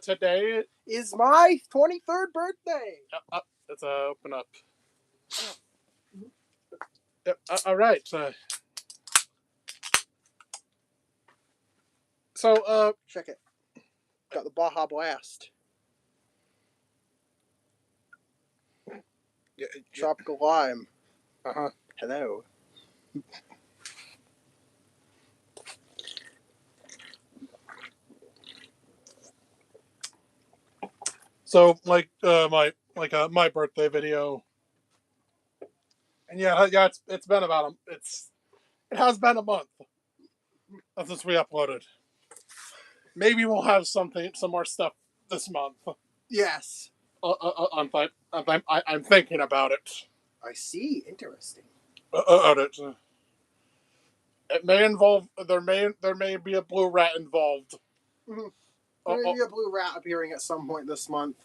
today is my 23rd birthday. Let's open up. All right. So, check it. Got the Baja Blast. Tropical Lime. Hello. So, my birthday video, and yeah, it's been about it has been a month since we uploaded. Maybe we'll have some more stuff this month. Yes. I'm thinking about it. I see. Interesting. It may involve there may be a blue rat involved. Mm-hmm. There may be a blue rat appearing at some point this month.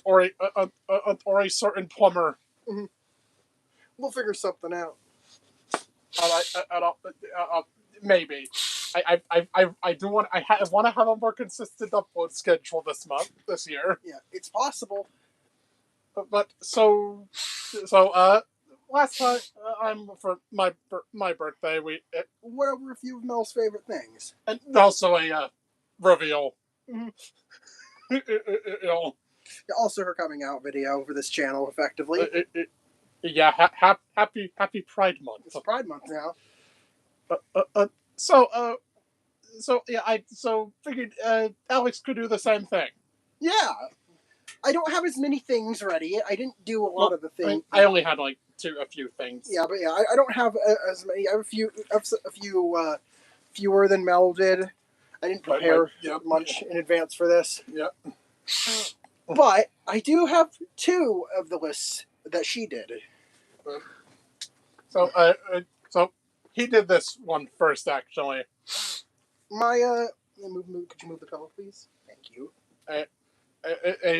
Or a certain plumber. Mm-hmm. We'll figure something out. Maybe. I want to have a more consistent upload schedule this year. Yeah, it's possible. But last time for my birthday what were a few of Mel's favorite things, and also a reveal. Mm-hmm. Also, her coming out video for this channel, effectively. Yeah, happy Pride Month. It's Pride Month now. So yeah, I figured Alex could do the same thing. Yeah, I don't have as many things ready. I didn't do a lot of the things. I only had a few things. Yeah, but yeah, I don't have as many. I have a few fewer than Mel did. I didn't prepare much in advance for this. Yeah. But I do have two of the lists that she did. So he did this one first, actually. My could you move the pillow, please? Thank you. A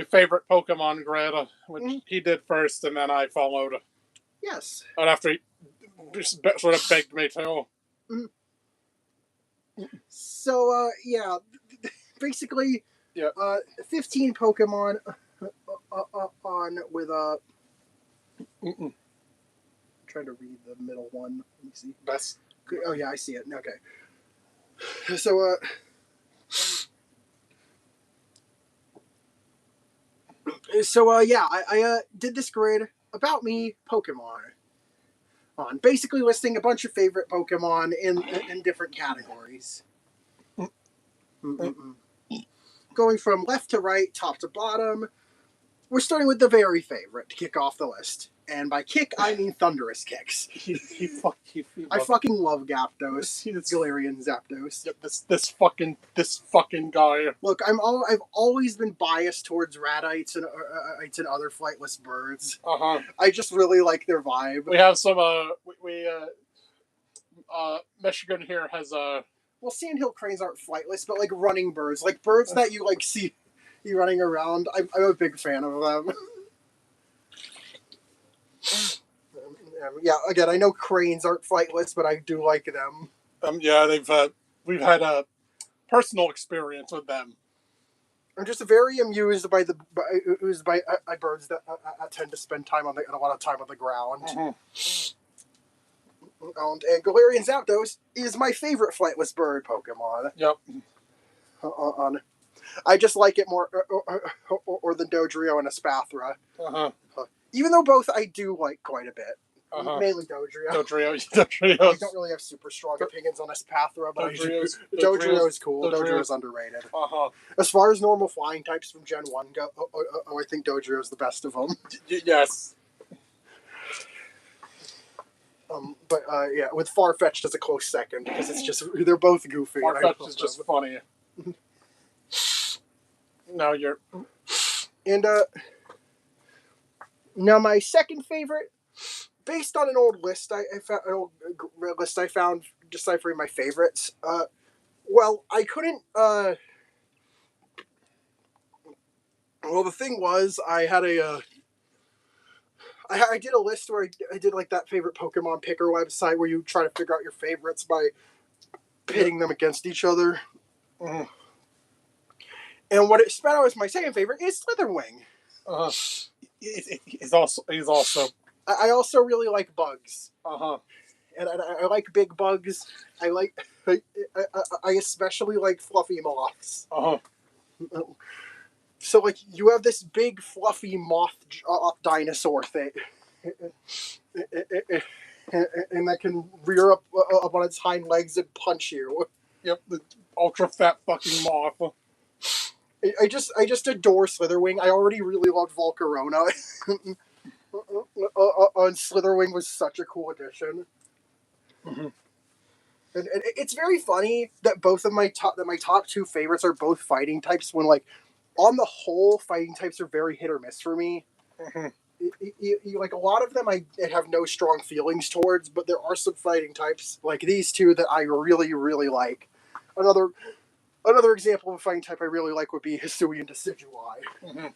favorite Pokemon grid, which he did first, and then I followed. Yes. And after he sort of begged me to. So yeah, basically, 15 Pokemon on with I'm trying to read the middle one. Let me see. Best. Oh yeah, I see it. Okay. So yeah, I did this grid about me Pokemon on basically listing a bunch of favorite Pokemon in different categories. Going from left to right, top to bottom. We're starting with the very favorite to kick off the list. And by kick, I mean thunderous kicks. I fucking love Gyarados. Galarian Zapdos. Yep, this fucking guy. Look, I've always been biased towards Radites and other flightless birds. I just really like their vibe. We have some Michigan here has well, sandhill cranes aren't flightless, but like running birds, like birds that you like see you running around. I'm a big fan of them. Yeah, again, I know cranes aren't flightless, but I do like them. Yeah, we've had a personal experience with them. I'm just very amused by birds that tend to spend a lot of time on the ground. And Galarian Zapdos is my favorite flightless bird Pokemon. Yep. I just like it more than Dodrio and Espathra. Even though both I do like quite a bit. Mainly Dodrio. Dodrio. I don't really have super strong opinions on Espathra, but Dodrio is cool. Dodrio is underrated. As far as normal flying types from Gen 1 go, I think Dodrio is the best of them. Yes. But yeah, with Farfetch'd as a close second, because it's just, they're both goofy. Farfetch'd is just funny. No, you're... And, now my second favorite, based on an old list I found deciphering my favorites. Well, I couldn't. Well, the thing was, I had I did a list where I did like that favorite Pokemon picker website where you try to figure out your favorites by pitting them against each other. Mhm. And what it spat out as my second favorite is Slitherwing. He's also. I also really like bugs. Uh-huh. And I like big bugs. I especially like fluffy moths. Uh-huh. So like you have this big fluffy moth dinosaur thing, and that can rear up on its hind legs and punch you. Yep, the ultra fat fucking moth. I just adore Slitherwing. I already really loved Volcarona. And Slitherwing was such a cool addition. Mm-hmm. And it's very funny that both of my top two favorites are both fighting types. When like on the whole, fighting types are very hit or miss for me. Mm-hmm. Like a lot of them, I have no strong feelings towards, but there are some fighting types like these two that I really really like. Another example of a fighting type I really like would be Hisuian Decidueye. Mm-hmm.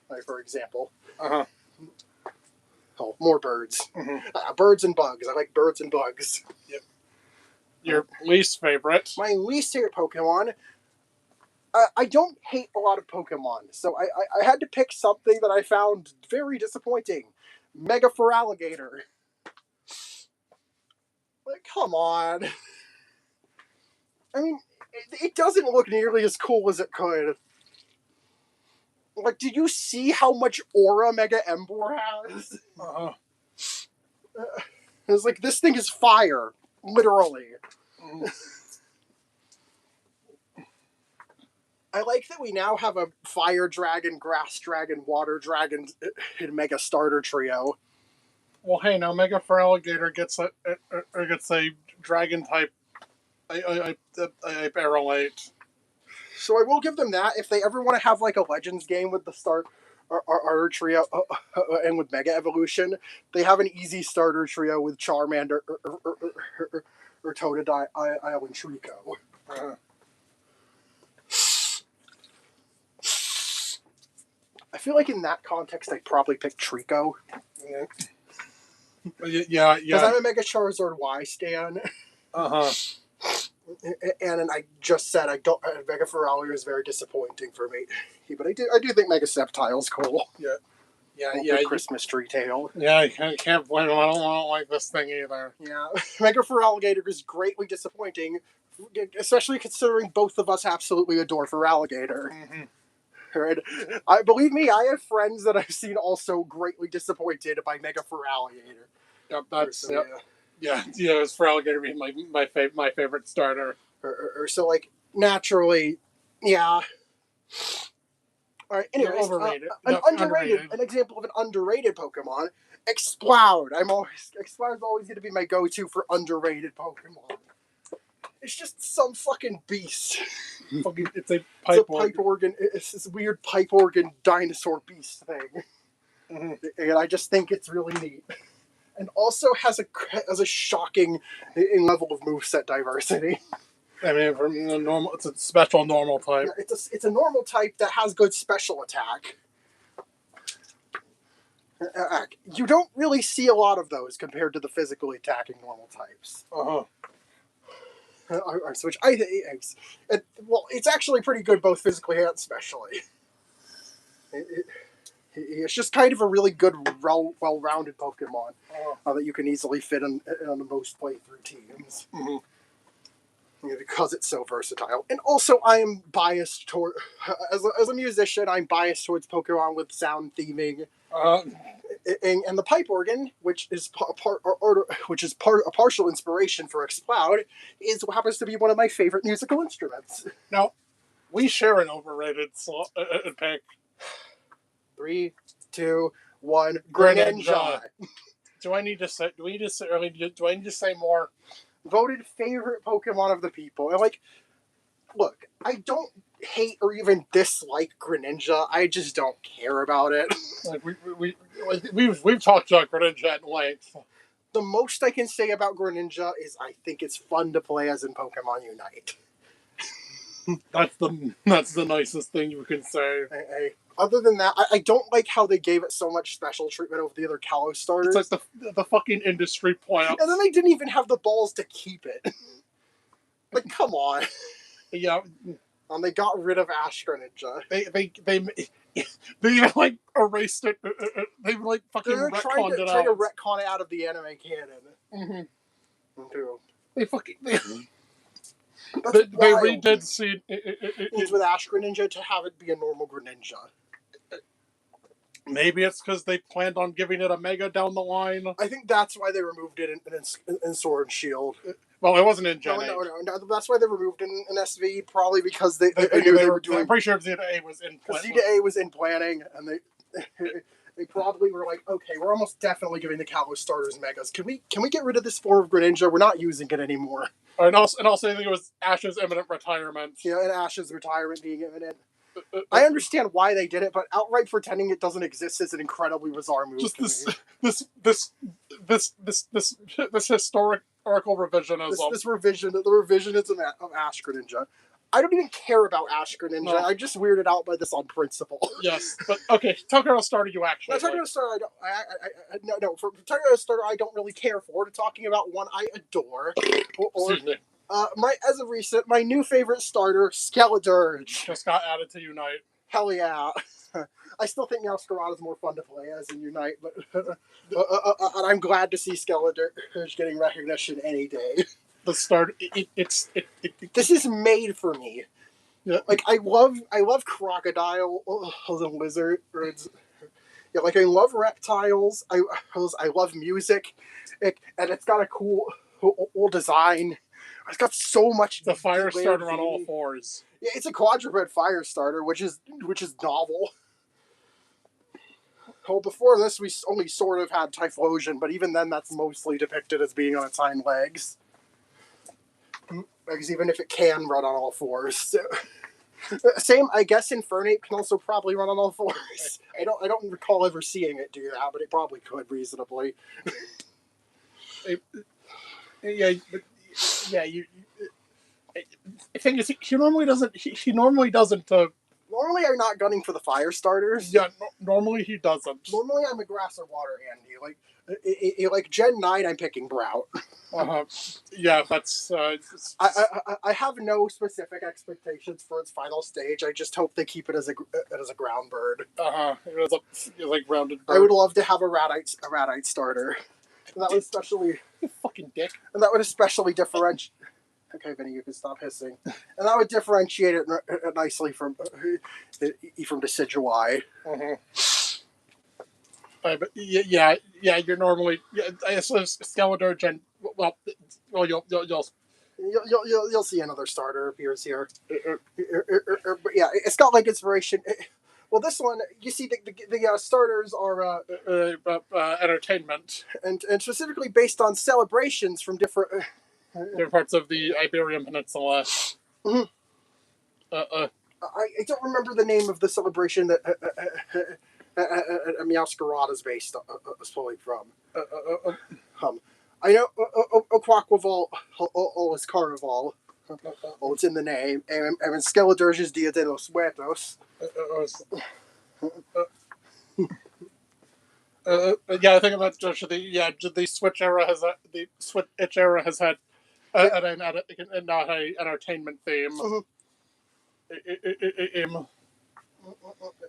Like for example. Uh-huh. Oh, more birds. Mm-hmm. Birds and bugs. I like birds and bugs. Yep. Your least favorite? My least favorite Pokemon. I don't hate a lot of Pokemon, so I had to pick something that I found very disappointing. Mega Feraligatr. Like, come on. I mean, it doesn't look nearly as cool as it could. Like, did you see how much aura Mega Emboar has? Uh-huh. It's like, this thing is fire. Literally. Mm-hmm. I like that we now have a fire dragon, grass dragon, water dragon in Mega Starter Trio. Well, hey, now Mega Feraligatr gets a dragon type I Aerolate. So I will give them that. If they ever want to have like a Legends game with the starter trio and with Mega Evolution, they have an easy starter trio with Charmander or Totodile and Trico. Uh-huh. I feel like in that context, I'd probably pick Trico. Yeah. Because I'm a Mega Charizard Y stan. Uh-huh. And I just said I don't. Mega Feraligatr is very disappointing for me, but I do think Mega Sceptile's cool. Yeah. The Christmas tree tail. Yeah, I can't blame him. I don't like this thing either. Yeah, Mega Feraligatr is greatly disappointing, especially considering both of us absolutely adore Feraligatr. Mm-hmm. Right? Believe me, I have friends that I've seen also greatly disappointed by Mega Feraligatr. Yep, that's it's Feraligatr being my favorite starter. So like naturally, yeah. All right. Anyways, overrated. An example of an underrated Pokemon, Exploud. Exploud's always going to be my go-to for underrated Pokemon. It's just some fucking beast. It's a pipe organ. It's this weird pipe organ dinosaur beast thing, and I just think it's really neat. And also has a shocking level of moveset diversity. I mean, from the normal, it's a special normal type. Yeah, it's a normal type that has good special attack. You don't really see a lot of those compared to the physically attacking normal types. Which I think, it's actually pretty good both physically and specially. It's just kind of a really good, well-rounded Pokemon that you can easily fit on the most playthrough teams. Mm-hmm. Because it's so versatile. And also, I am biased toward, as a musician, I'm biased towards Pokemon with sound theming. And the pipe organ, which is a partial inspiration for Exploud, happens to be one of my favorite musical instruments. Now, we share an overrated pick. 3, 2, 1. Greninja. Do I need to say more? Voted favorite Pokemon of the people. And look, I don't hate or even dislike Greninja. I just don't care about it. Like we've talked about Greninja at length. The most I can say about Greninja is I think it's fun to play as in Pokemon Unite. That's the nicest thing you can say. Other than that, I don't like how they gave it so much special treatment over the other Kalos starters. It's like the fucking industry plant. And then they didn't even have the balls to keep it. Like, come on. Yeah, They got rid of Ash Greninja. they even like erased it. They like fucking They're trying retconned to it out. retcon it out of the anime canon. Too. They fucking That's they wild. redid scene with Ash Greninja to have it be a normal Greninja. Maybe it's because they planned on giving it a Mega down the line. I think that's why they removed it in Sword and Shield. Well, it wasn't in Gen No. That's why they removed it in SV. Probably because they knew knew they they were were doing. I'm pretty sure Zeta A was in. Zeta A was in planning, and they probably were like, okay, we're almost definitely giving the Kalos starters Megas. Can we get rid of this form of Greninja? We're not using it anymore. And also, I think it was Ash's imminent retirement. Yeah, and Ash's retirement being imminent. I understand why they did it, but outright pretending it doesn't exist is an incredibly bizarre move. Just this historical revisionism. The revisionism of Ash Greninja. I don't even care about Ash Greninja. No. I'm just weirded out by this on principle. Yes, but okay, Tokyo Starter you actually. No, Tokyo Starter no. For Tokyo Starter, I don't really care for. We're talking about one I adore. Excuse me. As of recent, my new favorite starter, Skeledirge. Just got added to Unite. Hell yeah. I still think Meowscarada is more fun to play as in Unite, but and I'm glad to see Skeledirge getting recognition any day. The start, this is made for me. Yeah. Like I love crocodile and lizards. Yeah, like I love reptiles. I love music, and it's got a cool design. It's got so much. The fire starter on all fours. Yeah, it's a quadruped fire starter, which is novel. Well, before this, we only sort of had Typhlosion, but even then, that's mostly depicted as being on its hind legs. Because even if it can run on all fours, so. Same, I guess. Infernape can also probably run on all fours. I don't recall ever seeing it do that, but it probably could reasonably. Yeah, but yeah, I think he normally doesn't. He normally doesn't. Normally, I'm not gunning for the fire starters. Yeah, normally he doesn't. Normally, I'm a grass or water Andy. Like Gen 9, I'm picking Brout. Yeah, that's. I have no specific expectations for its final stage. I just hope they keep it as a ground bird. It was like grounded bird. I would love to have a Radite starter. And that would especially. You fucking dick. And that would especially differentiate. Okay, Vinny, you can stop hissing. And that would differentiate it nicely from Decidueye. But yeah, you're normally I suppose Skeledirge and well, you'll see another starter appears here. But yeah, it's got like inspiration. Well, this one, you see, the starters are entertainment, and specifically based on celebrations from different parts of the Iberian Peninsula. Mm-hmm. I don't remember the name of the celebration that Meowscarada is based solely from. I know Aquaquaval is Carnival. Oh, it's in the name. And Skeledirge is Dia de los Muertos. Yeah, I think about the Switch era has had an entertainment theme.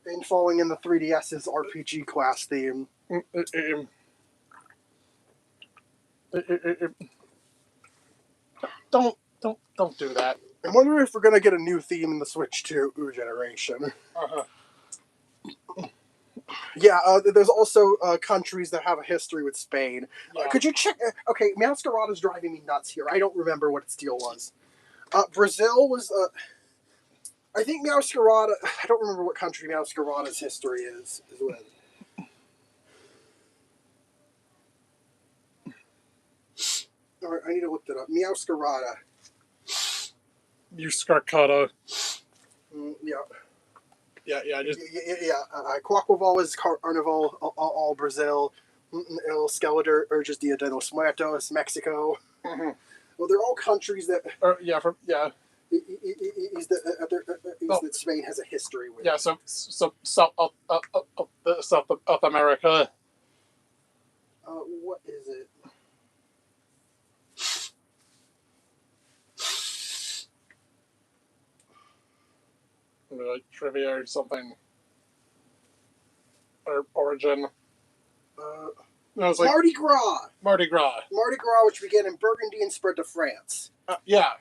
And following in the 3DS's RPG class theme. Don't do that. I wonder if we're gonna get a new theme in the Switch 2 generation. Yeah, there's also countries that have a history with Spain. Yeah. Could you check? Okay, Meowscarada's driving me nuts here. I don't remember what its deal was. Brazil was. I think Meowscarada. I don't remember what country Meowscarada's history is with. All right, I need to look that up. Meowscarada. Meowscarada. Yeah. Yeah. Quaquaval is Carnival, all Brazil. El Skeledirge is Dia de los Muertos, Mexico. Mm-hmm. Well, they're all countries that. That Spain has a history with. Yeah, so South America. What is it? like trivia or something, or origin. No, it's like Mardi Gras. Mardi Gras. Mardi Gras, which began in Burgundy and spread to France. Yeah.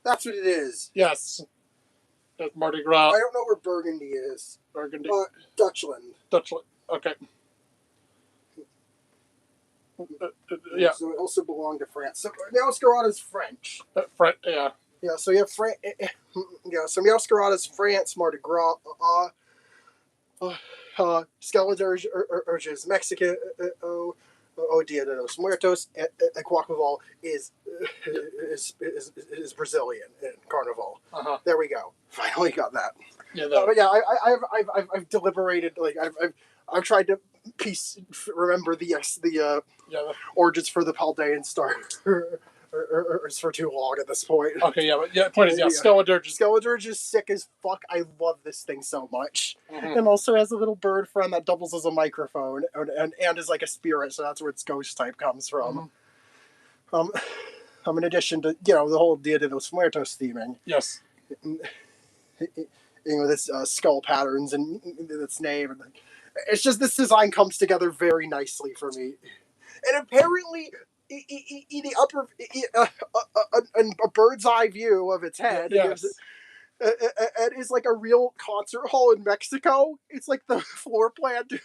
That's what it is. Yes. That's Mardi Gras. I don't know where Burgundy is. Burgundy. Dutchland. Dutchland. Okay. Yeah. So it also belonged to France. So Masquerade is French. Yeah. Yeah. So you have So Masquerade is France. Mardi Gras. Skeledirge is Mexican. Dia de los Muertos. Guacaval is Brazilian in Carnival. There we go. Finally got that. Yeah. But yeah, I've deliberated. Like I've tried to remember the origins for the Paldean Star. Or it's for too long at this point. Okay, yeah, but point is, Skeledirge is sick as fuck. I love this thing so much. And also has a little bird friend that doubles as a microphone and is like a spirit, so that's where its ghost type comes from. In addition to, the whole Dia de los Muertos theming. Yes. This skull patterns and its name. And it's just, this design comes together very nicely for me. And apparently, the upper, a bird's eye view of its head. Yes. It is like a real concert hall in Mexico. It's like the floor plan to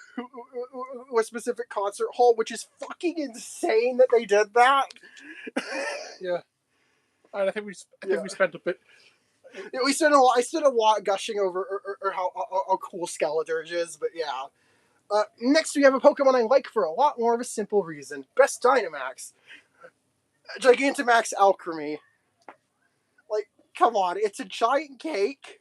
a specific concert hall, which is fucking insane that they did that. Yeah. I think we spent a bit. We spent a lot gushing over how cool Skeledirge is, but yeah. Next, we have a Pokemon I like for a lot more of a simple reason. Best Dynamax. Gigantamax Alchemy. Like, come on, it's a giant cake.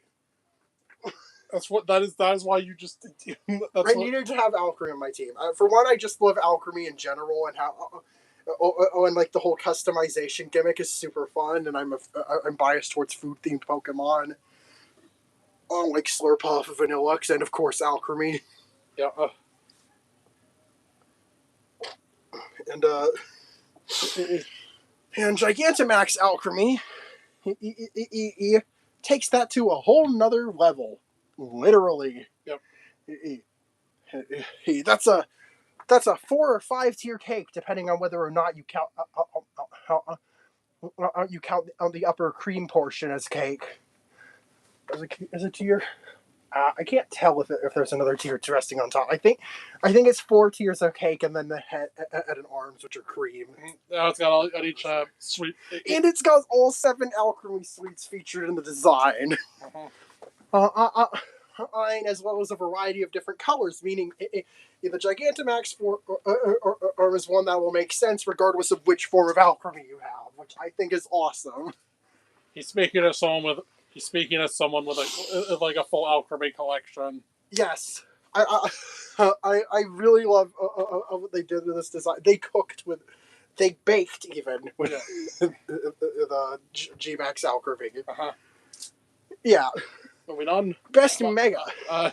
That is why you just... I needed to have Alchemy on my team. For one, I just love Alchemy in general, and how... and like the whole customization gimmick is super fun, and I'm biased towards food-themed Pokemon. Like Slurpuff, Vanilluxe, and of course Alchemy. Yeah. And Gigantamax Alchemy he takes that to a whole nother level, literally. Yep. That's a 4 or 5 tier cake, depending on whether or not you count the upper cream portion as cake. As a tier. I can't tell if there's another tier resting on top. I think it's 4 tiers of cake and then the head and arms, which are cream. It's got all each sweet, and it's got all 7 Alchemy sweets featured in the design. As well as a variety of different colors, meaning the Gigantamax form is one that will make sense regardless of which form of Alchemy you have, which I think is awesome. He's speaking as someone with a full Alchemy collection. Yes, I really love what they did with this design. They baked even with the G-Max Alchemy. Yeah. Moving on. Best Mega. I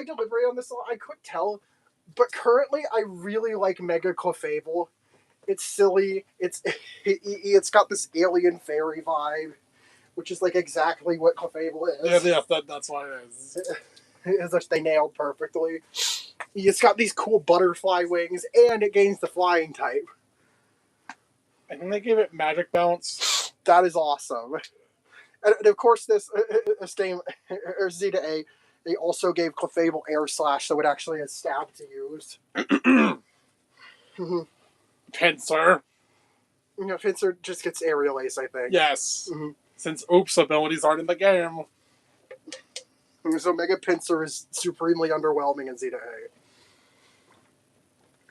deliberate on this a lot. I couldn't tell, but currently I really like Mega Clefable. It's silly. It's got this alien fairy vibe, which is like exactly what Clefable is. Yeah, that's why it is. It's just they nailed perfectly. It's got these cool butterfly wings, and it gains the flying type. I think they gave it magic bounce. That is awesome. And of course, this game, or Zeta A, they also gave Clefable Air Slash, so it actually has stab to use. Pinsir. Pinsir just gets Aerial Ace, I think. Yes. Since Oops abilities aren't in the game. So Mega Pinsir is supremely underwhelming in Zeta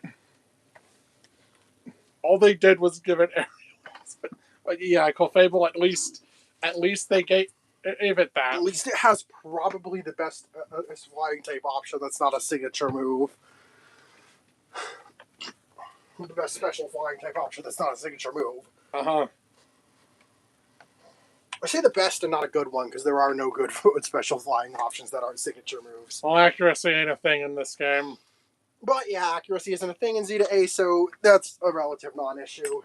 A. All they did was give it Aerial Ace. But yeah, Clefable at least they gave it that. At least it has probably the best flying type option that's not a signature move. The best special flying type option that's not a signature move. I say the best and not a good one because there are no good special flying options that aren't signature moves. Well, accuracy ain't a thing in this game. But yeah, accuracy isn't a thing in Zeta A, so that's a relative non-issue.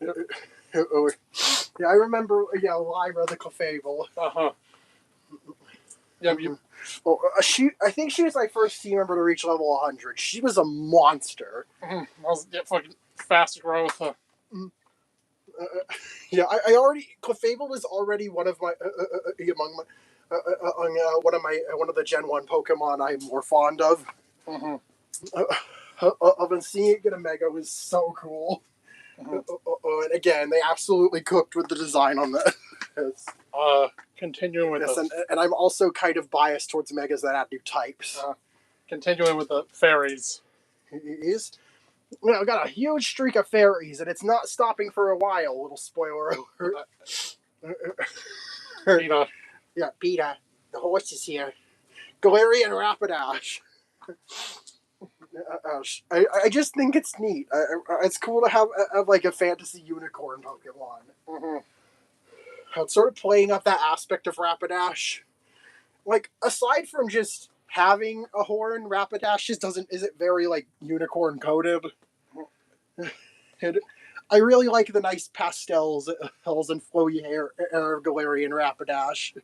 Yeah, I remember. Yeah, Lyra the Clefable. Yeah, Well, I think she was my first team member to reach level 100. She was a monster. Fucking fast growth. Yeah, I already Clefable was already one of my among my one of the Gen 1 Pokemon I'm more fond of. Of and seeing it get a Mega was so cool. And again, they absolutely cooked with the design on this. Continuing with Yes, the and I'm also kind of biased towards Megas that have new types. continuing with the fairies. Is I've got a huge streak of fairies, and it's not stopping for a while. Little spoiler alert. Peter. Yeah, Peter, the horse is here. Galarian Rapidash. I just think it's neat. It's cool to have like a fantasy unicorn Pokemon. It's sort of playing up that aspect of Rapidash. Like, aside from just having a horn, Rapidash just isn't very like unicorn coded. I really like the nice pastels and flowy hair of Galarian Rapidash.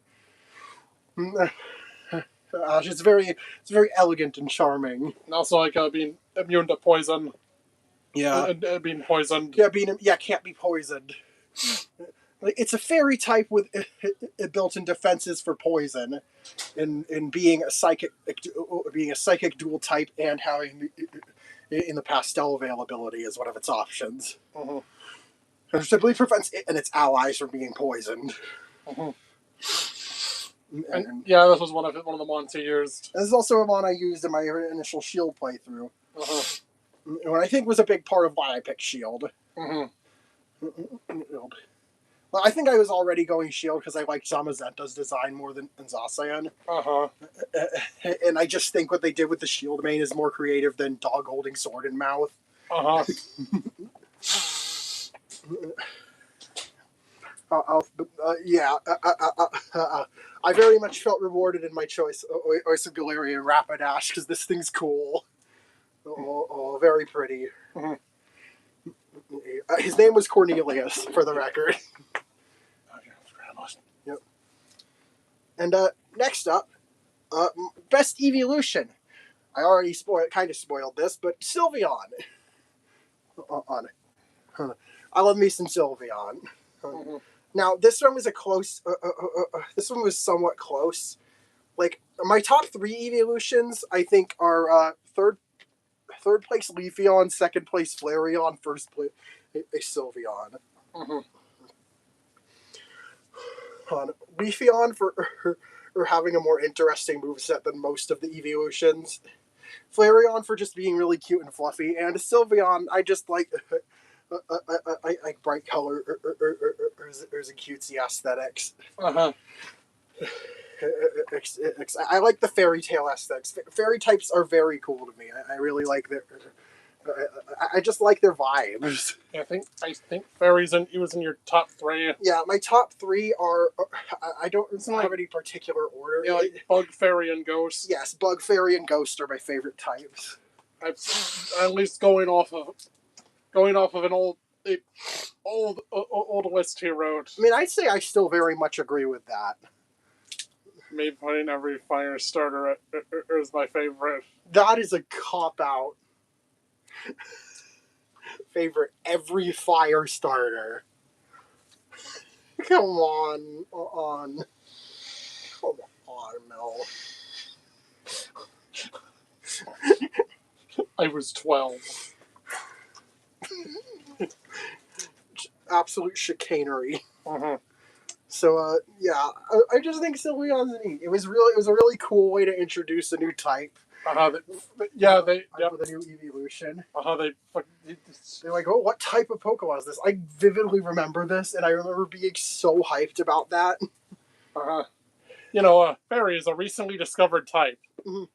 It's very elegant and charming. And also like being immune to poison. Yeah. Being poisoned. Yeah, can't be poisoned. Like, it's a fairy type with built-in defenses for poison, in being a psychic dual type and having in the pastel availability as one of its options. It simply prevents it and its allies from being poisoned. And yeah, this was one of the mons he used. This is also a mon I used in my initial Shield playthrough. What I think was a big part of why I picked Shield. Well, I think I was already going Shield because I liked Zamazenta's design more than Zacian. And I just think what they did with the Shield main is more creative than dog holding sword in mouth. I very much felt rewarded in my choice of Galarian Rapidash because this thing's cool. Very pretty. His name was Cornelius, for the record. Yep. And next up, best evolution. I already kind of spoiled this, but Sylveon. I love me some Sylveon. Now, this one was a close. This one was somewhat close. Like, my top 3 evolutions, I think, are third place Leafeon, second place Flareon, first place Sylveon. Leafeon for having a more interesting moveset than most of the evolutions. Flareon for just being really cute and fluffy, and Sylveon, I just like bright color or cutesy aesthetics. I like the fairy tale aesthetics. Fairy types are very cool to me. I really like their. I just like their vibes. Yeah, I think fairies was in your top 3. Yeah, my top 3 are. I don't have any particular order. Yeah, like Bug, Fairy, and Ghost. Yes, Bug, Fairy, and Ghost are my favorite types. At least going off of an old list he wrote. I mean, I'd say I still very much agree with that. Me putting every fire starter is my favorite. That is a cop-out. Favorite every fire starter. Come on. Come on, Mel. I was 12. Absolute chicanery. So, yeah, I just think Sylveon's neat. It was a really cool way to introduce a new type. With a new evolution. They're like, oh, what type of Pokemon is this? I vividly remember this, and I remember being so hyped about that. Fairy is a recently discovered type. And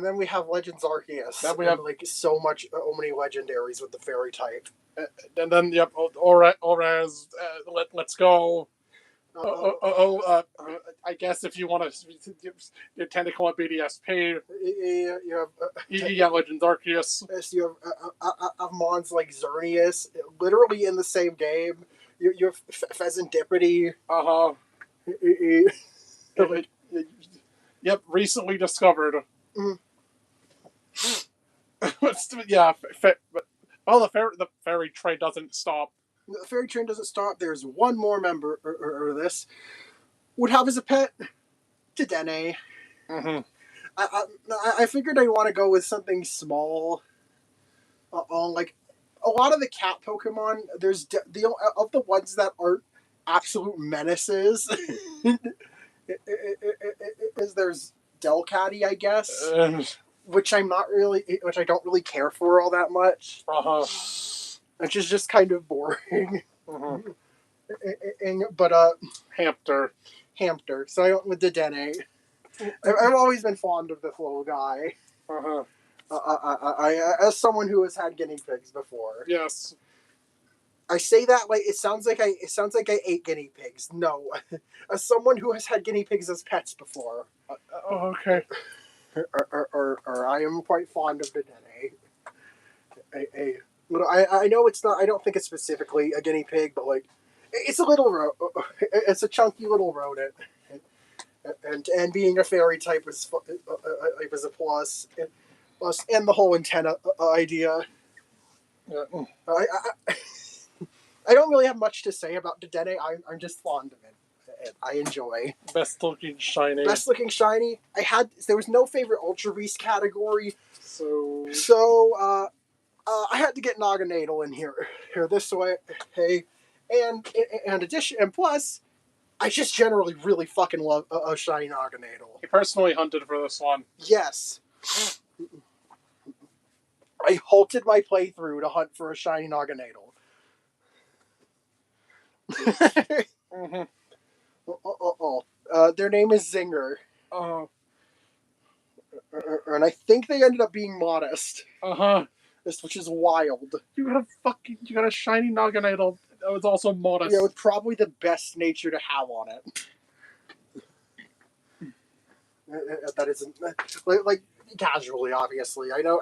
then we have Legends Arceus. Then we have so many legendaries with the fairy type. And then Auraz, Let's Go. I guess if you want to, your tentacle at BDSP, you have you got Legends Arceus. you have mons like Xerneas, literally in the same game. You have Pheasantipity. Yep, recently discovered. Mm. Yeah, the fairy trade doesn't stop. The fairy train doesn't stop. There's one more member of this. Would have as a pet Dedenne. Mm-hmm. I figured I'd want to go with something small. Like a lot of the cat Pokemon, there's of the ones that aren't absolute menaces. There's Delcatty, I guess, which I don't really care for all that much. Which is just kind of boring. But Hampter. So I went with Dedenne. I've always been fond of this little guy. As someone who has had guinea pigs before. Yes. I say that like it sounds like I ate guinea pigs. No, as someone who has had guinea pigs as pets before. Okay. Or I am quite fond of Dedenne. I know it's not. I don't think it's specifically a guinea pig, but like it's it's a chunky little rodent. And being a fairy type is a plus, and the whole antenna idea. Yeah. I don't really have much to say about Dedenne. I'm just fond of it. I enjoy. Best looking shiny. There was no favorite Ultra Beast category, so I had to get Naganadel in here this way. Hey, and plus. I just generally really fucking love a shiny Naganadel. He personally hunted for this one. Yes. I halted my playthrough to hunt for a shiny Naganadel. Their name is Zinger. And I think they ended up being modest. Which is wild. You got a shiny Naganadel that was also modest. Yeah, with probably the best nature to have on it. That isn't like casually, obviously. I know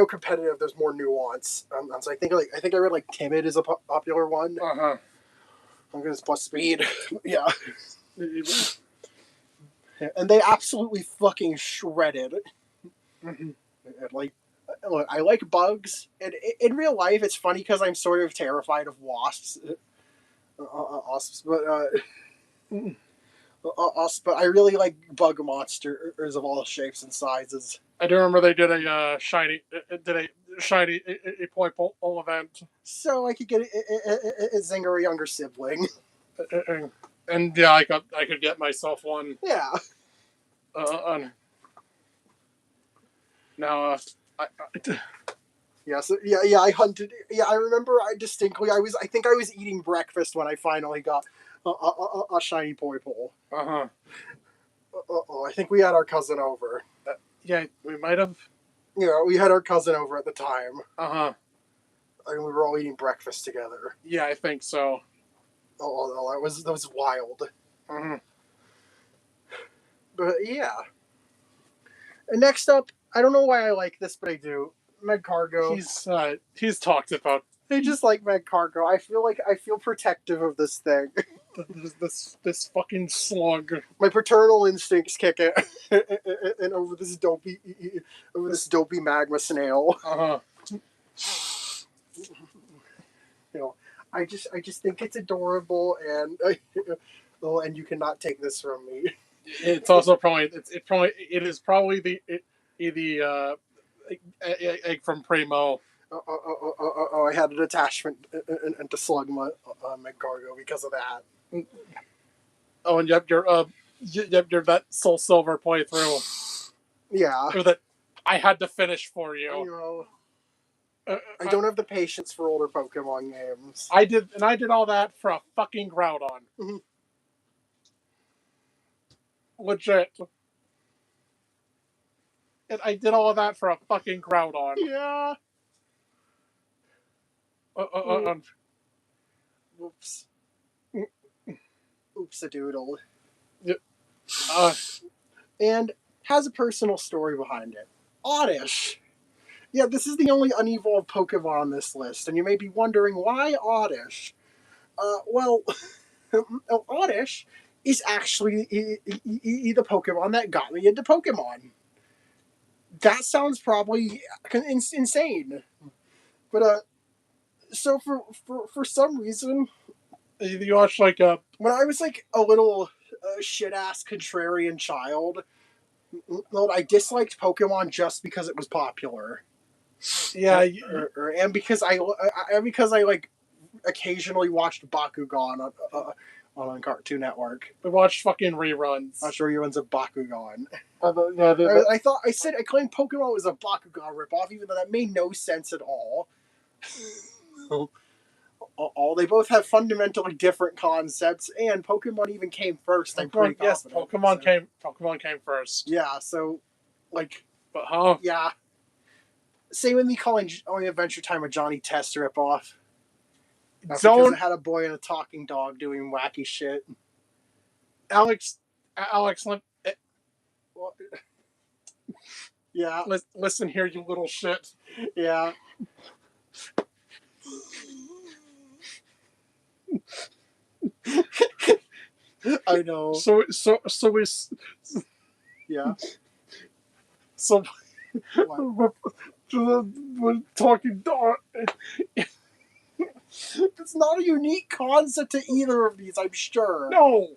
competitive. There's more nuance. So I think I read like timid is a popular one. Because plus speed. Yeah. And they absolutely fucking shredded. Like, look, I like bugs, and in real life, it's funny because I'm sort of terrified of wasps. But I really like bug monsters of all shapes and sizes. I do remember they did a shiny Poipole event. So I could get a Zinger younger sibling. And yeah, I could get myself one. Yeah. Now, I hunted. Yeah, I remember. I think I was eating breakfast when I finally got a shiny Poipole. I think we had our cousin over. Yeah, we might have. Yeah, we had our cousin over at the time. And we were all eating breakfast together. Yeah, I think so. Oh, that was wild. But yeah. And next up, I don't know why I like this, but I do. Magcargo. He's talked about. I just like Magcargo. I feel protective of this thing. This fucking slug. My paternal instincts kick it, and over this dopey magma snail. I just think it's adorable, and and you cannot take this from me. It's also probably the egg from Primo. I had an attachment to Slugma Magcargo because of that. Oh, and you're that Soul Silver playthrough. Yeah. Or that I had to finish for you. You know, I don't have the patience for older Pokemon games. I did all that for a fucking Groudon. Legit. And I did all of that for a fucking Groudon. Yeah. Whoops. oops-a-doodle. Uh, And has a personal story behind it. Oddish. Yeah, this is the only unevolved Pokemon on this list, and you may be wondering why Oddish. Well, Oddish is actually the Pokemon that got me into Pokemon. That sounds probably insane, but so for some reason, you watch like when I was like a little shit ass contrarian child, I disliked Pokemon just because it was popular. yeah, And because I like occasionally watched Bakugan on Cartoon Network. we watched fucking reruns. Not sure reruns of Bakugan. Yeah, I thought I claimed Pokemon was a Bakugan ripoff, even though that made no sense at all. They both have fundamentally different concepts, and Pokemon even came first. I'm pretty confident. Pokemon came first. Yeah, so like, But yeah. Same with me calling Adventure Time a Johnny Test ripoff. Because it had a boy and a talking dog doing wacky shit. Alex, yeah. Listen here, you little shit. Yeah. I know. So is yeah. So What? talking dog. It's not a unique concept to either of these, I'm sure. No.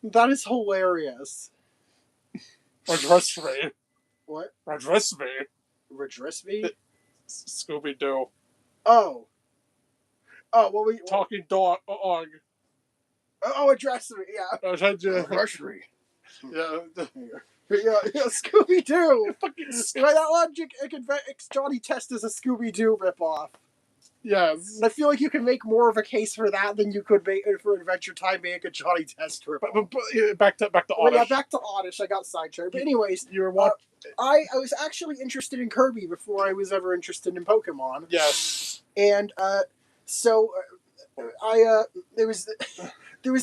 That is hilarious. Redress-me. What? Redress-me. Redress-me? Scooby-Doo. Oh. Oh, well, talking dog. Oh, address me, yeah. Address me. Yeah. Yeah, Scooby-Doo. By that logic, Johnny Test is a Scooby-Doo ripoff. Yes. And I feel like you can make more of a case for that than you could make for Adventure Time make a Johnny Test ripoff. But back to Oddish. Yeah, back to Oddish. I got sidetracked. But anyways, you were what? I was actually interested in Kirby before I was ever interested in Pokemon. Yes. And so there was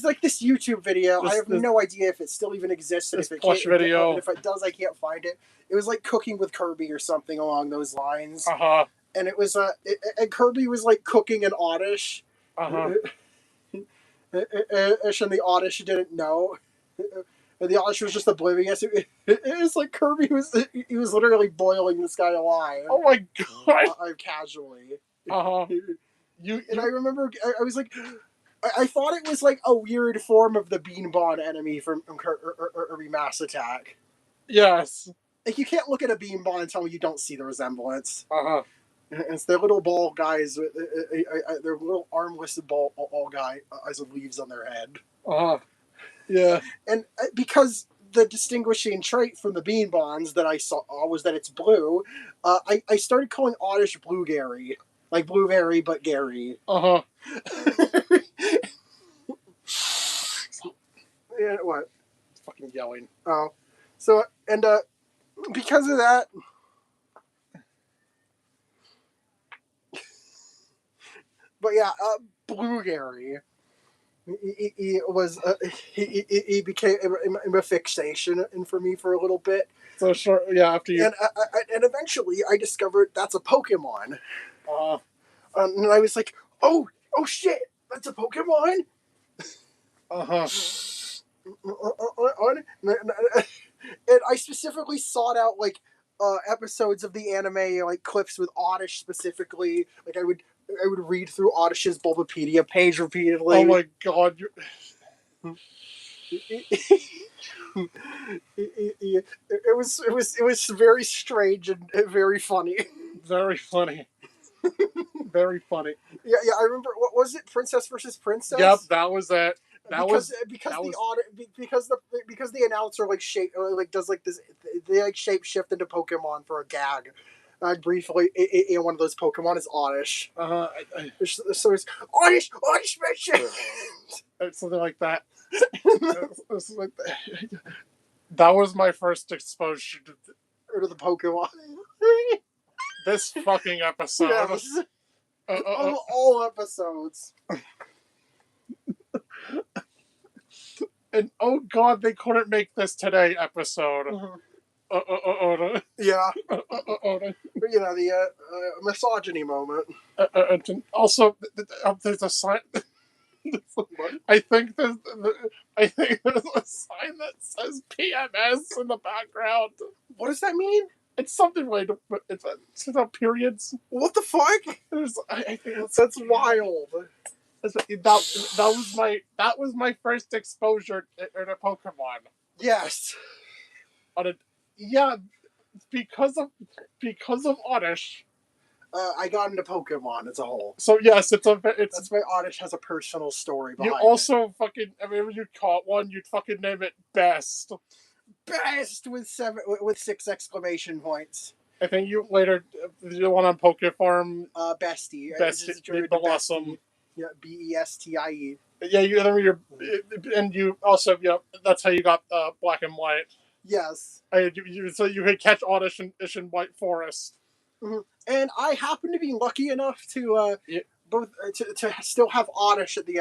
like this YouTube video. I have no idea if it still even exists. And if it plush video. And if it does, I can't find it. It was like cooking with Kirby or something along those lines. And it was and Kirby was like cooking an Oddish. And the Oddish didn't know. And the Oddish was just oblivious. It was like Kirby he was literally boiling this guy alive. Oh my god! Casually. And I remember I was like, I thought it was like a weird form of the Beanbon enemy from Kirby Mass Attack. Yes. Like you can't look at a Beanbon and tell me you don't see the resemblance. It's their little ball guys, their little armless ball guy as leaves on their head. Yeah. And because the distinguishing trait from the Beanbons that I saw was that it's blue, I started calling Oddish Blue Gary. Like Blueberry, but Gary. Yeah, what? Fucking yelling. Oh. So, and because of that... But yeah, Blue Gary, he became a fixation for me for a little bit. So sure, yeah. After you, and eventually I discovered that's a Pokemon. And I was like, oh shit, that's a Pokemon. And I specifically sought out like episodes of the anime, like clips with Oddish specifically. Like I would read through Oddish's Bulbapedia page repeatedly. Oh my god! It was very strange and very funny. Very funny. Very funny. Yeah. I remember. What was it? Princess versus Princess. Yep, that was it. Because the announcer does like this, they like shape shift into Pokemon for a gag. Briefly, one of those Pokemon is Oddish. So it's Oddish mentioned. Something like that. That was my first exposure to the Pokemon. This fucking episode. Yes. Of all episodes. And oh god, they couldn't make this today episode. Yeah, Uh, you know, the misogyny moment. Also, there's a sign. I think there's a sign that says PMS in the background. What does that mean? It's something like it's about periods. What the fuck? I think That's wild. That was my first exposure to Pokemon. Yes. Yeah, because of Oddish. I got into Pokemon as a whole. So yes, That's why Oddish has a personal story behind it. You also fucking, I mean, when you caught one, you'd fucking name it Best. Best with 6 exclamation points. I think you later the one on Poke Farm. Bestie. Blossom. Yeah, Bestie. Yeah, you also that's how you got Black and White. Yes. So you could catch Oddish in White Forest. Mm-hmm. And I happen to be lucky enough to both to still have Oddish at the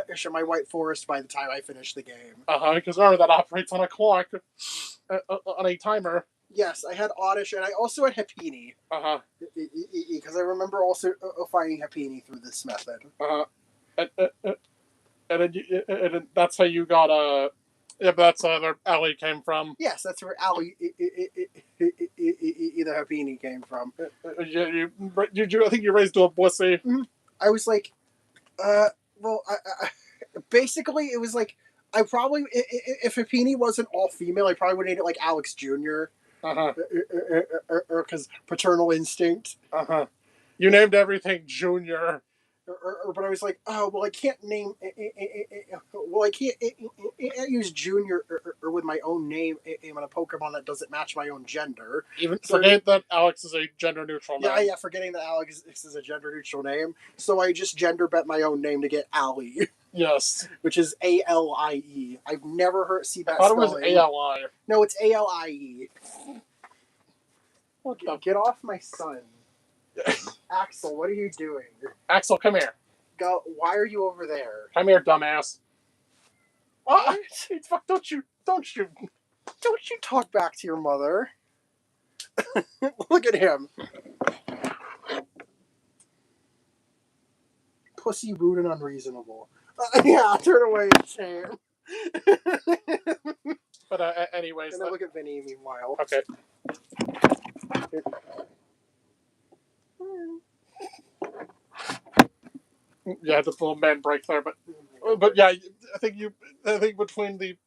edge of my White Forest by the time I finish the game. Because remember that operates on a clock, on a timer. Yes, I had Oddish, and I also had Happiny. Because I remember also finding Happiny through this method. And that's how you got yeah, but that's where Ellie came from. Yes, that's where Ellie, the Happiny came from. I think you raised to a Blissey. Mm-hmm. I was like, well, basically it was like, I probably, if Happiny wasn't all female, I probably would name it like Alex Jr. Because paternal instinct. You named everything Junior. But I was like, oh, well, I can't name. Well, I can't use Junior or with my own name in a Pokemon that doesn't match my own gender. Even forget that Alex is a gender neutral name. Yeah, forgetting that Alex is a gender neutral name. So I just gender bet my own name to get Allie. Yes. Which is ALIE. I've never seen that spelling. I thought it was ALI. No, it's ALIE. What the? Get off my son. Axel, what are you doing? Axel, come here. Go. Why are you over there? Come here, dumbass. What? Fuck! Don't you talk back to your mother? Look at him. Pussy, rude, and unreasonable. Yeah, turn away, Shane. But anyways. And then look at Vinny. Meanwhile. Okay. Yeah, the little man break there, but yeah, I think between the,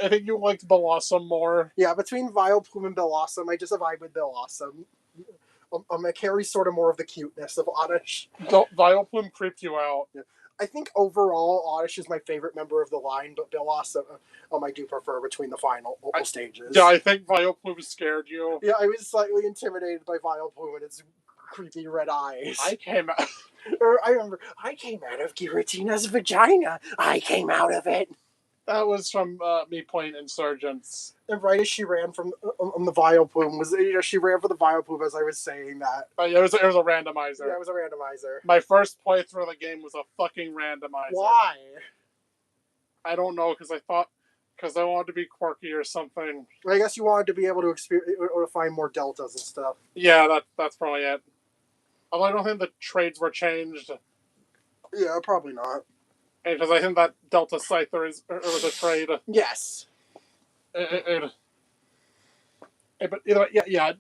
I think you liked Blossom more. Yeah, between Vileplume and Blossom, I just vibe with Blossom. I carry sort of more of the cuteness of Oddish. Vileplume creeped you out. Yeah. I think overall, Oddish is my favorite member of the line, but Blossom, I do prefer between the final stages. Yeah, I think Vileplume scared you. Yeah, I was slightly intimidated by Vileplume and its creepy red eyes. I remember, I came out of Giratina's vagina. I came out of it. That was from me playing Insurgents. And right as she ran from the Vileplume, she ran for the Vileplume as I was saying that. It was a randomizer. Yeah, it was a randomizer. My first playthrough of the game was a fucking randomizer. Why? I don't know, because I wanted to be quirky or something. I guess you wanted to be able to experience or to find more deltas and stuff. Yeah, that's probably it. Although I don't think the trades were changed. Yeah, probably not. Because I think that Delta Scyther was a trade. Yes. But either way, yeah.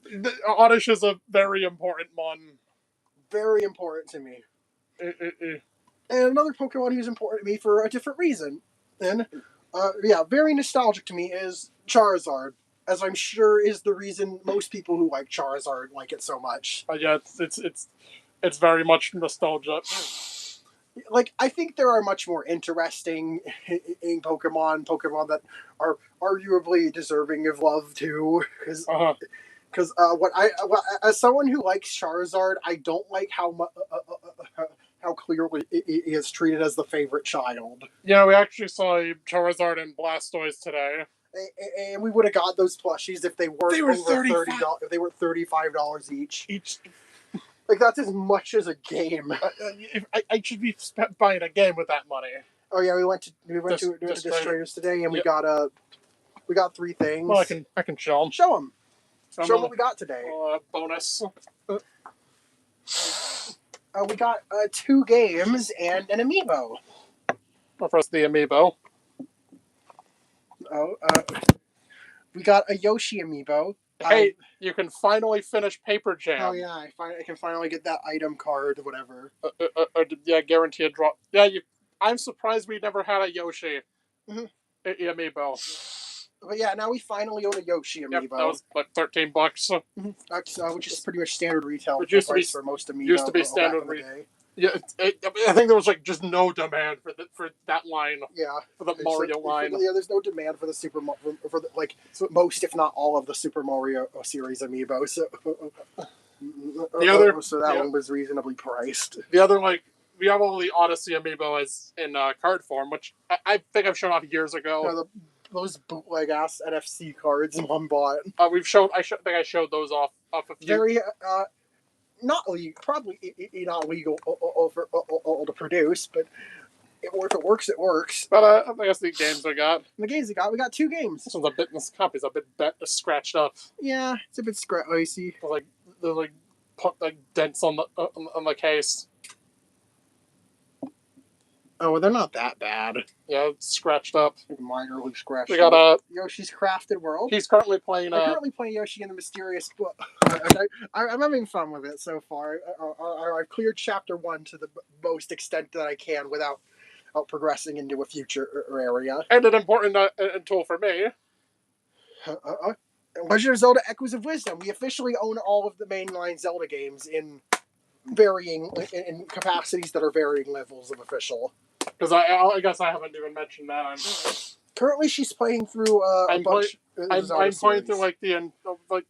Oddish is a very important one. Very important to me. And another Pokemon who's important to me for a different reason. And, very nostalgic to me is Charizard. As I'm sure is the reason most people who like Charizard like it so much. Yeah, it's very much nostalgia. Like, I think there are much more interesting in Pokemon that are arguably deserving of love too. Because as someone who likes Charizard, I don't like how clearly it is treated as the favorite child. Yeah, we actually saw Charizard and Blastoise today. And we would have got those plushies if they weren't over $30. If they were $35 each. Like, that's as much as a game. I should be buying a game with that money. Oh yeah, we went to Destroyers. Destroyers today, and Yeah. we got 3 things. Well, I can show them. Show them. Show them what we got today. Bonus. We got 2 games and an amiibo. Well, first the amiibo. We got a Yoshi amiibo. Hey, you can finally finish Paper Jam. Oh yeah, I can finally get that item card, whatever. Yeah, guarantee a drop. Yeah, I'm surprised we never had a Yoshi amiibo. But yeah, now we finally own a Yoshi amiibo. Yep, that was like $13. Which is pretty much standard retail price for most amiibo. Used to be standard retail. Yeah, I think there was like just no demand for that line. Yeah, for the Mario line. Yeah, there's no demand for the most, if not all, of the Super Mario series amiibo. So that one was reasonably priced. The other we have all the Odyssey amiibo as in card form, which I think I've shown off years ago. Those bootleg ass NFC cards Mom bought. We've shown. I think I showed those off a few. Very not legal, probably not legal to produce, but if it works, it works. But I guess the games we got. We got 2 games. This copy's a bit scratched up. Yeah, it's a bit icy. There's dents on the case. Oh, well, they're not that bad. Yeah, it's scratched up. Minorly scratched. We got Yoshi's Crafted World. He's currently playing. I'm currently playing Yoshi in the Mysterious Book. I'm having fun with it so far. I've cleared Chapter 1 to the most extent that I can without progressing into a future area. And an important tool for me. Legend of Zelda: Echoes of Wisdom. We officially own all of the mainline Zelda games in varying in capacities that are varying levels of official. Because I guess I haven't even mentioned that. Currently, she's playing through I'm playing through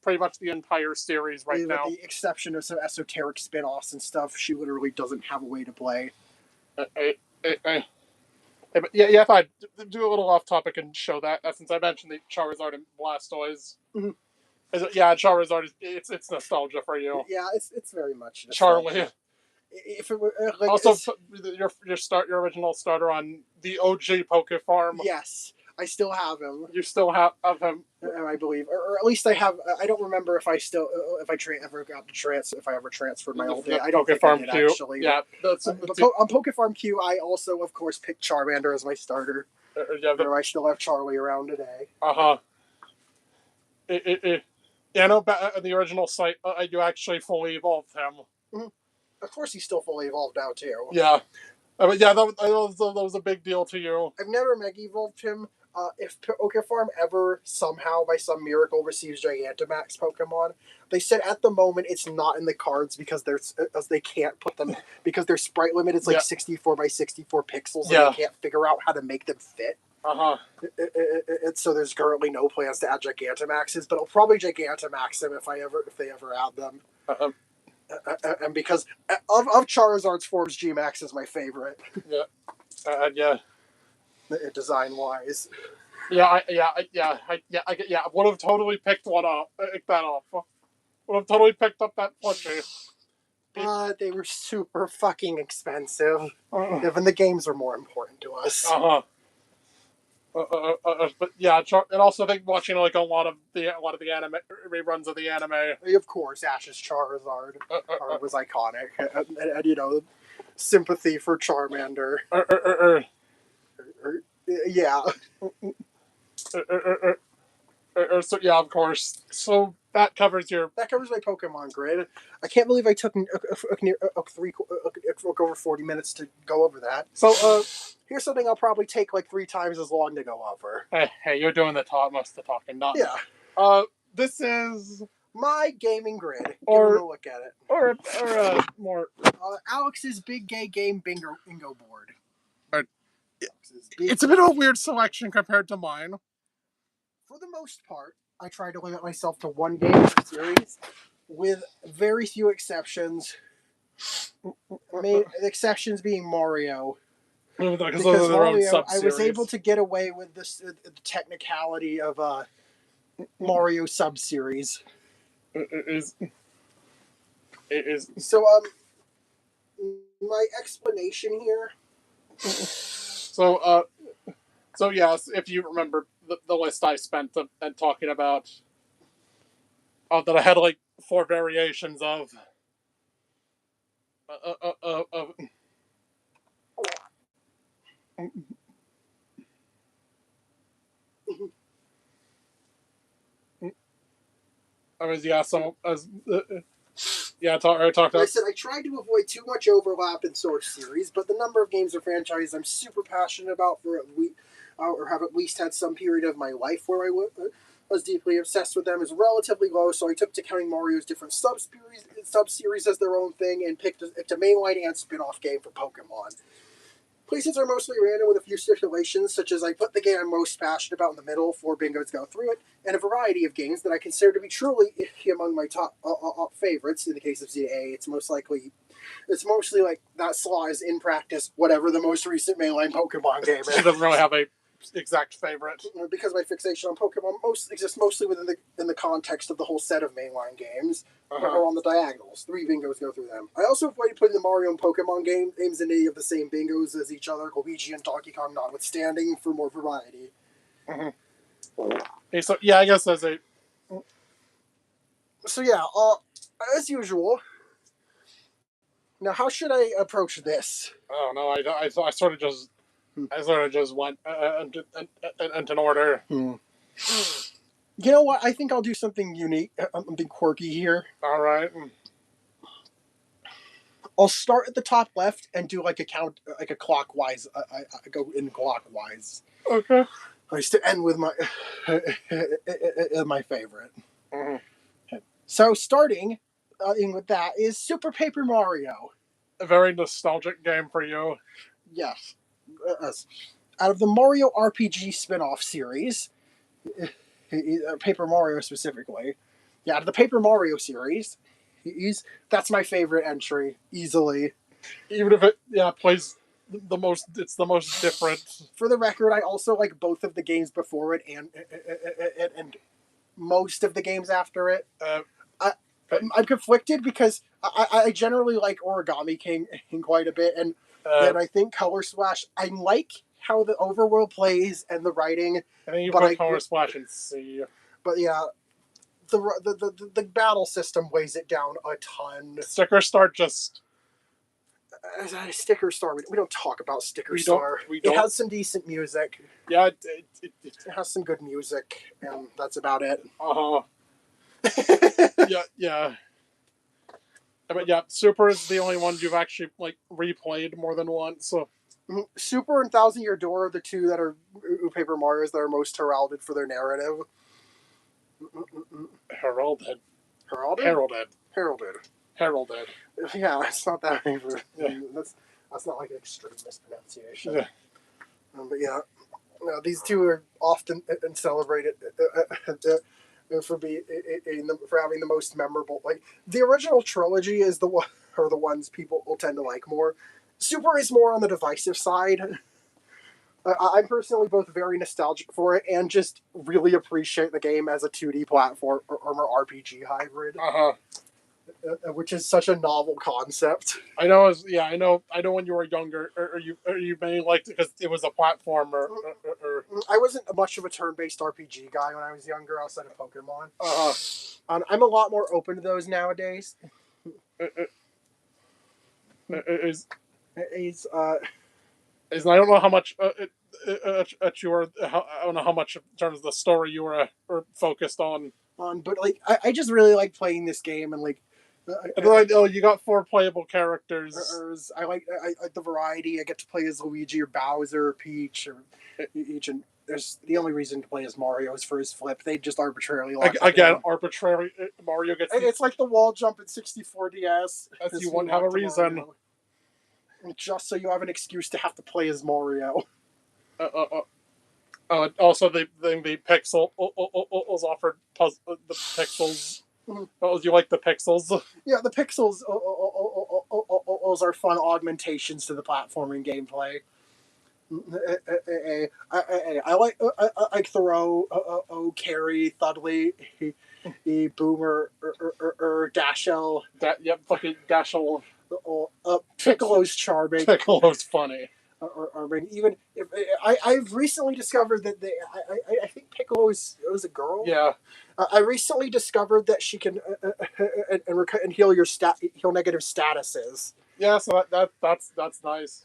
pretty much the entire series now. With the exception of some esoteric spin-offs and stuff, she literally doesn't have a way to play. Yeah, if I do a little off topic and show that, since I mentioned the Charizard and Blastoise. Mm-hmm. Charizard it's nostalgia for you. Yeah, it's very much nostalgia. Charlie. If it were your original starter on the OG Poke Farm. Yes, I still have him. You still have him, I believe, or at least I have. I don't remember if I ever transferred my old day. I don't think I did, actually. Yeah, on Poke Farm Q, I also, of course, picked Charmander as my starter. I still have Charlie around today. Yeah, no, in the original site, you actually fully evolved him. Mm-hmm. Of course, he's still fully evolved now, too. Yeah. But yeah, that was a big deal to you. I've never Mega Evolved him. If Poke Farm ever, somehow, by some miracle, receives Gigantamax Pokemon, they said at the moment it's not in the cards because they can't put them, because their sprite limit is 64 by 64 pixels, and they can't figure out how to make them fit. So there's currently no plans to add Gigantamaxes, but I'll probably Gigantamax them if they ever add them. And because of Charizard's forms, G-Max is my favorite. Yeah. Design wise. I would have totally picked that up. Would have totally picked up that plushie. But they were super fucking expensive. Even the games are more important to us. But yeah, and also I think watching a lot of the anime reruns of the anime. Of course, Ash's Charizard was iconic, and sympathy for Charmander. Yeah. So yeah, of course. So that covers my Pokemon grid. I can't believe I took over 40 minutes to go over that. So here's something I'll probably take 3 times as long to go over. Hey, you're doing most of the talking, not yeah. This is my gaming grid. Give a look at it. Or more. Alex's Big Gay Game Bingo board. It's a bit of a weird selection compared to mine. For the most part, I try to limit myself to one game per series, with very few exceptions. Exceptions being Mario. Because Mario, I was able to get away with the technicality of Mario sub-series. It is. So, my explanation here. So yes, if you remember the list I spent and talking about, that I had like 4 variations of. I was I talked Like I about. said, I tried to avoid too much overlap in source series, but the number of games or franchises I'm super passionate about or have at least had some period of my life where I was deeply obsessed with them is relatively low. So I took to counting Mario's different sub-series as their own thing and picked a mainline and spin-off game for Pokemon. Places are mostly random with a few stipulations, such as I put the game I'm most passionate about in the middle, 4 bingos go through it, and a variety of games that I consider to be truly among my top favorites. In the case of ZA, it's mostly like that slaw is in practice, whatever the most recent mainline Pokemon game is. She doesn't really have a exact favorite. Because my fixation on Pokemon exists mostly within the context of the whole set of mainline games, or on the diagonals. 3 bingos go through them. I also avoided putting the Mario and Pokemon games in any of the same bingos as each other, Luigi and Donkey Kong notwithstanding, for more variety. Okay, so yeah, I guess as a. So yeah, as usual. Now, how should I approach this? Oh no, I sort of just. I sort of just went into an order. You know what? I think I'll do something unique, something quirky here. All right. I'll start at the top left and do like a count, like a clockwise. I go in clockwise. Okay. I used to end with my my favorite. So starting with that is Super Paper Mario. A very nostalgic game for you. Yes. Out of the Mario RPG spin-off series, Paper Mario specifically, out of the Paper Mario series, that's my favorite entry, easily. Even if it plays the most, it's the most different. For the record, I also like both of the games before it and most of the games after it. I'm conflicted because I generally like Origami King quite a bit, and I think Color Splash, I like how the overworld plays and the writing. And then you put Color Splash and C. But yeah, the battle system weighs it down a ton. Sticker Star just... Sticker Star, we don't talk about Sticker Star. We don't. It has some decent music. Yeah, it has some good music, and that's about it. Yeah. But yeah, Super is the only one you've actually like replayed more than once. So Super and Thousand Year Door are the two that are Paper Mario's that are most heralded for their narrative. Heralded. Yeah, it's not that favorite. Yeah. That's not like an extreme mispronunciation. Yeah. But yeah, these two are often celebrated for having the most memorable. Like the original trilogy is the ones people will tend to like more. Super is more on the divisive side. I'm personally both very nostalgic for it and just really appreciate the game as a 2D platform or RPG hybrid. Which is such a novel concept. I know. I know. When you were younger, or you mainly liked it because it was a platformer. I wasn't much of a turn-based RPG guy when I was younger, outside of Pokemon. I'm a lot more open to those nowadays. I don't know how much you were. I don't know how much in terms of the story you were focused on. But like, I just really like playing this game and like. You got 4 playable characters. I like the variety. I get to play as Luigi or Bowser or Peach or each, and there's the only reason to play as Mario is for his flip. They just arbitrarily arbitrary. Mario gets. It's like the wall jump in 64 DS. You wouldn't have a reason. Just so you have an excuse to have to play as Mario. Also, the pixel was offered the pixels. Oh, you like the pixels? Yeah, the pixels are fun augmentations to the platforming gameplay. I like Thoreau, Carrie, Thudley, Boomer, Dashel. Fucking Dashel. Piccolo's charming. Piccolo's funny. Or even if I've recently discovered that I think Piccolo was a girl. Yeah. I recently discovered that she can and heal heal negative statuses. Yeah, so that's nice.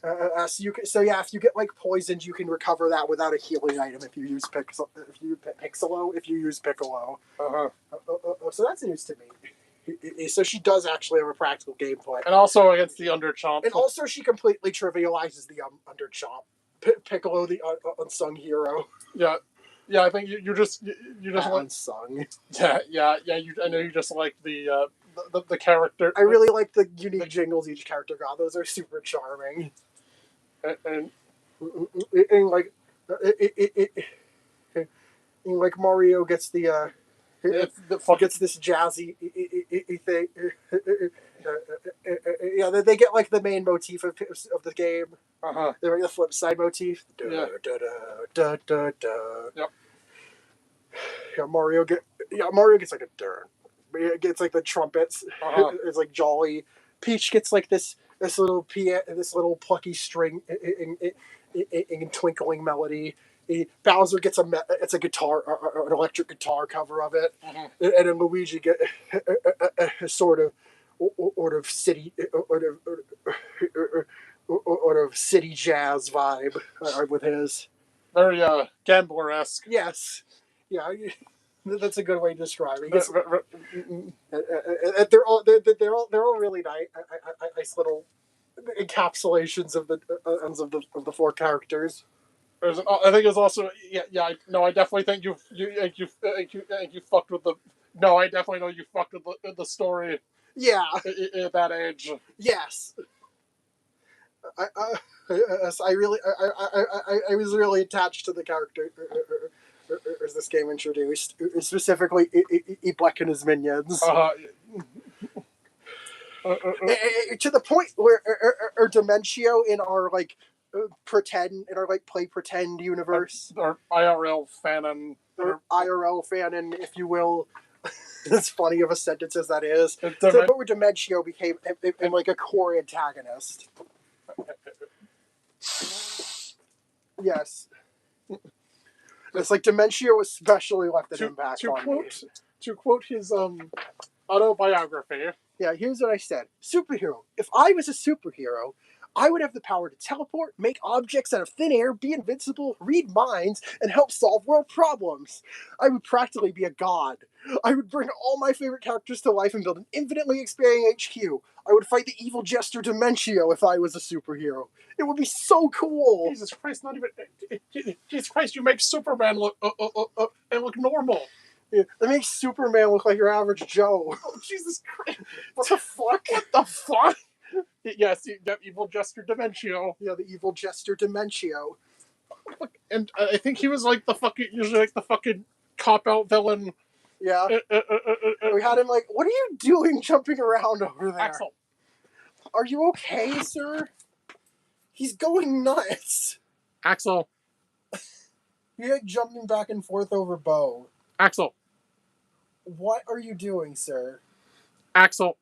So if you get like poisoned, you can recover that without a healing item if you use if you use Piccolo. So that's news to me. So she does actually have a practical gameplay, and also against the Underchomp. And also she completely trivializes the Underchomp. Piccolo, the unsung hero. Yeah. Yeah, I think you just like unsung. Yeah. I know you just like the character. I really like the unique jingles each character got. Those are super charming. And like Mario gets gets this jazzy thing. Yeah, they get like the main motif of the game. They like the flip side motif. Yeah. Yep. Yeah, Mario gets like a dirt. It gets like the trumpets. It's like jolly. Peach gets like this little plucky string in twinkling melody. Bowser gets it's a guitar, an electric guitar cover of it, and then Luigi get a sort of city city jazz vibe with his. Very Gambler-esque. Yes, yeah, that's a good way to describe it. They're all really nice little encapsulations of the four characters. I think it's also I definitely think you fucked with the. No, I definitely know you fucked with the story. Yeah, at that age. Yes. I was really attached to the character as this game introduced, specifically Eblek and his minions. To the point where Dimentio in our like play pretend universe, or IRL fanon, if you will. As funny of a sentence as that is. But where Dimentio became like a core antagonist. Yes. It's like Dimentio especially left an impact on me. To quote his autobiography. Yeah, here's what I said. Superhero. If I was a superhero, I would have the power to teleport, make objects out of thin air, be invincible, read minds, and help solve world problems. I would practically be a god. I would bring all my favorite characters to life and build an infinitely expanding HQ. I would fight the evil jester Dimentio if I was a superhero. It would be so cool. Jesus Christ, not even... Jesus Christ, you make Superman look normal. Yeah, that makes Superman look like your average Joe. Oh, Jesus Christ. What the fuck? What the fuck? Yes, you got evil jester Dimentio. Yeah, the evil jester Dimentio. And I think he was like usually like the fucking cop-out villain. Yeah. We had him like, what are you doing jumping around over there? Axel. Are you okay, sir? He's going nuts. Axel. You're like jumping back and forth over Bo. Axel. What are you doing, sir? Axel.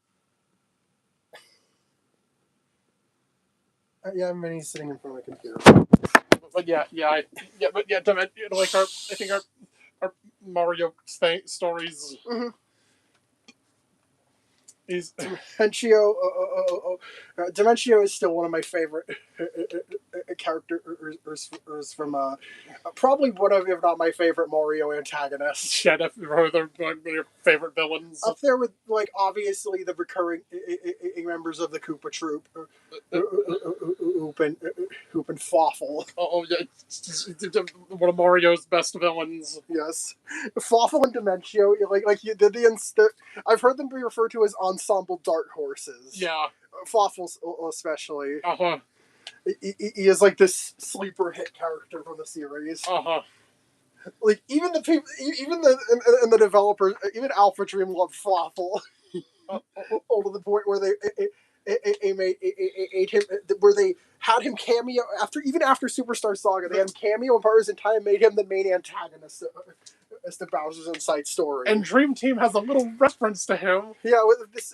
Yeah, I mean, he's sitting in front of the computer. But like I think our Mario stories. Mm-hmm. He's Dimentio is still one of my favorite characters from probably one of, if not my favorite Mario antagonists. Yeah, definitely one of your favorite villains. Up there with, like, obviously the recurring members of the Koopa Troop, Hoop and Fawful. Oh yeah, one of Mario's best villains. Yes, Fawful and Dimentio, I've heard them be referred to as ensemble dark horses. Yeah, Fawful especially. He is like this sleeper hit character from the series. Like even the people, even the developers, even Alpha Dream loved Fawful. To the point where they him, where they had him cameo after Superstar Saga. They had him cameo in Partners in Time, made him the main antagonist as the Bowser's Inside story. And Dream Team has a little reference to him. Yeah, with this.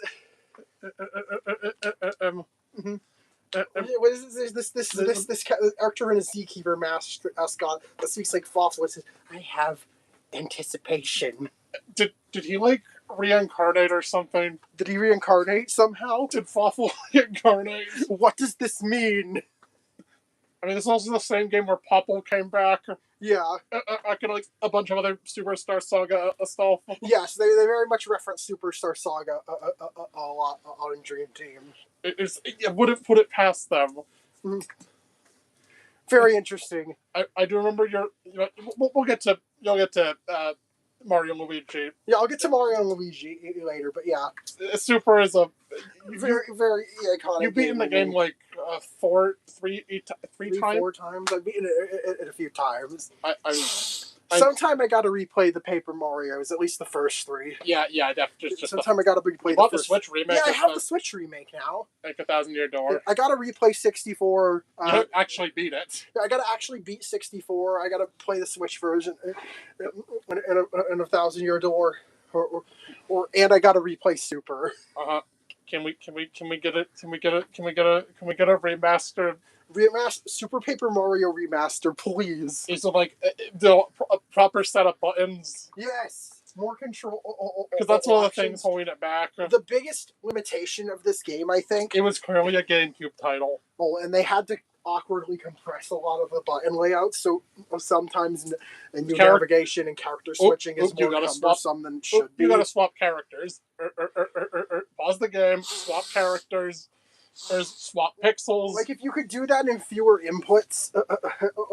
What is this character in a Zookeeper mascot that speaks like Fawful? It says, "I have anticipation." Did he like reincarnate or something? Did he reincarnate somehow? Did Fawful reincarnate? What does this mean? I mean, this is also the same game where Popple came back. Yeah. I could like a bunch of other Superstar Saga stuff. Yes, they very much reference Superstar Saga a lot on Dream Team. It wouldn't put it past them. Mm-hmm. Very interesting. I do remember we'll get to you'll get to Mario and Luigi. Yeah, I'll get to Mario and Luigi later, but yeah, Super is a very iconic. You've beaten the game like three times. 4 times. I've beaten it a few times. Sometime I got to replay the Paper Mario's, at least the first 3. Yeah, definitely. Sometime I got to replay the Switch remake. Yeah, I have the Switch remake now. Like 1,000 Year Door. I got to replay 64. You don't actually beat it. I got to actually beat 64. I got to play the Switch version in 1,000 Year Door, and I got to replay Super. Can we get a remastered? Super Paper Mario remaster, please. Is it like the proper set of buttons? Yes, more control. Because that's one of the things holding it back. The biggest limitation of this game, I think, it was clearly a GameCube title. Oh, and they had to awkwardly compress a lot of the button layouts, so sometimes new navigation and character switching is more cumbersome than it should be. You gotta swap characters. Pause the game, swap characters. There's swap pixels. Like, if you could do that in fewer inputs,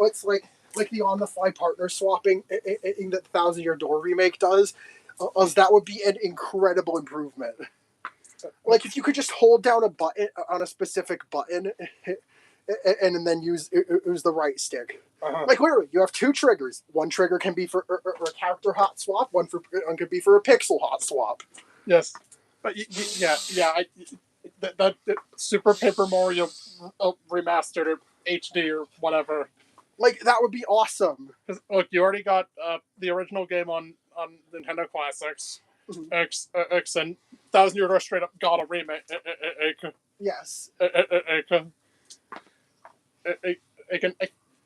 it's like the on-the-fly partner swapping in that 1,000 Year Door remake does, that would be an incredible improvement. Like, if you could just hold down a button on a specific button and then use the right stick. Like, literally, you have 2 triggers. One trigger can be for a character hot swap. One could be for a pixel hot swap. Yes, but that Super Paper Mario remastered or HD or whatever. Like, that would be awesome. Because look, you already got the original game on Nintendo Classics. X and 1,000 Year Door straight up got a remake. Yes.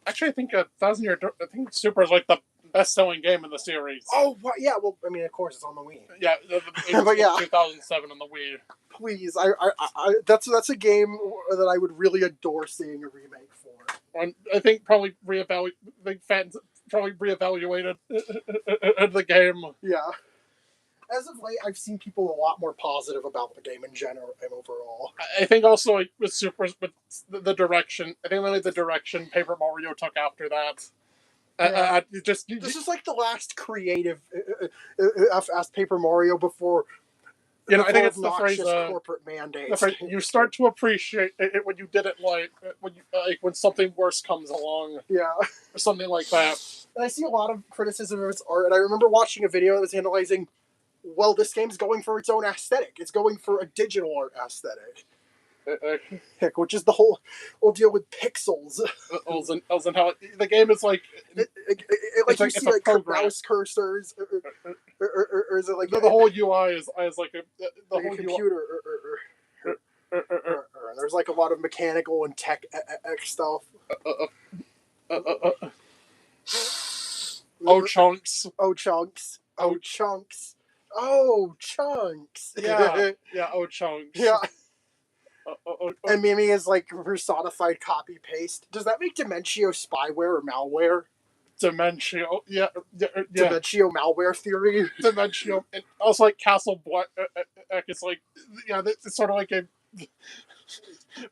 Actually, I think 1,000 Year Door. I think Super is like the best-selling game in the series. Oh, yeah. Well, I mean, of course, it's on the Wii. Yeah, but yeah, 2007 on the Wii. Please, that's a game that I would really adore seeing a remake for. And I think fans probably reevaluated the game. Yeah. As of late, I've seen people a lot more positive about the game in general and overall. I think also like, with Super, with the direction. I think only the direction Paper Mario took after that. Yeah. This is like the last creative as Paper Mario before. I think it's the phrase corporate mandates. You start to appreciate it when you did it when something worse comes along. Yeah, or something like that. And I see a lot of criticism of its art, and I remember watching a video that was analyzing. Well, this game's going for its own aesthetic. It's going for a digital art aesthetic. Heck, which is the whole deal with pixels. And how the game is like you see like mouse cursors, or is it like the whole UI is like the whole computer? There's like a lot of mechanical and tech stuff. Oh chunks! Oh chunks! Oh chunks! Oh chunks! Yeah, oh chunks! Yeah. And Mimi is like personified copy paste. Does that make Dimentio spyware or malware? Dimentio, yeah. Dimentio malware theory. Dimentio, and also like Castle Black. It's like, it's sort of like a.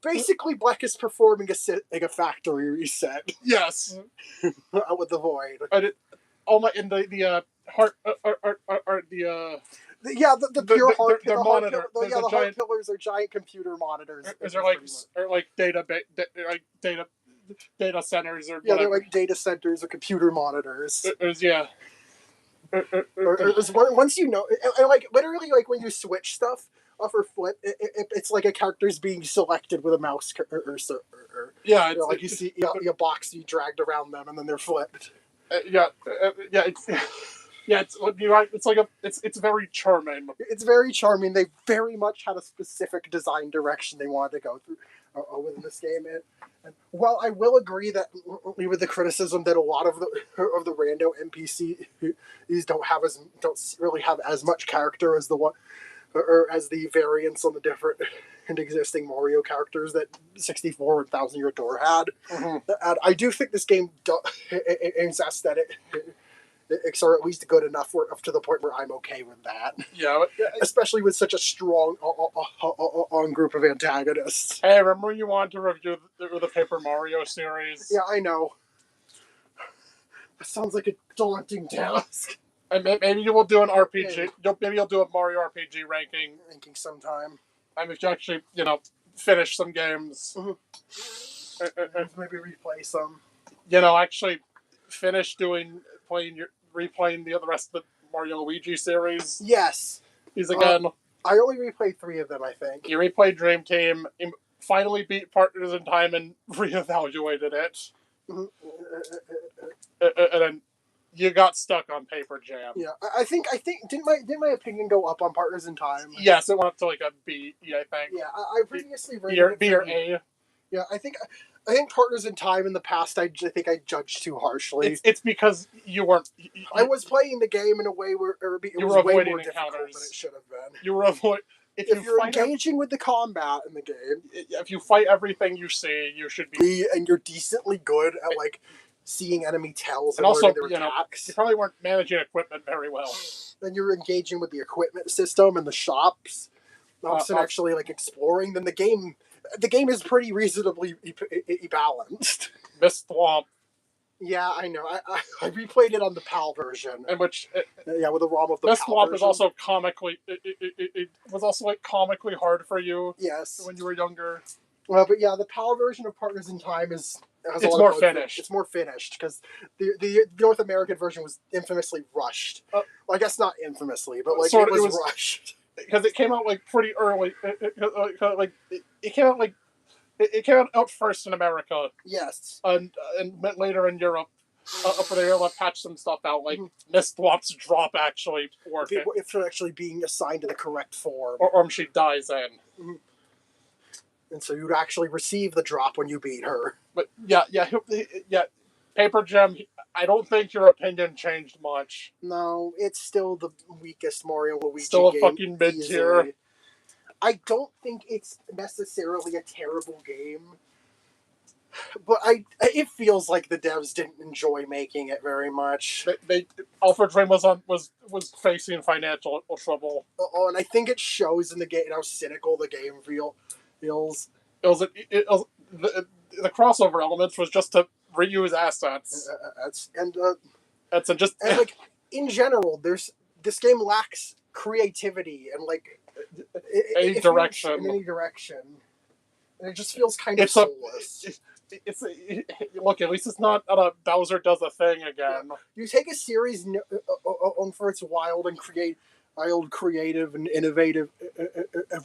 Basically, Black is performing a factory reset. Yes. With the void. The heart are the. The pure heart. The monitor. The heart pillars are giant computer monitors. Is there like data centers or they're like data centers or computer monitors. Once you know, and like literally, like when you switch stuff off or flip, it's like a character's being selected with a mouse cursor. Like you see a box you dragged around them and then they're flipped. You're right. It's very charming. It's very charming. They very much had a specific design direction they wanted to go through. within this game. And while I will agree that with the criticism that a lot of the rando NPCs don't really have as much character as the one or as the variants on the different and existing Mario characters that 64 and Thousand Year Door had. Mm-hmm. And I do think this game its aesthetic are at least good enough up to the point where I'm okay with that. Yeah, especially with such a strong group of antagonists. Hey, remember you wanted to review the Paper Mario series? Yeah, I know. That sounds like a daunting task. And maybe you will do an RPG. Maybe you'll do a Mario RPG ranking sometime. I mean, if you actually, finish some games. Mm-hmm. Maybe replay some. Actually finish replaying the rest of the Mario Luigi series. Yes. These again. I only replayed 3 of them, I think. You replayed Dream Team, finally beat Partners in Time, and reevaluated it. Mm-hmm. And then you got stuck on Paper Jam. Yeah, I think didn't my opinion go up on Partners in Time? Yes, it went up to like a B, I think. Yeah, I previously rated B or A. Yeah, I think Partners in Time in the past, I think I judged too harshly. It's because you weren't. I was playing the game in a way where it was way more difficult than it should have been. You were avoiding. If you're engaging with the combat in the game, if you fight everything you see, you should be. And you're decently good at seeing enemy tells and also their attacks. You probably weren't managing equipment very well. Then you're engaging with the equipment system and the shops, and actually exploring. Then the game is pretty reasonably balanced. Miss Thwomp. Yeah, I know. I replayed it on the PAL version, in which with the ROM of the Miss PAL Thwomp version. is also comically. It was also comically hard for you. Yes, when you were younger. But yeah, the PAL version of Partners in Time it's more finished. It's more finished because the North American version was infamously rushed. Well, I guess not infamously, but it was rushed because it came out pretty early. It came out it came out first in America. Yes, and later in Europe. Up there, they'll patch some stuff out, Miss Thwomp's drop actually worked. If they're actually being assigned to the correct form, or she dies in. Mm-hmm. And so you'd actually receive the drop when you beat her. But yeah. Paper Gem, I don't think your opinion changed much. No, it's still the weakest Mario Luigi still game. Still a fucking mid-tier. I don't think it's necessarily a terrible game. But it feels like the devs didn't enjoy making it very much. Alpha Dream was facing financial trouble. Oh, and I think it shows in the game how cynical the game feels. The crossover elements was just to reuse assets. In general, this game lacks creativity and any direction. In any direction, and it just feels kind of soulless. Look, at least it's not a Bowser does a thing again. You take a series on for its wild, creative, and innovative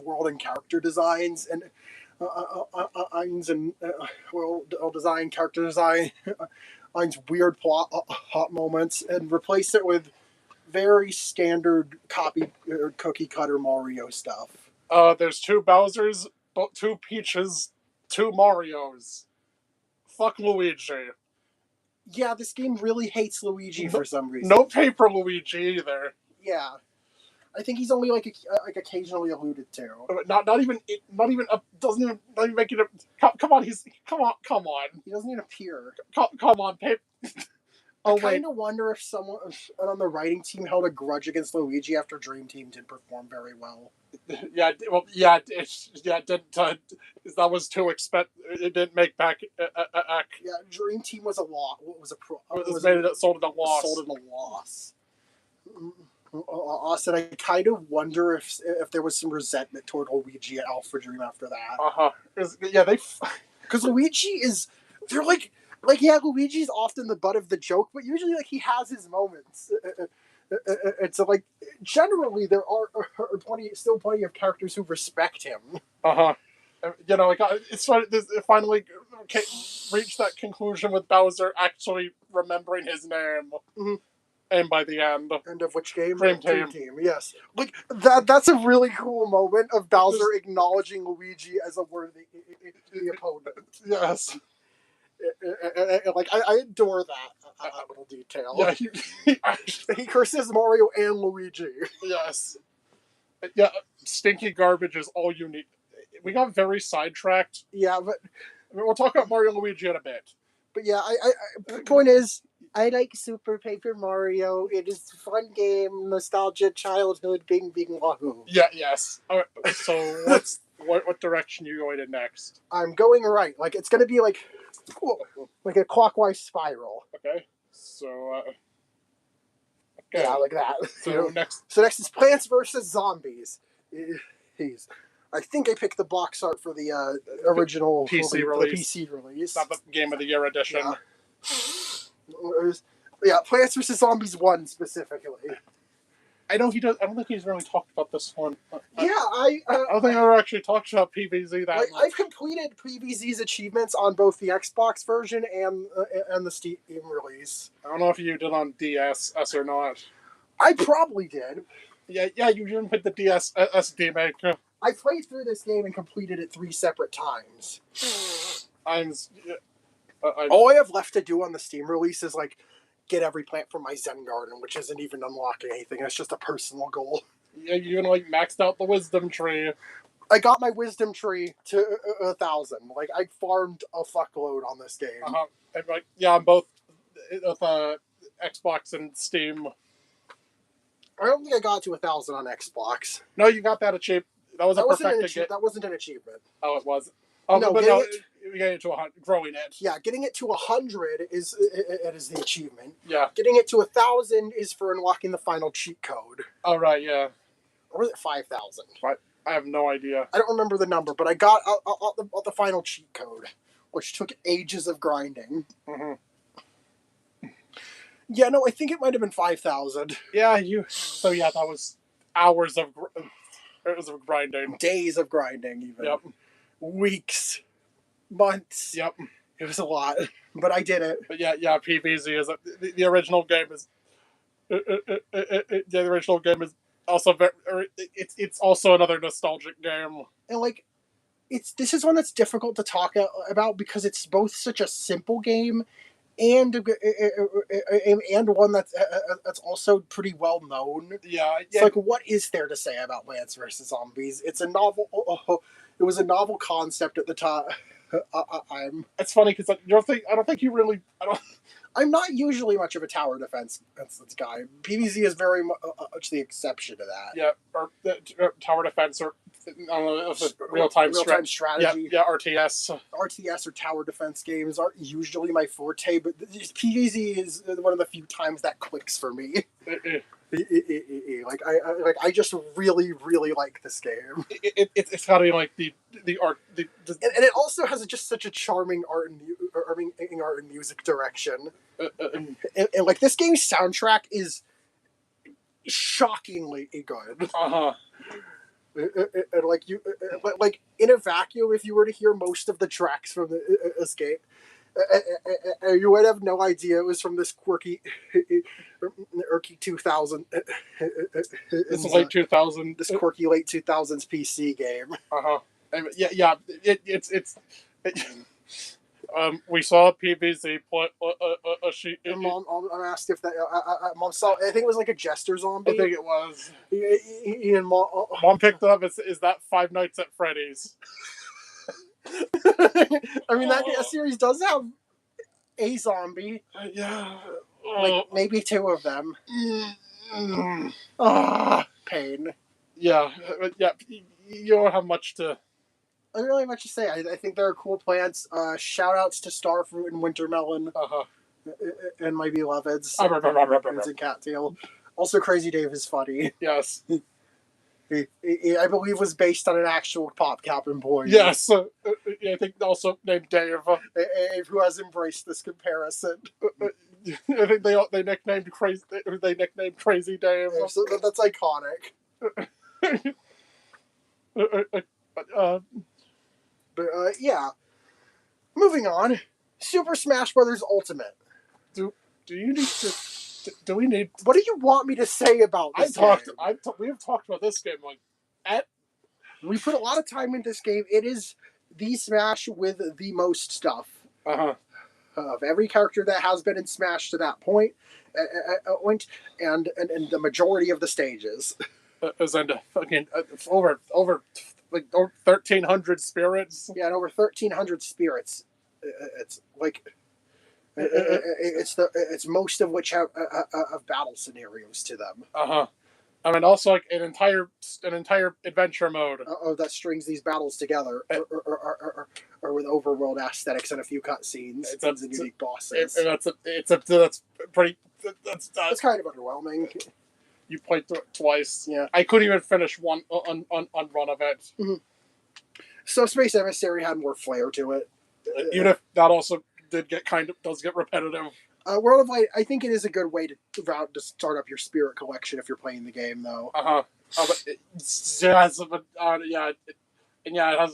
world and character designs, and design, character design, weird plot hot moments, and replace it with very standard cookie cutter Mario stuff. There's 2 Bowsers, 2 Peaches, 2 Marios. Fuck Luigi. Yeah, this game really hates Luigi for some reason. No Paper Luigi either. Yeah, I think he's only occasionally alluded to. Not even doesn't even make it. Come on. He doesn't even appear. Come on, Paper. I kind of wonder if someone on the writing team held a grudge against Luigi after Dream Team didn't perform very well. That was too expensive. It didn't make back. Yeah, Dream Team was a loss. Sold at a loss. Sold at a loss. Austin, I kind of wonder if there was some resentment toward Luigi at Alpha Dream after that. Because Luigi is Luigi's often the butt of the joke, but usually he has his moments. And so generally there are still plenty of characters who respect him. It finally reached that conclusion with Bowser actually remembering his name. Mm-hmm. And by the end, End of which game? Dream Team. Yes. Like that's a really cool moment of Bowser acknowledging Luigi as a worthy opponent. Yes. Like I adore that little detail. Yeah, He curses Mario and Luigi. yes. Yeah, stinky garbage is all you need. We got very sidetracked. Yeah, but I mean, we'll talk about Mario and Luigi in a bit. yeah, the point is, I like Super Paper Mario. It is a fun game, nostalgia, childhood, bing wahoo. Yeah, yes. All right, so what direction you going in next? I'm going right. Like it's gonna be like a clockwise spiral. Okay. So okay. Yeah, like that. So next is Plants vs Zombies. I think I picked the box art for the original PC release. Not the Game of the Year edition. Yeah, Plants vs Zombies 1 specifically. I don't think he's really talked about this one. Yeah, I don't think I ever actually talked about PVZ that much. I've completed PVZ's achievements on both the Xbox version and the Steam release. I don't know if you did on DS or not. I probably did. Yeah, you didn't hit the DS SD maker. I played through this game and completed it 3 separate times. All I have left to do on the Steam release is like get every plant from my Zen garden, which isn't even unlocking anything. It's just a personal goal. Yeah, you even like maxed out the wisdom tree. I got my wisdom tree to 1,000. Like I farmed a fuckload on this game. And, like, yeah, on both Xbox and Steam. I don't think I got to 1,000 on Xbox. No, you got that achievement. That was that wasn't an achievement. Oh, it was. Oh, no, but no, getting it to 100, growing it. Yeah, getting it to 100 is the achievement. Yeah. Getting it to 1,000 is for unlocking the final cheat code. Oh, right, yeah. Or was it 5,000? Right. I have no idea. I don't remember the number, but I got the final cheat code, which took ages of grinding. Mm-hmm. Yeah, no, I think it might have been 5,000. Yeah, So yeah, that was hours of grinding. Days of grinding, even. Yep. Weeks. Months. Yep. It was a lot, but I did it. But yeah, PVZ is the original game is. The original game is also it's also another nostalgic game. And like, this is one that's difficult to talk about because it's both such a simple game and one that's also pretty well known. Yeah. It's like, what is there to say about Plants vs Zombies? It's a novel. It was a novel concept at the time. It's funny because I don't think you really. I'm not usually much of a tower defense guy. PVZ is very much the exception to that. Yeah, or tower defense, or I don't know, real-time strategy. Yeah, RTS. RTS or tower defense games aren't usually my forte, but PVZ is one of the few times that clicks for me. I just really like this game. It's got to be like the art, and it also has just such a charming art and music direction. And like this game's soundtrack is shockingly good. And like in a vacuum, if you were to hear most of the tracks from this game, you would have no idea it was from this quirky 2000. It's late 2000. This quirky late 2000s PC game. Yeah. We saw PVZ play a sheet. Mom asked if that. Mom saw. I think it was like a jester zombie. I think it was. And Mom picked up. Is that Five Nights at Freddy's? I mean, that series does have a zombie. Yeah. Like maybe 2 of them. Pain. Yeah. You don't have much to. I don't really have much to say. I think there are cool plants. Shout outs to Starfruit and Wintermelon. And my beloveds. And Cattail. Also, Crazy Dave is funny. Yes. He, I believe, was based on an actual PopCap employee. Yes. I think also named Dave. Who has embraced this comparison. I think they nicknamed Crazy Dave. So that's iconic. But yeah. Moving on. Super Smash Bros. Ultimate. Do you need to Do we need? What do you want me to say about this game? We've talked about this game like we put a lot of time in this game. It is the Smash with the most stuff. Of every character that has been in Smash to that point, and the majority of the stages. Is into fucking over like over 1,300 spirits. Yeah, and over 1,300 spirits. It's like it's most of which have battle scenarios to them. I mean, also like an entire adventure mode. That strings these battles together, or with overworld aesthetics and a few cutscenes and unique bosses. That's pretty. That's kind of underwhelming. You played through it twice. Yeah, I couldn't even finish one on run of it. Mm-hmm. So Space Emissary had more flair to it. Even if that also does get repetitive. World of Light, I think it is a good way to start up your spirit collection if you're playing the game, though. It has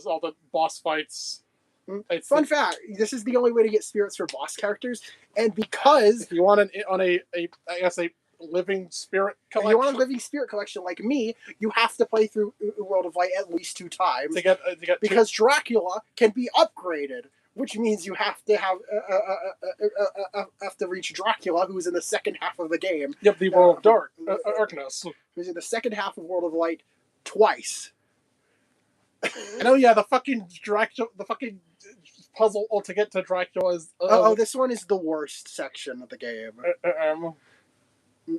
all the boss fights. Fun fact: this is the only way to get spirits for boss characters, and because if you want a living spirit collection, if you want a living spirit collection like me, you have to play through World of Light at least 2 times to get because Dracula can be upgraded. Which means you have to have to reach Dracula, who's in the second half of the game. Yep, the World of Darkness. Who's in the second half of World of Light twice. The fucking Dracula, the fucking puzzle to get to Dracula is. This one is the worst section of the game.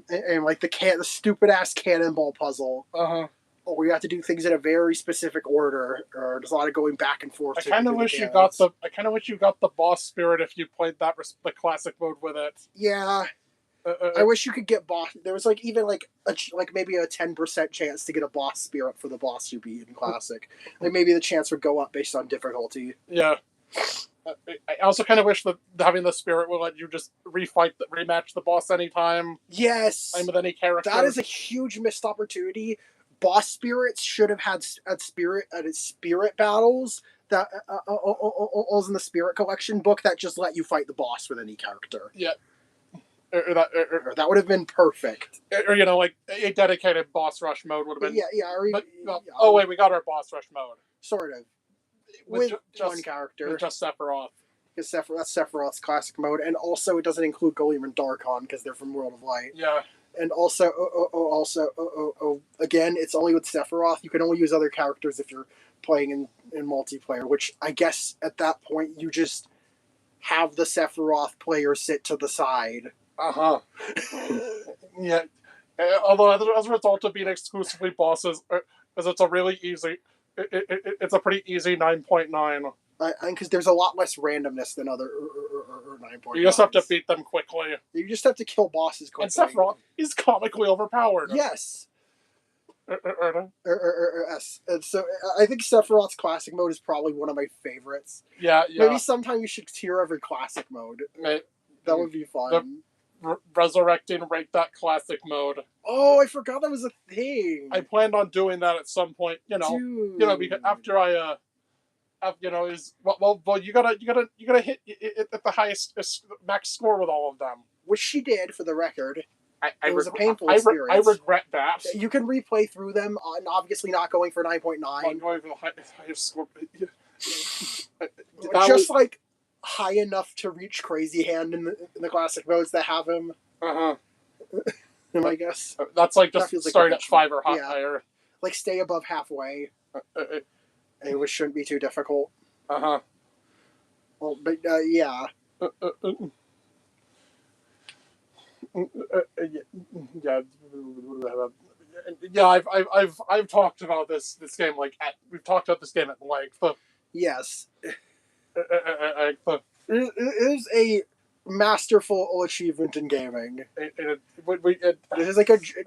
And like the stupid ass cannonball puzzle. Where you have to do things in a very specific order, or there's a lot of going back and forth. I kind of wish you got the boss spirit if you played the classic mode with it. Yeah, I wish you could get boss. There was even maybe a 10% chance to get a boss spirit for the boss you beat in classic. Like maybe the chance would go up based on difficulty. Yeah. I also kind of wish that having the spirit will let you just rematch the boss anytime. Yes. With any character. That is a huge missed opportunity. Boss spirits should have had spirit battles that in the spirit collection book that just let you fight the boss with any character. Yeah, that would have been perfect. Or like a dedicated boss rush mode would have been. Yeah. We got our boss rush mode. Sort of. With just one character, with just Sephiroth. Because that's Sephiroth's classic mode, and also it doesn't include Golem and Darkon because they're from World of Light. Yeah. And also, again, it's only with Sephiroth. You can only use other characters if you're playing in multiplayer, which I guess at that point you just have the Sephiroth player sit to the side. Yeah. Although as a result of being exclusively bosses, it's a really easy, it's a pretty easy 9.9. Because there's a lot less randomness than other 9.9. You just have to beat them quickly. You just have to kill bosses quickly. And Sephiroth, he's comically overpowered. Yes. And so I think Sephiroth's classic mode is probably one of my favorites. Yeah. Maybe sometime you should tier every classic mode. That would be fun. Resurrecting rate that classic mode. Oh, I forgot that was a thing. I planned on doing that at some point. Because after I is you gotta hit it at the highest max score with all of them, which she did for the record. It was a painful experience. I regret that. You can replay through them, and obviously not going for 9.9. I'm going for the highest score. High enough to reach Crazy Hand in the classic modes that have him. I guess that's just starting at 5 or higher. Stay above halfway. Which shouldn't be too difficult. Well, but yeah. Yeah. I've talked about this game we've talked about this game at length. Yes. It is a masterful achievement in gaming. This is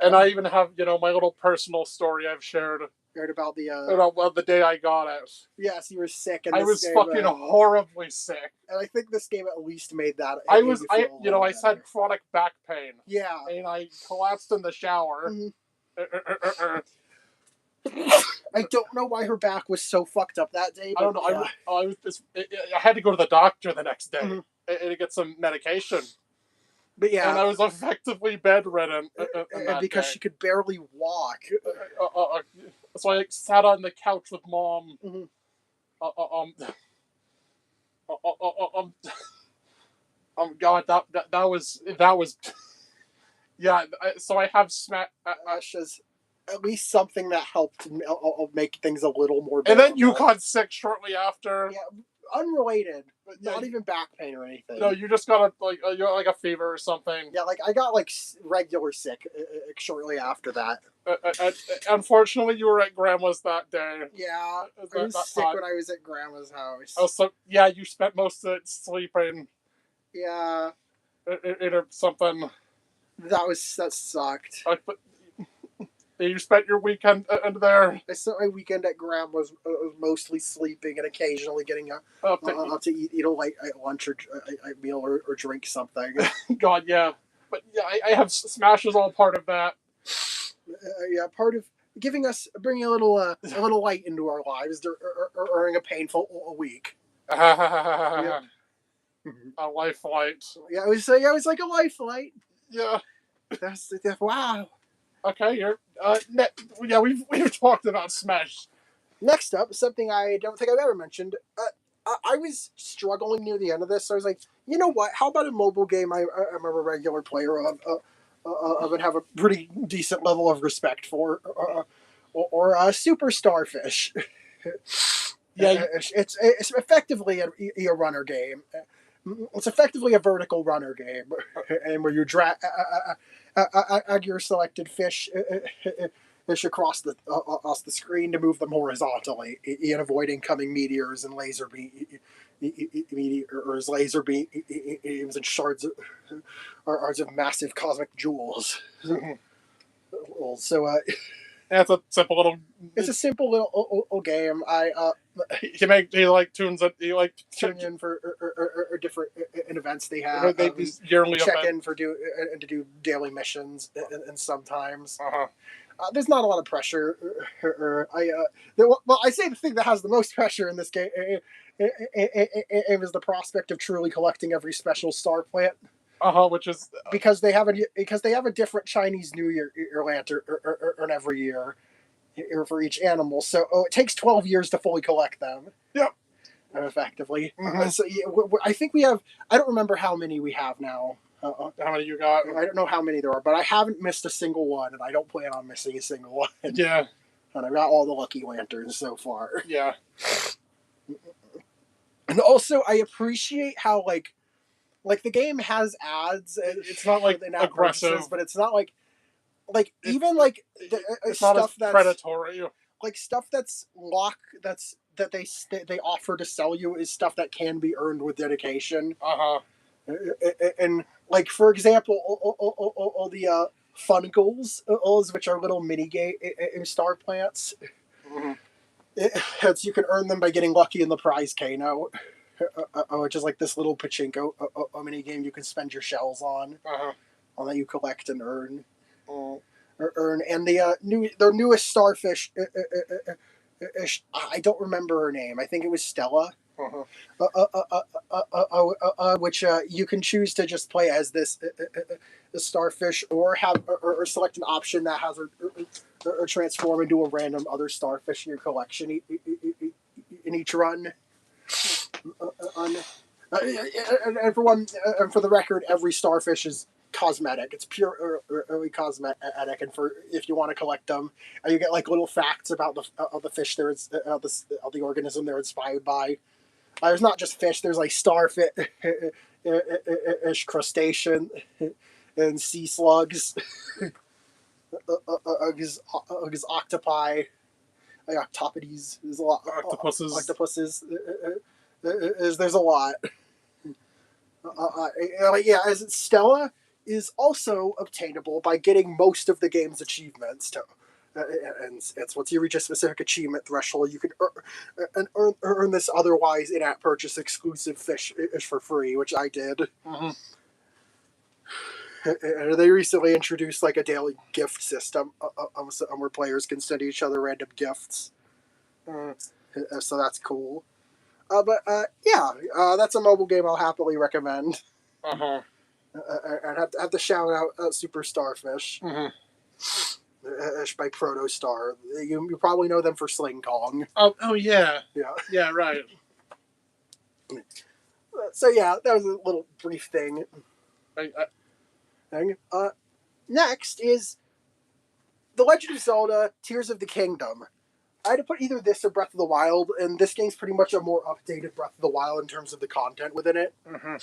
and I even have my little personal story I've shared. Heard about the day I got it. Yes, you were sick, and I was fucking horribly sick. And I think this game at least made that. I had chronic back pain. Yeah, and I collapsed in the shower. Mm-hmm. I don't know why her back was so fucked up that day. But I don't know. I had to go to the doctor the next day and to get some medication. But yeah, and I was effectively bedridden in that because day. she could barely walk. So I sat on the couch with mom. Mhm. God, that was. Yeah, so I have smack. Asha's at least something that helped make things a little more And then you bearable. got sick shortly after. Yeah, unrelated, Yeah, not even back pain or anything. No, you just got you got like a fever or something. Yeah, like I got like regular sick shortly after that. Unfortunately, you were at grandma's that day. Yeah, That, I was that sick time. when I was at grandma's house. Oh, so yeah, you spent most of it sleeping. Yeah, Or something. that sucked. But you spent your weekend there. I spent my weekend at grandma's, mostly sleeping and occasionally getting up to eat a late lunch or a meal or drink something. God, yeah, but yeah, I have Smash is all part of that. Yeah, part of bringing a little light into our lives during a painful week. Yep. A life light. Yeah, it was like a life light. Yeah. That's wow. Okay, yeah, we've talked about Smash. Next up, something I don't think I've ever mentioned. I was struggling near the end of this, so I was like, you know what? How about a mobile game I'm a regular player of and have a pretty decent level of respect for, or Super Starfish. Yeah, it's effectively a runner game. It's effectively a vertical runner game, and where you drag your selected fish across the screen to move them horizontally, in avoiding coming meteors and laser beams and shards of massive cosmic jewels. So it's a simple little. it's a simple little game. He like tunes it. He like tune in for different events they have. They these yearly check events. in for to do daily missions, and sometimes Uh-huh. there's not a lot of pressure. I say the thing that has the most pressure in this game is the prospect of truly collecting every special star plant. Which is because they have a different Chinese New Year lantern every year for each animal. So it takes 12 years to fully collect them. Yep. Effectively. Mm-hmm. So I think we have. I don't remember how many we have now. How many you got? I don't know how many there are, but I haven't missed a single one, and I don't plan on missing a single one. Yeah. And I've got all the lucky lanterns so far. Yeah. And also, I appreciate how like the game has ads. It's not like aggressive, but it's not like even like it's stuff not as that's predatory. Like stuff that's that they offer to sell you is stuff that can be earned with dedication. And like for example, all the Funcles, which are little mini game star plants. You can earn them by getting lucky in the prize Kano, which is like this little pachinko mini game you can spend your shells on that you collect and earn. And the newest starfish. I don't remember her name. I think it was Stella. Which you can choose to just play as this starfish, or select an option that has her transform into a random other starfish in your collection in each run. And for the record, every starfish is cosmetic. It's purely cosmetic, and for if you want to collect them, you get like little facts about the fish the organism they're inspired by. There's not just fish. There's like starfish, crustacean, and sea slugs, octopi, octopodes. There's a lot. Octopuses. There's a lot. As Stella is also obtainable by getting most of the game's achievements. And it's once you reach a specific achievement threshold, you can earn this otherwise in-app purchase exclusive fish for free, which I did. And they recently introduced like a daily gift system where players can send each other random gifts. So that's cool. That's a mobile game I'll happily recommend. I'd have to shout out Super Starfish. Mm-hmm. By Protostar. You probably know them for Sling Kong. Oh yeah. Yeah. Yeah, right. So yeah, that was a little brief thing. Next is The Legend of Zelda: Tears of the Kingdom. I had to put either this or Breath of the Wild, and this game's pretty much a more updated Breath of the Wild in terms of the content within it. Mm-hmm.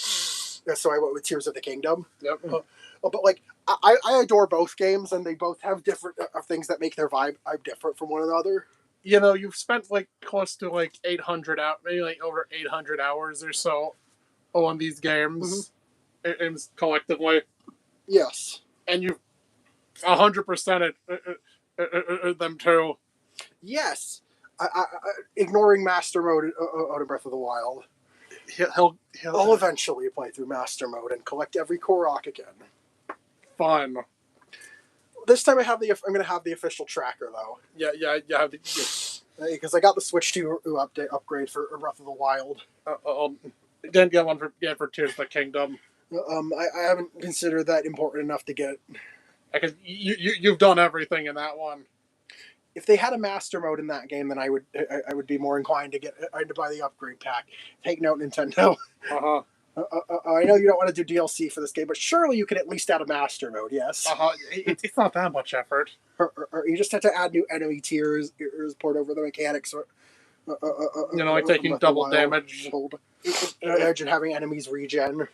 So I went with Tears of the Kingdom. Yep. But like, I adore both games, and they both have different things that make their vibe different from one another. You know, you've spent like close to like 800 out, maybe like over 800 hours or so on these games, collectively. Yes. And you've 100% them too. Yes. Ignoring Master Mode on Breath of the Wild. I'll eventually play through Master Mode and collect every Korok again. Fun. This time I'm going to have the official tracker though. Yeah. Because I got the Switch 2 upgrade for Breath of the Wild. Didn't get one for Tears of the Kingdom. I haven't considered that important enough to get. Because you've done everything in that one. If they had a Master Mode in that game, then I would be more inclined to buy the upgrade pack. Take note, Nintendo. I know you don't want to do DLC for this game, but surely you can at least add a Master Mode, yes? It's not that much effort. Or you just have to add new enemy tiers, port over the mechanics. Like taking double damage. And having enemies regen.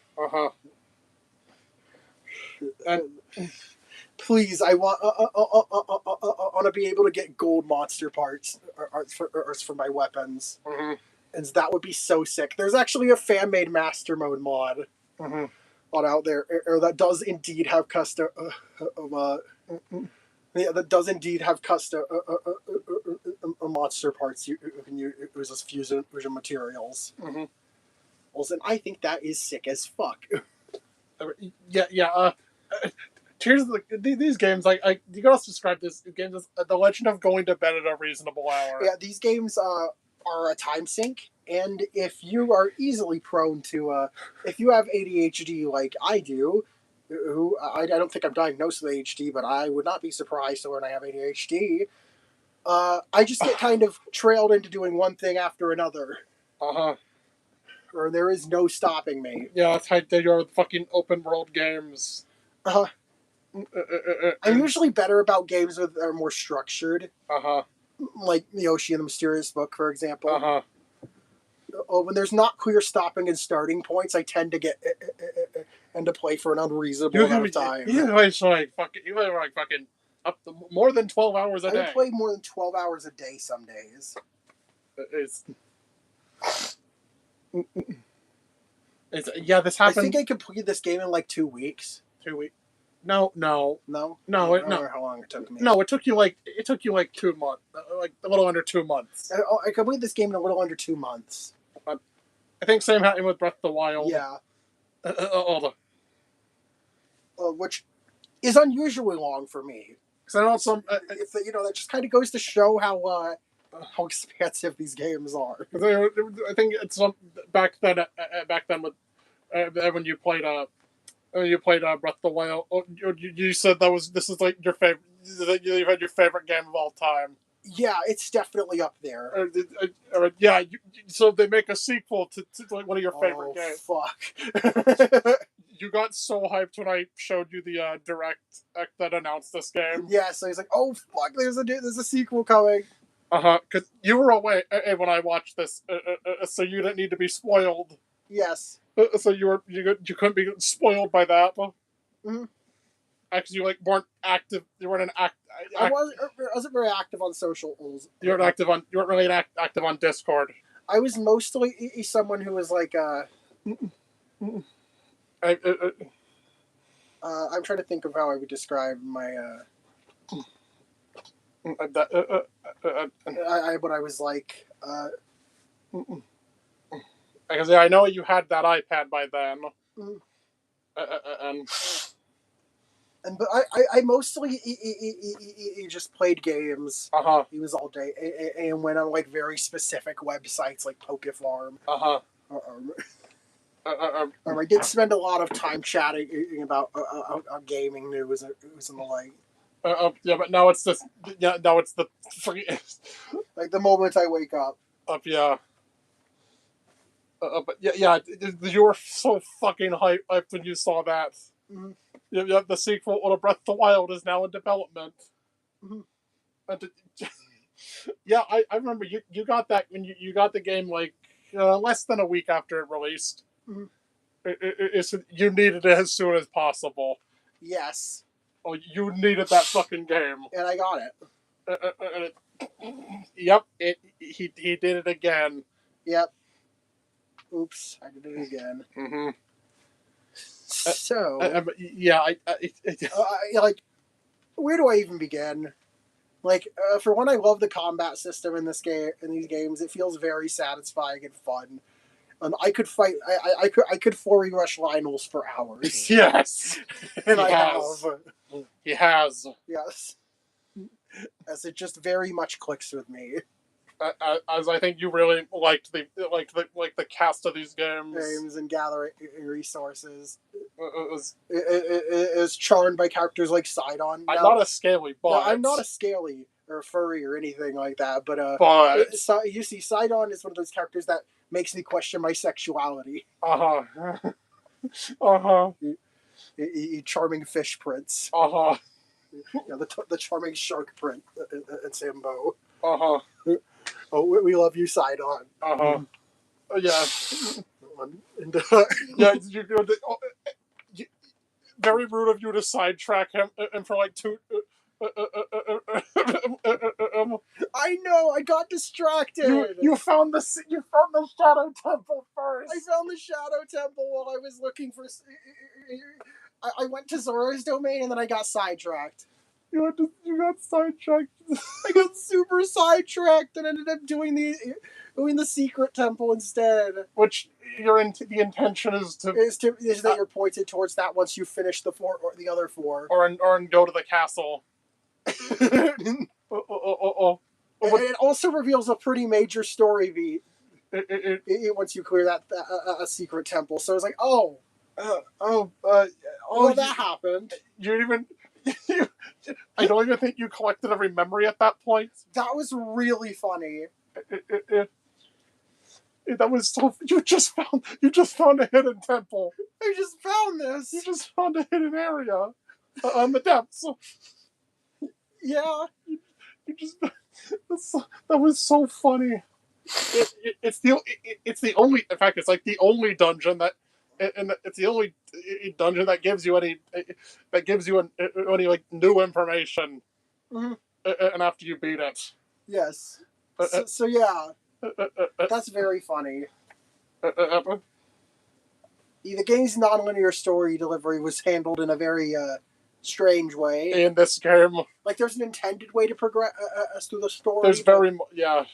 And please, I want to be able to get gold monster parts for my weapons. Mm-hmm. And that would be so sick. There's actually a fan-made Master Mode mod out there that does indeed have custom. That does indeed have custom monster parts you can use as fusion materials. Mm-hmm. And I think that is sick as fuck. Yeah. Tears of these games, you can also describe this game as the legend of going to bed at a reasonable hour. Yeah, these games are a time sink, and if you are easily prone to, if you have ADHD like I do, who I don't think I'm diagnosed with ADHD, but I would not be surprised to learn I have ADHD. I just get kind of trailed into doing one thing after another. Or there is no stopping me. Yeah, that's how they are with fucking open world games. I'm usually better about games that are more structured. Like Yoshi and the Mysterious Book, for example. When there's not clear stopping and starting points, I tend to get and to play for an unreasonable amount of time. You play fucking up to more than 12 hours a day. I play more than 12 hours a day some days. This happened. I think I completed this game in like 2 weeks. 2 weeks. No. I don't know how long it took me. No, it took you like 2 months, like a little under 2 months. I completed this game in a little under 2 months. I think same happened with Breath of the Wild. Yeah. Which is unusually long for me. Because I know some. That just kind of goes to show how expansive these games are. I think it's back then with when you played Breath of the Wild. You said this is like your favorite. You had your favorite game of all time. Yeah, it's definitely up there. So they make a sequel to like one of your favorite games. Fuck. You got so hyped when I showed you the direct that announced this game. Yeah, so he's like, "Oh fuck, there's a sequel coming." Because you were away when I watched this, so you didn't need to be spoiled. Yes. So you couldn't be spoiled by that. Mm-hmm. Because you weren't active. You weren't I wasn't very active on socials. You weren't really active on Discord. I was mostly someone who was like. I'm trying to think of how I would describe my. What I was like. Because I know you had that iPad by then. But I mostly just played games. He was all day and went on like very specific websites like PokeFarm. I did spend a lot of time chatting about gaming news and the like. Yeah, but now it's this. Yeah, now it's the freaking. Like the moment I wake up. Yeah. But yeah, you were so fucking hyped when you saw that. Mm-hmm. Yeah, the sequel to Breath of the Wild is now in development. Mm-hmm. Yeah, I remember you got that when you got the game like less than a week after it released. Mm-hmm. You needed it as soon as possible. Yes. Oh, you needed that fucking game. And I got it. Yep, he did it again. Yep. Oops, I did it again. Mm-hmm. So, yeah, like, where do I even begin? Like, for one, I love the combat system in this game. In these games, it feels very satisfying and fun. I could fight. I could 4 rush Lynels for hours. Yes, and he I has. have. He has. Yes. As it just very much clicks with me. As I think you really liked the cast of these games And gathering resources. It is charmed by characters like Sidon. I'm not a scaly, but I'm not a scaly or a furry or anything like that. But you see, Sidon is one of those characters that makes me question my sexuality. You charming fish prince. Yeah, the charming shark prince at Sambo. Oh, we love you, Sidon. Yeah. And, yeah, very rude of you to sidetrack him and for like 2. I know. I got distracted. You found the Shadow Temple first. I found the Shadow Temple while I was looking for. I went to Zora's domain and then I got sidetracked. You got sidetracked. I got super sidetracked and ended up doing the secret temple instead. Which the intention is that you're pointed towards that once you finish the other 4, or go to the castle. And it also reveals a pretty major story beat. Once you clear that a secret temple, so it's like, that happened. You even. I don't even think you collected every memory at that point. That was really funny. That was so. You just found a hidden temple. I just found this. You just found a hidden area on the depths. Yeah. You just. That was so funny. It's the only. In fact, it's like the only dungeon that. And it's the only dungeon that gives you any like new information, and after you beat it. Yes. So yeah, that's very funny. The game's nonlinear story delivery was handled in a very strange way. In this game, like there's an intended way to progress through the story.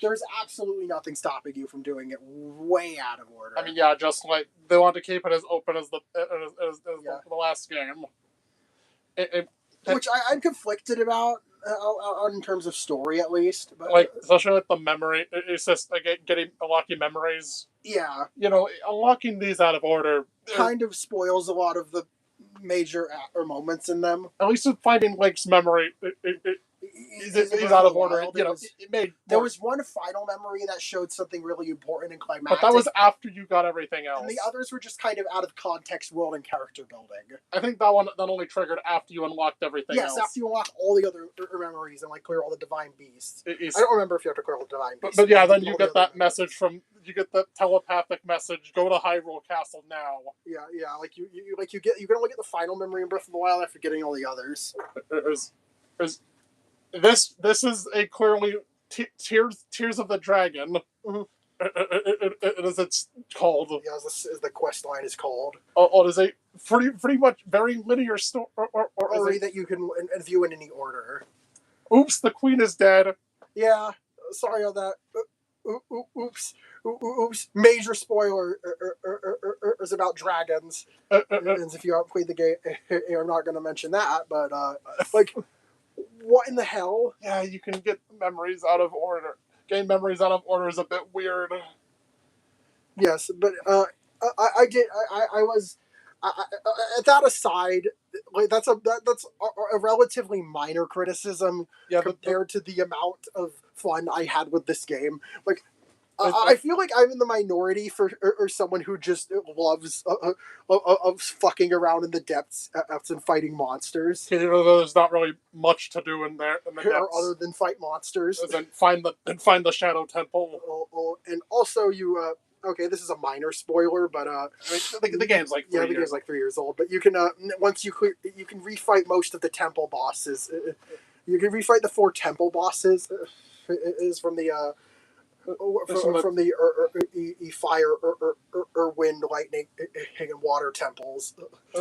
There's absolutely nothing stopping you from doing it way out of order. I mean, yeah, just like they want to keep it as open as the last game, which I'm conflicted about in terms of story, at least. But, like especially with the memory, it's just like getting unlocking memories. Yeah, unlocking these out of order kind of spoils a lot of the major moments in them. At least with finding Link's memory, is out of order. There was one final memory that showed something really important and climactic. But that was after you got everything else. And the others were just kind of out of context world and character building. I think that one not only triggered after you unlocked everything else. Yes, after you unlock all the other memories and like clear all the divine beasts. I don't remember if you have to clear all the divine beasts. But yeah, then you get that message you get the telepathic message, go to Hyrule Castle now. Yeah, you can only get the final memory in Breath of the Wild after getting all the others. This is a clearly Tears of the Dragon. As it's called. Yeah, as the quest line is called. It is a pretty much very linear story. Or that you can view in any order. Oops, the queen is dead. Yeah, sorry on that. Oops. Major spoiler is about dragons. And if you haven't played the game, I'm not going to mention that, but like, what in the hell? Yeah, you can get memories out of order. Gain memories out of order is a bit weird. Yes, but I did. I was. That aside, like that's a relatively minor criticism compared to the amount of fun I had with this game. Like, I feel like I'm in the minority for or someone who just loves of fucking around in the depths and fighting monsters. There's not really much to do in there in the depths, other than fight monsters. And find the Shadow Temple. And also you. Okay, this is a minor spoiler, but the game's like 3 years. The game's like 3 years old. But you can once you clear, you can refight most of the temple bosses. You can refight the 4 temple bosses. Is from the from the fire or wind, lightning, and water temples.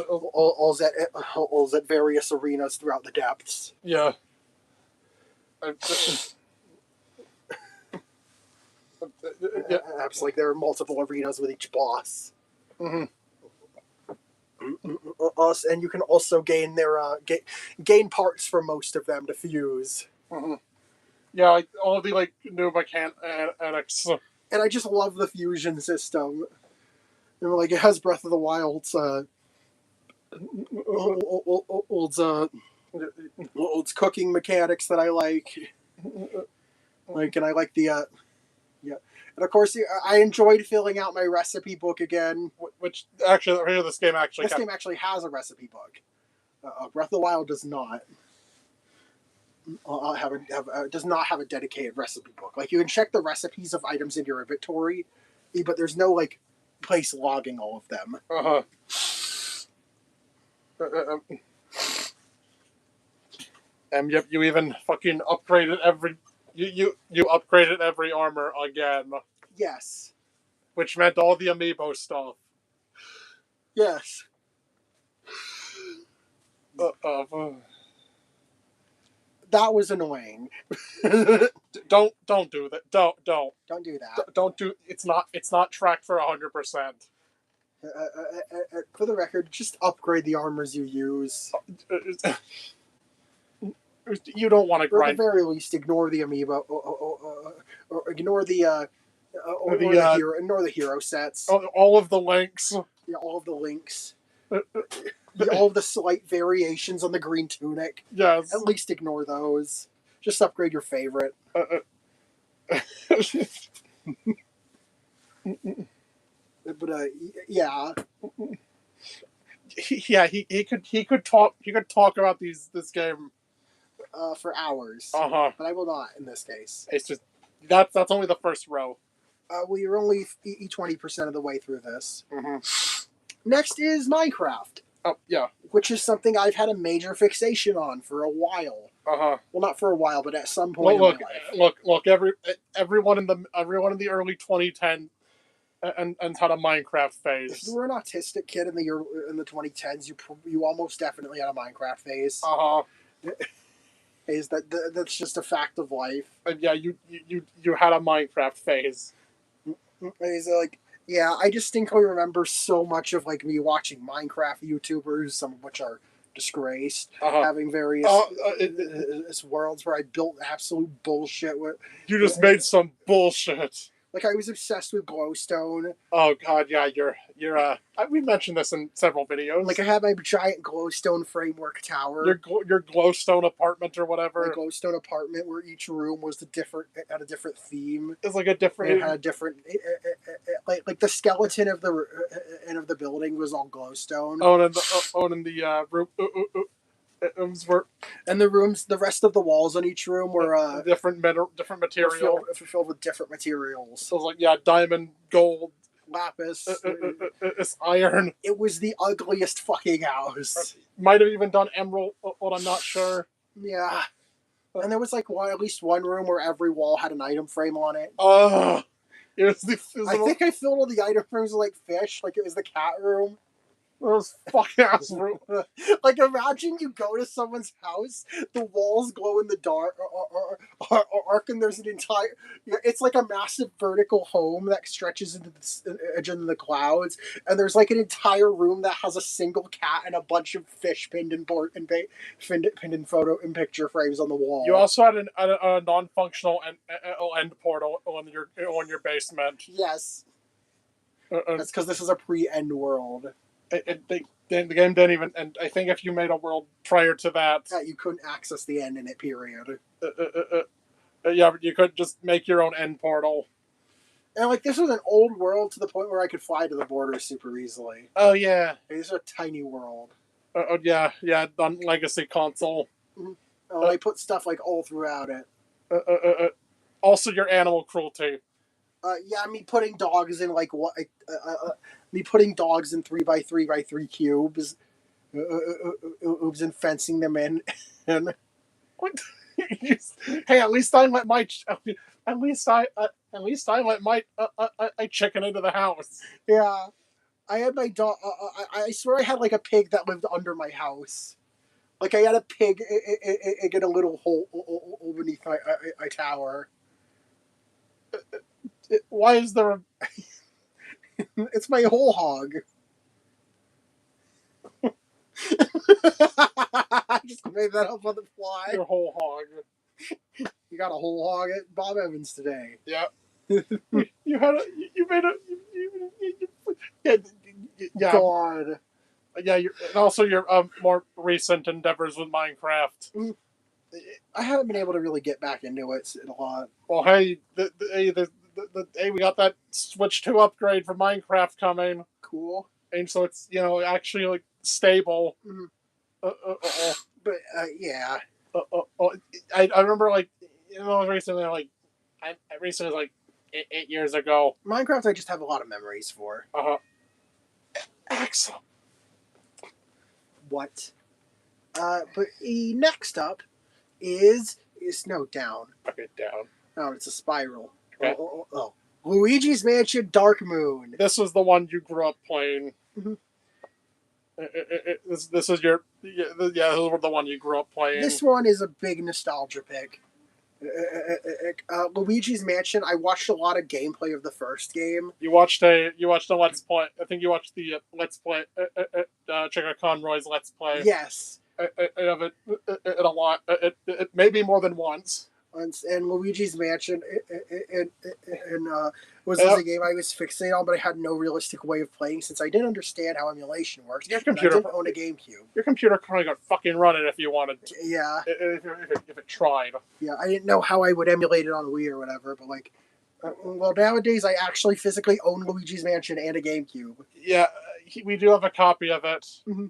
All at various arenas throughout the depths. Yeah. Perhaps like there are multiple arenas with each boss. Mm-hmm. And you can also gain their gain parts for most of them to fuse. Mm-hmm. Yeah, like all the new mechanics. And I just love the fusion system. You know, like it has Breath of the Wild's old cooking mechanics that I like. And I like the and of course I enjoyed filling out my recipe book again. Which actually, this game actually has a recipe book. Breath of the Wild does not. Does not have a dedicated recipe book. Like you can check the recipes of items in your inventory, but there's no place logging all of them. And you even fucking upgraded every. You upgraded every armor again. Yes. Which meant all the amiibo stuff. Yes. That was annoying. Don't do that. Don't do that. Don't do. It's not tracked for 100%. For the record, just upgrade the armors you use. You don't want to grind. Or at the very least, ignore the amiibo, or ignore the ignore the hero sets. All of the links. Yeah, all of the links. All of the slight variations on the green tunic. Yes. At least ignore those. Just upgrade your favorite. But yeah. Yeah, he could talk about this game for hours. But I will not in this case. It's just that's only the first row. Well, you're only 20% of the way through this. Mm-hmm. Next is Minecraft. Oh yeah, which is something I've had a major fixation on for a while. Well, not for a while, but at some point in my life. Look! Everyone in the early 2010 and had a Minecraft phase. If you were an autistic kid in the 2010s, you almost definitely had a Minecraft phase. That's just a fact of life. Yeah, you had a Minecraft phase. Yeah, I distinctly remember so much of me watching Minecraft YouTubers, some of which are disgraced, having various worlds where I built absolute bullshit with. You just made some bullshit. I was obsessed with glowstone. Oh god, yeah, you're we mentioned this in several videos. I had my giant glowstone framework tower. Your glowstone apartment or whatever. My glowstone apartment where each room was had a different theme. It's a different. It had a different the skeleton of the building was all glowstone. And the room. And the rest of the walls on each room were different material, filled with different materials. So diamond, gold, lapis, it's iron. It was the ugliest fucking house. Might have even done emerald, but I'm not sure. Yeah, and there was at least one room where every wall had an item frame on it. I think I filled all the item frames with fish, it was the cat room. Those fucking ass room. Imagine you go to someone's house, the walls glow in the dark, and there's an entire. It's a massive vertical home that stretches into the clouds, and there's an entire room that has a single cat and a bunch of fish pinned in photo and picture frames on the wall. You also had a non-functional end portal on your basement. Yes. That's because this is a pre-end world. The game didn't even, and I think if you made a world prior to that, You couldn't access the end in it, period. yeah, you could just make your own end portal. And like this was an old world to the point where I could fly to the border super easily. Oh yeah. This is a tiny world. Yeah, on Legacy console. Mm-hmm. I put stuff like all throughout it. Also, your animal cruelty. Yeah, me putting dogs in like what? Me putting dogs in 3x3x3 cubes. Oops, and fencing them in. And what? Hey, at least I let my I chicken into the house. Yeah, I had my dog. I swear I had like a pig that lived under my house. Like I had a pig in a little hole beneath my tower. Why is there a... It's my whole hog. I just made that up on the fly. Your whole hog. You got a whole hog at Bob Evans today. Yeah. You had a... You made a... Yeah. God. Yeah, and also your more recent endeavors with Minecraft. I haven't been able to really get back into it a lot. Well, hey, hey, we got that Switch 2 upgrade for Minecraft coming. Cool. And so it's, actually like stable. Mm-hmm. But yeah. I remember recently I recently like 8 years ago. Minecraft I just have a lot of memories for. Excellent. What? But next up is no down. Okay, down. No, it's a spiral. Okay. Oh. Luigi's Mansion Dark Moon. This was the one you grew up playing. Mm-hmm. This is your this was the one you grew up playing. This one is a big nostalgia pick. Luigi's Mansion. I watched a lot of gameplay of the first game. You watched a Let's Play. I think you watched the Let's Play. Trigger Conroy's Let's Play. Yes. Of it a lot. It maybe more than once. And Luigi's Mansion was a game I was fixated on, but I had no realistic way of playing since I didn't understand how emulation works. Your computer, I didn't own a GameCube. Your computer probably could fucking run it if you wanted to. Yeah. If it tried. Yeah, I didn't know how I would emulate it on Wii or whatever, but like, well, nowadays I actually physically own Luigi's Mansion and a GameCube. Yeah, we do have a copy of it. Mm-hmm.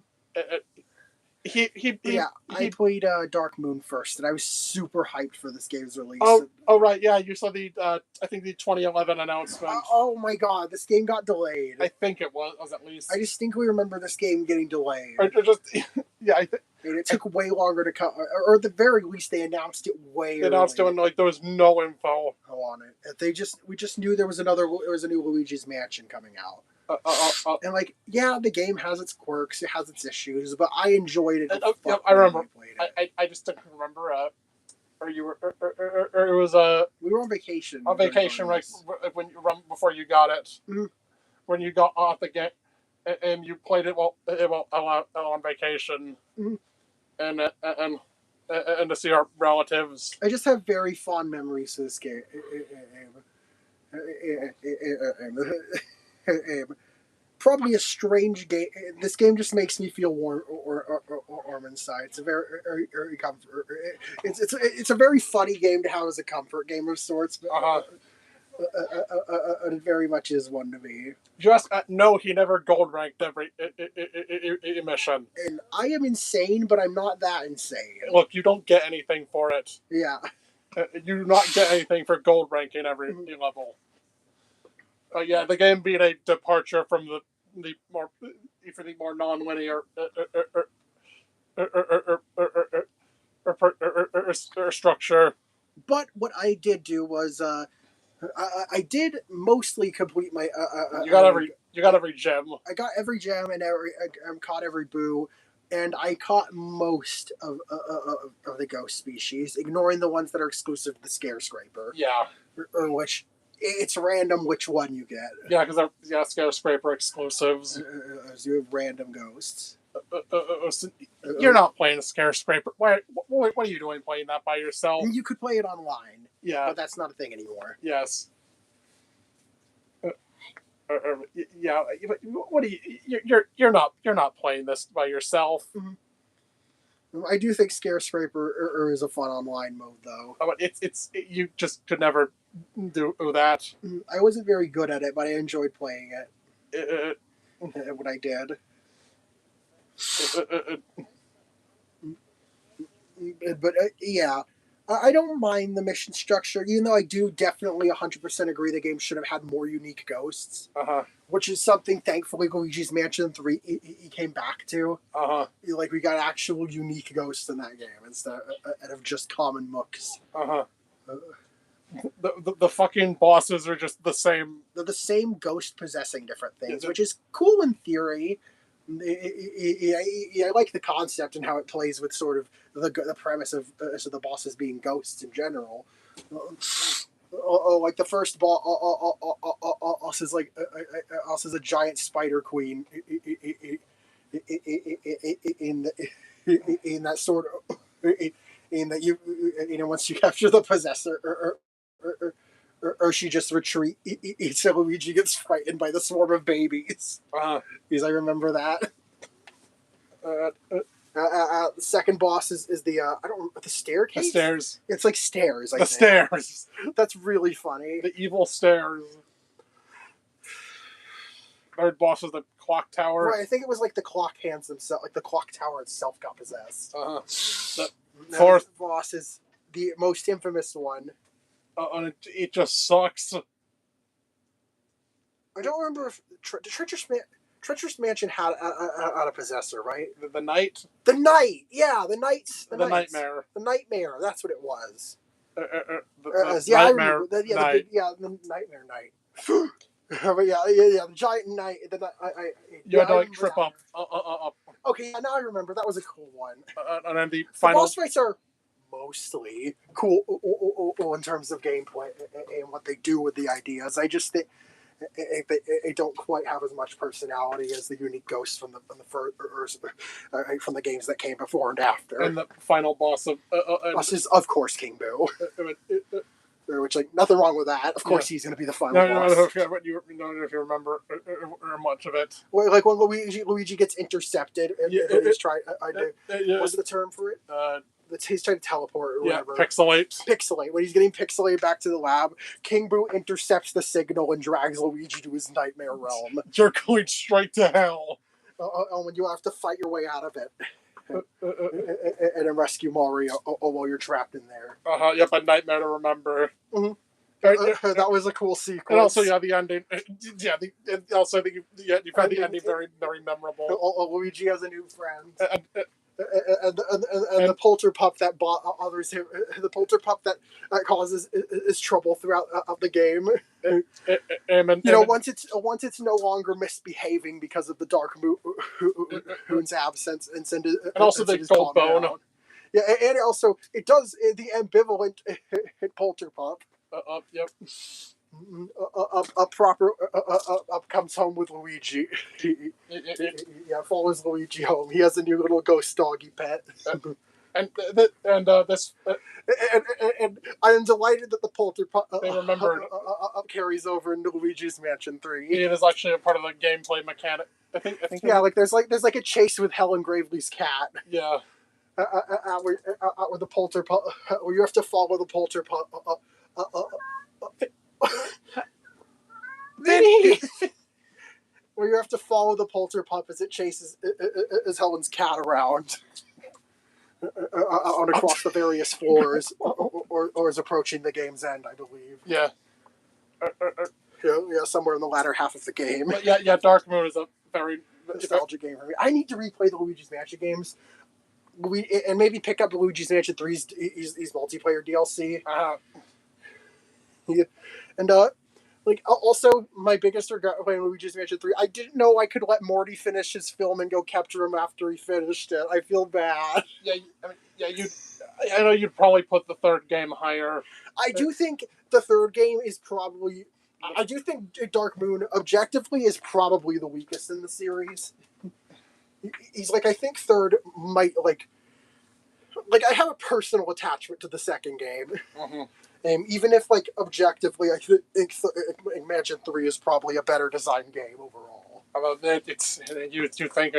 I played Dark Moon first, and I was super hyped for this game's release. Oh right, yeah, you saw the I think the 2011 announcement. Oh my god, this game got delayed. I think it was at least. I distinctly remember this game getting delayed. Or just yeah, and it took way longer to come, or at the very least, they announced it way. They announced it when there was no info on it. We just knew there was a new Luigi's Mansion coming out. And the game has its quirks, it has its issues, but I enjoyed it. I remember. I just didn't remember. Or you were, or it was we were on vacation. On vacation, right? Before you got it, mm-hmm. When you got off the game, and you played it on vacation, mm-hmm. and to see our relatives. I just have very fond memories of this game. Probably a strange game. This game just makes me feel warm inside. It's a very comfort. It's a very funny game to have as a comfort game of sorts. But it very much is one to me. Just no, he never gold ranked every mission. And I am insane, but I'm not that insane. Look, you don't get anything for it. Yeah. You do not get anything for gold ranking every level. Yeah, the game being a departure from the more non-linear structure. But what I did do was I did mostly complete my. You got every gem. I got every gem and I caught every boo, and I caught most of the ghost species, ignoring the ones that are exclusive to the Scare Scraper. Yeah. Or which. It's random which one you get. Yeah, because they're Scare Scraper exclusives. So you have random ghosts. You're not playing a Scare Scraper. What are you doing playing that by yourself? You could play it online. Yeah. But that's not a thing anymore. Yes. Yeah, what do you're not playing this by yourself. I do think Scarescraper is a fun online mode, though. But you just could never do that. I wasn't very good at it, but I enjoyed playing it Uh, when I did. But yeah, I don't mind the mission structure, even though I do definitely 100% agree the game should have had more unique ghosts, which is something, thankfully, Luigi's Mansion 3 he came back to. Like, we got actual unique ghosts in that game instead of just common mooks. The fucking bosses are just the same. They're the same ghost possessing different things, which is cool in theory. I like the concept and how it plays with sort of the premise of the bosses being ghosts in general. Like the first boss is like us is a giant spider queen in that sort of in that you know once you capture the possessor or she just retreat so Luigi gets frightened by the swarm of babies. Because I remember that. The second boss is the I don't remember, the staircase. The stairs. It's like stairs. The stairs. That's really funny. The evil stairs. Third boss is the clock tower. Right, I think it was like the clock hands themselves, like the clock tower itself got possessed. The fourth boss is the most infamous one. And it just sucks. I don't remember if Treacherous Mansion had a possessor, right? The knight? The knight! Yeah, the knights. The nightmare. The nightmare, that's what it was. The nightmare night. The nightmare knight. But yeah, the giant knight. You had to like trip up. Okay, now I remember. That was a cool one. And then the final... The boss fights are mostly cool in terms of gameplay and what they do with the ideas. I just think they don't quite have as much personality as the unique ghosts from the from the games that came before and after. And the final boss of is of course King Boo. Which, like, nothing wrong with that. Of course, he's going to be the final boss. I don't know if you remember much of it. Well, like when Luigi gets intercepted, and he's trying. What's the term for it? He's trying to teleport or whatever. Pixelate. When he's getting pixelated back to the lab, King Boo intercepts the signal and drags Luigi to his nightmare realm. You're going straight to hell. When you have to fight your way out of it. And then rescue Mario while you're trapped in there. Yep, a nightmare to remember. That was a cool sequence. And also, the ending. Also, I think you found the ending very, very memorable. Luigi has a new friend. And the Polterpup that bought others, the Polterpup that causes is trouble throughout the game. Once it's no longer misbehaving because of the Dark Moon's absence, and also the Gold Bone. Yeah, and also it does the ambivalent Polterpup. Yep. Up comes home with Luigi. Follows Luigi home. He has a new little ghost doggy pet. And I'm delighted that the Polterpup they remembered carries over into Luigi's Mansion 3. It is actually a part of the gameplay mechanic. I think. Yeah, like there's like a chase with Helen Gravely's cat. Yeah. Where the Polterpup, where you have to follow the Polterpup. Where you have to follow the Polterpup as it chases as Helen's cat around across the various floors, or is approaching the game's end, I believe. Yeah. Somewhere in the latter half of the game. But yeah, Dark Moon is a very nostalgic game for me. I need to replay the Luigi's Mansion games. And maybe pick up Luigi's Mansion 3's these multiplayer DLC. And also my biggest regret playing Luigi's Mansion 3, I didn't know I could let Morty finish his film and go capture him after he finished it. I feel bad. I know you'd probably put the third game higher. I do think the third game is probably. I do think Dark Moon objectively is probably the weakest in the series. He's I think third might I have a personal attachment to the second game. Even if objectively I think Mansion 3 is probably a better design game It's you think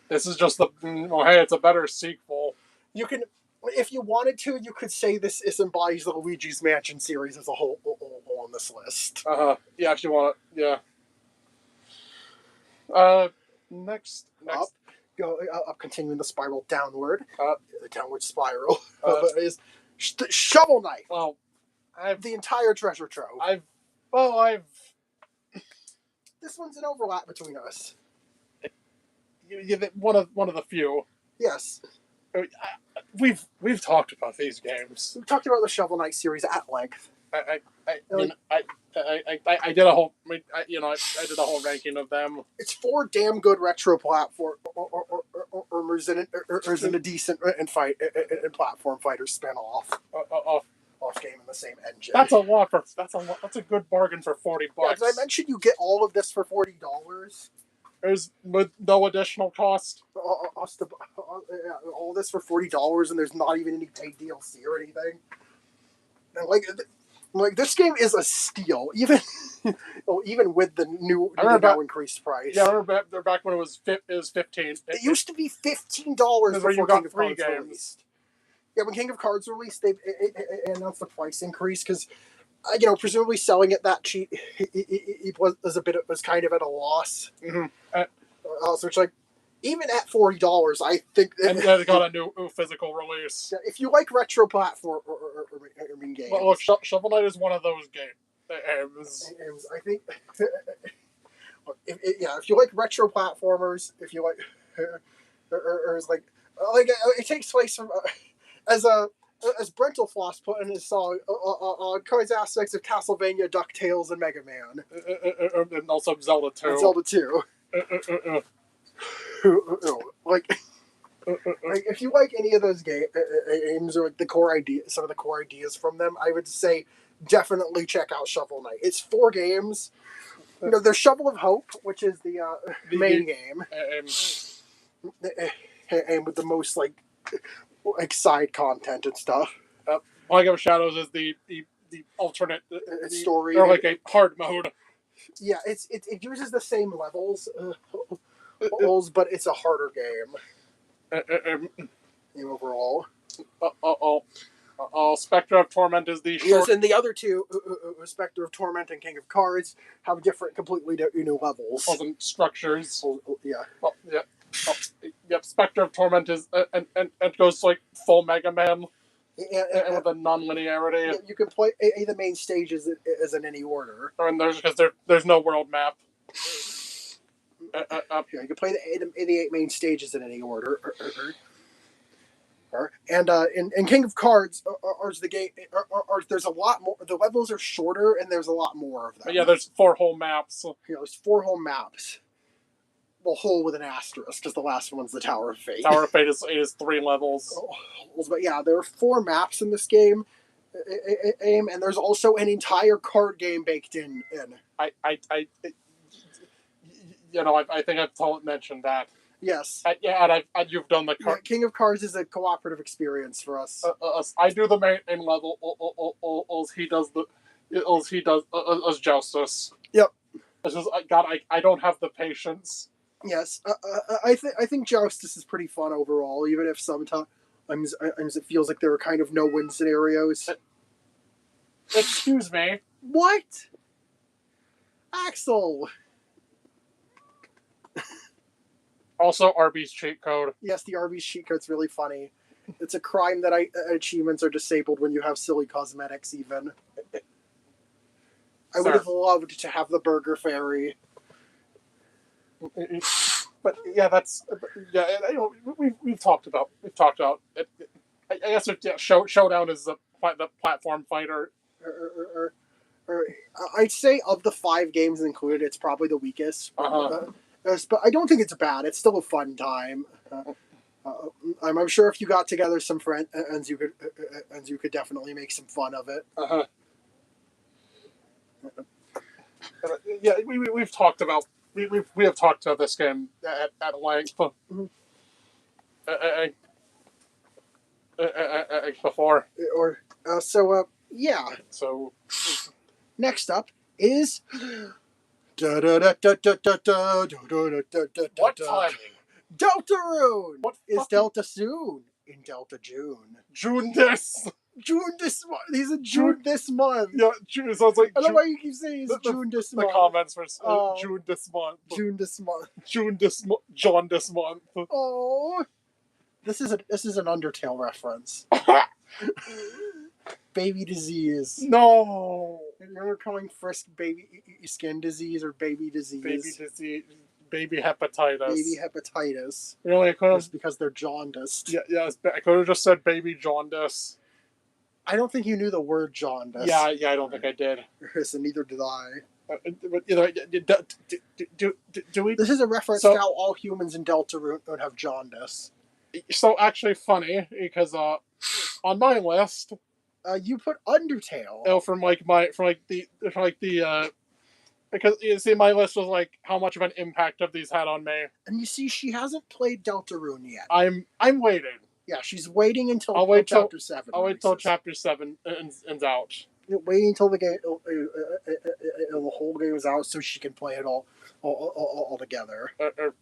this is just the hey, it's a better sequel. You can, if you wanted to, you could say this embodies the Luigi's Mansion series as a whole on this list. Yeah, if you want it, yeah. Next. Up, continuing the spiral downward. The downward spiral Uh, is Shovel Knight. Well, the entire treasure trove. This one's an overlap between us. One of the few. Yes. We've talked about these games. We've talked about the Shovel Knight series at length. I did a whole I did a whole ranking of them. It's 4 damn good retro platformers and a decent platform fighter spinoff off game in the same engine. That's a good bargain for $40. Yeah, as I mentioned, you get all of this for $40. There's with no additional cost. All this for $40, and there's not even any paid DLC or anything. And like this game is a steal, even with the now increased price. Yeah, I remember back when it was $15. It used to be $15 before you got 3 games. Released. Yeah, when King of Cards released, they announced the price increase because, presumably selling it that cheap, it was kind of at a loss. Mm-hmm. So it's like, even at $40, I think. And then it got a new physical release. If you like retro platform games, well, look, Shovel Knight is one of those games. I think. If you like retro platformers, if you like, or like it takes place from. As Brentalfloss put in his song, covers aspects of Castlevania, DuckTales, and Mega Man. And also Zelda 2. And Zelda 2. If you like any of those games or like some of the core ideas from them, I would say definitely check out Shovel Knight. It's 4 games. There's Shovel of Hope, which is the main game, and with the most like side content and stuff. Plague of Shadows is the alternate story, or like a hard mode. Yeah, it uses the same levels, but it's a harder game. Overall. Spectre of Torment is the short... Yes, and the other two, Spectre of Torment and King of Cards, have completely new levels. And structures. Yeah. Yep, Spectre of Torment is and it goes like full Mega Man, and with a non-linearity. You can play the main stages as in any order. And there's no world map. You can play the 8 main stages in any order. And in King of Cards, there's a lot more. The levels are shorter, and there's a lot more of them. Yeah, there's 4 whole maps. There's 4 whole maps. Well, whole with an asterisk, because the last one's the Tower of Fate. Tower of Fate is 3 levels. But yeah, there are 4 maps in this game, and there's also an entire card game baked in. I think I've mentioned that. Yes. And you've done the card. Yeah, King of Cards is a cooperative experience for us. I do the main level. He does as Joustus. Yep. It's just I don't have the patience. Yes, I think Joustus is pretty fun overall, even if sometimes it feels like there are kind of no-win scenarios. Excuse me. What? Axel! Also, Arby's cheat code. Yes, the Arby's cheat code's really funny. It's a crime that achievements are disabled when you have silly cosmetics, even. I would have loved to have the Burger Fairy. But yeah, we've talked about it. I guess Showdown is the platform fighter. I'd say of the 5 games included, it's probably the weakest. But I don't think it's bad. It's still a fun time. I'm sure if you got together some friends, you could definitely make some fun of it. Yeah, we've talked about. We have talked about this game at length before. Yeah. So next up is What timing? Deltarune What is fucking- Delta soon in Delta June. June this. June this month. He's in June this month. Yeah, June. So it's like I don't know June, why you keep saying he's June this the month. comments were Oh. June this month. June this month. June this month. John this month. Oh, this is an Undertale reference. Baby disease. No. Remember calling Frisk baby skin disease or baby disease? Baby disease. Baby hepatitis. Baby hepatitis. Really, I could have. Just because they're jaundiced. Yeah, I could have just said baby jaundice. I don't think you knew the word jaundice. Yeah, I don't think I did. And neither did I. But you know, do we? This is a reference So- to how all humans in Deltarune would have jaundice. So actually, funny because on my list, You put Undertale. because you see, my list was like how much of an impact have these had on me. And you see, she hasn't played Deltarune yet. I'm waiting. Yeah, she's waiting until I'll wait till- Chapter 7. I'll wait till releases. chapter 7 ends out. Waiting until the game, the whole game is out, so she can play it all together, or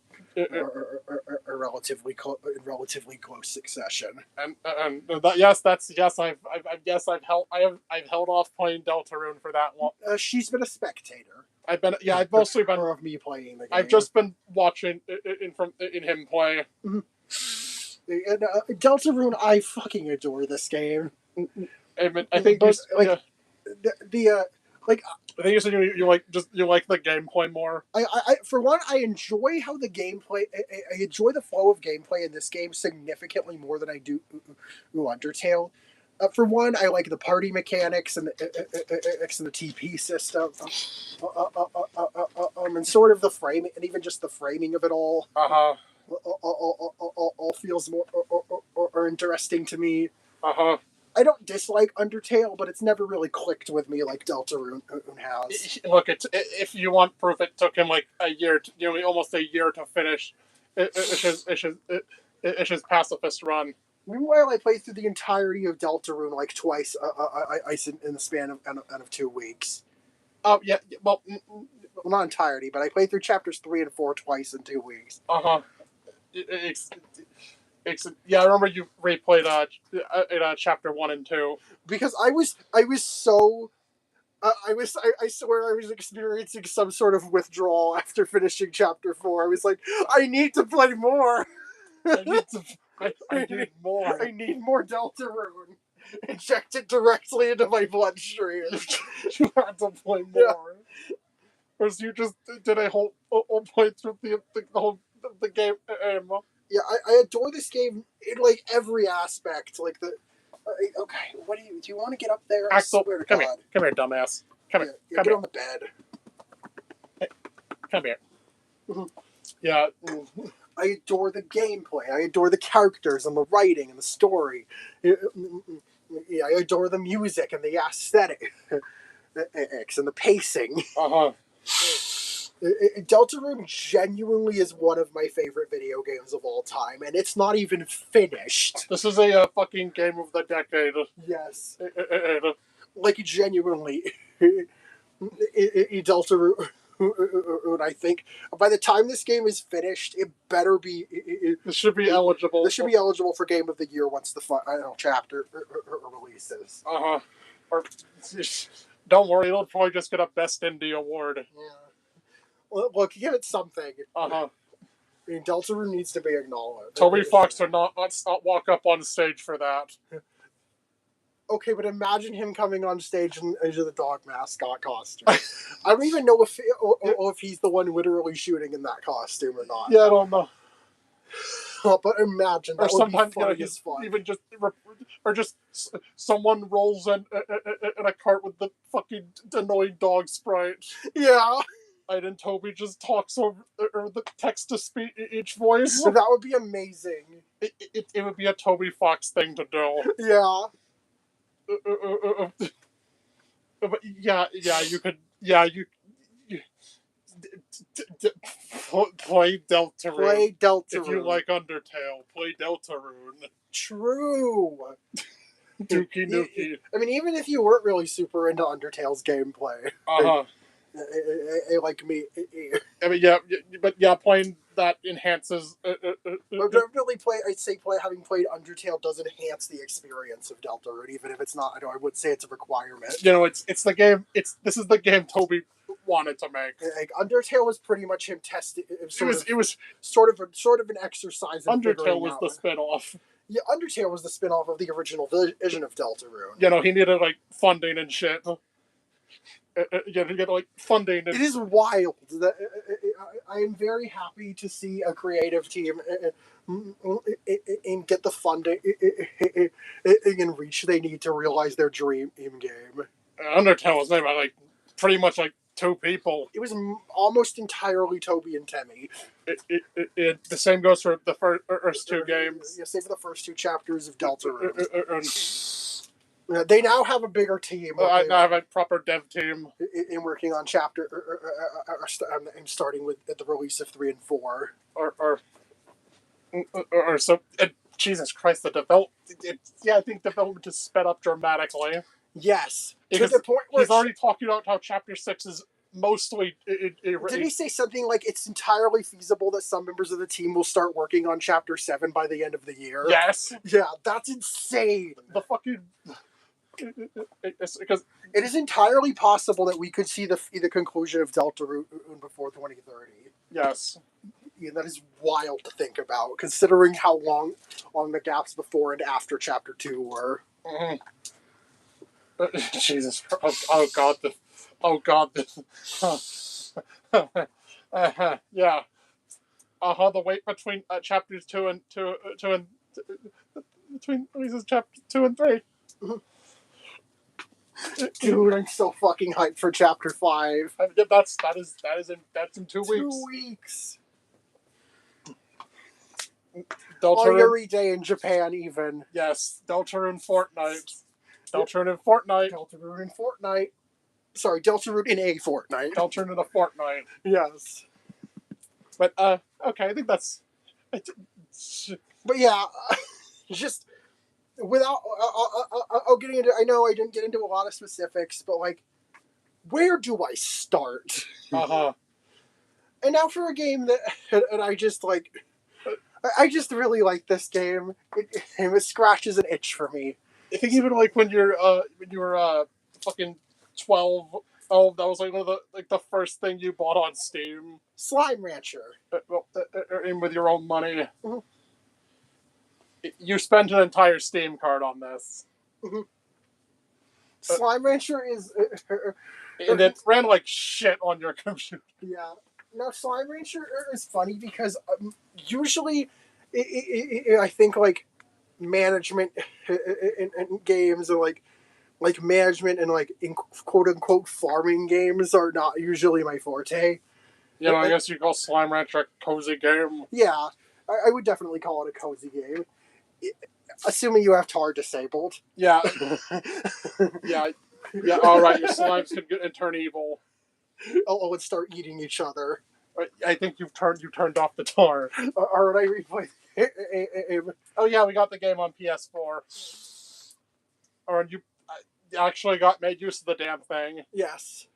relatively in relatively close succession. And I've held off playing Deltarune for that long. She's been a spectator. I've mostly been. of me playing the game. I've just been watching in him play. And, Deltarune. I fucking adore this game. I think But, like, yeah, I think you said you like the gameplay more. I for one, I enjoy how the gameplay. I enjoy the flow of gameplay in this game significantly more than I do Undertale. For one, I like the party mechanics and the TP system, and sort of the framing, and even just the framing of it all. All feels more or interesting to me. I don't dislike Undertale, but it's never really clicked with me like Deltarune has. Look, if you want proof, it took him like a year, almost a year to finish his pacifist run. Meanwhile, I played through the entirety of Deltarune like twice in the span of 2 weeks. Oh yeah, well, Well, not entirety, but I played through chapters 3 and 4 twice in 2 weeks. Yeah, I remember you replayed chapter 1 and 2 Because I swear I was experiencing some sort of withdrawal after finishing chapter 4. I was like, I need to play more. I need more. I need more Deltarune. Inject it directly into my bloodstream. You had to play more. Yeah. Or you just did a whole play through the whole the game. Yeah, I adore this game in like every aspect. Like okay, what do you want to get up there? I Axel, swear to come God. here, dumbass. Come here, Yeah, come get here, on the bed. come here. Mhm. Yeah. I adore the gameplay. I adore the characters and the writing and the story. Yeah, I adore the music and the aesthetic and the pacing. Deltarune genuinely is one of my favorite video games of all time, and it's not even finished. This is a fucking game of the decade. Yes. Like, genuinely. Deltarune, I think, by the time this game is finished, it better be... This should be eligible. This should be eligible for Game of the Year once the final chapter releases. Or, don't worry, it'll probably just get a Best Indie award. Yeah. Look, give it something. Uh-huh. I mean, Deltarune needs to be acknowledged. Toby Fox would not walk up on stage for that. Okay, but imagine him coming on stage in the dog mascot costume. I don't even know if he's the one literally shooting in that costume or not. Yeah, I don't know. But imagine that Or would be sometimes funny as fuck. even just someone rolls in a cart with the fucking annoying dog sprite. Yeah, And then Toby just talks over or the text to speech voice. that would be amazing. It would be a Toby Fox thing to do. Yeah. But yeah, you could, you play Deltarune. Play Deltarune. If you like Undertale, play Deltarune. True. Dookie Nukie. I mean, even if you weren't really super into Undertale's gameplay, Like me. I mean, yeah, but yeah, playing that enhances. But definitely I'd say having played Undertale does enhance the experience of Deltarune, even if it's not. I would say it's a requirement. You know, it's the game. This is the game Toby wanted to make. Like Undertale was pretty much him testing. It was sort of an exercise. In Undertale was out. the spinoff. Yeah, Undertale was the spin-off of the original vision of Deltarune. You know, he needed like funding and shit. Yeah, to get like funding. And... It is wild. That I am very happy to see a creative team and get the funding and reach they need to realize their dream game. Undertale was made by like pretty much like 2 people. It was almost entirely Toby and Temmie. The same goes for the first 2 games. Yeah, save for the first 2 chapters of Deltarune. They now have a bigger team. I now have a proper dev team in working on chapter. I'm starting with at the release of 3 and 4. Or so. Jesus Christ, the I think development is sped up dramatically. Yes, because to the point where he's already talking about how chapter 6 is mostly. Did he say something like it's entirely feasible that some members of the team will start working on chapter 7 by the end of the year? Yes. Yeah, that's insane. The fucking. Because it is entirely possible that we could see the conclusion of Deltarune before 2030. Yes. Yeah, that is wild to think about, considering how long the gaps before and after chapter 2 were. Mm-hmm. Jesus Christ. Oh God. Yeah. The wait between chapters 2 and between releases chapters 2 and 3. Mm-hmm. Dude, I'm so fucking hyped for chapter 5. That's in 2 weeks. 2 weeks. Deltarune every day in Japan, even. Yes, Deltarune Fortnite. Deltarune in Fortnite. Deltarune in Fortnite. Sorry, Deltarune in a Fortnite. Deltarune in a Fortnite. Yes. But okay, I think that's. But yeah, just. Without, I'll get into. I know I didn't get into a lot of specifics, but like, where do I start? And now for a game that, and I just like, I just really like this game. It scratches an itch for me. I think even like when you were fucking 12, that was like one of the first thing you bought on Steam. Slime Rancher. And with your own money. Mm-hmm. You spent an entire Steam card on this. Mm-hmm. Slime Rancher is... and it ran like shit on your computer. Yeah. Now, Slime Rancher is funny because usually I think like management in games or like management and like in quote-unquote farming games are not usually my forte. You know, I guess you call Slime Rancher a cozy game. Yeah. I would definitely call it a cozy game. Assuming you have Tar disabled. Yeah. Yeah. All right, your slimes can get and turn evil. And start eating each other. I think you've turned off the Tar. Or would I replay? Oh yeah, we got the game on PS4. Or you actually made use of the damn thing. Yes.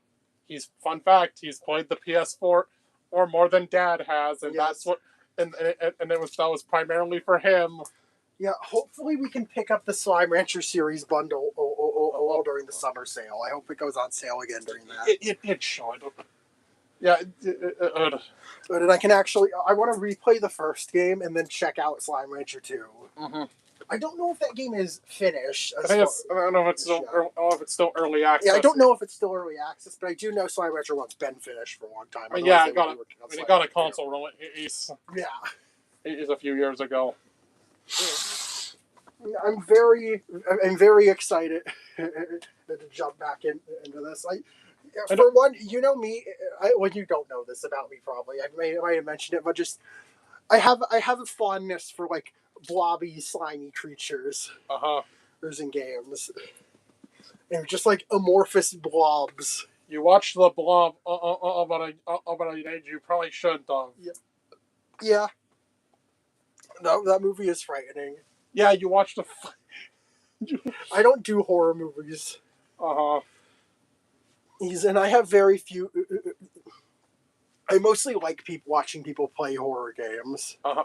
Fun fact, he's played the PS4 or more than Dad has, and yes. That's what. And that was primarily for him. Yeah, hopefully we can pick up the Slime Rancher series bundle during the summer sale. I hope it goes on sale again during that. It should. Yeah. But I can actually... I want to replay the first game and then check out Slime Rancher 2. Mm-hmm. I don't know if that game is finished. I don't know if it's still early access. Yeah, I don't know if it's still early access, but I do know Slime Rancher 1's been finished for a long time. It got a console release. Yeah. It is a few years ago. I'm very excited to jump back into this. For one, you know me. Well, you don't know this about me probably. I might have mentioned it, but just I have a fondness for like blobby, slimy creatures. There's in games, and just like amorphous blobs. You watched the Blob of an age you probably shouldn't have. Yeah. No, that movie is frightening. Yeah, you watched I don't do horror movies. And I have very few. I mostly like watching people play horror games. Uh-huh.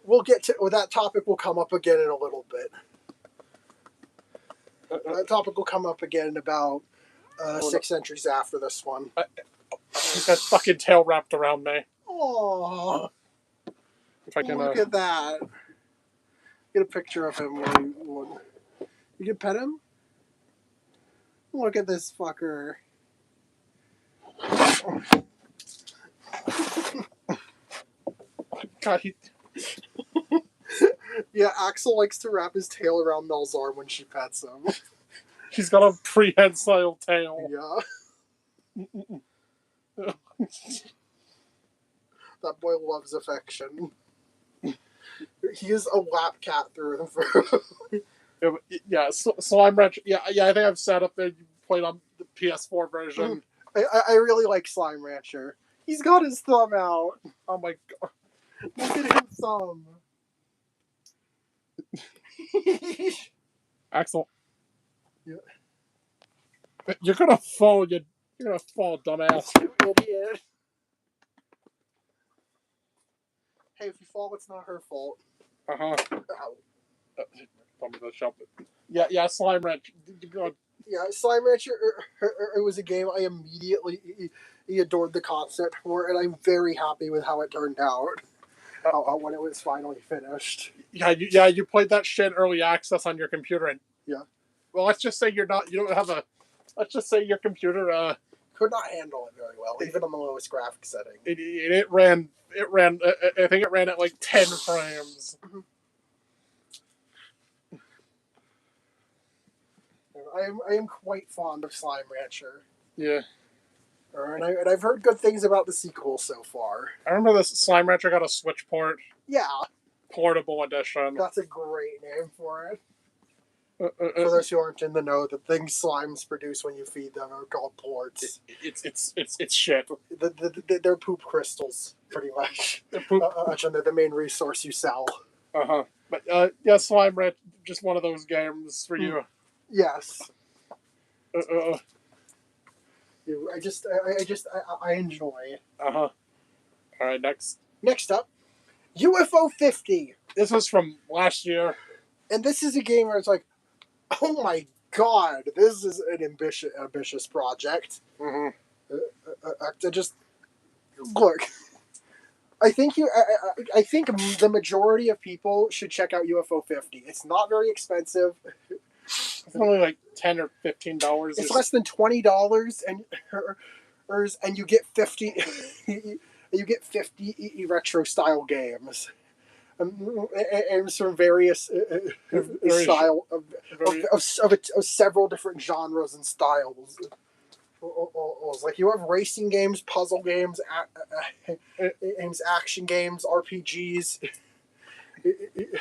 We'll get to that topic. Will come up again in a little bit. That topic will come up again in about 6 centuries after this one. He's got fucking tail wrapped around me. Oh, If I can, look at that. Get a picture of him. You can pet him? Look at this fucker. God, he. Yeah, Axel likes to wrap his tail around Mel's arm when she pets him. He's got a prehensile tail. Yeah. That boy loves affection. He is a lap cat through and through. Yeah, Slime Rancher. Yeah, I think I've sat up there. You played on the PS4 version. I really like Slime Rancher. He's got his thumb out. Oh my god! Look at his thumb. Axel. Yeah. You're gonna fall. You're gonna fall, dumbass. You idiot. Hey, if you fall, it's not her fault. Uh-huh. Ow. Yeah, Slime Rancher. Yeah, Slime Rancher, it was a game I immediately adored the concept for, and I'm very happy with how it turned out when it was finally finished. Yeah, you played that shit early access on your computer, and yeah. Well, let's just say you don't have a. Let's just say your computer could not handle it very well, even on the lowest graphics setting. It ran. I think it ran at like 10 frames. I am quite fond of Slime Rancher. Yeah. And I've heard good things about the sequel so far. I remember this Slime Rancher got a Switch port. Yeah. Portable edition. That's a great name for it. For those who aren't in the know, the things slimes produce when you feed them are called ports. It's shit. They're poop crystals, pretty much. They're the main resource you sell. Uh-huh. But yeah, Slime Rancher, just one of those games for you. Yes. I enjoy. Uh-huh. All right, Next up, UFO 50. This was from last year. And this is a game where it's like, oh my god, this is an ambitious project. Mm-hmm. Look. I think the majority of people should check out UFO 50. It's not very expensive. It's only like $10 or $15. It's less than $20, and you get 50. You get 50 retro style games, and from various style of several different genres and styles. Like you have racing games, puzzle games, action games, RPGs. It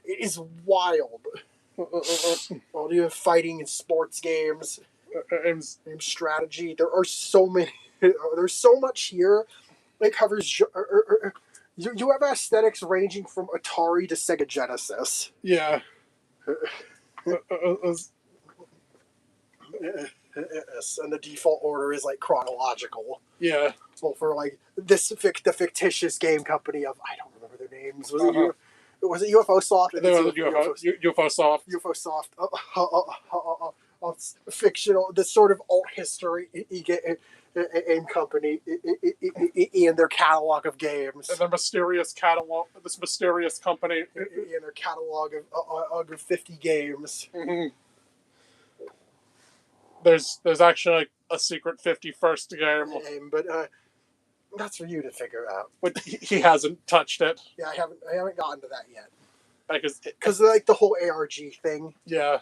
is wild. Well, you have fighting and sports games, strategy. There are so many. There's so much here. It covers. You have aesthetics ranging from Atari to Sega Genesis. Yeah. And the default order is like chronological. Yeah. Well, for like the fictitious game company of I don't remember their names. Was it UFO Soft? UFO Soft. UFO Soft. Fictional, the sort of alt history game company in their catalog of games. And their mysterious catalog. This mysterious company in their catalog of 50 games. Mm-hmm. There's actually like a secret 51st game, but that's for you to figure out. But he hasn't touched it. Yeah, I haven't gotten to that yet. Because like the whole ARG thing. Yeah.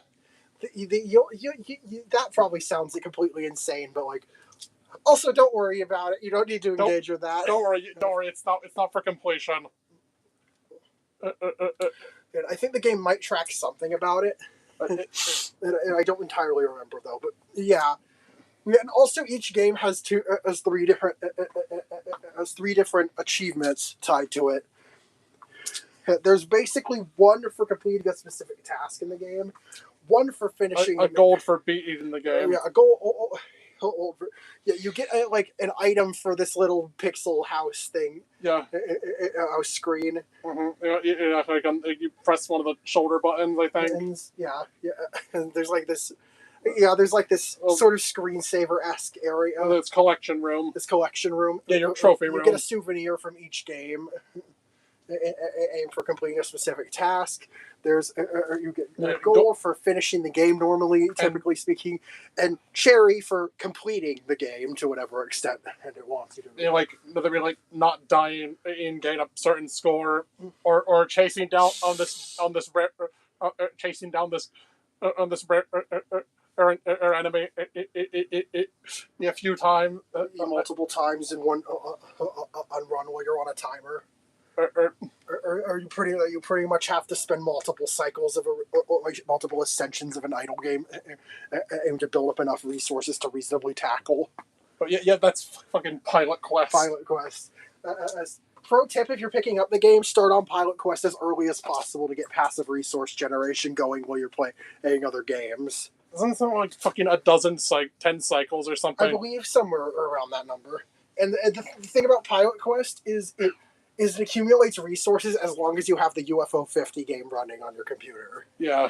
That probably sounds completely insane, but like, also don't worry about it. You don't need to engage with that. Don't worry. It's not for completion. And I think the game might track something about it. And I don't entirely remember though, but yeah. And also, each game has three different achievements tied to it. There's basically one for completing a specific task in the game, 1 for finishing a gold for beating the game. Yeah, a gold. Yeah, you get like an item for this little pixel house thing. Yeah. A screen. Mm-hmm. You press one of the shoulder buttons, I think. And, yeah. And there's like this. Yeah, there's like this sort of screensaver-esque area. This collection room. Yeah, your trophy room. You get a souvenir from each game, aim for completing a specific task. There's you get a gold for finishing the game normally, typically speaking, and cherry for completing the game to whatever extent it wants you to. Yeah, like not dying and gain a certain score, or chasing down on this chasing down this enemy a few times, multiple times in one run while you're on a timer. Or you pretty much have to spend multiple cycles of multiple ascensions of an idle game aim to build up enough resources to reasonably tackle. But yeah, that's fucking Pilot Quest. Pro tip: if you're picking up the game, start on Pilot Quest as early as possible to get passive resource generation going while you're playing other games. Isn't something like fucking 10 cycles or something? I believe somewhere around that number. And the thing about Pilot Quest is it accumulates resources as long as you have the UFO 50 game running on your computer. Yeah.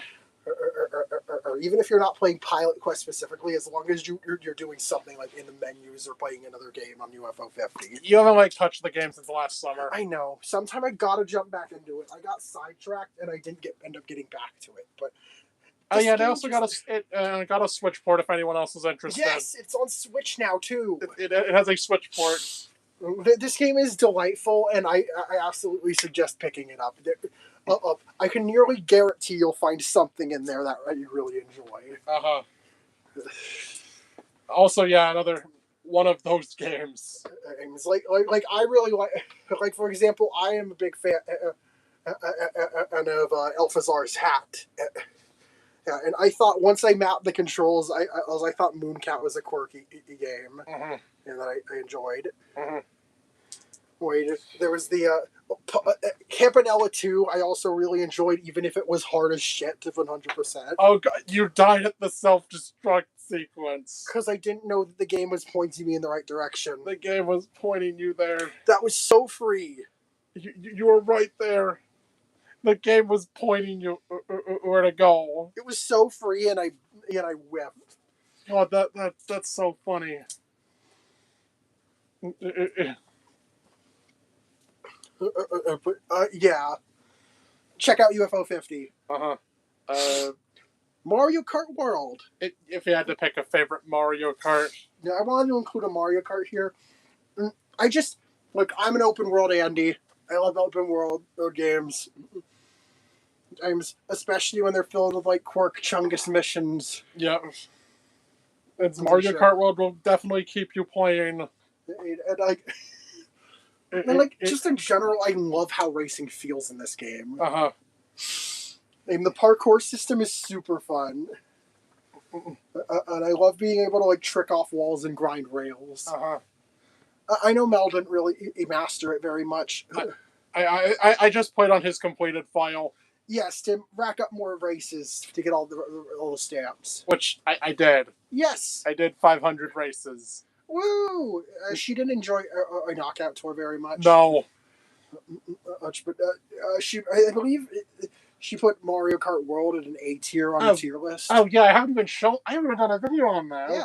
Or even if you're not playing Pilot Quest specifically, as long as you're doing something like in the menus or playing another game on UFO 50. You haven't touched the game since last summer. I know. Sometime I gotta jump back into it. I got sidetracked and I didn't end up getting back to it. But they also got a Switch port if anyone else is interested. Yes, it's on Switch now too. It has a Switch port. This game is delightful, and I absolutely suggest picking it up. I can nearly guarantee you'll find something in there that you really enjoy. Also, yeah, another one of those games. It's like I really like for example, I am a big fan of Elphazar's Hat. Yeah, and I thought once I mapped the controls, I thought Mooncat was a quirky game, and that I enjoyed. Wait, there was the Campanella 2. I also really enjoyed, even if it was hard as shit to 100%. Oh god, you died at the self-destruct sequence because I didn't know that the game was pointing me in the right direction. The game was pointing you there. That was so free. You were right there. The game was pointing you where to go. It was so free, and I whiffed. Oh, that's so funny. Yeah. Check out UFO 50. Mario Kart World. If you had to pick a favorite Mario Kart. Yeah, I wanted to include a Mario Kart here. I'm an open world Andy. I love open world games. Especially when they're filled with Quirk Chungus missions. Yeah. Mario Kart World will definitely keep you playing. Just in general, I love how racing feels in this game. And the parkour system is super fun. And I love being able to trick off walls and grind rails. I know Mel didn't really master it very much. I just played on his completed file. Yes, to rack up more races to get all the stamps. Which I did. Yes. I did 500 races. Woo! She didn't enjoy a knockout tour very much. No. But I believe she put Mario Kart World at an A tier on the tier list. Oh yeah, I haven't even done a video on that. Yeah.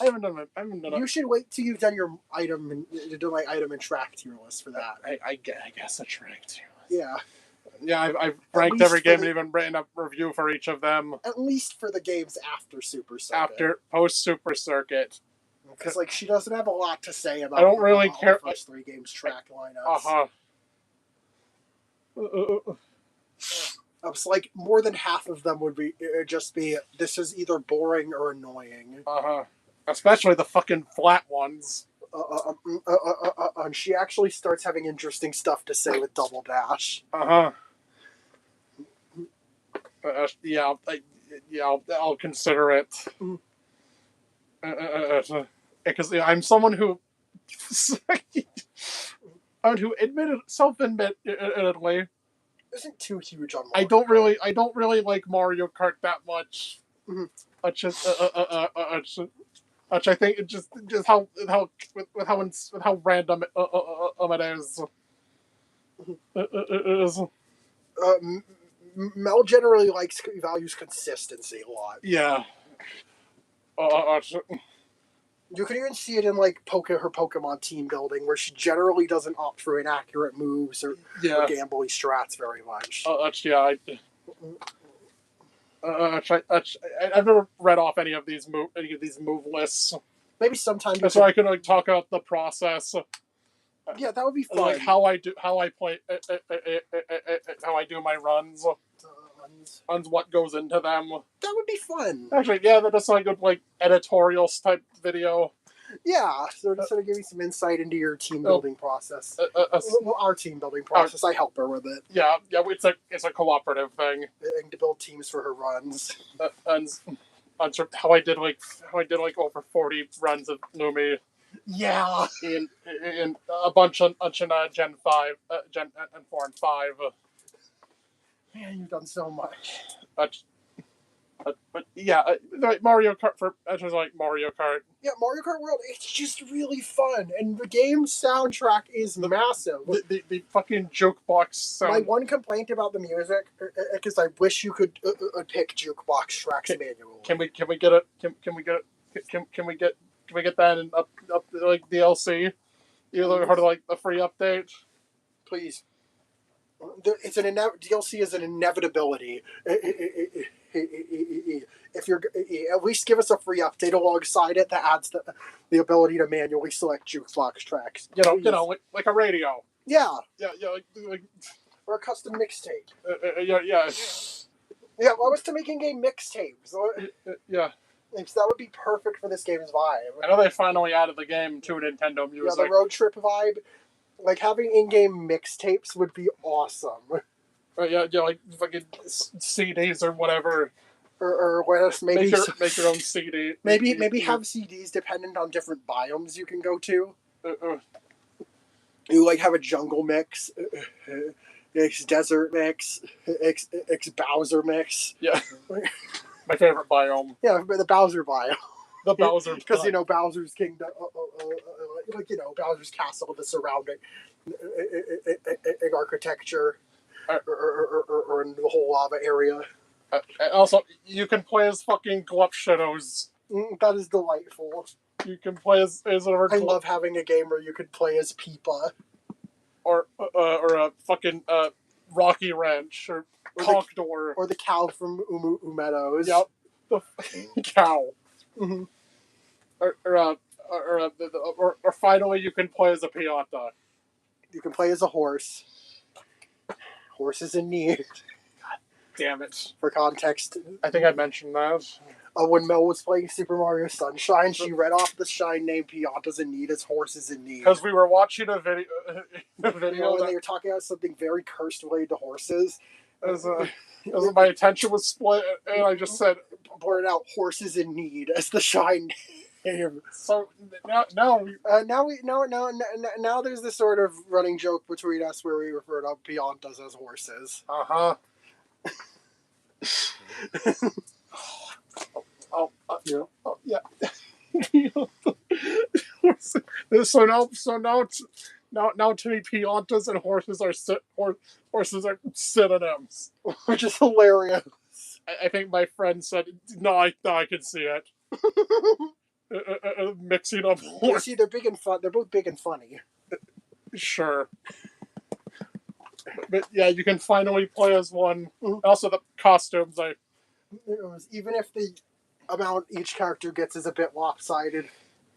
I haven't done it. You should wait till you've done your item and do my item and track tier list for that. I guess a track tier list. Yeah. Yeah, I've ranked every game and even written a review for each of them. At least for the games after Super Circuit. After post-Super Circuit. Because she doesn't have a lot to say about. I don't really care. The first 3 games track lineups. It's more than half of them would be just be this is either boring or annoying. Especially the fucking flat ones. And she actually starts having interesting stuff to say with Double Dash. I'll consider it. Because I'm someone who self-admittedly isn't too huge on. I don't really like Mario Kart that much. Mhm. Which I think it just how with how random it is. It is. Mel generally values consistency a lot. Yeah. You can even see it in like her Pokemon team building, where she generally doesn't opt for inaccurate moves or gambly strats very much. Yeah. I've never read off any of these move lists. Maybe sometime. So I can like talk about the process. Yeah, that would be fun. Like how I play, how I do my runs. On what goes into them. That would be fun. Actually, yeah, that's like a good editorial type video. Yeah, so to sort of give you some insight into your team building process. Our team building process. I help her with it. Yeah, it's a cooperative thing. And to build teams for her runs. And how I did over 40 runs of Lumi. Yeah. In a bunch on Gen 5, Gen 4 and 5. Man, you've done so much. But yeah, Mario Kart like Mario Kart. Yeah, Mario Kart World, it's just really fun, and the game's soundtrack is massive. The fucking jukebox sound. My one complaint about the music is I wish you could pick jukebox tracks manually. Can we get it? Can we get that in up like DLC? Either or like a free update. Please. It's DLC is an inevitability. If you're at least give us a free update alongside it that adds the ability to manually select jukebox tracks. You know, like a radio. Yeah, like or a custom mixtape. Yeah. Yeah, well, I was to make in-game mixtapes. Yeah. So that would be perfect for this game's vibe. I know they finally added the game to Nintendo Music. Yeah, the road trip vibe. Like, having in-game mixtapes would be awesome. Yeah, like fucking CDs or whatever. Or what else? Maybe make your own CD. Maybe have CDs dependent on different biomes you can go to. You have a jungle mix, desert mix, Bowser mix. Yeah, my favorite biome. Yeah, the Bowser biome. The Bowser, because Bowser's kingdom, Bowser's castle, the surrounding architecture, or in the whole lava area. Also, you can play as fucking Glupshadows. That is delightful. You can play as I love having a game where you could play as Peepa. Or a fucking Rocky Ranch, or Cockdor. Or the cow from Umu Meadows. Yep. The cow. Mm-hmm. Or finally, you can play as a Pianta. You can play as a horse. Horse is in need. God damn it. For context, I think I mentioned that. When Mel was playing Super Mario Sunshine, she read off the shine name Pianta's in need as horses in need. Because we were watching a video. And they were talking about something very cursed related to horses. As my attention was split, and I just said, blurted out "horses in need" as the shine name. So now there's this sort of running joke between us where we refer to Piantas as horses. Yeah. So now to me, Piantas and horses are synonyms, which is hilarious. I think my friend said, "No, I can see it." Mixing up horses. See, they're big and fun. They're both big and funny. Sure. But yeah, you can finally play as one. Mm-hmm. Also, the costumes. Even if the amount each character gets is a bit lopsided.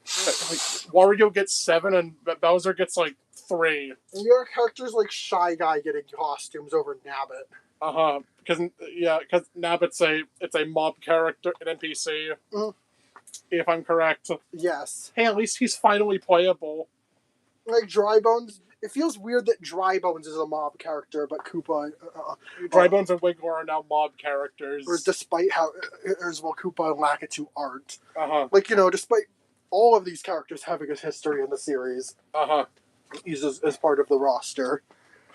Wario gets 7 and Bowser gets 3. And your character's Shy Guy getting costumes over Nabbit. Because Nabbit's a mob character, an NPC. Mm-hmm. If I'm correct. Yes. Hey, at least he's finally playable. Dry Bones. It feels weird that Dry Bones is a mob character, but Koopa... Dry Bones and Wiggler are now mob characters. Or despite how... Koopa and Lakitu aren't. Despite all of these characters having a history in the series. He's as part of the roster.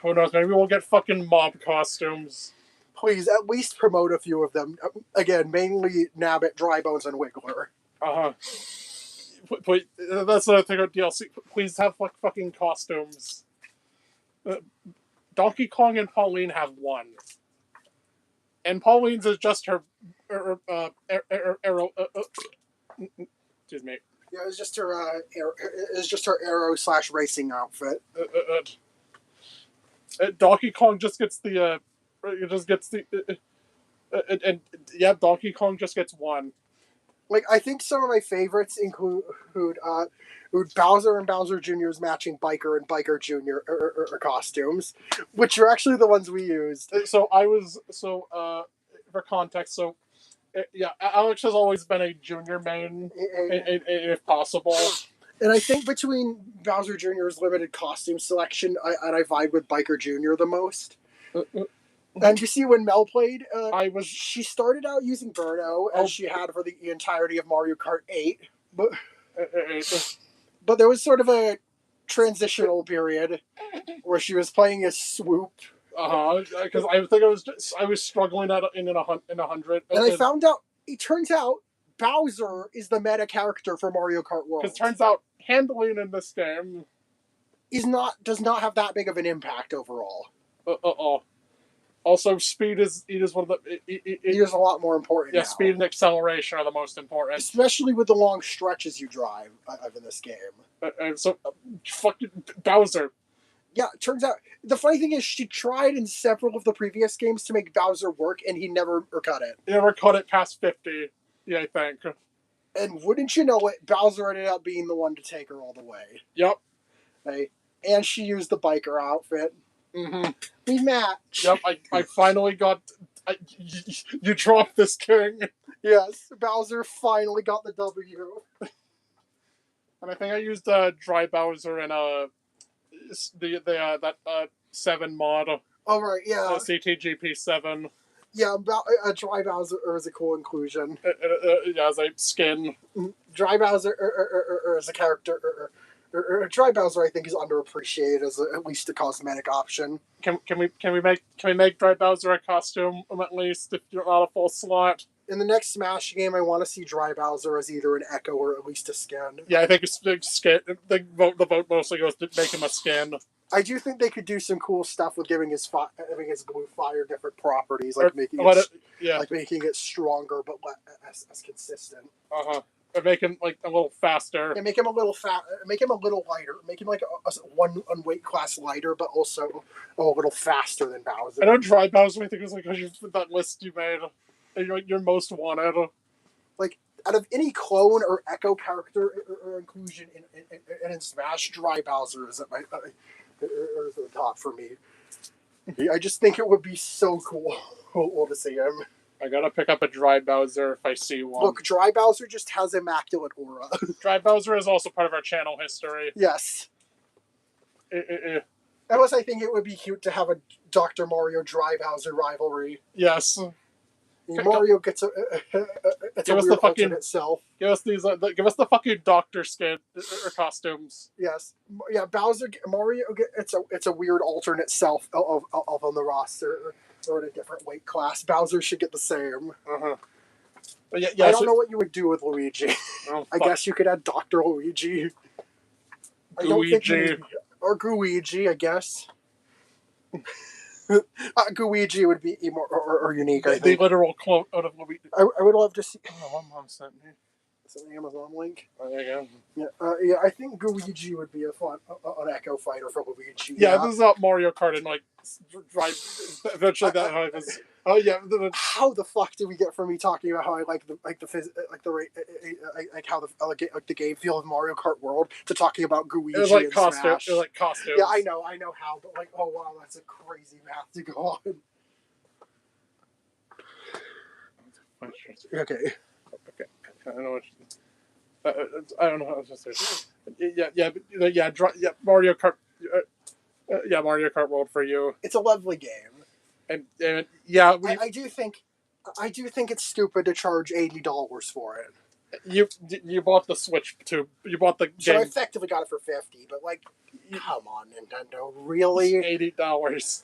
Who knows? Maybe we'll get fucking mob costumes. Please, at least promote a few of them. Again, mainly Nabbit, Drybones, and Wiggler. But that's another thing about DLC. Please have like fucking costumes. Donkey Kong and Pauline have one, and Pauline's is just her arrow. Excuse me. Yeah, it's just her. It's just her arrow / racing outfit. Donkey Kong just gets the. It just gets the. And yeah, Donkey Kong just gets one. Like, I think some of my favorites include Bowser and Bowser Jr.'s matching Biker and Biker Jr. Costumes, which are actually the ones we used. For context, yeah, Alex has always been a junior main, if possible. And I think between Bowser Jr.'s limited costume selection, I vibe with Biker Jr. the most. And you see, when Mel played, she started out using Birdo, as she had for the entirety of Mario Kart 8. But there was sort of a transitional period where she was playing as Swoop. Because I think I was struggling in 100. And I found out, it turns out, Bowser is the meta character for Mario Kart World. Because turns out, handling in this game does not have that big of an impact overall. Also, speed is one of the. It is a lot more important. Yeah, now. Speed and acceleration are the most important, especially with the long stretches you drive in this game. Fucking Bowser. Yeah, it turns out the funny thing is she tried in several of the previous games to make Bowser work, and he never cut it. He never cut it past 50. Yeah, I think. And wouldn't you know it, Bowser ended up being the one to take her all the way. Yep. Okay. And she used the biker outfit. Mm-hmm. We match. Yep, I finally got... you dropped this king. Yes, Bowser finally got the W. And I think I used Dry Bowser in that 7 mod. Oh, right, yeah. CTGP 7. Yeah, Dry Bowser is a cool inclusion. Yeah, as a skin. Dry Bowser as a character... Dry Bowser, I think, is underappreciated as at least a cosmetic option. Can we make Dry Bowser a costume at least if you're not a full slot? In the next Smash game, I want to see Dry Bowser as either an Echo or at least a skin. Yeah, I think it's skin. The vote mostly goes to make him a skin. I do think they could do some cool stuff with giving his blue fire different properties, like making it stronger but less consistent. Or make him like a little faster. Yeah, make him a little lighter. Make him like a one weight class lighter, but also a little faster than Bowser. I know Dry Bowser. I think it was like that list you made. Your most wanted. Like out of any clone or Echo character or inclusion in Smash, Dry Bowser is at the top for me. I just think it would be so cool to see him. I gotta pick up a Dry Bowser if I see one. Look, Dry Bowser just has immaculate aura. Dry Bowser is also part of our channel history. Yes. Unless I think it would be cute to have a Dr. Mario Dry Bowser rivalry. Yes. Mario gets a weird cult in itself. Give us the fucking Doctor skin or costumes. Yes, yeah. Mario, it's a weird alternate self of on the roster or in a different weight class. Bowser should get the same. But yeah, I don't know what you would do with Luigi. I guess you could add Dr. Luigi. Or Gooigi, I guess. Gooigi would be more or unique. I think the literal quote out of Luigi. I would love to see. Oh, my mom sent me. It's an Amazon link. Oh, there you go. Yeah, I think Gooigi would be an Echo fighter for Luigi. Yeah, this is not Mario Kart and like drive. Eventually, that was. Oh yeah. How the fuck did we get from me talking about how I like how the game feel of Mario Kart World to talking about Gooigi? It was like and costume. Smash? It was like costumes. Yeah, I know how, but like, oh wow, that's a crazy path to go on. Okay. I don't know what. I don't know how to say. Yeah. Mario Kart. Mario Kart World for you. It's a lovely game. And yeah, I do think it's stupid to charge $80 for it. You bought the Switch too. You bought the game. So I effectively got it for $50, but like Come on, Nintendo, really? $80.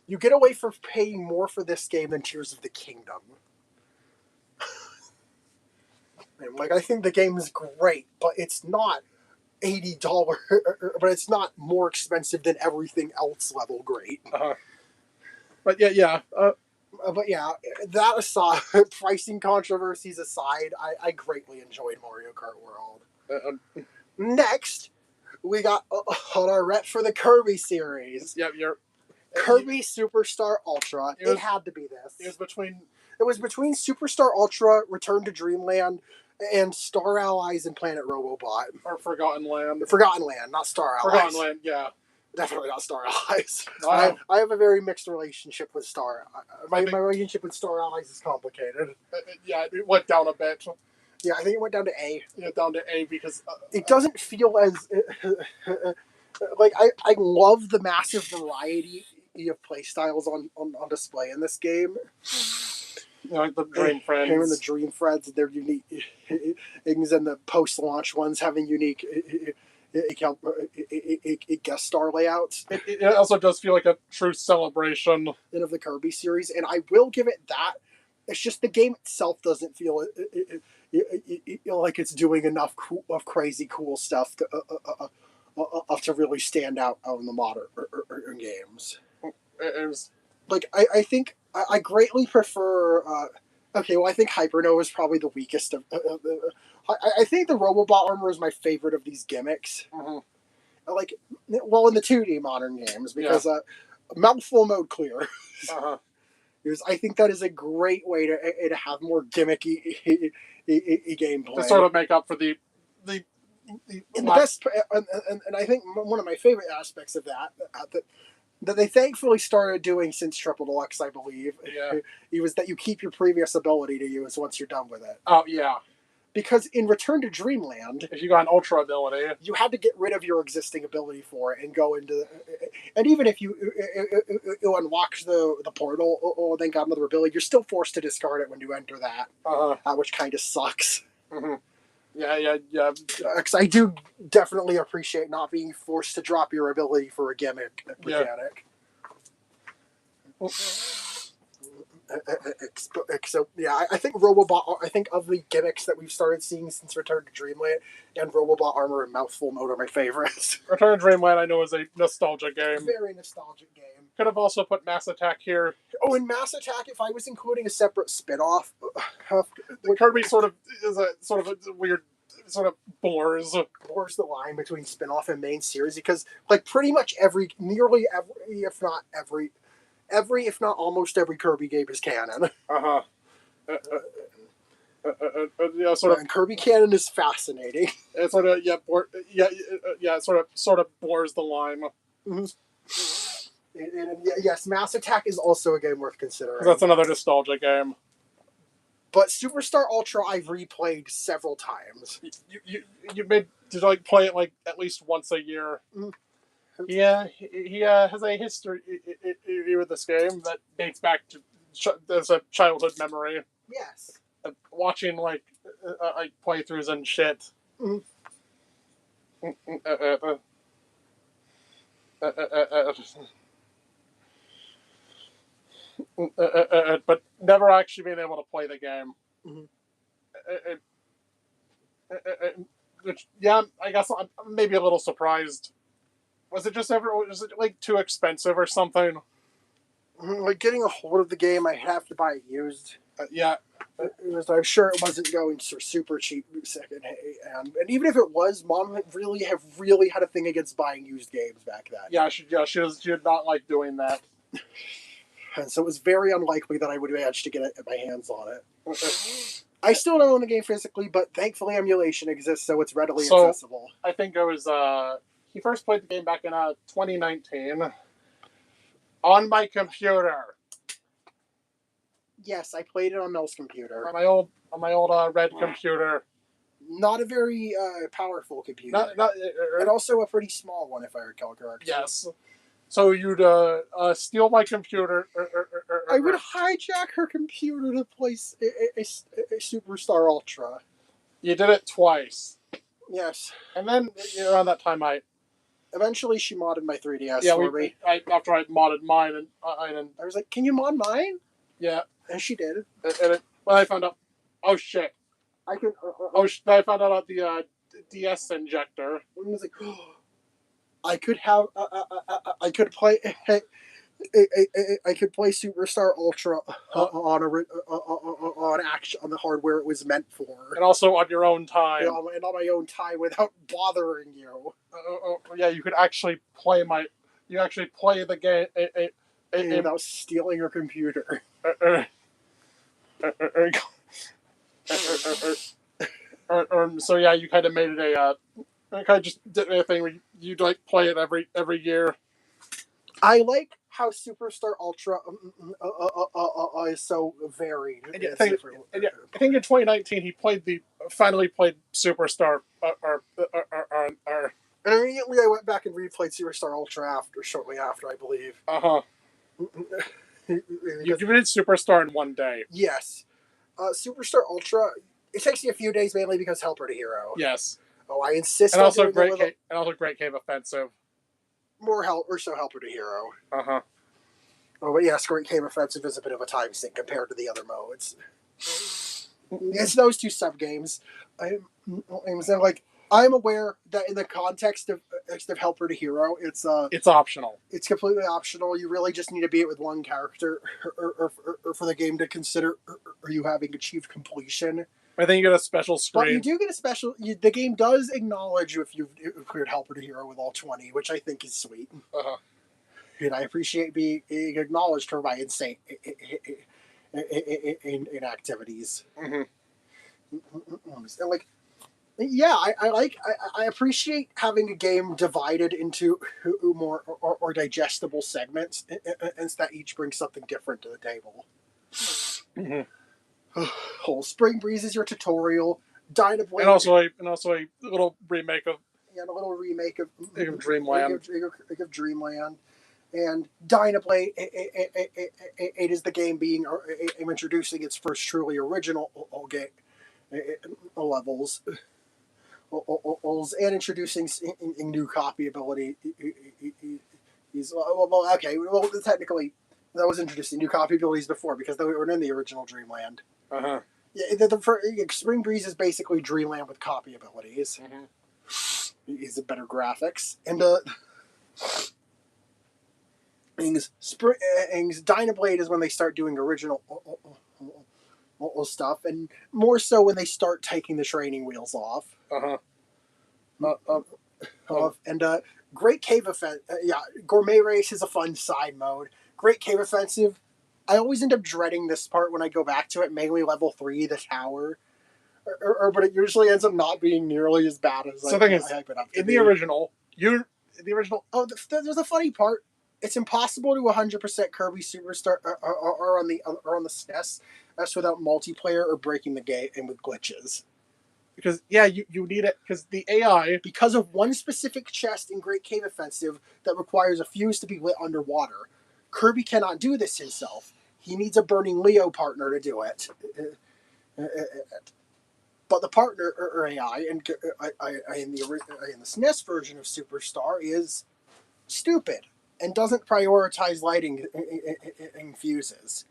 You get away for paying more for this game than Tears of the Kingdom. And, like, I think the game is great, but it's not $80. But it's not more expensive than everything else level great. But yeah. But yeah, that aside, pricing controversies aside, I greatly enjoyed Mario Kart World. Next, we got on our rep for the Kirby series. Yeah, Kirby Superstar Ultra. It had to be this. It was between Superstar Ultra, Return to Dreamland, and Star Allies and Planet Robobot. Or Forgotten Land. Forgotten Land, not Star Allies. Forgotten Land, yeah. Definitely not Star Allies. Wow. I have a very mixed relationship with Star. My relationship with Star Allies is complicated. Yeah, it went down a bit. Yeah, I think it went down to A. Yeah, down to A because it doesn't feel as like I love the massive variety of playstyles on display in this game. You know, like the Dream Friends. Him and the Dream Friends, their unique things, and the post-launch ones having unique guest star layouts. It also does feel like a true celebration of the Kirby series, and I will give it that. It's just the game itself doesn't feel like it's doing enough of crazy cool stuff to really stand out in the modern games. Like I think I greatly prefer. Okay, well I think Hypernova is probably the weakest of. I think the Robobot armor is my favorite of these gimmicks. Mm-hmm. Like, well, in the 2D modern games, because mouthful mode clear. I think that is a great way to have more gimmicky gameplay. To sort of make up for the best, and I think one of my favorite aspects of that they thankfully started doing since Triple Deluxe, I believe, was that you keep your previous ability to use once you're done with it. Oh, yeah. Because in Return to Dreamland, if you got an Ultra ability, you had to get rid of your existing ability for it and go into. And even if you unlock the portal or then got another ability, you're still forced to discard it when you enter that, which kind of sucks. Mm-hmm. Yeah. Because I do definitely appreciate not being forced to drop your ability for a gimmick mechanic. Yeah. So yeah, I think Robobot. I think of the gimmicks that we've started seeing since Return to Dreamland, and Robobot armor and mouthful mode are my favorites. Return to Dreamland, I know, is a nostalgia game. Very nostalgic game. Could have also put Mass Attack here. Oh, in Mass Attack, if I was including a separate spin-off, Kirby sort of is a weird sort of bores the line between spin-off and main series, because like pretty much nearly every, if not almost every Kirby game is canon. And Kirby canon is fascinating. It sort of sort of bores the line. Mm-hmm. And yes, Mass Attack is also a game worth considering. That's another nostalgia game. But Superstar Ultra, I've replayed several times. You made to like play it like at least once a year. Mm. He has a history with this game that dates back to as a childhood memory. Yes. Watching like playthroughs and shit. Mm. But never actually being able to play the game. Mm-hmm. Yeah, I guess I'm maybe a little surprised. Was it like too expensive or something? Like getting a hold of the game, I have to buy it used. Yeah. I'm sure it wasn't going for super cheap secondhand. And even if it was, Mom really had a thing against buying used games back then. Yeah, she did not like doing that. And so it was very unlikely that I would manage to get my hands on it. I still don't own the game physically, but thankfully emulation exists, so it's readily accessible. I think it was he first played the game back in 2019 on my computer. Yes, I played it on Mel's computer. On my old red computer. Not a very powerful computer. And also a pretty small one, if I recall correctly. Yes. So you'd steal my computer. I would hijack her computer to play a Superstar Ultra. You did it twice. Yes. And then around that time, I Eventually, she modded my 3DS Yeah, for me. after I modded mine, and I was like, "Can you mod mine?" yeah, And she did. Well, I found out. Oh shit! I can. I found out about the DS injector. I was like, I could have. I could play. I could play Superstar Ultra on action on the hardware it was meant for, and also on your own time, and on my own time without bothering you. Yeah, you could actually play my. You actually play the game without stealing your computer. So yeah, you kind of made it a. I kind of just did a thing where you'd like play it every year. I like how Superstar Ultra is so varied. I think in 2019 he finally played Superstar. And immediately I went back and replayed Superstar Ultra shortly after, I believe. You did Superstar in one day. Yes. Superstar Ultra, it takes you a few days mainly because Helper to Hero. Yes. Oh, I insist and on also doing Great Cave Offensive. More Helper to Hero. Oh, but yes, Great Cave Offensive is a bit of a time sink compared to the other modes. It's those two sub-games. I'm aware that in the context of Helper to Hero, it's optional. It's completely optional. You really just need to beat it with one character, or for the game to consider, or you having achieved completion. I think you get a special screen. But you do get a special. The game does acknowledge you if you've cleared Helper to Hero with all 20, which I think is sweet. And I appreciate being acknowledged for my insane in activities. And yeah, I appreciate having a game divided into more or digestible segments, and that each brings something different to the table. Whole Spring Breeze is your tutorial. Dynablade, and also a little remake of Dreamland. Of Dreamland. And Dynablade, it is the game being introducing its first truly original levels, and introducing new copy ability. Technically, that was introducing new copy abilities before because they were in the original Dreamland. Yeah, Spring Breeze is basically Dreamland with copy abilities. Is a better graphics and Dynablade is when they start doing original stuff, and more so when they start taking the training wheels off. And Great Cave Offensive, Gourmet Race is a fun side mode. Great Cave Offensive, I always end up dreading this part when I go back to it, mainly level 3, the tower. But it usually ends up not being nearly as bad as I hype it up to be. The original. Oh, there's a funny part. It's impossible to 100% Kirby Superstar or on the SNES. That's without multiplayer or breaking the game and with glitches. Because you need it because the AI, because of one specific chest in Great Cave Offensive that requires a fuse to be lit underwater. Kirby cannot do this himself. He needs a Burning Leo partner to do it. But the partner or AI in the SNES version of Superstar is stupid and doesn't prioritize lighting and fuses.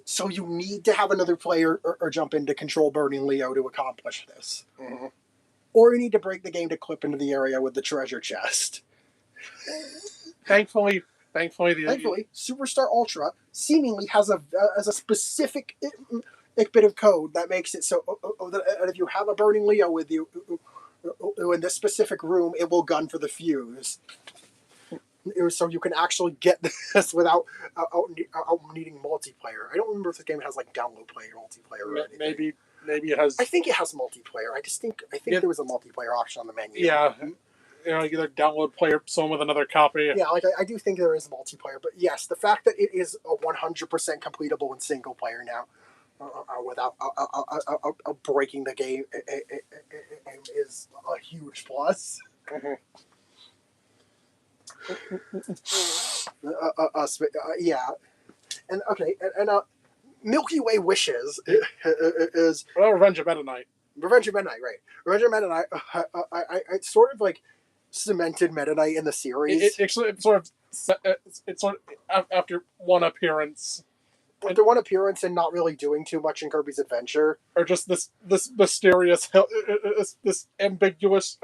So you need to have another player or jump in to control Burning Leo to accomplish this. Or you need to break the game to clip into the area with the treasure chest. Thankfully, Superstar Ultra seemingly has a specific bit of code that makes it so that if you have a Burning Leo with you in this specific room, it will gun for the fuse. So you can actually get this without needing multiplayer. I don't remember if the game has download player multiplayer or anything. Maybe it has. I think it has multiplayer. I think there was a multiplayer option on the menu. Yeah, either download player, someone with another copy. Yeah, I do think there is multiplayer, but yes, the fact that it is 100% completable in single player now, without breaking the game, is a huge plus. Yeah, and okay, and Milky Way Wishes is Revenge of Meta Knight. Revenge of Meta Knight, right? Revenge of Meta Knight. I sort of cemented Meta Knight in the series. It sort of after one appearance. After one appearance and not really doing too much in Kirby's Adventure, or just this mysterious, this ambiguous,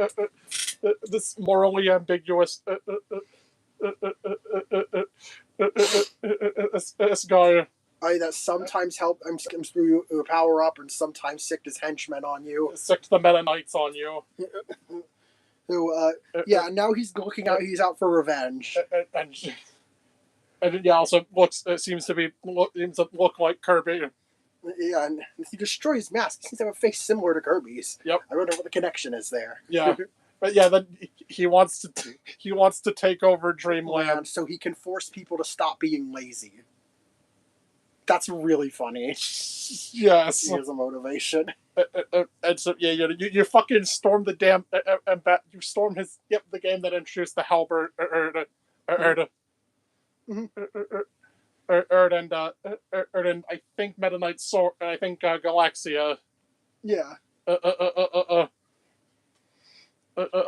this morally ambiguous this guy. That sometimes help him through your power up, and sometimes sicked his henchmen on you. Sicked the Meta Knights on you. Who, yeah, now he's looking out. He's out for revenge. And yeah, also seems to look like Kirby. Yeah, and he destroys masks. He seems to have a face similar to Kirby's. Yep. I wonder what the connection is there. Yeah, but yeah, then he wants to take over Dreamland so he can force people to stop being lazy. That's really funny. Yes, he has a motivation. And so yeah, you fucking storm the damn you storm the game that introduced the Halberd and I think Meta Knight Sword, I think Galaxia. Yeah.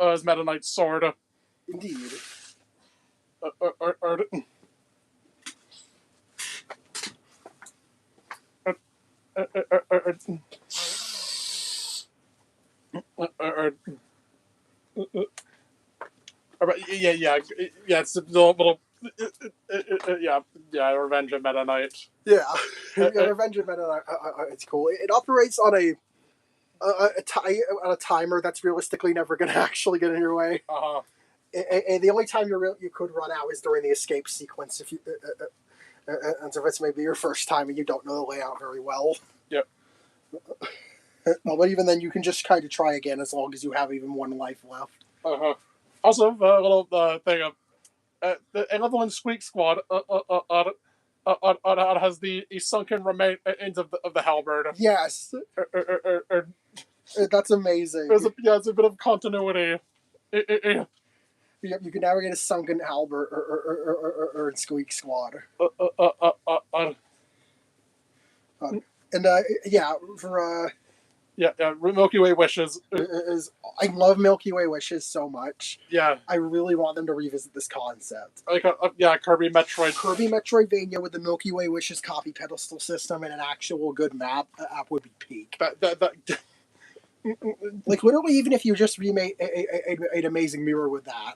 As Meta Knight Sword. Indeed. It's a little. Revenge of Meta Knight. Yeah, Revenge of Meta Knight. It's cool. It operates on a timer that's realistically never going to actually get in your way. And the only time you could run out is during the escape sequence if you. And so if it's maybe your first time and you don't know the layout very well. Yep. But even then, you can just kind of try again as long as you have even one life left. Also, a little thing of the Evelyn Squeak Squad has the sunken remains of the Halberd. Yes. That's amazing. It's a bit of continuity. You can navigate a sunken Halberd or Squeak Squad. Milky Way Wishes. I love Milky Way Wishes so much. Yeah. I really want them to revisit this concept. Kirby Metroid. Kirby Metroidvania with the Milky Way Wishes copy pedestal system and an actual good map would be peak. Like, literally, even if you just remade an Amazing Mirror with that.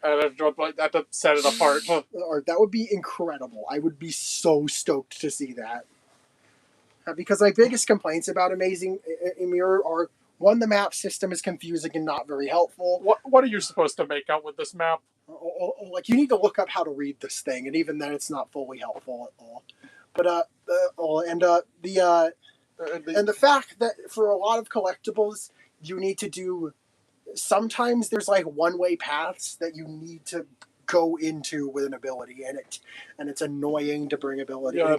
That to set it apart. Or that would be incredible. I would be so stoked to see that. Because my biggest complaints about Amazing Mirror are, one, the map system is confusing and not very helpful. What are you supposed to make out with this map? Like, you need to look up how to read this thing, and even then it's not fully helpful at all. But and the fact that for a lot of collectibles, you need to do. Sometimes there's like one-way paths that you need to go into with an ability, and it's annoying to bring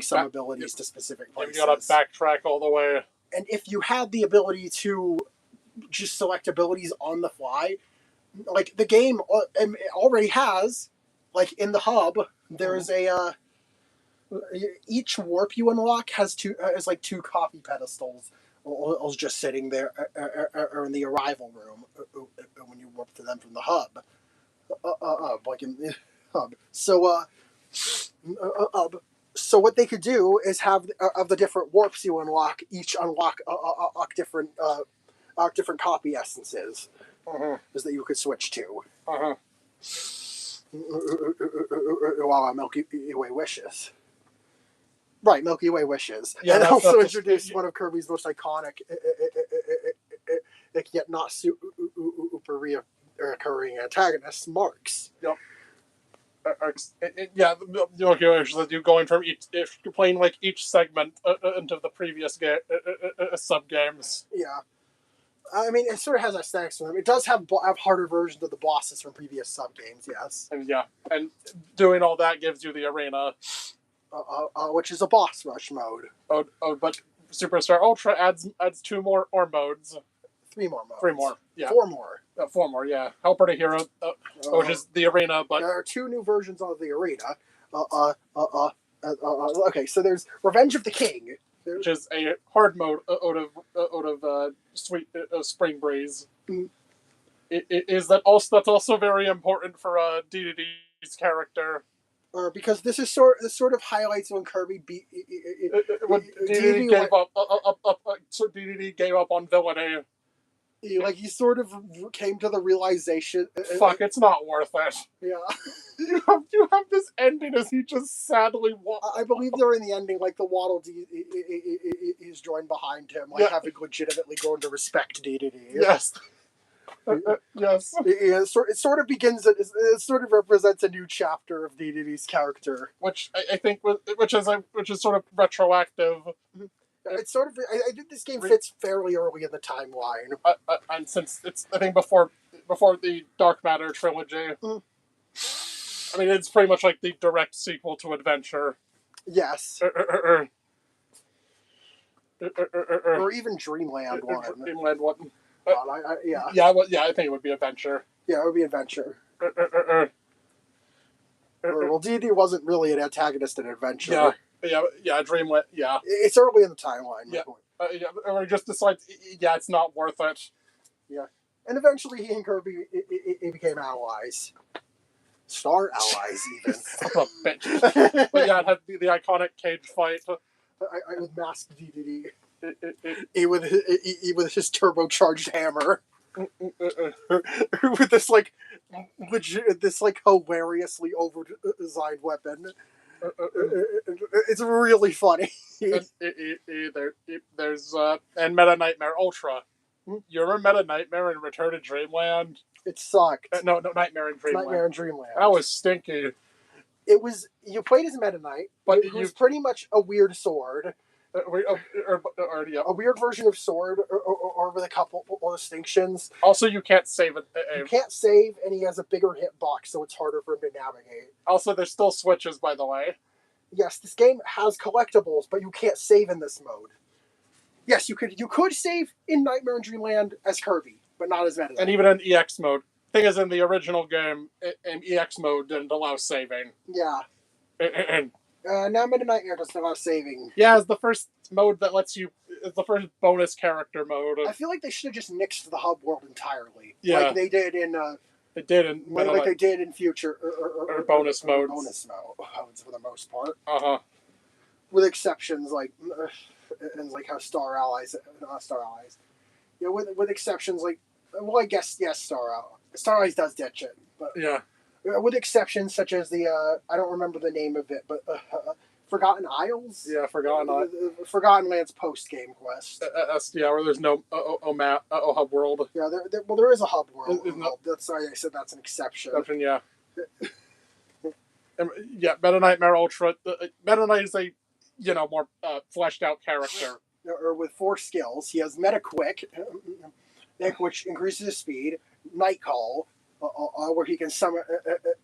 some abilities to specific places. You gotta backtrack all the way. And if you had the ability to just select abilities on the fly, like the game already has, like in the hub, there's each warp you unlock has two copy pedestals. Or just sitting there or in the arrival room when you warp to them from the hub. Like in the hub. So what they could do is have of the different warps you unlock, each unlock different copy essences is that you could switch to. Wow, Milky Way Wishes. Right, Milky Way Wishes. Yeah, and also introduced one of Kirby's most iconic, yet not super recurring antagonists, Marks. Yep. The Milky Way Wishes that you going from if you're playing like each segment into the previous sub games. Yeah. I mean, it sort of has aesthetics to them. It does have harder versions of the bosses from previous sub games, yes. And doing all that gives you the arena. Which is a boss rush mode. But Superstar Ultra adds 2 more modes. 3 more modes. 3 more, yeah. 4 more. 4 more, yeah. Helper to Hero, which is the arena, but... There are 2 new versions of the arena. Okay, so there's Revenge of the King. Which is a hard mode out of Sweet Spring Breeze. is that also that's also very important for DDD's character. Or because this sort of highlights when Kirby beat When DDD gave up, so DDD gave up on villainy. Like he sort of came to the realization. Fuck, it's not worth it. Yeah. You have this ending as he just sadly walks. I believe they're in the ending, like the Waddle Dee is joined behind him, like having legitimately grown to respect DDD. Yes. Yes. It sort of begins. It sort of represents a new chapter of DDD's character, which I think, which is sort of retroactive. It's sort of. I think this game fits fairly early in the timeline, and since it's I think before the Dark Matter trilogy. I mean, it's pretty much like the direct sequel to Adventure. Yes. Or even Dreamland one. Dreamland one. Yeah, I think it would be Adventure. Yeah, it would be Adventure. Well, D&D wasn't really an antagonist in Adventure. Yeah, Dreamland, yeah. It's early in the timeline. Yeah, or just decides, it's not worth it. Yeah. And eventually he and Kirby became allies. Star allies, even. Son of a bitch. But yeah, it had the iconic cage fight. With masked DDD. He with his turbocharged hammer. With this hilariously over designed weapon. It's really funny. There's and Meta Nightmare Ultra. You remember Meta Nightmare in Return to Dreamland? It sucked. No, Nightmare in Dreamland. Nightmare in Dreamland. That was stinky. It was. You played as Meta Knight, but it was pretty much a weird sword. A weird version of sword, or with a couple of distinctions. Also, you can't save it. You can't save, and he has a bigger hitbox, so it's harder for him to navigate. Also, there's still switches, by the way. Yes, this game has collectibles, but you can't save in this mode. Yes, you could save in Nightmare in Dreamland as Kirby, but not as Meta Knight. And even in EX mode. Thing is, in the original game, in EX mode didn't allow saving. Yeah. Now Meta Nightmare doesn't allow saving. Yeah, it's the first mode that lets you. It's the first bonus character mode. I feel like they should have just nixed the hub world entirely. Yeah. Like they did in. They did in like they did in future or bonus modes. Bonus modes for the most part. With exceptions like and like how Star Allies. Yeah, with exceptions like, well, I guess yes, Star Allies does ditch it, but yeah. With exceptions such as the I don't remember the name of it, but Forgotten Isles. Yeah, Forgotten Lands post game quest. Where there's no hub world. Yeah, there is a hub world. That's why I said that's an exception. Yeah. Yeah, Meta Nightmare Ultra. Meta Knight is a more fleshed out character. Or with 4 skills, he has Meta Quick, which increases his speed. Night Call. Where he can summon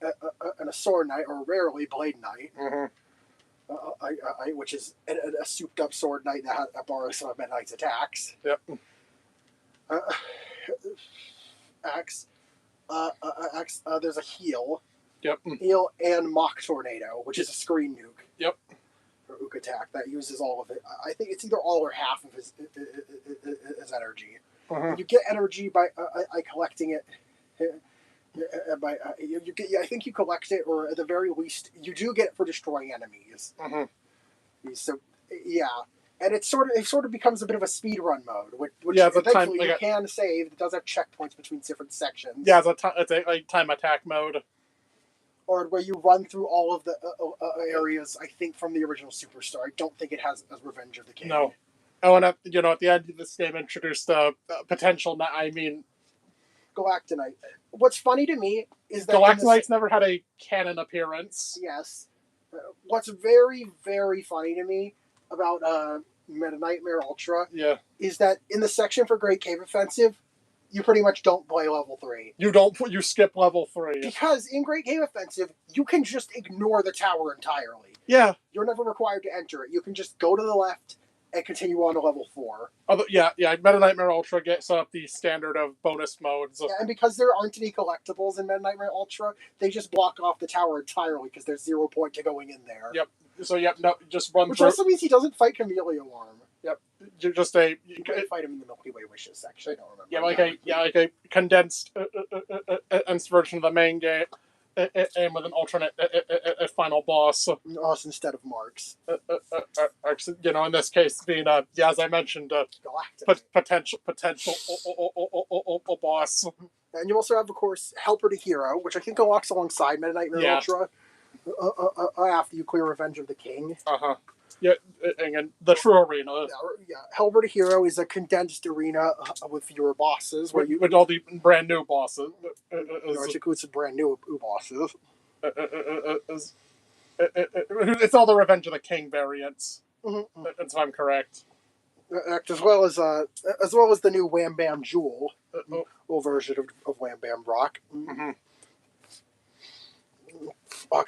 a Sword Knight, or rarely Blade Knight, which is a souped-up Sword Knight that borrows some of Meta Knight's attacks. Yep. There's a heal. Yep. Heal and Mock Tornado, which is a screen nuke. Yep. Or Ook attack that uses all of it. I think it's either all or half of his energy. You get energy by collecting it. I think you collect it, or at the very least, you do get it for destroying enemies. So, yeah, and it sort of becomes a bit of a speed run mode, which eventually you can save. It does have checkpoints between different sections. Yeah, it's a time attack mode, or where you run through all of the areas. I think from the original Superstar. I don't think it has as Revenge of the King. No. Oh, and at the end of this game, introduced potential. I mean. Galactonite. What's funny to me is that Galactonite's never had a canon appearance. Yes. What's very, very funny to me about Meta Nightmare Ultra is that in the section for Great Cave Offensive, you pretty much don't play level 3. You skip level 3. Because in Great Cave Offensive, you can just ignore the tower entirely. Yeah. You're never required to enter it. You can just go to the left and continue on to level 4. Meta Nightmare Ultra gets up the standard of bonus modes. Yeah, and because there aren't any collectibles in Meta Nightmare Ultra, they just block off the tower entirely because there's 0 point to going in there. Yep. So just run Which through. also means he doesn't fight Chameleon Arm. Yep. Just a You might fight him in the Milky Way Wishes section. I don't remember. like a condensed version of the main game, and with an alternate final boss. Us instead of Marks. In this case, being as I mentioned, Galactic. potential boss. And you also have, of course, Helper to Hero, which I think unlocks alongside Meta Nightmare Ultra after you clear Revenge of the King. Yeah, and the true arena. Yeah, Helper to Hero is a condensed arena with fewer bosses, with all the brand new bosses. Which includes some brand new bosses. It's all the Revenge of the King variants. Mm-hmm. If I'm correct. As well as the new Wham Bam Jewel, version of Wham Bam Rock. Mm-hmm.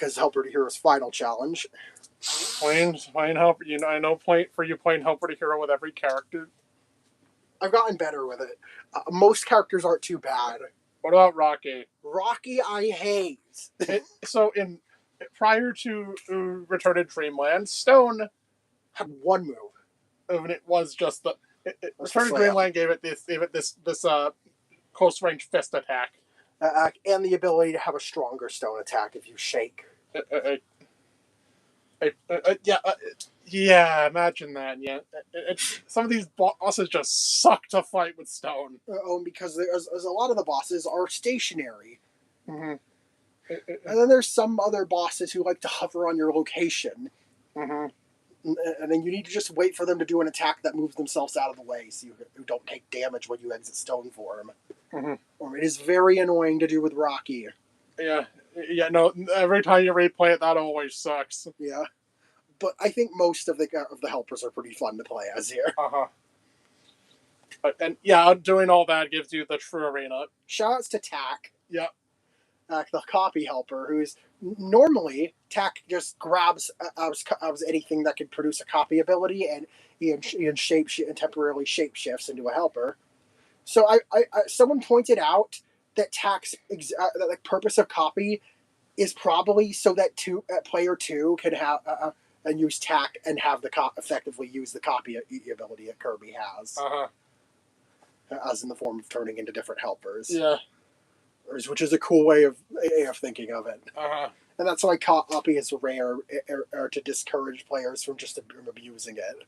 As Helper to Hero's final challenge. Playing Helper, I know playing Helper to Hero with every character. I've gotten better with it. Most characters aren't too bad. What about Rocky? Rocky, I hate. Prior to Return to Dreamland, Stone had one move. And it was just Return to Dreamland gave it this close range fist attack. And the ability to have a stronger stone attack if you shake. Imagine that. Yeah, some of these bosses just suck to fight with stone. Because there's a lot of the bosses are stationary. Mm-hmm. And then there's some other bosses who like to hover on your location. Mm-hmm. And then you need to just wait for them to do an attack that moves themselves out of the way so you don't take damage when you exit stone form. Mm-hmm. It is very annoying to do with Rocky. No, every time you replay it, that always sucks. Yeah. But I think most of the helpers are pretty fun to play as here. And doing all that gives you the true arena. Shoutouts to Tak. Yeah. The copy helper, who's normally Tak just grabs anything that could produce a copy ability, and he temporarily shapeshifts into a helper. So someone pointed out that Tak's the purpose of copy is probably so that player 2 can have and use Tak and have effectively use the copy ability that Kirby has, as in the form of turning into different helpers. Yeah. Which is a cool way of thinking of it. And that's why copy is rare, or to discourage players from just abusing it.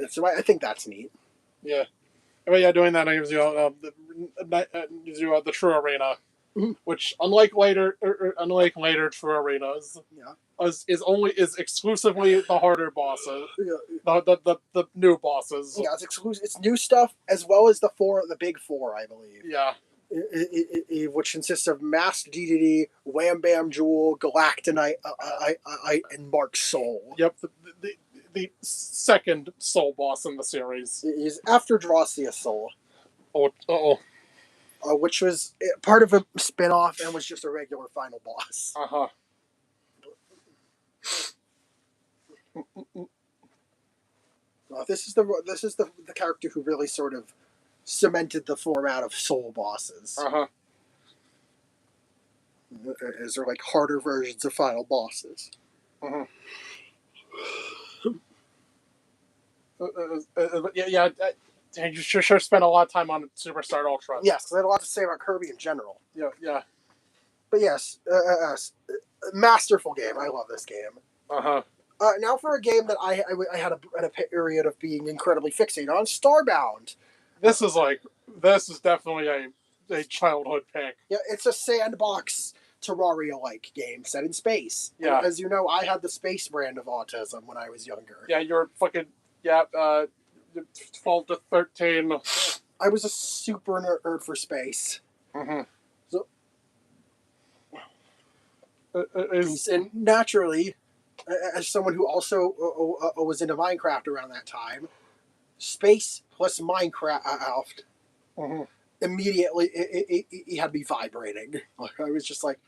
So I think that's neat. Yeah. Doing that gives you the true arena, which unlike later true arenas, is exclusively the harder bosses, the new bosses. Yeah, it's exclusive. It's new stuff as well as the big four, I believe. Yeah. Which consists of Masked DDD, Wham Bam Jewel, Galactonite, and Mark Soul. Yep. The second Soul boss in the series. He's after Drossia Soul. Which was part of a spin-off and was just a regular final boss. This is the character who really sort of cemented the format of Soul bosses. As they're like harder versions of final bosses. You sure spent a lot of time on Superstar Ultra. Yes, because I had a lot to say about Kirby in general. Yeah. But yes, masterful game. I love this game. Now for a game that I had a period of being incredibly fixated on, Starbound. This is definitely a childhood pick. Yeah, it's a sandbox Terraria-like game set in space. Yeah. And as you know, I had the space brand of autism when I was younger. Yeah, you're fucking 12 to 13. I was a super nerd for space. So, and naturally, as someone who also was into Minecraft around that time, space plus Minecraft immediately it had me vibrating. I was just like,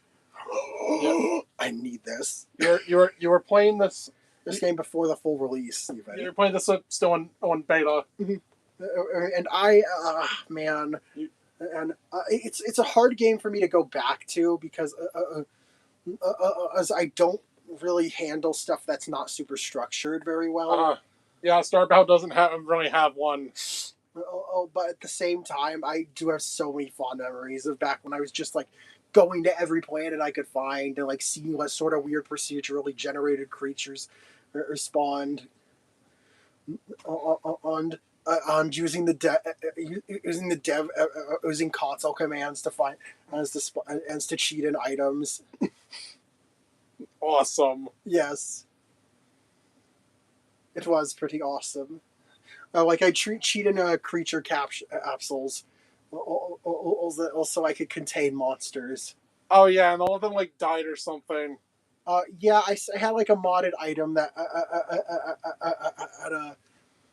I need this. You were playing this game before the full release. Even. You're playing this still on beta. And it's a hard game for me to go back to because as I don't really handle stuff that's not super structured very well. Yeah, Starbound doesn't really have one. But at the same time, I do have so many fond memories of back when I was just like going to every planet I could find and like seeing what sort of weird procedurally generated creatures spawned on using using console commands to find as to cheat in items. Awesome. Yes, it was pretty awesome. Like I cheat in creature capsules, also I could contain monsters. Oh yeah, and all of them like died or something. Yeah, I had like a modded item that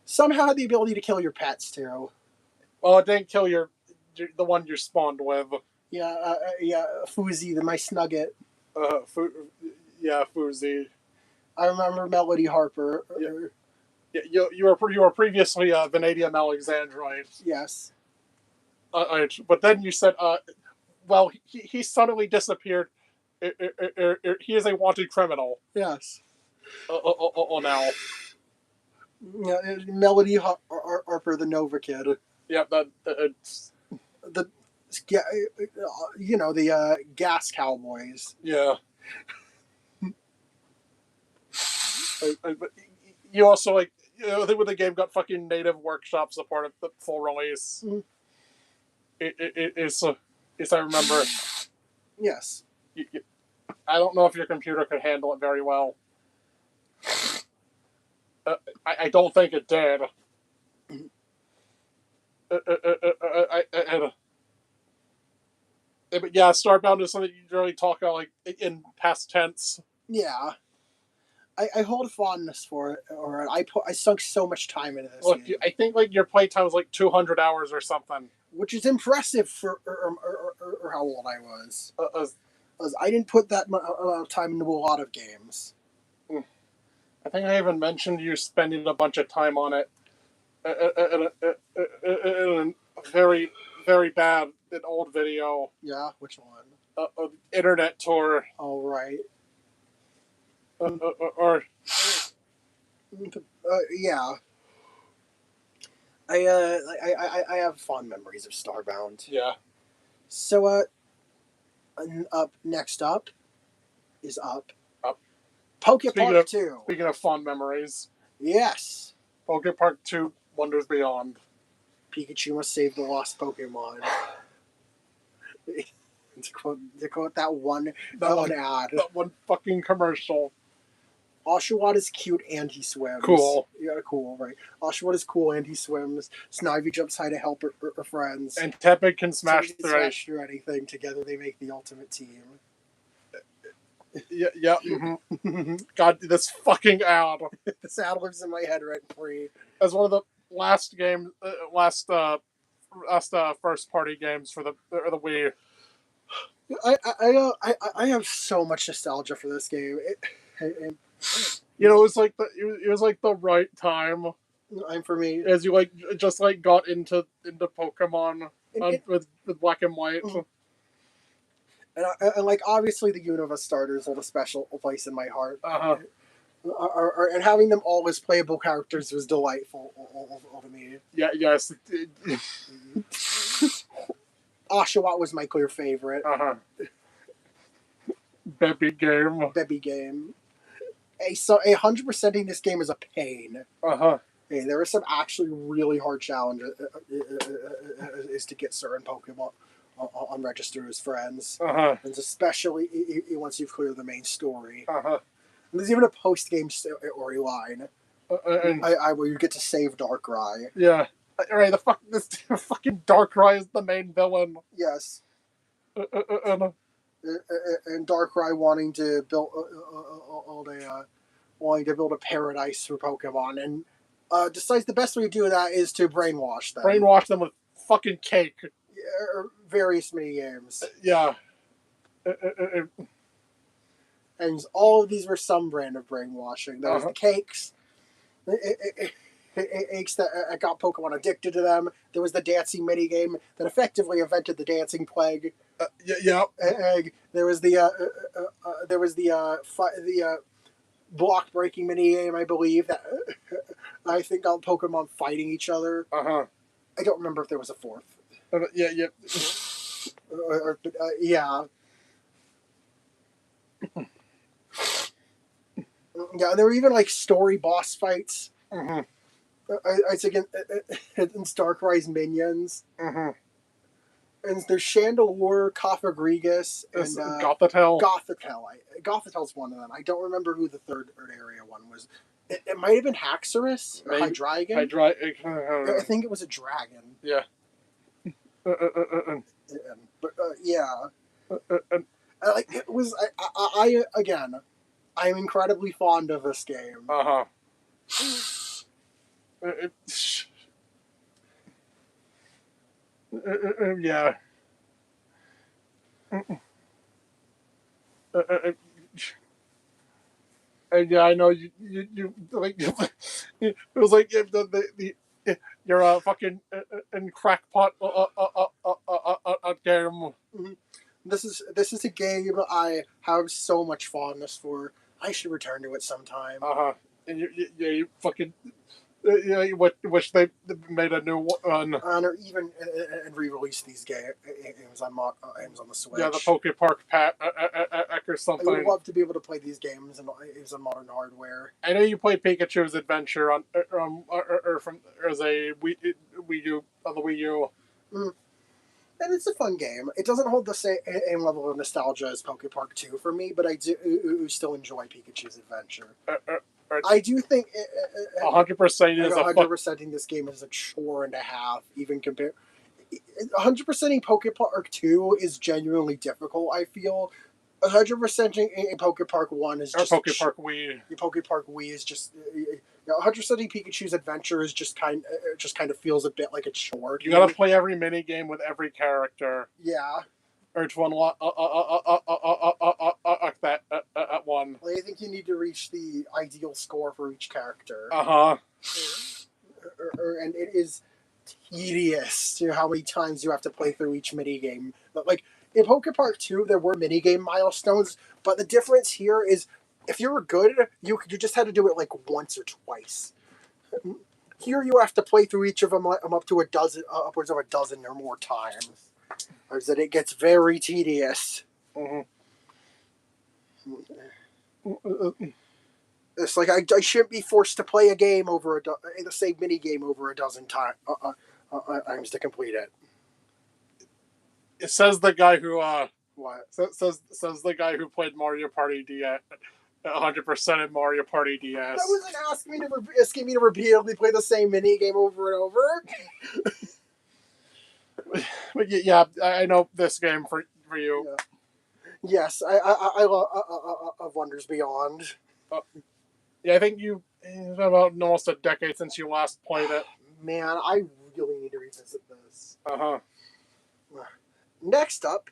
somehow had the ability to kill your pets too. Well, it didn't kill the one you spawned with. Yeah, Foozy, my Snugget. Yeah, Foozy. I remember Melody Harper. Yeah, you were previously Vanadium Alexandrite. Yes. But then you said, well, he suddenly disappeared. He is a wanted criminal. Yes. Now. Yeah, Melody Harper, the Nova Kid. Yeah, the Gas Cowboys. Yeah. But you also when the game got fucking native workshop support at the full release. Mm-hmm. It's I remember. Yes. I don't know if your computer could handle it very well. I don't think it did. But yeah, Starbound is something you really talk about like in past tense. Yeah. I hold fondness for it, or I sunk so much time into this. Look, game. I think like your playtime was like 200 hours or something, which is impressive for or how old I was. I didn't put that amount of time into a lot of games. I think I even mentioned you spending a bunch of time on it. In a very, very bad, an old video. Yeah, which one? Internet tour. Oh, right. Yeah. I have fond memories of Starbound. Yeah. So next up is Up. Pokepark 2. Speaking of fond memories. Yes. Pokepark 2 Wonders Beyond. Pikachu must save the lost Pokemon. to quote that one ad. That one fucking commercial. Oshawott is cute and he swims. Cool. Yeah, cool, right. Oshawott is cool and he swims. Snivy jumps high to help her friends. And Tepig can smash through anything. Together they make the ultimate team. Yeah. Mm-hmm. God, this fucking ad. This ad lives in my head rent free. As one of the last first party games for the Wii. I have so much nostalgia for this game. It was like the right time. For me, as you just got into Pokemon with Black and White. And obviously the Unova starters hold a special place in my heart. And having them all as playable characters was delightful to me. Yeah, yes. Oshawott was my clear favorite. Bebby game. So 100%ing this game is a pain. Hey, there are some actually really hard challenges is to get certain Pokemon on register as friends, and especially once you've cleared the main story. And there's even a post-game storyline where you get to save Darkrai. Yeah, right. This fucking Darkrai is the main villain. Yes. And Darkrai wanting to build a paradise for Pokemon, and decides the best way to do that is to brainwash them. Brainwash them with fucking cake. Or various mini games. Yeah. And all of these were some brand of brainwashing. There was the cakes. aches that got Pokemon addicted to them. There was the dancing minigame that effectively invented the dancing plague. Yeah. There was the block breaking minigame, I believe, that I think got Pokemon fighting each other. Uh-huh. I don't remember if there was a fourth. Yeah. Yeah. Yeah, there were even like story boss fights. Mm-hmm. I think in Starcry's minions. Mm-hmm. And there's Chandelure, Cofagrigus, and Gothitelle. Gothitel's one of them. I don't remember who the third area one was. It might have been Haxorus or Hydreigon. I think it was a dragon. Yeah. But yeah. Like it was. I again. I'm incredibly fond of this game. Yeah. And yeah, I know you like it was like you're a fucking in crackpot game. This is a game I have so much fondness for. I should return to it sometime. And you fucking you wish they made a new one. Or even and re-release these games on the Switch. Yeah, the Pokepark Pack or something. I would love to be able to play these games on modern hardware. I know you play Pikachu's Adventure on or from as a Wii U on the Wii U. And it's a fun game. It doesn't hold the same level of nostalgia as Pokepark 2 for me, but I do still enjoy Pikachu's Adventure. I do think 100% is 100%ing this game is a chore and a half, even compared. 100%ing Pokepark 2 is genuinely difficult, I feel. 100%ing in Pokepark 1 is just... Pokepark Wii. Pokepark Wii is just... 100%ing Pikachu's Adventure is just kind of feels a bit like a chore. You gotta play every mini game with every character. Yeah. Or to unlock that at one. I think you need to reach the ideal score for each character. And it is tedious to how many times you have to play through each minigame. But like in Pokepark 2, there were minigame milestones, but the difference here is if you were good, you just had to do it like once or twice. Here you have to play through each of them up to upwards of a dozen or more times. Or that it gets very tedious. It's like I shouldn't be forced to play a game over the same mini game over a dozen times to complete it. It says the guy who what says the guy who played Mario Party DS 100% in Mario Party DS. That wasn't asking me to repeatedly play the same mini game over and over. But yeah, I know this game for you. Yeah. Yes, I love Wonders Beyond. Yeah, I think it's been about almost a decade since you last played it. Man, I really need to revisit this. Next up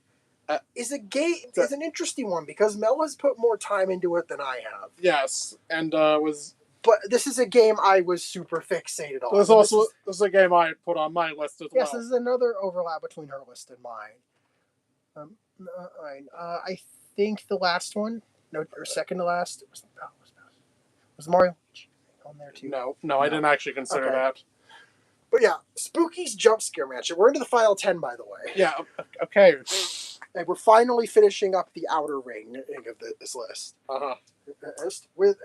is a game. Is an interesting one because Mel has put more time into it than I have. Yes, and But this is a game I was super fixated on. This is a game I put on my list as well. Yes, this is another overlap between her list and mine. I think the last one, or second to last, was Mario on there too. No, I didn't actually consider that. But yeah, Spooky's Jump Scare Mansion. We're into the final 10, by the way. Yeah, okay. And we're finally finishing up the outer ring of this list. With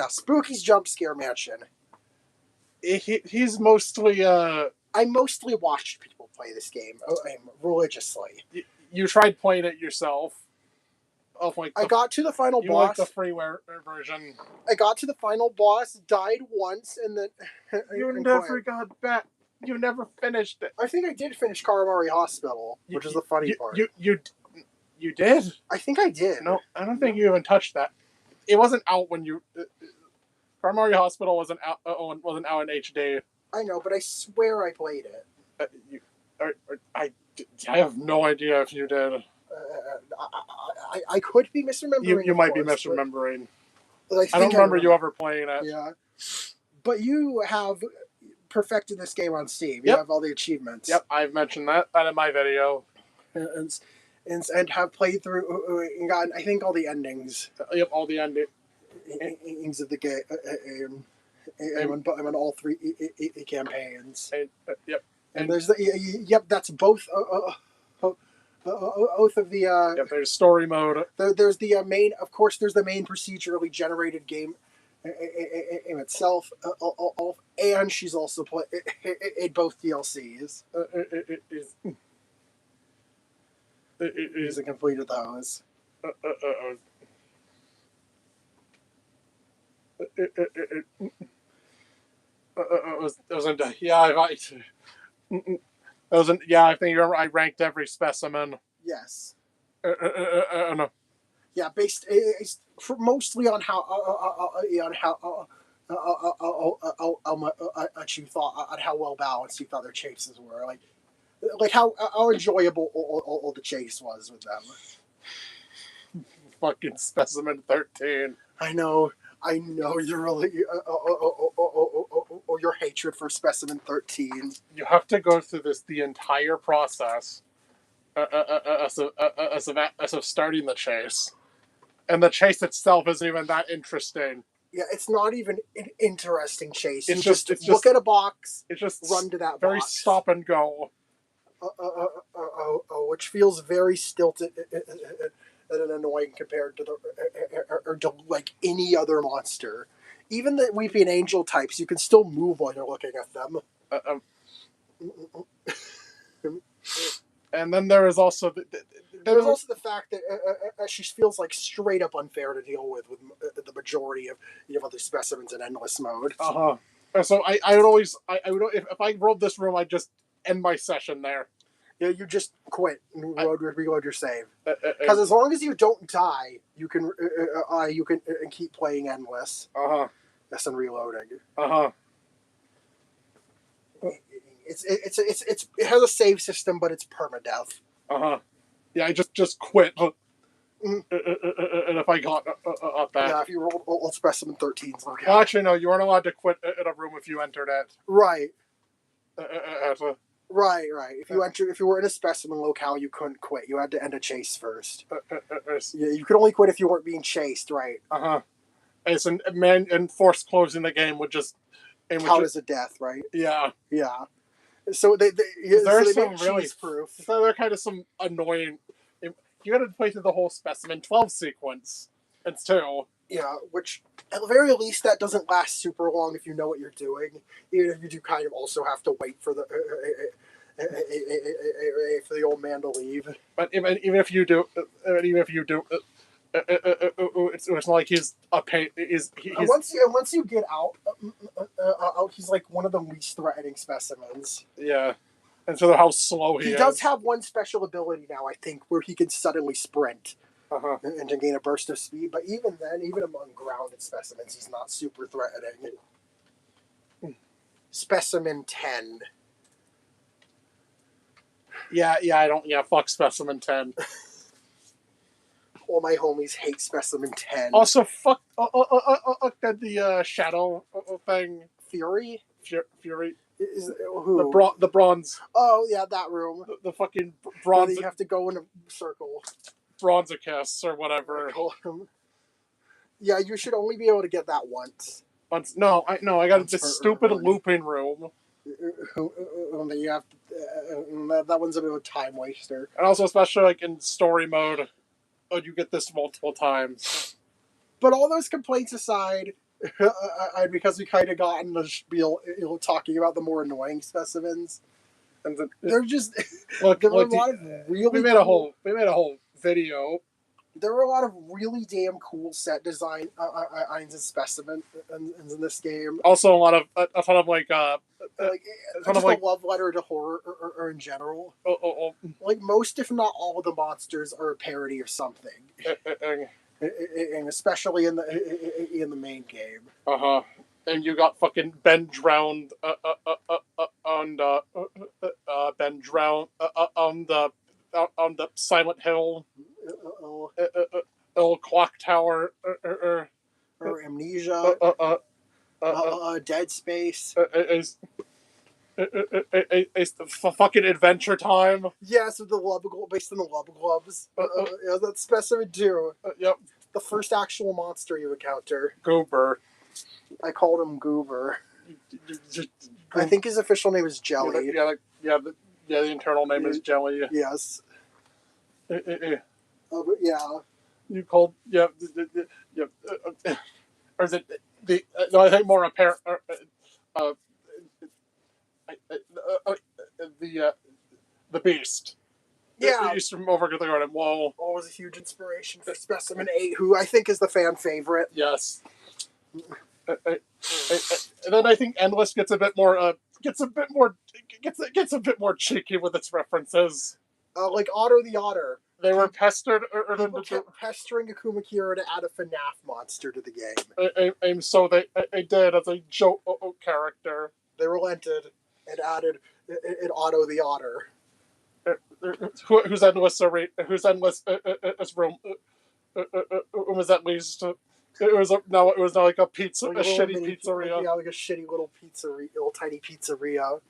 Spooky's Jump Scare Mansion. He's mostly I mostly watched people play this game religiously. You tried playing it yourself. I got to the final boss. You like the freeware version. I got to the final boss, died once, and then you never got back. You never finished it. I think I did finish Karamari Hospital, which is the funny part. You did? I think I did. No, I don't think you even touched that. It wasn't out when you. Karamari Hospital wasn't out in HD. I know, but I swear I played it. I have no idea if you did. I could be misremembering. You might be misremembering. But I don't remember you ever playing it. Yeah. But you have perfected this game on Steam. You Yep. have all the achievements. Yep, I've mentioned that in my video. And have played through and gotten, I think, all the endings. Yep, all the endings. Endings of the game. I'm on all 3 campaigns. Yep. And there's that's both. Both of the. Yep, there's story mode. There's the main. Of course, there's the main procedurally generated game in itself, and she's also played in both DLCs. He's completed those. I think I ranked every specimen. Yes. No. Yeah, based mostly on how much you thought, on how well balanced you thought their chases were, like how enjoyable all the chase was with them. Fucking specimen 13. I know you're really your hatred for specimen 13. You have to go through the entire process as of starting the chase, and the chase itself isn't even that interesting. Yeah, it's not even an interesting chase. It's you just look at a box. It's just run to that very box. Stop and go. Which feels very stilted and annoying compared to to like any other monster. Even the Weeping Angel types, you can still move while you're looking at them. And then there is also there's also the fact that she feels like straight up unfair to deal with the majority of other specimens in endless mode. So I would if I rolled this room, I'd just end my session there. Yeah, you just quit and reload your save. Because as long as you don't die, you can keep playing endless. Yes, and reloading. It has a save system, but it's permadeath. Yeah, I just quit. And if I got that. Yeah, if you rolled old specimen 13s. Okay. Well, actually, no, you weren't allowed to quit in a room if you entered it. Right. Right. If you were in a specimen locale, you couldn't quit. You had to end a chase first. Yeah, you could only quit if you weren't being chased, right? And force closing the game would just count as a death, right? Yeah. So they some really proof. So there are kind of some annoying. You got to play through the whole specimen 12 sequence. It's 2. Yeah, which at the very least that doesn't last super long if you know what you're doing. Even if you do kind of also have to wait for the old man to leave. But even if you do, it's not like he's a pain. Once you get out, he's like one of the least threatening specimens. Yeah, and so how slow he is. He does have one special ability now, I think, where he can suddenly sprint. And to gain a burst of speed, but even then, even among grounded specimens, he's not super threatening. Specimen 10. Yeah, fuck Specimen 10. All my homies hate Specimen 10. Also, fuck the shadow thing. Fury? Fury. Is who? The bronze. Oh, yeah, that room. The fucking bronze. You have to go in a circle. Bronzicus or whatever. Yeah, you should only be able to get that once. No, I got this stupid looping room. You have to, that one's a bit of a time waster. And also, especially like in story mode, you get this multiple times. But all those complaints aside, because we kind of got in the spiel, talking about the more annoying specimens, and they're just look. There were a lot of really. We made a whole video. There were a lot of really damn cool set designs and specimens in this game. Also, a ton of like a love letter to horror or in general. Like most, if not all, of the monsters are a parody of something, and especially in the main game. And you got fucking Ben drowned on the Silent Hill. Old Clock Tower. Or Amnesia. Dead Space. Fucking Adventure Time. Yes, with the Lubba, based on the Lubba Glubs. Yeah, that's Specimen 2. Yep. The first actual monster you encounter. Goober. I called him Goober. I think his official name is Jelly. The internal name is Jelly. Yes. But yeah. You called or is it the? No, I think more apparent. The Beast. Yeah. Beast from Over the Garden Wall. Always a huge inspiration for Specimen 8, who I think is the fan favorite. Yes. And then I think Endless gets a bit more cheeky with its references. Like Otter the Otter. They were pestered. People kept pestering Akuma Kira to add a FNAF monster to the game. And so they did as a joke character. They relented and added an Otto the Otter. Whose endless room was at least it was now like a pizza, like a shitty pizzeria. Yeah, like a shitty little pizzeria, little tiny pizzeria.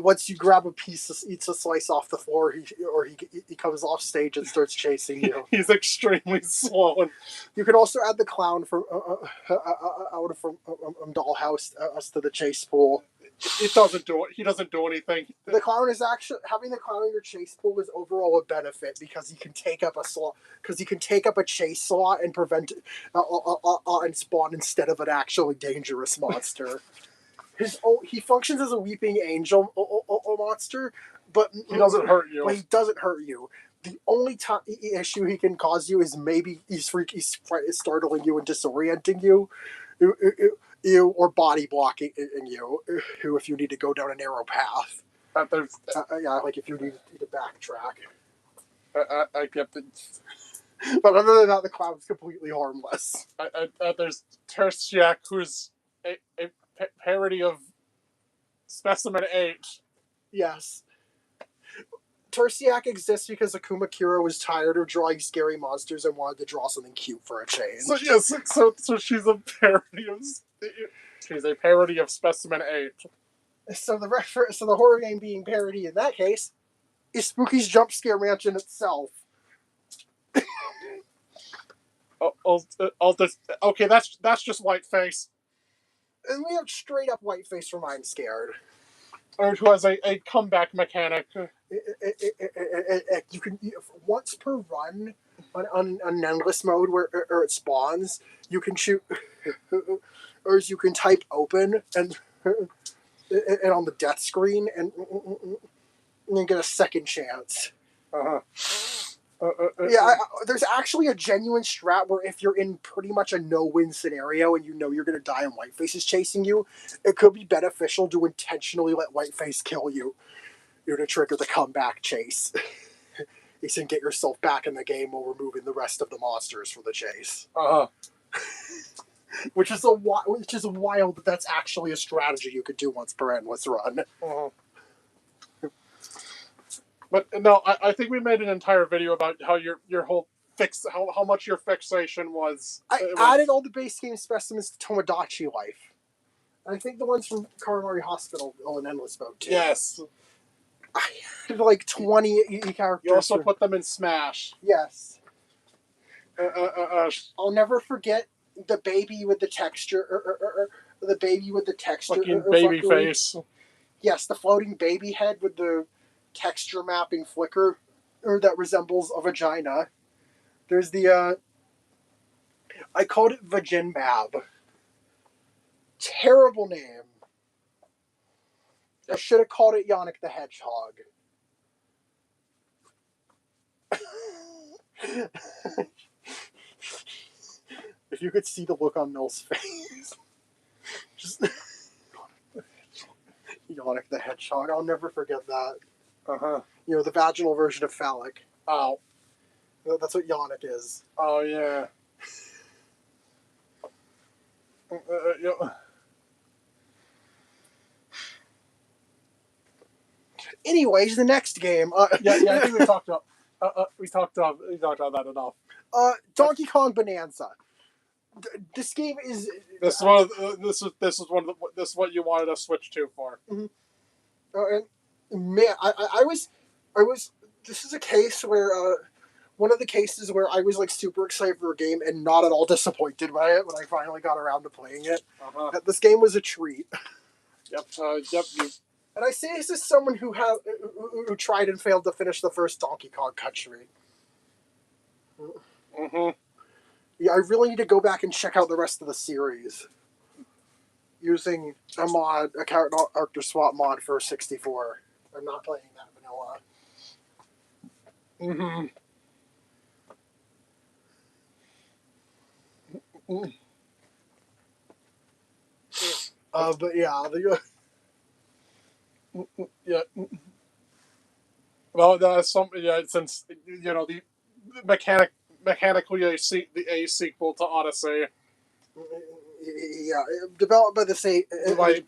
Once you grab a piece, eats a slice off the floor, he comes off stage and starts chasing you. He's extremely slow. You can also add the clown from out from Dollhouse to the chase pool. It doesn't do it. He doesn't do anything. The clown is actually having the clown in your chase pool is overall a benefit because he can take up a slot. Because he can take up a chase slot and prevent and spawn instead of an actually dangerous monster. He functions as a weeping angel monster, but he doesn't hurt you. But he doesn't hurt you. The only issue he can cause you is maybe he's startling you and disorienting you. Or body blocking you, if you need to go down a narrow path. Like if you need to backtrack. I get the. But other than that, the clown's completely harmless. There's Tertiac, who's a parody of Specimen 8. Yes. Tertiac exists because Akuma Kira was tired of drawing scary monsters and wanted to draw something cute for a change. So yes, so she's a parody of. She's a parody of Specimen 8. So the horror game being parody in that case is Spooky's Jump Scare Mansion itself. Okay, that's just Whiteface. And we have straight up Whiteface from I'm Scared. Or who has a comeback mechanic. You can once per run on endless mode where it spawns, you can shoot, or you can type open and on the death screen and you get a second chance. There's actually a genuine strat where if you're in pretty much a no-win scenario and you know you're going to die and Whiteface is chasing you, it could be beneficial to intentionally let Whiteface kill you. You're to trigger the comeback chase. You can get yourself back in the game while removing the rest of the monsters for the chase. Which is wild that that's actually a strategy you could do once per endless run. But no, I think we made an entire video about how your whole how much your fixation was. I added all the base game specimens to Tomodachi Life. And I think the ones from Karamari Hospital all in endless mode too. Yes. I had like 20 characters. You also put them in Smash. Yes. I'll never forget the baby with the texture, or the baby with the texture. Fucking baby face. Yes, the floating baby head with the texture mapping flicker, or that resembles a vagina. There's the, I called it Vagin-Mab. Terrible name. I should have called it Yannick the Hedgehog. If you could see the look on Mill's face. Just Yannick the Hedgehog. I'll never forget that. You know, the vaginal version of phallic. Oh. That's what Yannick is. Oh, yeah. Anyways, the next game. I think we talked about that enough. Donkey Kong Bonanza. this game is. This is one of this is what you wanted to switch to for. And man, I was. This is a case where one of the cases where I was like super excited for a game and not at all disappointed by it when I finally got around to playing it. This game was a treat. Yep. Yep. And I say this as someone who tried and failed to finish the first Donkey Kong Country. Yeah, I really need to go back and check out the rest of the series using a mod, a Character Arctic Swap mod for 64. I'm not playing that vanilla. But yeah, yeah. Well, that's something. Yeah, since you know the mechanically a sequel to Odyssey. Yeah, developed by the same by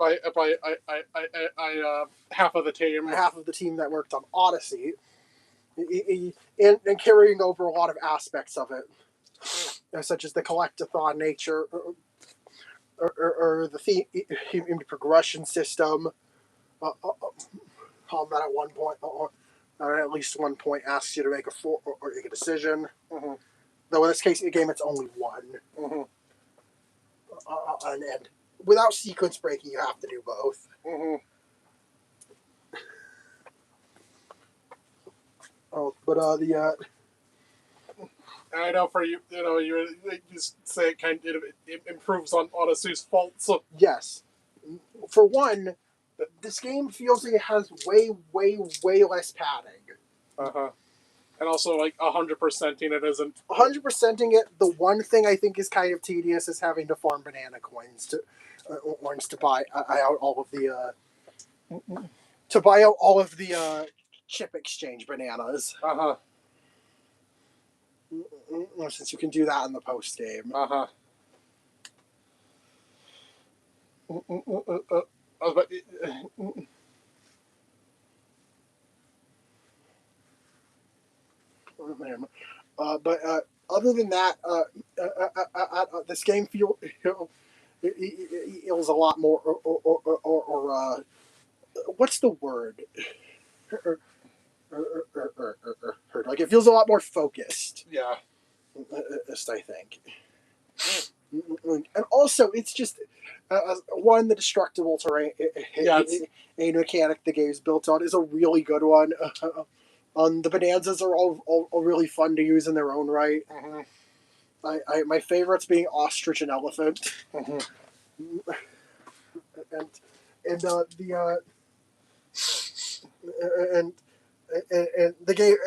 half of the team. Half of the team that worked on Odyssey, and carrying over a lot of aspects of it, such as the collectathon nature, or the theme progression system. That at one point, or at least one point, asks you to make make a decision. Though in this case, in the game, it's only one. And without sequence breaking, you have to do both. I know for you, you say it kind of it improves on Odyssey's faults. Yes, for one, this game feels like it has way less padding. And also, like 100%ing it isn't. 100%ing it. The one thing I think is kind of tedious is having to farm banana coins to buy out all of the chip exchange bananas. Since you can do that in the post game. But other than that, this game feels a lot more. What's the word? Like it feels a lot more focused. Yeah. I think. And also, it's just one, the destructible terrain a mechanic the game's built on is a really good one. The bonanzas are all really fun to use in their own right. My favorites being ostrich and elephant. And the game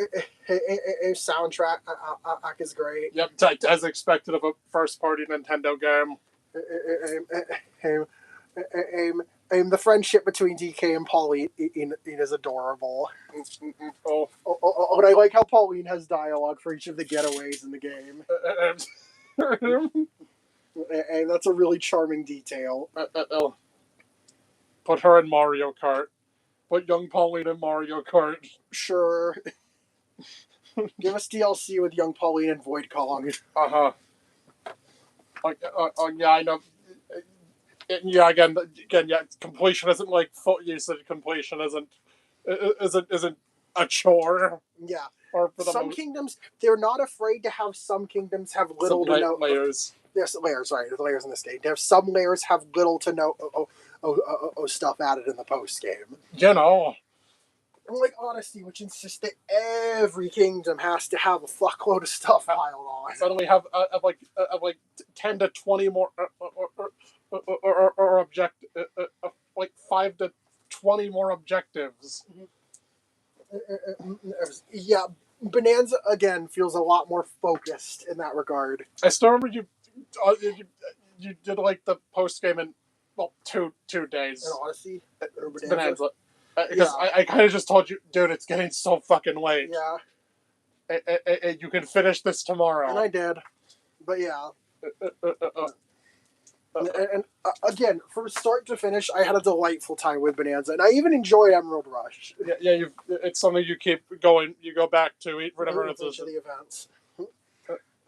soundtrack is great. Yep, as expected of a first-party Nintendo game. The friendship between DK and Pauline is adorable. And I like how Pauline has dialogue for each of the getaways in the game. And that's a really charming detail. Put her in Mario Kart. Put young Pauline in Mario Kart. Sure. Give us DLC with young Pauline and Void Kong. Yeah, I know. Yeah, again, yeah. Completion isn't like full usage. Completion isn't a chore. Yeah. Or for some kingdoms, they're not afraid to have some kingdoms have little to no layers. There's layers, right? There's layers in this game. There's some layers have little to no stuff added in the post game. You know. Unlike Odyssey, which insists that every kingdom has to have a fuckload of stuff piled on. Suddenly have like 10 to 20 more or like 5 to 20 more objectives. Yeah, Bonanza again feels a lot more focused in that regard. I still remember you did like the post game in 2 days. In Odyssey or Bonanza. Because I kind of just told you, dude, it's getting so fucking late. Yeah. You can finish this tomorrow. And I did. But yeah. And again, from start to finish, I had a delightful time with Bonanza. And I even enjoyed Emerald Rush. It's something you keep going. You go back to eat whatever each of the events.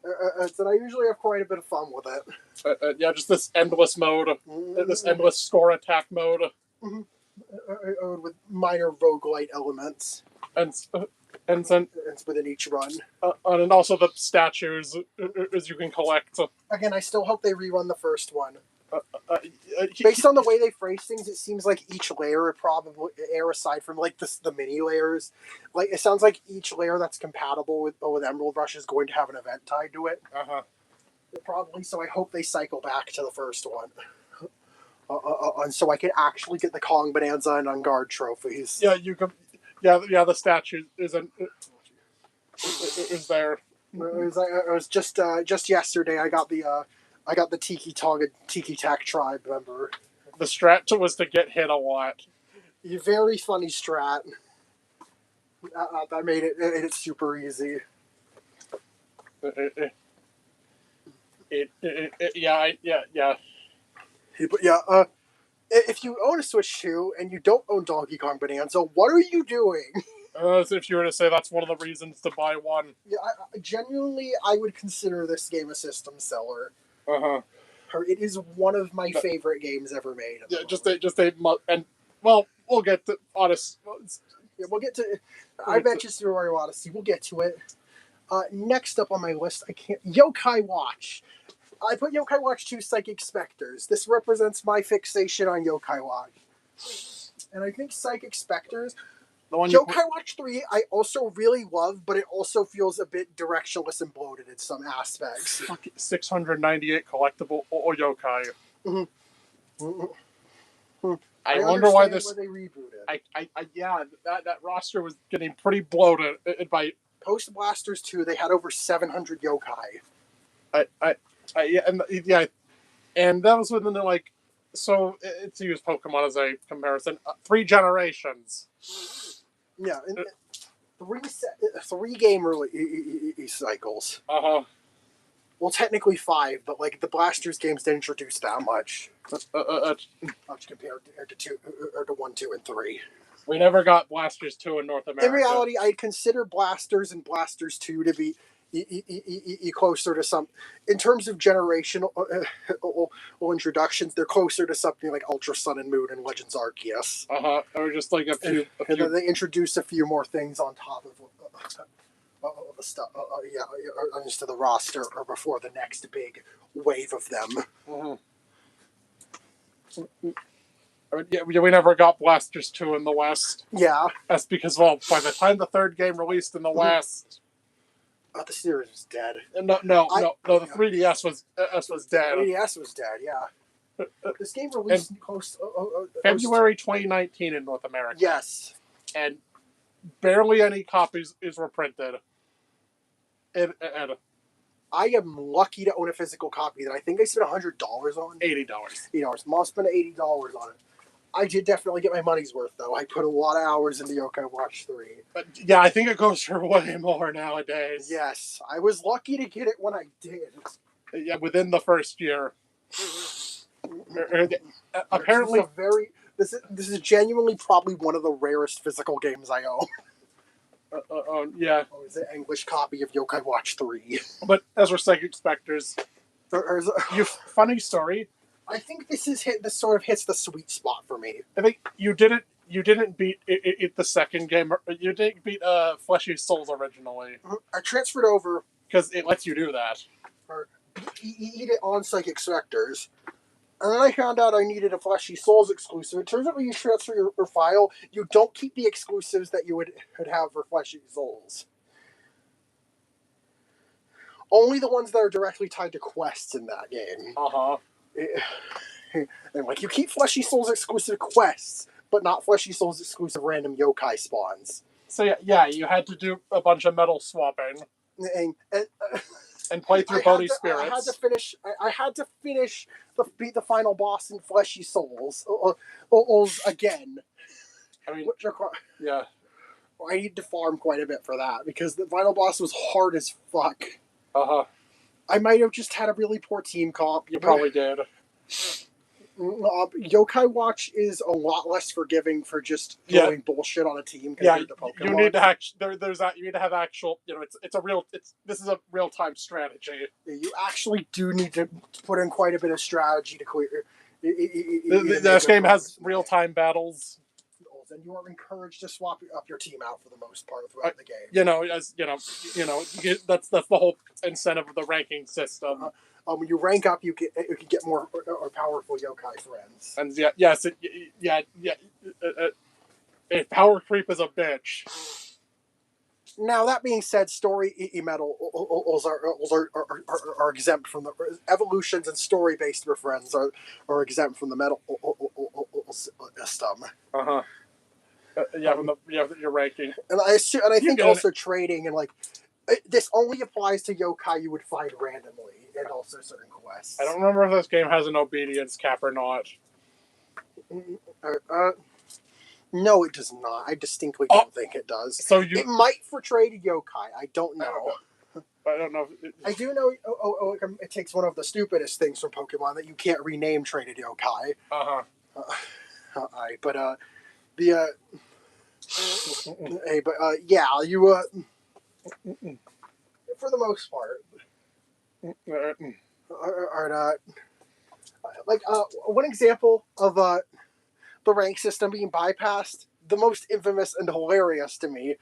And I usually have quite a bit of fun with it. Yeah, just this endless mode, this endless score attack mode, with minor roguelite elements. and then It's within each run. and also the statues as you can collect. Again, I still hope they rerun the first one. He- Based on the way they phrase things, it seems like each layer probably, aside from like the mini layers, like it sounds like each layer that's compatible with Emerald Rush is going to have an event tied to it. Probably. So I hope they cycle back to the first one, and so I can actually get the Kong Bonanza and Unguard trophies. Yeah, you can. Yeah. The statue is there. It was just yesterday. I got the Tiki Tak tribe member. The strat was to get hit a lot. Very funny strat. That made it super easy. Yeah. But yeah, if you own a Switch 2 and you don't own Donkey Kong Bonanza, what are you doing? As if you were to say that's one of the reasons to buy one. Yeah, genuinely, I would consider this game a system seller. It is one of my favorite games ever made. Yeah, and well, we'll get to honest. Yeah, we'll get to. I mentioned Super Mario Odyssey. We'll get to it. Next up on my list, Yokai Watch. I put Yokai Watch 2 Psychic Spectres. This represents my fixation on Yokai Watch. And I think Psychic Spectres, Yokai Watch 3, I also really love, but it also feels a bit directionless and bloated in some aspects. 698 collectible yokai. I wonder why this. Why they rebooted. That roster was getting pretty bloated. By Post Blasters 2, they had over 700 yokai. And that was within the so it's to use Pokemon as a comparison. 3 generations. Yeah, three game release cycles. Well, technically 5, but the Blasters games didn't introduce that much. Much compared to 1, 2, and 3. We never got Blasters 2 in North America. In reality, I consider Blasters and Blasters 2 to be closer to some, in terms of generational introductions, they're closer to something like Ultra Sun and Moon and Legends Arceus. Or just a few. And then they introduce a few more things on top of the stuff, into the roster or before the next big wave of them. We never got Blasters 2 in the West. Yeah. That's because, well, by the time the third game released in the West... the series was dead. No, the 3DS was dead. 3DS was dead, yeah. This game released February 2019 in North America. Yes. And barely any copies were printed. And I am lucky to own a physical copy that I think I spent $100 on. $80. $80. Mom spent $80 on it. I did definitely get my money's worth, though. I put a lot of hours into Yokai Watch 3. But yeah, I think it goes for way more nowadays. Yes. I was lucky to get it when I did. Yeah, within the first year. Apparently... This is genuinely probably one of the rarest physical games I own. Yeah. Oh, it's an English copy of Yokai Watch 3. But as we're Psychic Spectres, funny story. I think this sort of hits the sweet spot for me. I think you didn't beat it the second game. You didn't beat Fleshy Souls originally. I transferred over because it lets you do that. Or eat it on Psychic Spectres. And then I found out I needed a Fleshy Souls exclusive. It turns out when you transfer your file, you don't keep the exclusives that you would have for Fleshy Souls. Only the ones that are directly tied to quests in that game. And you keep Fleshy Souls exclusive quests, but not Fleshy Souls exclusive random yokai spawns. So yeah, you had to do a bunch of metal swapping. And play through Bodhi Spirits. I had to finish beat the final boss in Fleshy Souls again. I mean, yeah. I need to farm quite a bit for that because the final boss was hard as fuck. I might have just had a really poor team comp. You probably did. Yokai Watch is a lot less forgiving for just throwing bullshit on a team compared to Pokemon. You need to you need to have actual, this is a real time strategy. You actually do need to put in quite a bit of strategy to clear. This game has real time battles. And you are encouraged to swap up your team out for the most part throughout the game. That's the whole incentive of the ranking system. When you rank up, you can get more or powerful yokai friends. And power creep is a bitch. Now that being said, story medals are exempt from the evolutions, and story-based friends are exempt from the medal system. Your ranking. And I think also trading and this only applies to yokai you would find randomly, and also certain quests. I don't remember if this game has an obedience cap or not. No, it does not. I distinctly don't think it does. It might for traded yokai. I don't know. I don't know. I do know. It takes one of the stupidest things from Pokemon that you can't rename traded yokai. You for the most part are not one example of the rank system being bypassed. The most infamous and hilarious to me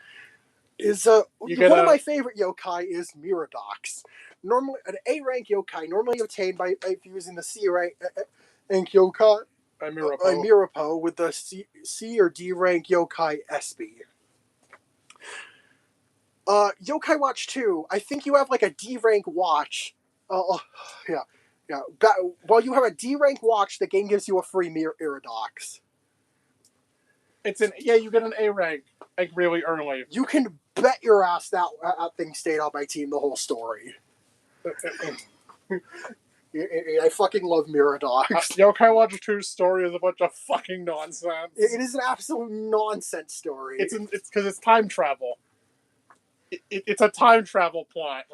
is one of my favorite yokai is Miradox. Normally, an A rank yokai normally obtained by fusing the C rank yokai Mirapo with the C or D rank yokai Espy. Yokai Watch 2, I think you have a D rank watch. Yeah. While you have a D rank watch, the game gives you a free Miradox. You get an A rank really early. You can bet your ass that thing stayed on my team the whole story. I fucking love Miradox. Yokai Watch 2's story is a bunch of fucking nonsense. It is an absolute nonsense story. It's because it's time travel. It's a time travel plot.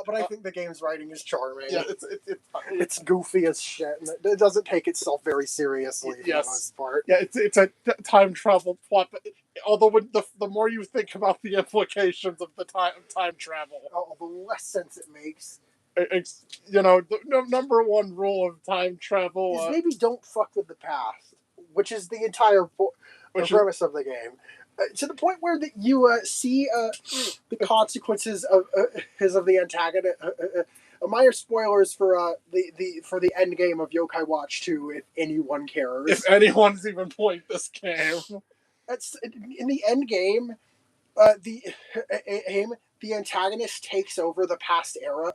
But I think the game's writing is charming. Yeah, it's goofy as shit, and it doesn't take itself very seriously for the most part. Yeah, it's a time travel plot, but although the more you think about the implications of the time travel, the less sense it makes. The number one rule of time travel is maybe don't fuck with the past, which is the entire premise of the game. To the point where you see the consequences of the antagonist. Minor spoilers for the end game of Yokai Watch 2, if anyone cares. If anyone's even played this game, that's in the end game. The antagonist takes over the past era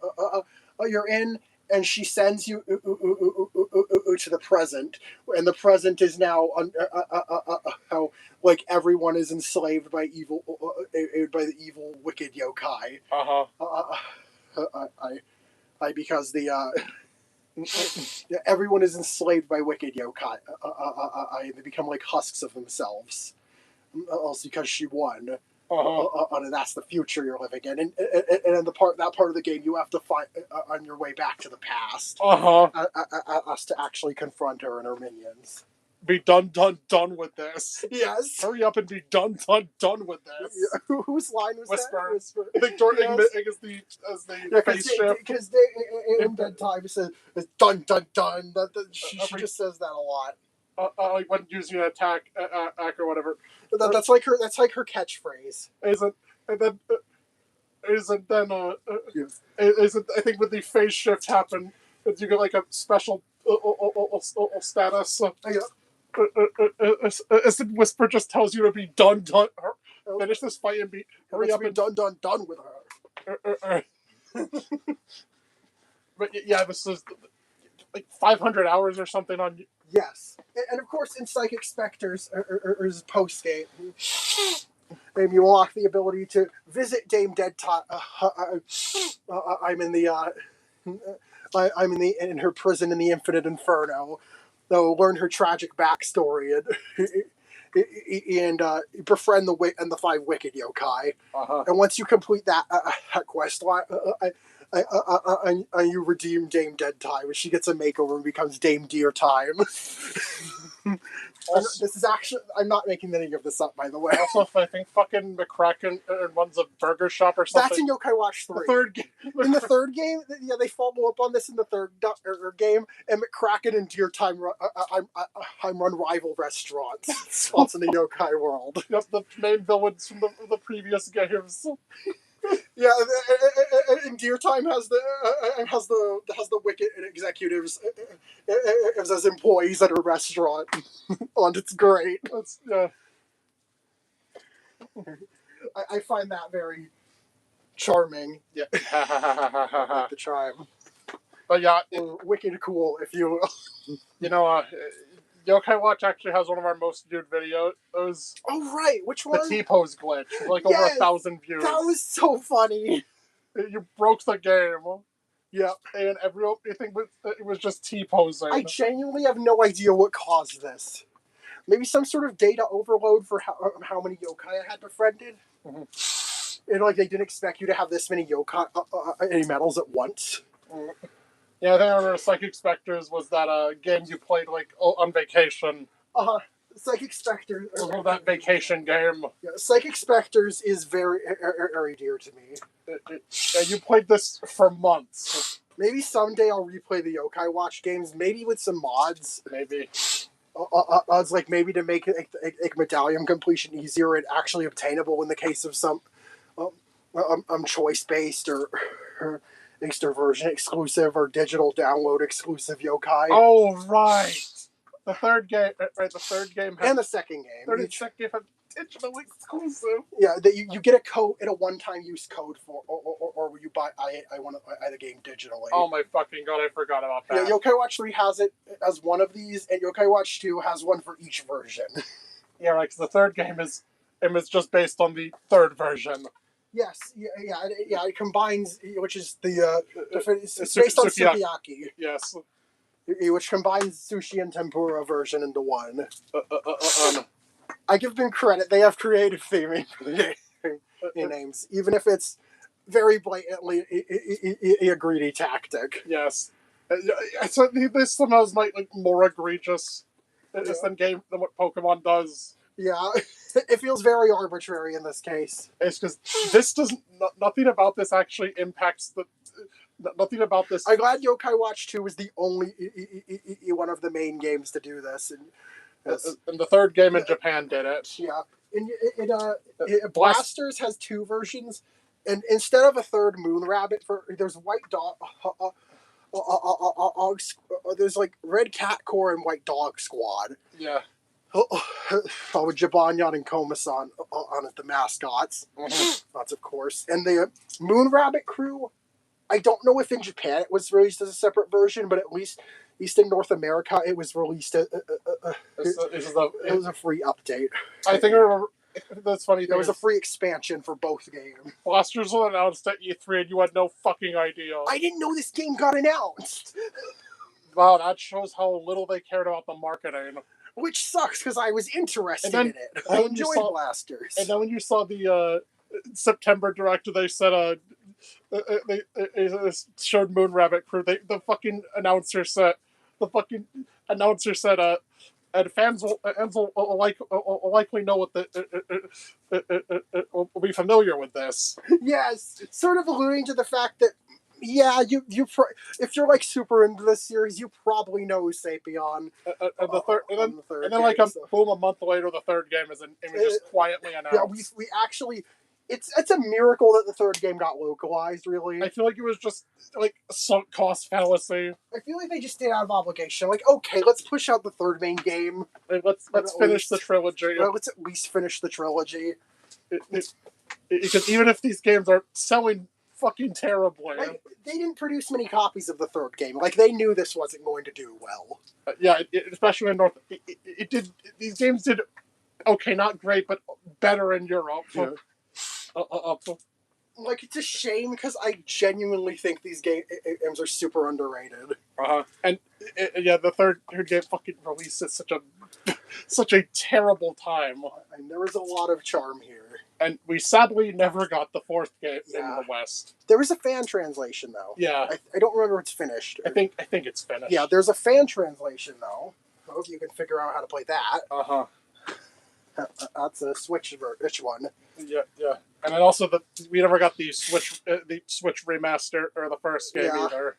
you're in, and she sends you to the present, and the present is now how everyone is enslaved by the evil wicked yokai. Because everyone is enslaved by wicked yokai. They become like husks of themselves. Also because she won. And that's the future you're living in, and in that part of the game, you have to find on your way back to the past. Us to actually confront her and her minions. Be done with this. Yes. Hurry up and be done with this. Yeah. Whose line was Whisper. that? Whisper. I think Jordan as the face shift. Because in Dead Time it says dun. She just says that a lot. When using an attack or whatever. That's like her catchphrase. Isn't I think when the phase shift happen, you get a special status. Whisper just tells you to be done. Finish this fight and hurry up and done with her. But yeah, this is 500 hours or something on. Yes, and of course in Psychic Specters or post game, you unlock the ability to visit Dame Dead Time. I'm in her prison in the Infinite Inferno. Though learn her tragic backstory and befriend the 5 wicked yokai. And once you complete that quest line, You redeem Dame Dead Time. She gets a makeover and becomes Dame Dear Time. Also, This is actually... I'm not making any of this up, by the way. also, I think fucking McCracken runs a burger shop or something. That's in Yokai Watch 3. The third game. In the third game, yeah, they follow up on this in the third game, and McCracken and Dear Time run rival restaurants. Spots in the yokai world. Yep, the main villains from the previous games. Yeah, and Dear Time has the wicked executives as employees at a restaurant, and it's great. Yeah. I find that very charming. Yeah. Like the chime. But yeah, Wicked cool, if you will. you know, Yokai Watch actually has one of our most viewed videos. Oh right, which one? The T-pose glitch, like over 1,000 views. That was so funny. You broke the game. Yeah, and everyone, you think it was just T-posing. I genuinely have no idea what caused this. Maybe some sort of data overload for how many yokai I had befriended. Mm-hmm. And like they didn't expect you to have this many yokai, any medals at once. Mm-hmm. Yeah, I think I remember Psychic Spectres was that game you played like on vacation. Psychic Spectres. That vacation game. Yeah, Psychic Spectres is very, very dear to me. Yeah, you played this for months. Maybe someday I'll replay the Yokai Watch games, maybe with some mods. Maybe. Odds like maybe to make like medallion completion easier and actually obtainable in the case of some choice based or extroversion exclusive or digital download exclusive yokai. Oh right, the third game. Right, the third game and the second game. Third second game have digital exclusive. Yeah, that you get a code and a one-time use code for, or you buy. I want to buy the game digitally. Oh my fucking god, I forgot about that. Yeah, Yokai Watch 3 has it as one of these, and Yokai Watch 2 has one for each version. Yeah, right. 'Cause the third game is just based on the third version. Yes, yeah. It combines, which is it's based on Sukiyaki. Yes. Which combines sushi and tempura version into one. I give them credit; they have creative theming for the game names, even if it's very blatantly a greedy tactic. Yes. So this somehow is like more egregious than what Pokemon does. Yeah, it feels very arbitrary in this case. It's because this doesn't. Nothing about this actually impacts the. Nothing about this. I'm glad Yokai Watch 2 was the only one of the main games to do this, and the third game in Japan did it. Yeah, Blasters has two versions, and instead of a third Moon Rabbit, there's White Dog. There's like Red Cat Corps and White Dog Squad. Yeah. With Jibanyan and Komasan on it, the mascots. Mm-hmm. That's of course. And the Moon Rabbit crew, I don't know if in Japan it was released as a separate version, but at least in North America it was released. It was a free update. I think I remember. That's funny. There was a free expansion for both games. Blasters was announced at E3 and you had no fucking idea. I didn't know this game got announced. Wow, that shows how little they cared about the marketing. Which sucks because I was interested in it. I enjoyed Blasters. And then when you saw the September Direct, they said they showed Moon Rabbit Crew. The fucking announcer said and fans will likely know what will be familiar with this. Yes, sort of alluding to the fact that if you're like super into this series, you probably know Sapion. And then like a month later, the third game is just quietly announced. Yeah, we actually. It's a miracle that the third game got localized, really. I feel like it was just, like, sunk cost fallacy. I feel like they just did out of obligation. Like, okay, let's push out the third main game. Like, let's finish the trilogy. Let's at least finish the trilogy. Because even if these games are selling fucking terribly... Like, they didn't produce many copies of the third game. Like, they knew this wasn't going to do well. Especially in North... These games did, okay, not great, but better in Europe. Yeah. Like, it's a shame because I genuinely think these games are super underrated. And the third game fucking released at such a terrible time. And there was a lot of charm here. And we sadly never got the fourth game in Yeah. the West. There was a fan translation though. Yeah, I don't remember if it's finished. I think it's finished. Yeah, there's a fan translation though. I hope you can figure out how to play that. That's a Switch one. Yeah. And then also we never got the Switch remaster or the first game either.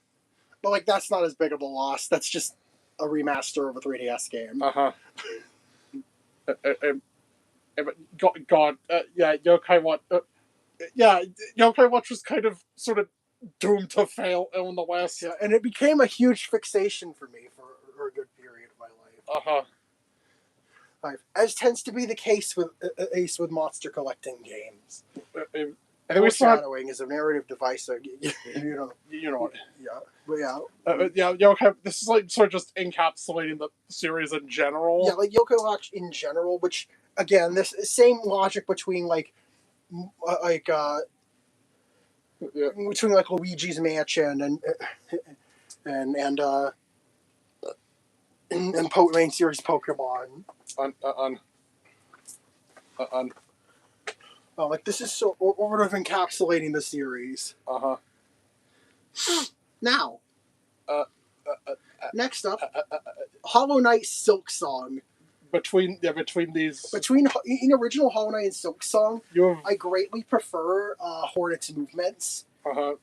But like that's not as big of a loss. That's just a remaster of a 3DS game. God, Yokai Watch. Yokai Watch was kind of sort of doomed to fail in the West. Yeah, and it became a huge fixation for me for a good period of my life. As tends to be the case with monster collecting games. Foreshadowing is a narrative device, so you know what. Yeah, but Yokai. This is like sort of just encapsulating the series in general. Yeah, like Yokai Watch in general, which again, this same logic between between Luigi's Mansion and main series Pokemon. Like this is so sort of encapsulating the series. Now, next up, Hollow Knight Silksong. Between in original Hollow Knight and Silksong, I greatly prefer Hornet's movements.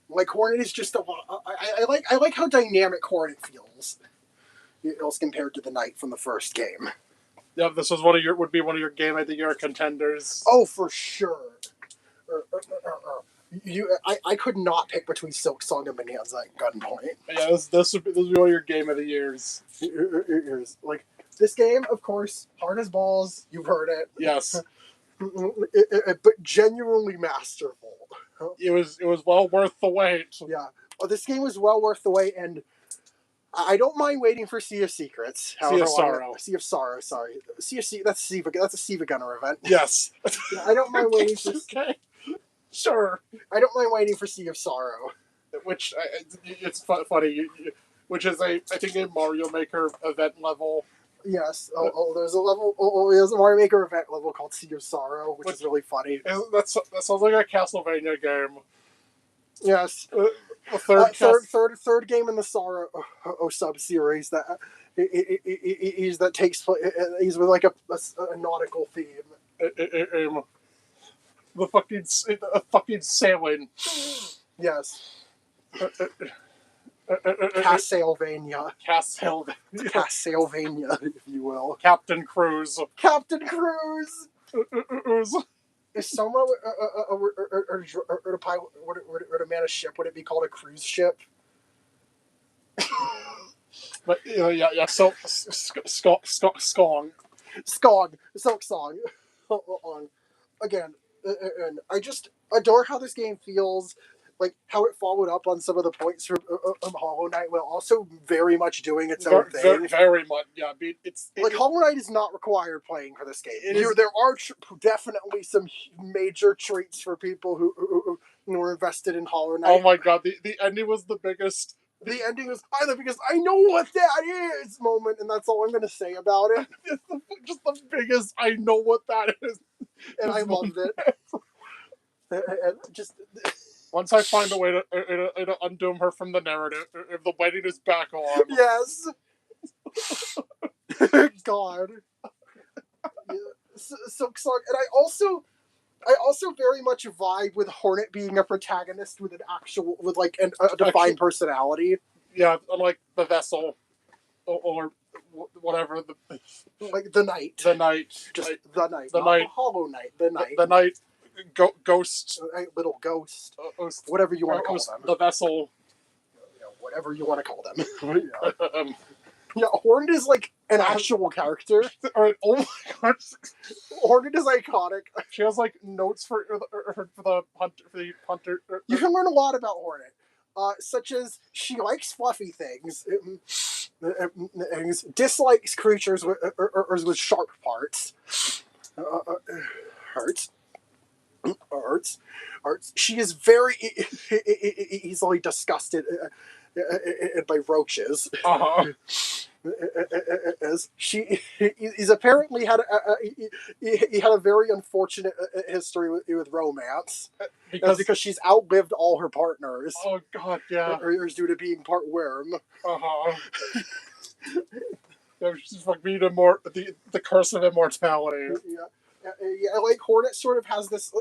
Like Hornet is just a lot. I like how dynamic Hornet feels. As compared to the Knight from the first game. Yeah, this was would be one of your Game of the Year contenders. Oh, for sure. I could not pick between Silksong and Bonanza at gunpoint. Yeah, this would be one of your Game of the Years. Like this game, of course, hard as balls. You've heard it. Yes, but genuinely masterful. It was well worth the wait. Yeah, this game was well worth the wait, and I don't mind waiting for Sea of Secrets. Sea of Sorrow. Sea of Sorrow, sorry. That's a Siva Gunner event. Yes. I don't mind waiting for... Okay. Sure. I don't mind waiting for Sea of Sorrow. Which, it's funny, which is I think a Mario Maker event level. Yes. There's a level... there's a Mario Maker event level called Sea of Sorrow, which is really funny. That sounds like a Castlevania game. Yes. The third game in the Sorrow sub-series that takes place. He's with like a nautical theme. The fucking sailing. Yes. Castlevania, if you will. Captain Cruise. If someone or a pilot or to man a ship, would it be called a cruise ship? But yeah. So Silksong. Again, and I just adore how this game feels. Like how it followed up on some of the points from Hollow Knight, while also very much doing its own thing. Very much, yeah. Hollow Knight is not required playing for this game. There are definitely some major treats for people who were invested in Hollow Knight. Oh my god, the ending was the biggest. The ending was either because I know what that is moment, and that's all I'm going to say about it. It's just the biggest. I know what that is, and I loved it. And just. Once I find a way to undoom her from the narrative, if the wedding is back on. Yes. God. Yeah. Silksong, and I also very much vibe with Hornet being a protagonist with a defined personality. Yeah, unlike the Vessel, or whatever like the Knight. The Knight. Just the Knight. The Knight. Hollow Knight. The Knight. The Knight. Ghost. Little ghost. Whatever you want to call them. The Vessel. Whatever you want to call them. Yeah, Hornet is like an actual character. Oh my god. Hornet is iconic. She has like notes for the hunter. You can learn a lot about Hornet. Such as she likes fluffy things, dislikes creatures with sharp parts, hurts. She is very easily disgusted by roaches. is he's apparently had he had a very unfortunate history with romance because she's outlived all her partners. Oh God, yeah. Or due to being part worm. Yeah, she's like being the curse of immortality. Yeah, like Hornet sort of has this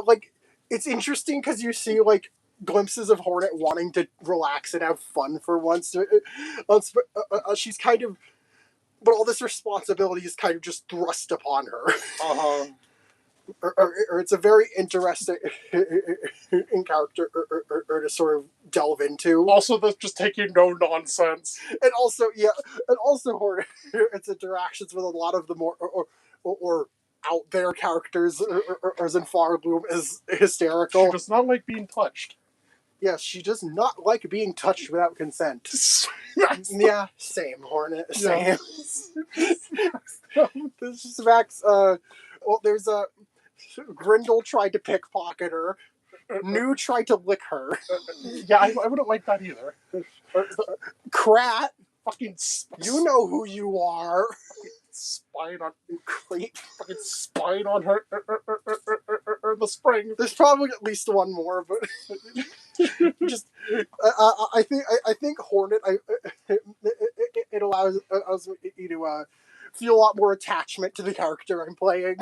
like it's interesting because you see like glimpses of Hornet wanting to relax and have fun for once. She's kind of, but all this responsibility is kind of just thrust upon her. Or it's a very interesting in character or to sort of delve into. Also, that's just taking no nonsense. And also Hornet, its interactions with a lot of the more or out there characters or in Farbloom is hysterical. She does not like being touched. Yes, she does not like being touched without consent. Yeah, same, Hornet. Same. This is Max. Well, there's a Grindel tried to pickpocket her. New tried to lick her. Yeah, I wouldn't like that either. Krat, fucking, you know who you are. Spine on Creep. Fucking spine on her the spring. There's probably at least one more, but just I think Hornet it allows me to feel a lot more attachment to the character I'm playing.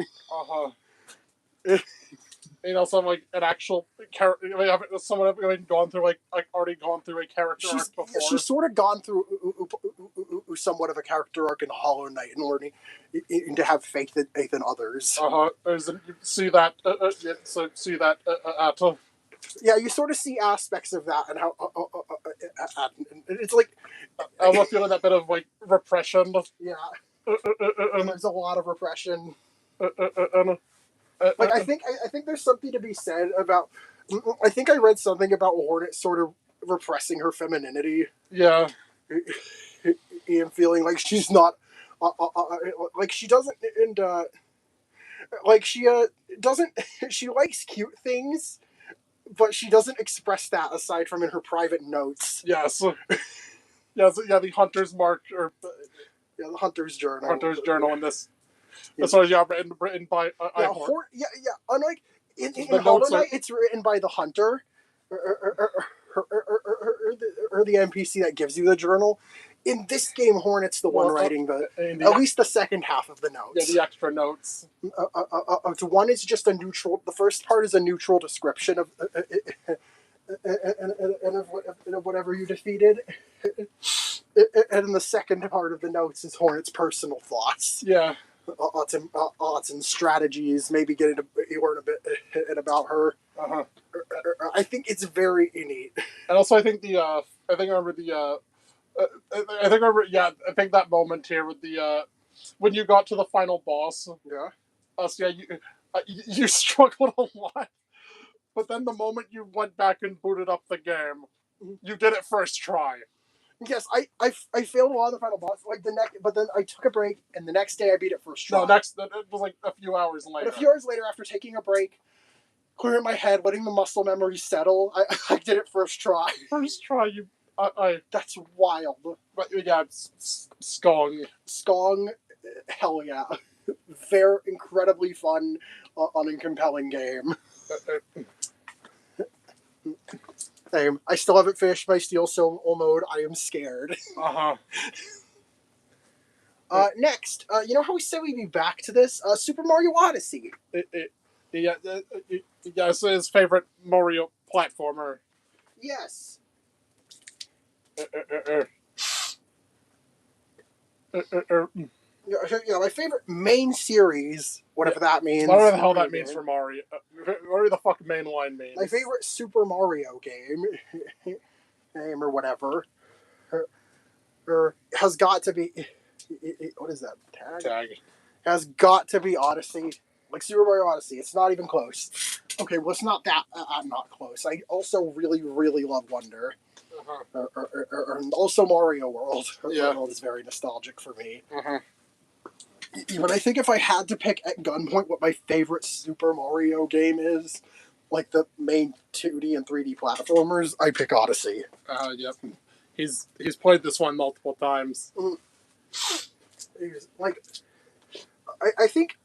You know, some like an actual character. Someone having gone through already gone through a character arc before. She's sort of gone through somewhat of a character arc in Hollow Knight and learning to have faith in others. See that? See that? Yeah, you sort of see aspects of that and how it's like I was feeling that bit of like repression. Yeah, there's a lot of repression. Like I think there's something to be said about. I think I read something about Hornet sort of repressing her femininity. Yeah, and feeling like she's not, like she doesn't, and like she doesn't. She likes cute things, but she doesn't express that aside from in her private notes. Yes. Yes. Yeah. The Hunter's Mark or the Hunter's Journal. Hunter's Journal in this. That's why written by Unlike in Hollow Knight, it's written by the Hunter or the NPC that gives you the journal. In this game, Hornet's the one writing at least the second half of the notes. Yeah, the extra notes. One is just a neutral. The first part is a neutral description of whatever you defeated. And the second part of the notes is Hornet's personal thoughts. Yeah. Odds and strategies, maybe getting to learn a bit about her. I think it's very neat. And also, I think I remember that moment here with the when you got to the final boss. Yeah. You struggled a lot, but then the moment you went back and booted up the game, you did it first try. Yes, I failed a lot of the final boss. But then I took a break, and the next day I beat it first try. No, it was like a few hours later. But a few hours later, after taking a break, clearing my head, letting the muscle memory settle, I did it first try. First try, that's wild. But yeah, it's Skong, hell yeah, very incredibly fun, and compelling game. Same. I still haven't finished my Steel Soul mode. I am scared. Next, you know how we said we'd be back to this? Super Mario Odyssey. It's his favorite Mario platformer. Yes. Yeah, my favorite main series, whatever that means. Whatever the hell that means for Mario. Whatever the fuck mainline means. My favorite Super Mario game, or whatever, has got to be. What is that? Tag. Has got to be Odyssey. Like Super Mario Odyssey. It's not even close. Okay, well, it's not that. Not close. I also really, really love Wonder. And also Mario World. World is very nostalgic for me. But I think if I had to pick at gunpoint what my favorite Super Mario game is, like the main 2D and 3D platformers, I pick Odyssey. Yep. he's played this one multiple times. Like, I think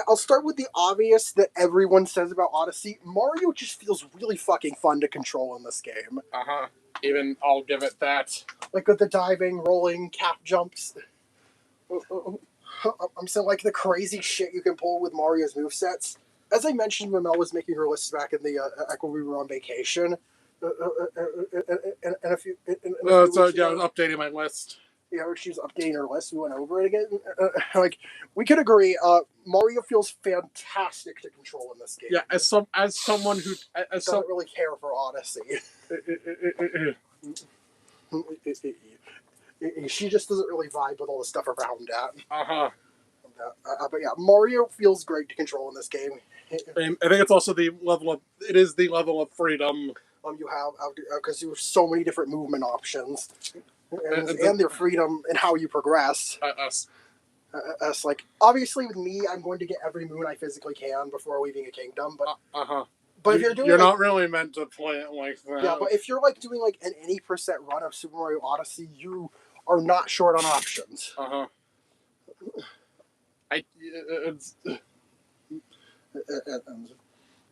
I'll start with the obvious that everyone says about Odyssey. Mario just feels really fucking fun to control in this game. Even I'll give it that. Like with the diving, rolling, cap jumps. I'm saying like the crazy shit you can pull with Mario's movesets. As I mentioned when Mel was making her lists back in the when we were on vacation. And a few weeks I ago, was updating my list. Yeah, she was updating her list. We went over it again. Like we could agree, Mario feels fantastic to control in this game. Yeah, as someone who doesn't really care for Odyssey. She just doesn't really vibe with all the stuff around that. But yeah, Mario feels great to control in this game. I think it's also the level of freedom you have because you have so many different movement options, and their freedom in how you progress. Like obviously with me, I'm going to get every moon I physically can before leaving a kingdom. But if you're not really meant to play it like that. Yeah, but if you're like doing like an 80% run of Super Mario Odyssey, you are not short on options.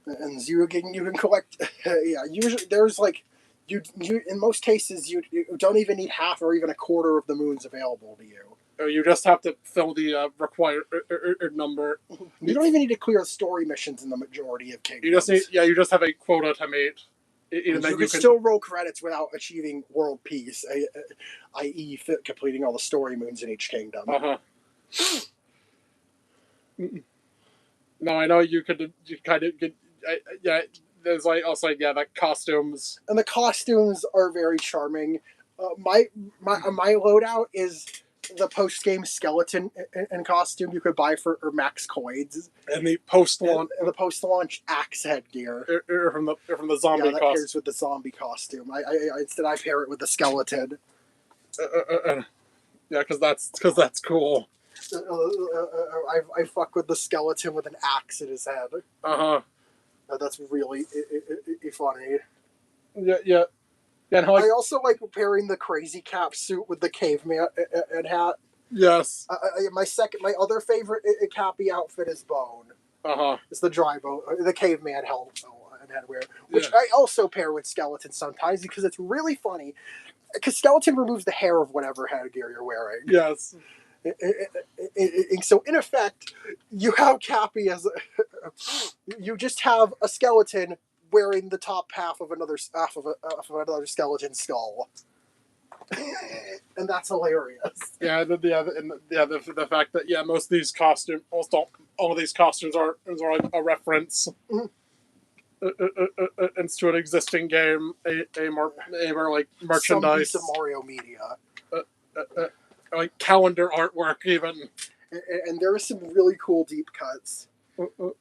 And you can collect. Yeah, usually there's like you in most cases you don't even need half or even a quarter of the moons available to you. You just have to fill the required number. You don't even need to clear story missions in the majority of kingdoms. You just have a quota to meet. You can still roll credits without achieving world peace, i.e., completing all the story moons in each kingdom. No, I know you kind of get. There's like also the costumes. And the costumes are very charming. My loadout is the post-game skeleton and costume you could buy for max coins. And the post-launch axe headgear. From the zombie costume. Yeah, that pairs with the zombie costume. Instead I pair it with the skeleton. Yeah, because that's cool. I fuck with the skeleton with an axe in his head. That's really funny. Yeah. And I also like pairing the crazy cap suit with the caveman and hat. Yes. My other favorite cappy outfit is Bone. It's the dry bone, the caveman helmet and headwear, which I also pair with Skeleton sometimes because it's really funny. Because Skeleton removes the hair of whatever headgear you're wearing. Yes. So in effect, you have Cappy as you just have a skeleton wearing the top half of another skeleton skull, and that's hilarious. Yeah, the fact that most of these costumes, all of these costumes are a reference. To an existing game, a more like merchandise, some piece of Mario media. Like calendar artwork even. And there are some really cool deep cuts. And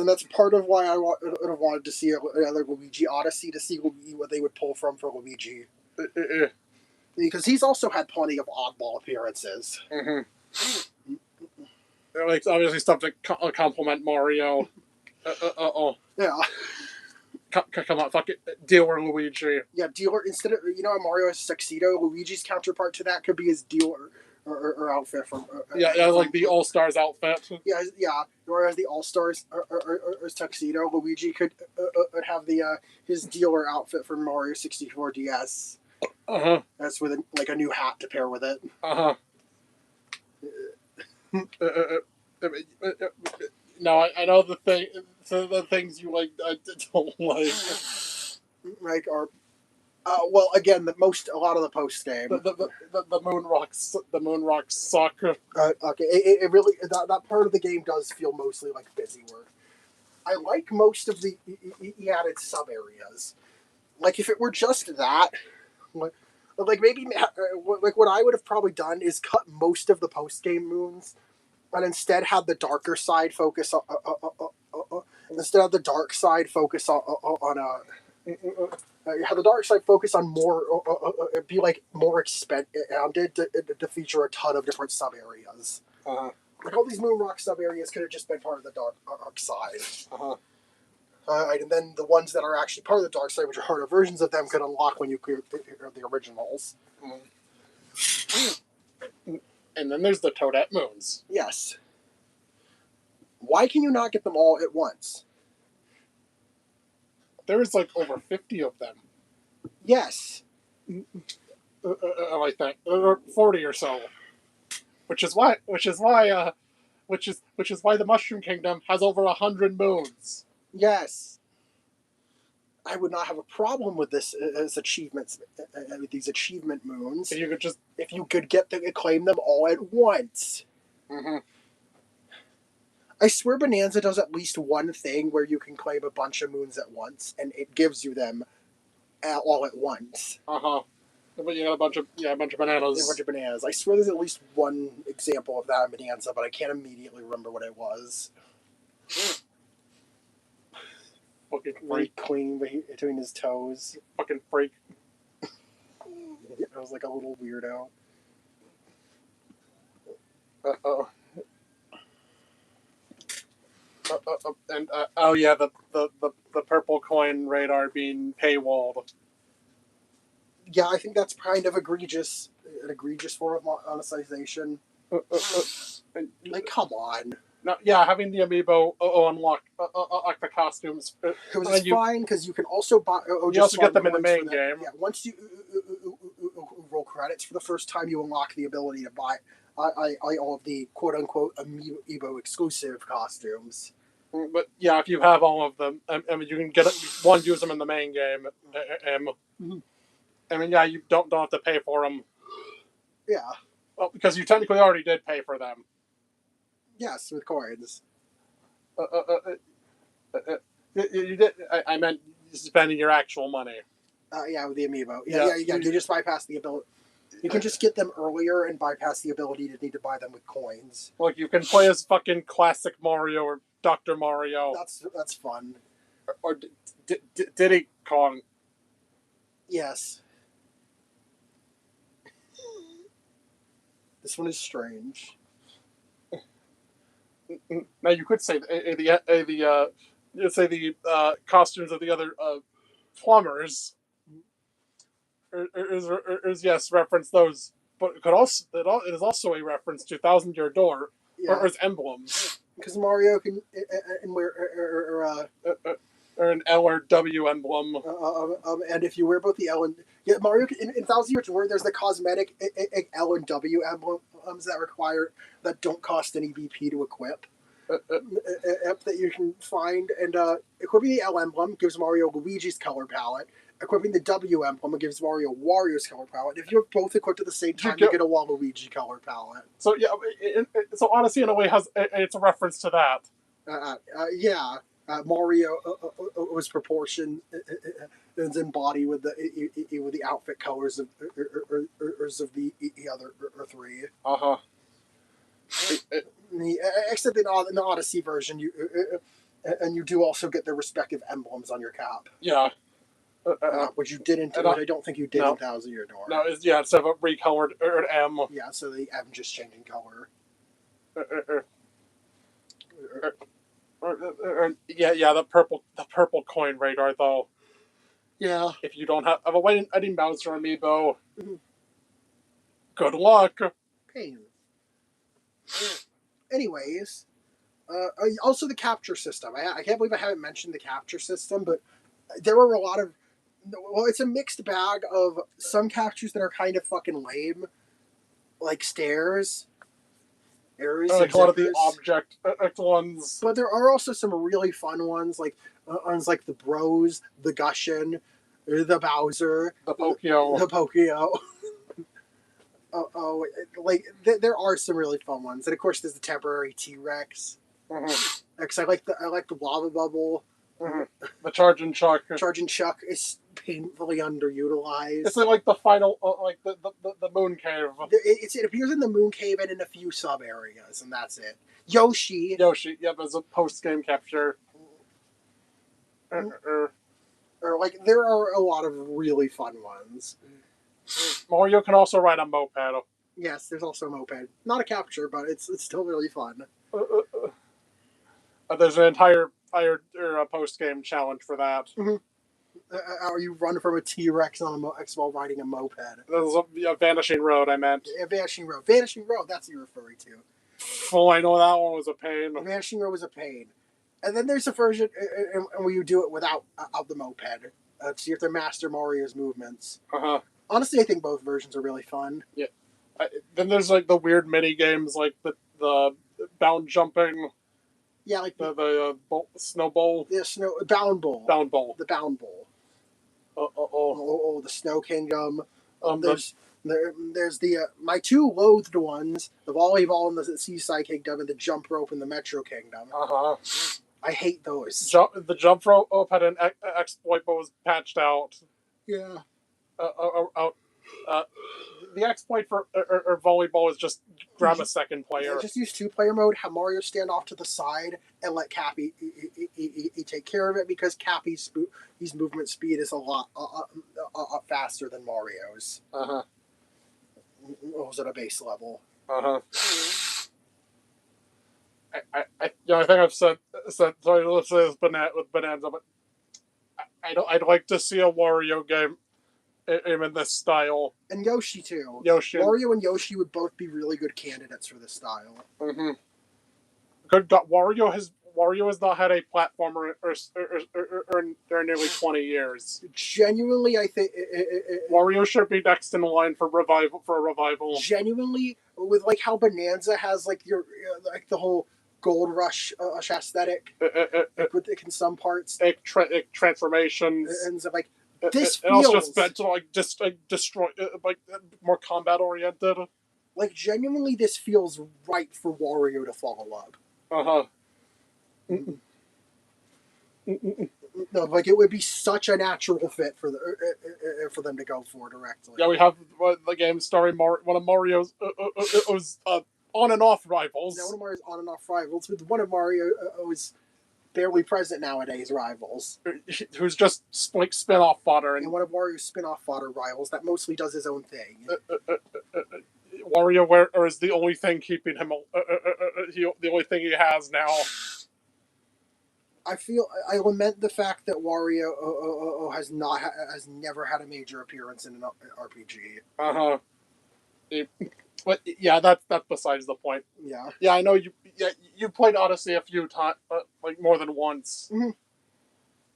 that's part of why I wanted to see another Luigi Odyssey, to see what they would pull from for Luigi. Because he's also had plenty of oddball appearances. Like obviously stuff to complement Mario. Yeah. Come on, fuck it. Dealer Luigi. Yeah, dealer. Instead of Mario has a tuxedo, Luigi's counterpart to that could be his dealer or outfit from. Like the All Stars outfit. Yeah. Mario has the All Stars or his tuxedo. Luigi could have his dealer outfit from Mario 64 DS. That's with a new hat to pair with it. No, I know the thing. So the things you like, I don't like. Like well, again, a lot of the post game. The moon rocks suck. Okay, it really that part of the game does feel mostly like busy work. I like most of the added sub areas. Like if it were just that, like maybe like what I would have probably done is cut most of the post game moons, and instead have the darker side focus on. Instead of the dark side focus on have the dark side focus on more be like more expanded to feature a ton of different sub areas. Like all these moon rock sub areas could have just been part of the dark side. And then the ones that are actually part of the dark side, which are harder versions of them, could unlock when you clear the originals. And then there's the Toadette Moons. Yes. Why can you not get them all at once? There's like over 50 of them. Yes. Like that, or 40 or so. Which is why the Mushroom Kingdom has over 100 moons. Yes. I would not have a problem with this as achievements, with these achievement moons. If you could get them, claim them all at once. Mm-hmm. I swear Bonanza does at least one thing where you can claim a bunch of moons at once, and it gives you them all at once. But you got a bunch of bananas. A bunch of bananas. I swear there's at least one example of that in Bonanza, but I can't immediately remember what it was. Fucking Really freak. clean between his toes. Fucking freak. I was like a little weirdo. Uh-oh. And oh yeah, the purple coin radar being paywalled. Yeah, I think that's kind of egregious. An egregious form of monetization. Like, come on. No, yeah, having the amiibo unlock the costumes. It was fine because you can also buy. You also get them in the main game. Yeah, once you roll credits for the first time, you unlock the ability to buy all of the quote unquote amiibo exclusive costumes. But yeah, if you have all of them, I mean, you can use them in the main game. I mean, yeah, you don't have to pay for them. Yeah. Well, because you technically already did pay for them. Yes, with coins. You did. I meant spending your actual money. Yeah, with the amiibo. Yeah. You just bypass the ability. You can just get them earlier and bypass the ability to need to buy them with coins. Like you can play as fucking classic Mario or Dr. Mario. That's fun. Or Diddy Kong. Yes. This one is strange. Now you could say the costumes of the other plumbers is yes reference those, but it is also a reference to Thousand Year Door or its emblems. Because Mario can and wear or an L or W emblem. And if you wear both the L and Mario in Thousand Year Door, there's the cosmetic L and W emblems that don't cost any BP to equip. That you can find, and equipping the L emblem gives Mario Luigi's color palette. Equipping the W emblem gives Mario Wario's color palette. If you're both equipped at the same time, you get a Waluigi color palette. So yeah, so Odyssey in a way it's a reference to that. Mario was proportioned and embodied with the outfit colors of the other three. Except in the Odyssey version, you do also get their respective emblems on your cap. Yeah. Which you didn't. Which I don't think you did in Thousand Year Door. No, instead of a recolored M. Yeah, so the M just changing color. The purple coin radar though. Yeah. If you don't have a Wedding Bowser amiibo, good luck. Pain. Anyways, also the capture system. I can't believe I haven't mentioned the capture system, but there were a lot of. Well, it's a mixed bag of some captures that are kind of fucking lame, like stairs. Like a lot of the object ones. But there are also some really fun ones, like the Bros, the Gushin, the Bowser, the Pokio. There are some really fun ones, and of course there's the temporary T-Rex. Because I like the lava bubble. The Charge and Chuck. Charge and Chuck is painfully underutilized. It's like the final, like the moon cave. It appears in the moon cave and in a few sub areas, and that's it. Yoshi, yep, as a post game capture. Or like there are a lot of really fun ones. Mario can also ride a moped. Yes, there's also a moped. Not a capture, but it's still really fun. There's an entire a post game challenge for that. Or you run from a T-Rex on a X while riding a moped. There's a Vanishing Road. I meant Vanishing Road. Vanishing Road. That's what you're referring to. Oh, I know that one was a pain. Vanishing Road was a pain. And then there's a version where you do it without the moped. So you have to master Mario's movements. Honestly, I think both versions are really fun. Yeah. Then there's like the weird mini games, like the bound jumping. Yeah, like the snow bowl. Yeah, bound bowl. Bound bowl. The bound bowl. Oh, the Snow Kingdom. There's the my two loathed ones: the volleyball and the Seaside Kingdom, and the jump rope in the Metro Kingdom. I hate those. The jump rope had an exploit, but was patched out. Yeah. The exploit for volleyball is just grab a second player. Yeah, just use 2-player mode. Have Mario stand off to the side and let Cappy take care of it, because Cappy's movement speed is a lot faster than Mario's. Was at a base level. I think I've said sorry. Let's say this with Bonanza, but I'd like to see a Wario game in this style. And Yoshi too. Wario and Yoshi would both be really good candidates for this style. Good God, Wario has not had a platformer or nearly 20 years. Genuinely, I think Wario should be next in line for a revival. Genuinely, with like how Bonanza has like like the whole Gold Rush aesthetic, in some parts, transformations and stuff like. This feels also just meant to destroy, more combat oriented. Like genuinely, this feels right for Wario to follow up. No, like it would be such a natural fit for them to go for directly. Yeah, we have the game starring one of Mario's on and off rivals. Yeah, one of Mario's on and off rivals, with one of Mario's barely present nowadays rivals, who's just like spin-off fodder, and one of Wario's spin-off fodder rivals that mostly does his own thing. Wario is the only thing keeping him the only thing he has now. I lament the fact that Wario has never had a major appearance in an RPG. But yeah, that's besides the point. Yeah, I know you played Odyssey a few times, like more than once. I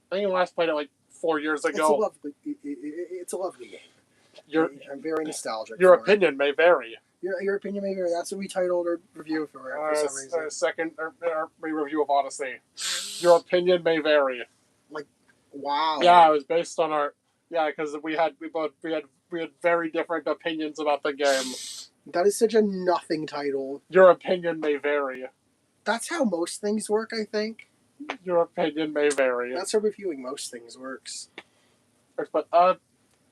think you last played it like 4 years ago. It's a lovely game. I'm very nostalgic. Your opinion may vary. Your opinion may vary. That's what we titled our review for some reason. Second re-review of Odyssey. Your opinion may vary. Like, wow. Yeah, it was based on our because we had very different opinions about the game. That is such a nothing title. Your opinion may vary. That's how most things work, I think. Your opinion may vary. That's how reviewing most things works. But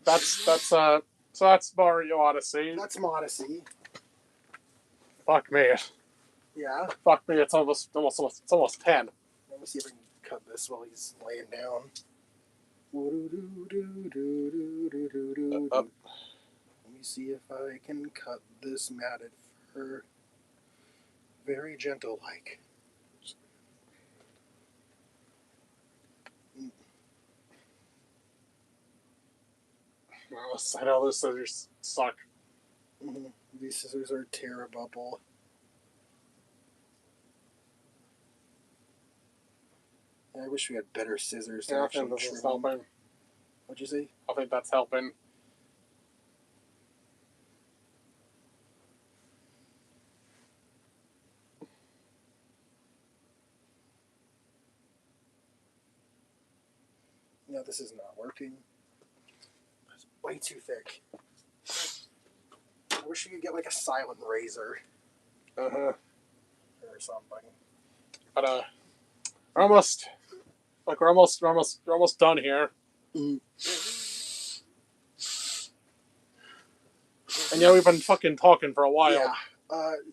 so that's Mario Odyssey. That's Odyssey. Fuck me. Yeah. Fuck me. It's almost 10. Let me see if I can cut this while he's laying down. Let me see if I can cut this matted fur very gentle like. I know those scissors suck. These scissors are terrible. I wish we had better scissors to actually trim them. What'd you say? I think that's helping. No, this is not working. It's way too thick. I wish you could get like a silent razor. Or something. But we're almost done here. And yeah, we've been fucking talking for a while. Yeah.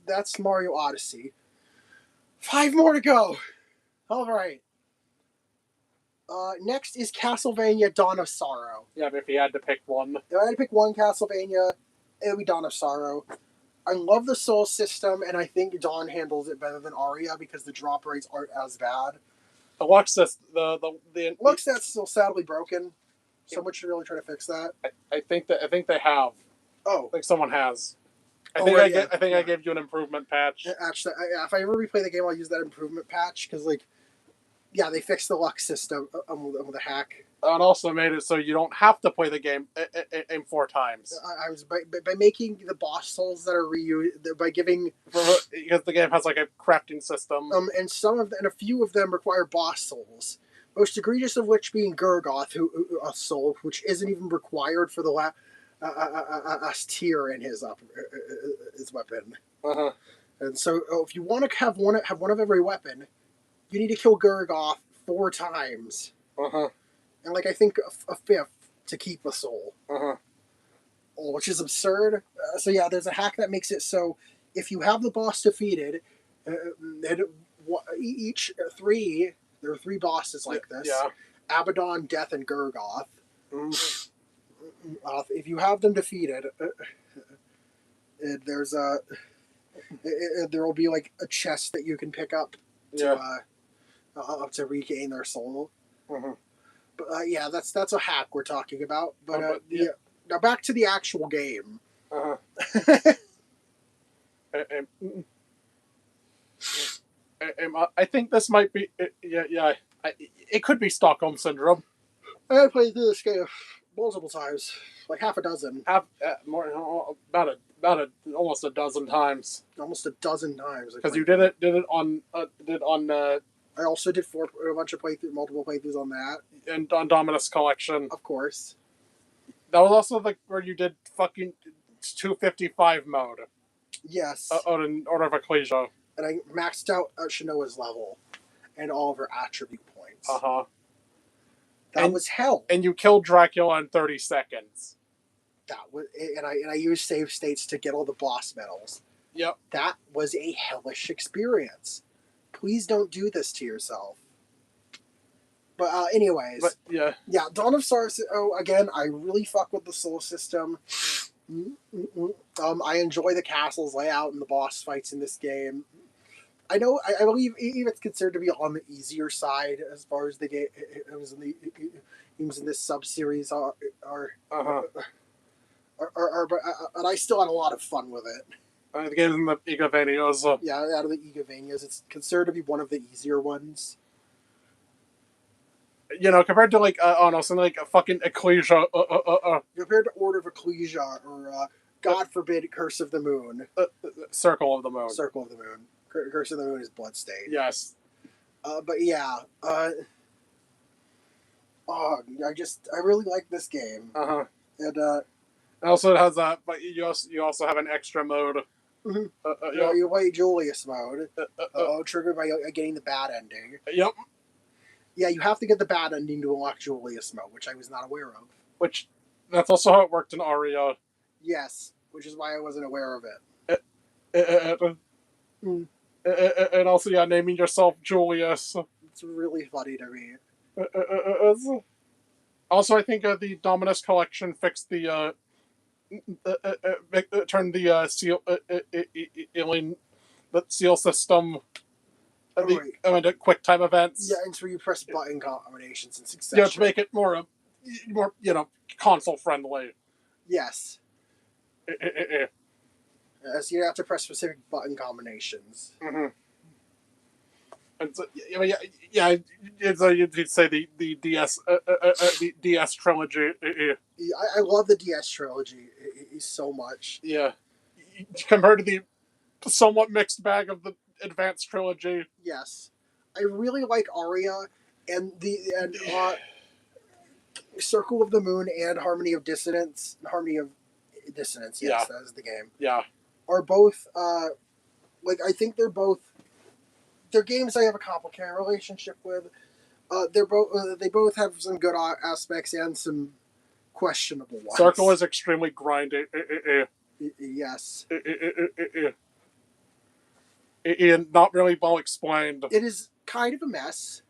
That's Mario Odyssey. 5 more to go. All right. Next is Castlevania Dawn of Sorrow. Yeah, but if you had to pick one. If I had to pick one Castlevania, it would be Dawn of Sorrow. I love the Soul system, and I think Dawn handles it better than Aria because the drop rates aren't as bad. The Luxus, the Looks that's still sadly broken. Someone should really try to fix that. I think they have. Oh, I think someone has. I Oh, think right, yeah, I think I yeah. gave you an improvement patch. actually, if I ever replay the game, I'll use that improvement patch because, like, yeah, they fixed the luck system with a hack. And also made it so you don't have to play the game in 4 times. I was by making the boss souls that are reused by giving Because the game has like a crafting system. and a few of them require boss souls. Most egregious of which being Gurgoth, a soul which isn't even required for the S tier in his weapon. Uh-huh. And so, if you want to have one of every weapon, you need to kill Gurgoth 4 times. Uh-huh. And like I think a 5th to keep a soul. Uh-huh. Which is absurd. So yeah, there's a hack that makes it so if you have the boss defeated, each 3 there are 3 bosses like this. Yeah. Abaddon, Death, and Gurgoth. Mm. If you have them defeated, there's there will be like a chest that you can pick up to regain their soul. Mm-hmm. But yeah, that's a hack we're talking about. But yeah. Now back to the actual game. Uh-huh. I think this might be it could be Stockholm Syndrome. I played through this game multiple times, like half a dozen. Almost a dozen times. Almost a dozen times. Because you did it on I also did a bunch of multiple playthroughs on that. And on Dominus Collection. Of course. That was also where you did fucking 255 mode. Yes. In Order of Ecclesia. And I maxed out Shanoa's level and all of her attribute points. Uh-huh. That was hell. And you killed Dracula in 30 seconds. And I used save states to get all the boss medals. Yep. That was a hellish experience. Please don't do this to yourself. But anyways. But yeah. Yeah, Dawn of Sorrows. Oh, again, I really fuck with the soul system. I enjoy the castle's layout and the boss fights in this game. I believe it's considered to be on the easier side as far as the game. Games in this sub-series are. Uh-huh. But I still had a lot of fun with it. The games in the Igavanias. Yeah, out of the Igavanias, it's considered to be one of the easier ones. You know, compared to something like a fucking Ecclesia. Compared to Order of Ecclesia or God forbid, Curse of the Moon. Circle of the Moon. Circle of the Moon. Curse of the Moon is Bloodstained. Yes. But yeah. I really like this game. Uh-huh. And also, it has that, but you also have an extra mode. Mm-hmm. You play Julius mode. Triggered by getting the bad ending. Yep. Yeah, you have to get the bad ending to unlock Julius mode, which I was not aware of. That's also how it worked in Aria. Yes, which is why I wasn't aware of it. And also, yeah, naming yourself Julius. It's really funny to me. Also, I think the Dominus Collection fixed the turned the seal system. The quick time events. Yeah, and so you press button combinations in succession. Yeah, to make it more console friendly. Yes. So you have to press specific button combinations. Mm-hmm. And so, you'd say the DS the DS trilogy. I love the DS trilogy so much. Yeah, compared to the somewhat mixed bag of the Advanced trilogy. Yes, I really like Aria and Circle of the Moon and Harmony of Dissonance. Yes, yeah. That is the game. Yeah, are both I think they're games I have a complicated relationship with. They both have some good aspects and some questionable ones. Circle is extremely grindy. Yes. And not really well explained. It is kind of a mess.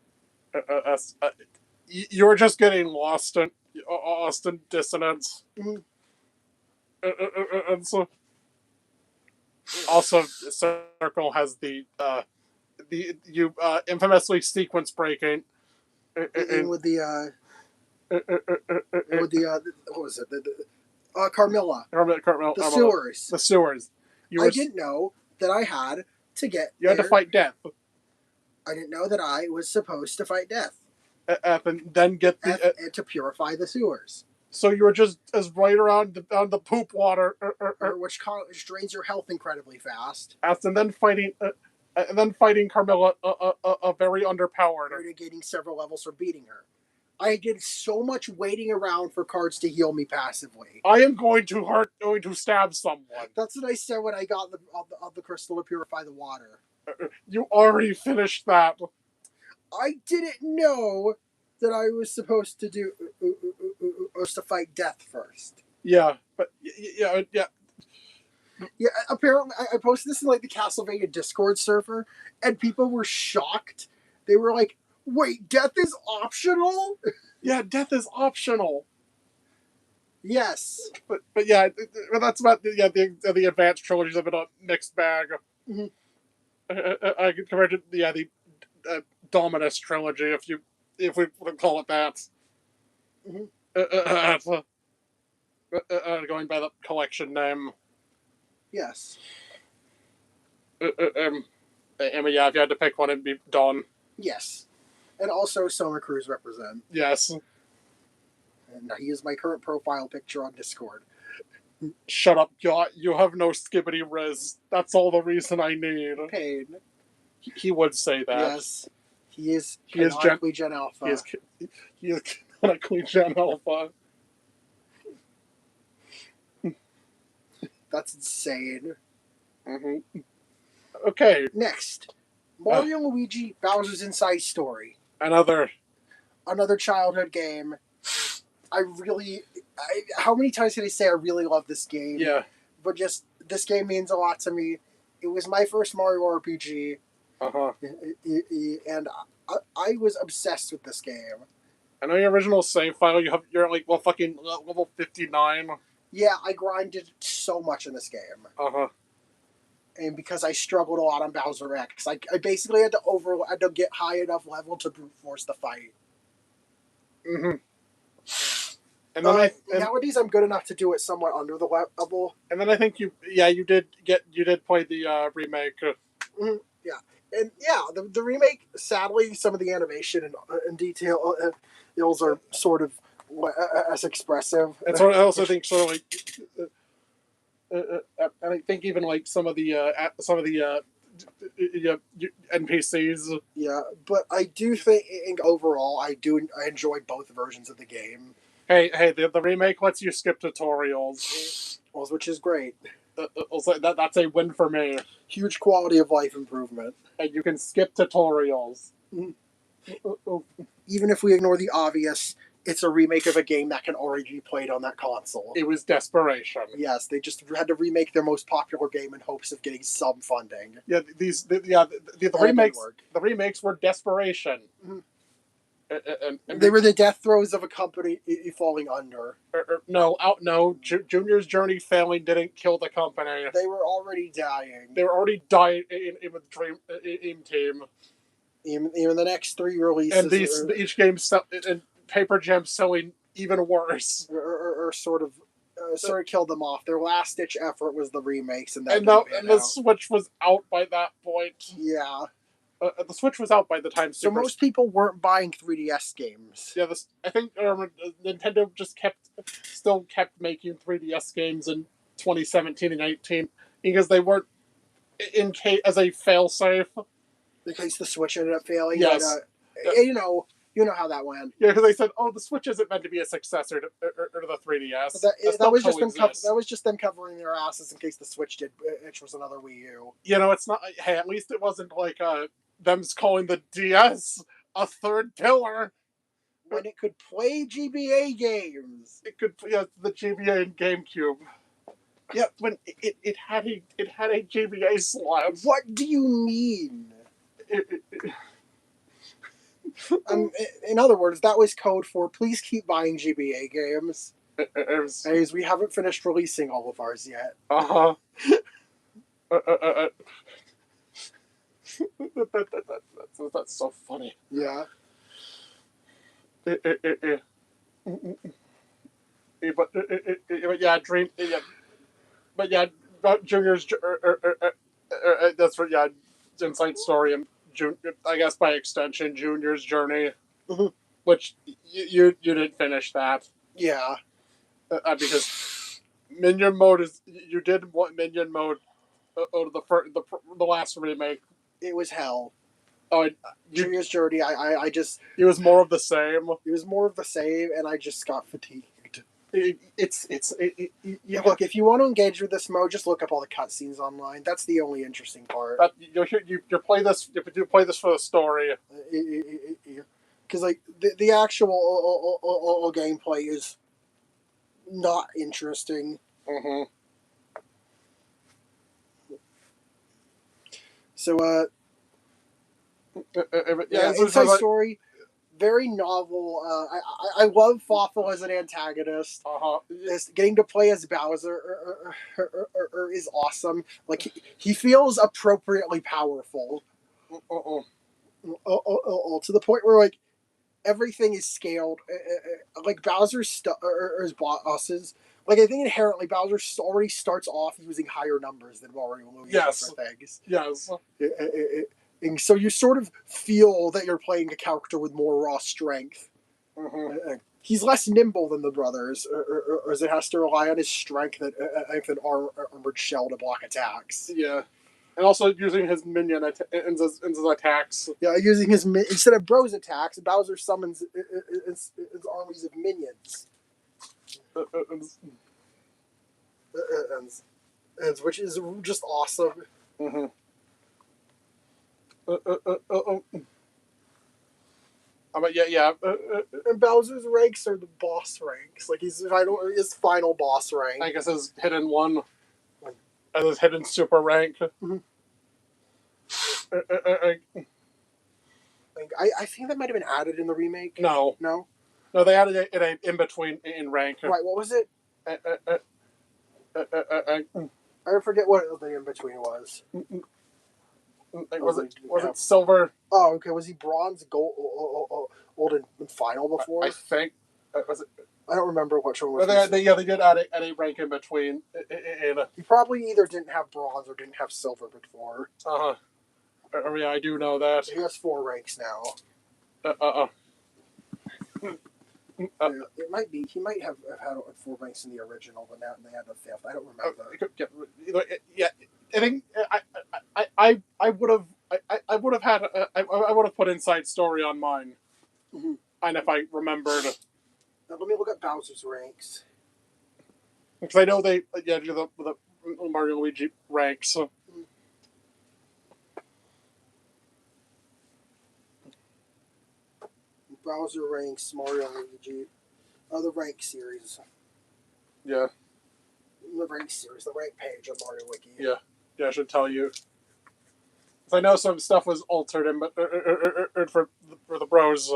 You're just getting lost in dissonance. Mm-hmm. And so, also, Circle has the you infamously sequence breaking. And with the what was it? Carmilla. The sewers. The sewers. I didn't know that I had to get. You had to fight death. I didn't know that I was supposed to fight death. And then get the and to purify the sewers. So you were just as right around on the poop water, which drains your health incredibly fast. And then fighting Carmilla, a very underpowered. Gaining several levels for beating her. I did so much waiting around for cards to heal me passively. I am going to stab someone. That's what I said when I got the crystal to purify the water. You already finished that. I didn't know that I was supposed to do to fight death first. Yeah, but yeah. Yeah, apparently I posted this in like the Castlevania Discord server, and people were shocked. They were like, "Wait, death is optional?" Yeah, death is optional. Yes, but yeah, that's about the advanced trilogies have been a mixed bag. Mm-hmm. Compared to the Dominus trilogy, if we would call it that. Mm-hmm. Going by the collection name. Yes. I mean, yeah, if you had to pick one, it'd be Dawn. Yes. And also Soma Cruz represent. Yes. And he is my current profile picture on Discord. Shut up, you have no skibbity riz. That's all the reason I need. Pain. He would say that. Yes. He is canonically Gen Alpha. He is canonically Gen Alpha. That's insane. Mm-hmm. Okay. Next. Mario and Luigi Bowser's Inside Story. Another childhood game. How many times can I say I really love this game? Yeah. But just, this game means a lot to me. It was my first Mario RPG. Uh-huh. And I was obsessed with this game. I know your original save file, you're like, well, fucking level 59. Yeah, I grinded so much in this game. Uh-huh. And because I struggled a lot on Bowser X, I basically had to get high enough level to brute force the fight. Mm-hmm. And then nowadays I'm good enough to do it somewhat under the level. And then I think you did play the remake. Mm-hmm. Yeah, and yeah, the remake. Sadly, some of the animation and details are sort of as expressive. And so I also think sort of like, and I think even like some of the NPCs. Yeah, but I do think overall I enjoy both versions of the game. Hey, the remake lets you skip tutorials, which is great. That's a win for me. Huge quality of life improvement. And you can skip tutorials. Even if we ignore the obvious, it's a remake of a game that can already be played on that console. It was desperation. Yes, they just had to remake their most popular game in hopes of getting some funding. Yeah, the remakes were desperation. Mm-hmm. And they were the death throes of a company falling under. Junior's Journey failing didn't kill the company. They were already dying. They were already dying in the Dream Team. Even the next 3 releases. And each game and Paper Jam selling even worse. Or sort of killed them off. Their last ditch effort was the remakes, and the Switch was out by that point. Yeah. The Switch was out by the time. So most people weren't buying 3DS games. Yeah, I think Nintendo just still kept making 3DS games in 2017 and 2018 because they weren't as a failsafe. In case the Switch ended up failing. Yes. But, you know how that went. Yeah, because they said, "Oh, the Switch isn't meant to be a successor to the 3DS." That was just them covering their asses in case the Switch did, which was another Wii U. It's not. Hey, at least it wasn't like them calling the DS a third pillar. When it could play GBA games. It could, the GBA and GameCube. Yeah, when it had a GBA slot. What do you mean? In other words, that was code for please keep buying GBA games. As we haven't finished releasing all of ours yet. Uh-huh. That's so funny. Yeah. But yeah, Dream. Yeah, but yeah, Junior's. That's what. Yeah, Inside Story and I guess by extension, Junior's journey, Mhm. which you didn't finish that. Yeah. Because Minion mode is you did want Minion mode out of the last remake. It was hell. Oh, Junior's Journey, I just... It was more of the same. It was more of the same, and I just got fatigued. Yeah. Look, if you want to engage with this mode, just look up all the cutscenes online. That's the only interesting part. You play this. You play this for the story. Because like the actual gameplay is not interesting. Mm-hmm. So Yeah, Inside Story, very novel. I love Fawful as an antagonist. Getting to play as Bowser is awesome. Like he feels appropriately powerful. To the point where like everything is scaled. Like Bowser's his bosses. Like I think inherently Bowser already starts off using higher numbers than Mario and Luigi for things. Yes. And so you sort of feel that you're playing a character with more raw strength. Mm-hmm. He's less nimble than the brothers, or as it has to rely on his strength and an armored shell to block attacks. Yeah. And also using his minion in his attacks. Yeah, using his instead of Bros attacks, Bowser summons his armies of minions. Which is just awesome. Mm-hmm. Yeah. And Bowser's ranks are the boss ranks. Like his final boss rank. I guess his hidden one, and his hidden super rank. Mm-hmm. I think that might have been added in the remake. No, they added it in between in rank. Right, what was it? I forget what the in between was. Was it silver? Oh, okay. Was he bronze, gold, and final before? I think. Was it? I don't remember which one was. They did add a rank in between. He probably either didn't have bronze or didn't have silver before. Yeah, I do know that. He has 4 ranks now. It might be. He might have had 4 ranks in the original, but now they had a 5th. I don't remember. Yeah, I think I would have had I would have put Inside Story on mine, mm-hmm. And if I remembered. Now, let me look at Bowser's ranks. Because I know they do the Mario and Luigi ranks. Mm-hmm. Bowser ranks, Mario and Luigi. Oh, the rank series. Yeah. The rank series, the rank page on Mario Wiki. Yeah, I should tell you. Because I know some stuff was altered for the bros.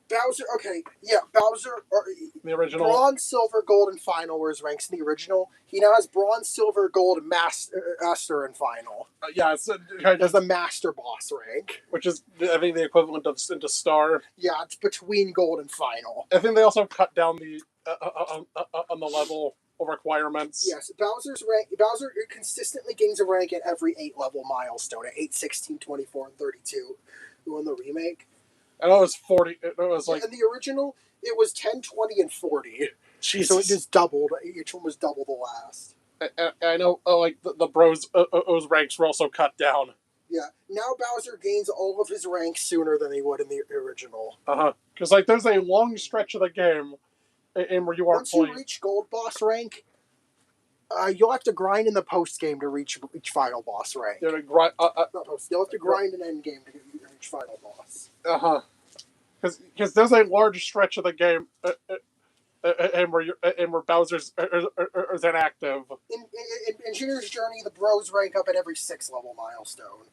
Bowser, okay, yeah, Bowser, the original. Bronze, Silver, Gold, and Final were his ranks in the original. He now has Bronze, Silver, Gold, Master, and Final. There's the Master boss rank. Which is, I think, the equivalent of into Star. Yeah, it's between Gold and Final. I think they also cut down the on the level of requirements. Yes, Bowser consistently gains a rank at every 8-level milestone, at 8, 16, 24, and 32 in the remake. I know it was 40. It was like in the original, it was 10, 20, and 40. Jesus. So it just doubled. Each one was double the last. I know, like the bros' ranks were also cut down. Yeah. Now Bowser gains all of his ranks sooner than he would in the original. Because like there's a long stretch of the game, in where you are once you reach Gold boss rank, you'll have to grind in the post game to reach each final boss rank. You'll have to grind an end game to reach final boss. Because there's a large stretch of the game, and where Bowser's is inactive. In Junior's Journey, the bros rank up at every 6-level milestone.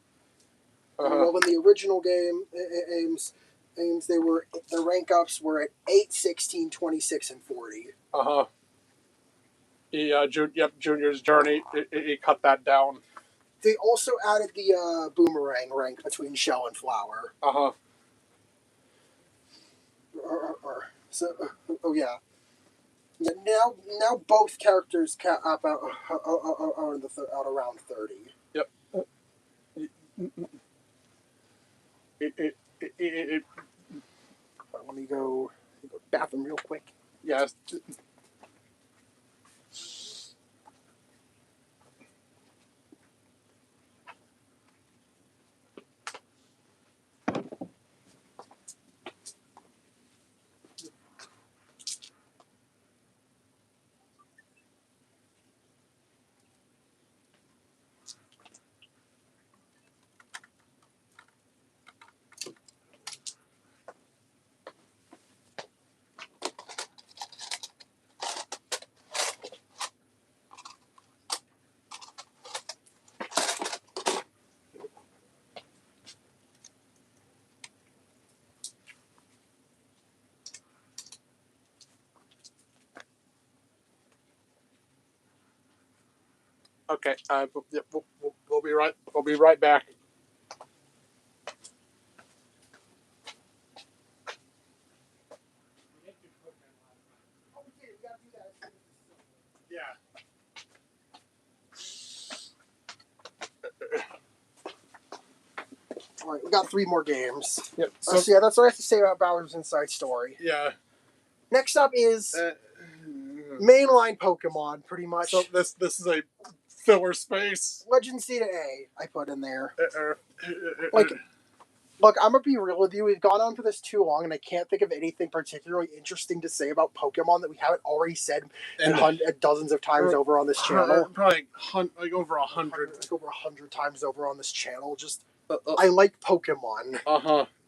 Well, in the original game, the rank ups were at 8, 16, 26, and 40. Junior's Journey. He cut that down. They also added the boomerang rank between shell and flower. So, oh yeah. Now both characters cap out around 30. Yep. Let me go bathroom real quick. Yes. Okay. We'll be right. We'll be right back. Yeah. All right, we got 3 more games. Yep. So yeah, that's what I have to say about Bowser's Inside Story. Yeah. Next up is mainline Pokemon, pretty much. So this is a filler space. Legend C to A, I put in there. Like, look, I'm gonna be real with you. We've gone on for this too long, and I can't think of anything particularly interesting to say about Pokemon that we haven't already said dozens of times over on this channel. Probably like over 100. Like over 100 times over on this channel. Just I like Pokemon.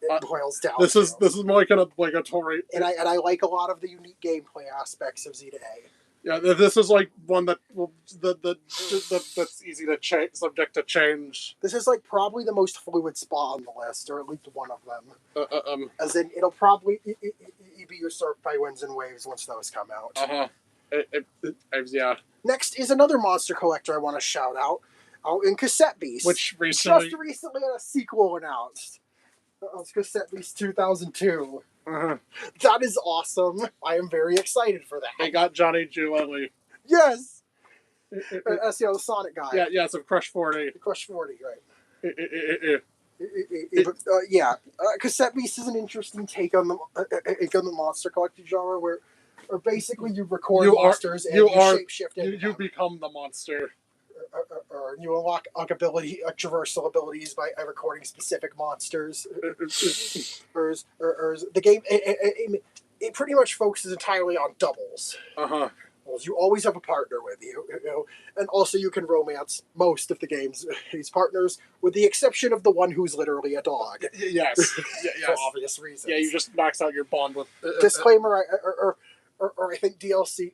It boils down. This is more like an obligatory. And I like a lot of the unique gameplay aspects of Z to A. Yeah, this is like one that that's easy to change, subject to change. This is like probably the most fluid spot on the list, or at least one of them. As in, it'll probably be usurped by Winds and Waves once those come out. Yeah. Next is another monster collector I want to shout out. In Cassette Beast, Which just recently had a sequel announced. It's Cassette Beast 2002. That is awesome. I am very excited for that. They got Johnny Giuliani. Yes. That's the Sonic guy. Yeah, so Crush 40. Crush 40, right. Cassette Beast is an interesting take on the monster collecting genre, where basically you record monsters and you shapeshift. You become the monster. Or you unlock traversal abilities by recording specific monsters. or the game it pretty much focuses entirely on doubles. You always have a partner with you, and also you can romance most of the game's partners, with the exception of the one who's literally a dog. Yes, for obvious reasons. Yeah, you just max out your bond with. Disclaimer: I think DLC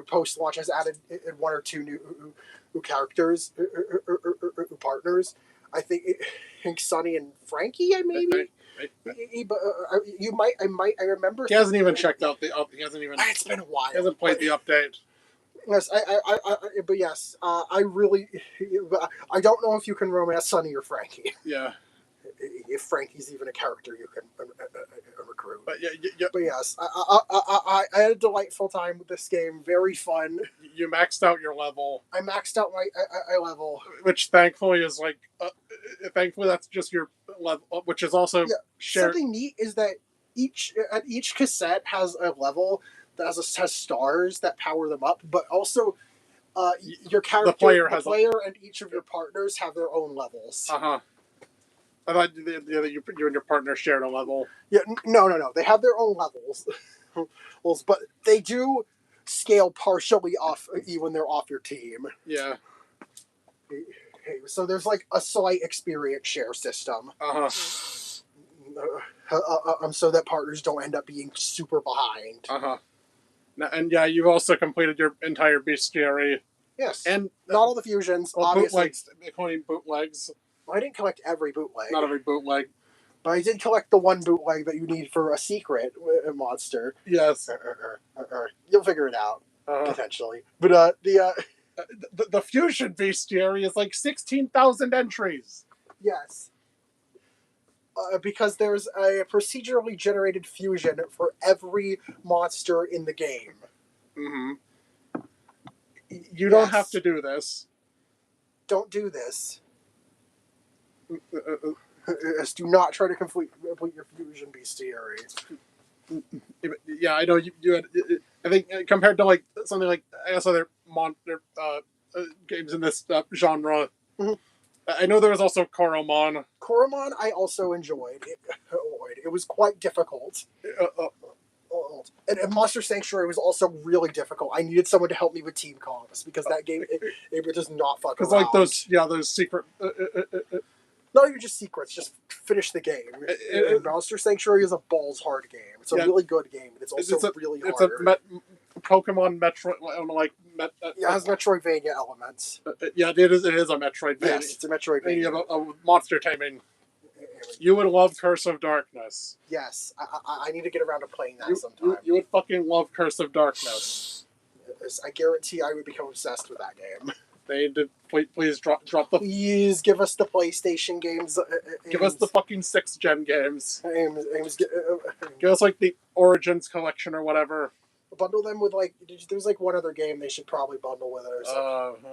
post launch has added 1 or 2 new characters or partners. I think Sonny and Frankie. Maybe. But I remember. He hasn't even checked out the. He hasn't even. It's been a while. He hasn't played the update. Yes, but yes, I really. I don't know if you can romance Sonny or Frankie. Yeah. If Frankie's even a character you can recruit. But But yes, I had a delightful time with this game. Very fun. You maxed out your level. I maxed out my level, which thankfully is like, thankfully that's just your level, which is also shared. Something neat is that each cassette has a level that has stars that power them up, but also your character, the player, and each of your partners have their own levels. I thought you and your partner shared a level. Yeah, no. They have their own levels, but they do scale partially off when they're off your team. Yeah. So there's like a slight experience share system. So that partners don't end up being super behind. And yeah, you've also completed your entire bestiary. Yes. And not all the fusions, obviously. Bootlegs, including bootlegs. I didn't collect every bootleg. Not every bootleg. But I did collect the one bootleg that you need for a secret monster. Yes. You'll figure it out. potentially. But the fusion bestiary is like 16,000 entries. yes. Because there's a procedurally generated fusion for every monster in the game. Mm-hmm. You don't have to do this. Don't do this. Do not try to complete your fusion bestiary. Yeah, I know you had. I think compared to like something like I guess other games in this genre, Mhm. I know there was also Koromon. Koromon I also enjoyed. It was quite difficult. And Monster Sanctuary was also really difficult. I needed someone to help me with team comps because that game it does not fuck around. Because like those secret. Not even just secrets, just finish the game. And Monster Sanctuary is a balls hard game. It's a really good game, but it's also really hard. It's a Pokemon Metro, like it has Metroidvania elements. Yeah, it is a Metroidvania. Yes, it's a Metroidvania. And you have a monster taming. You would love Curse of Darkness. Yes, I need to get around to playing that sometime. You would fucking love Curse of Darkness. I guarantee I would become obsessed with that game. They need to please drop the. Please give us the PlayStation games. Give us the fucking 6th gen games. Give us like the Origins collection or whatever. Bundle them with like there's like one other game they should probably bundle with it or something.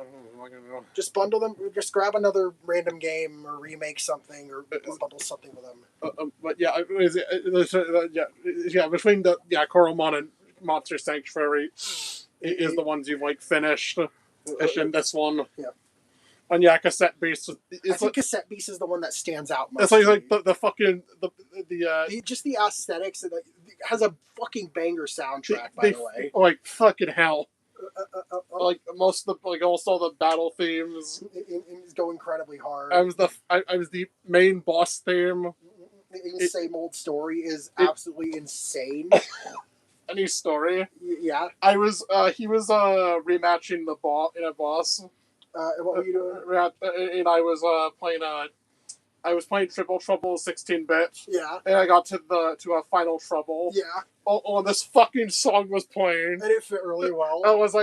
Just bundle them. Just grab another random game or remake something or bundle something with them. But yeah, between Koromon and Monster Sanctuary is the ones you've like finished. And this one. Yeah. And yeah, Cassette Beast. I think Cassette Beast is the one that stands out most. It's like the fucking just the aesthetics. It has a fucking banger soundtrack, by the way. Like fucking hell. Like most of the also the battle themes. It's go incredibly hard. I was the main boss theme. The same old story is absolutely insane. Any story? Yeah. He was rematching the boss. What were you doing? And I was playing Triple Trouble 16-bit. Yeah. And I got to a Final Trouble. Yeah. Oh, this fucking song was playing. And it fit really well. I was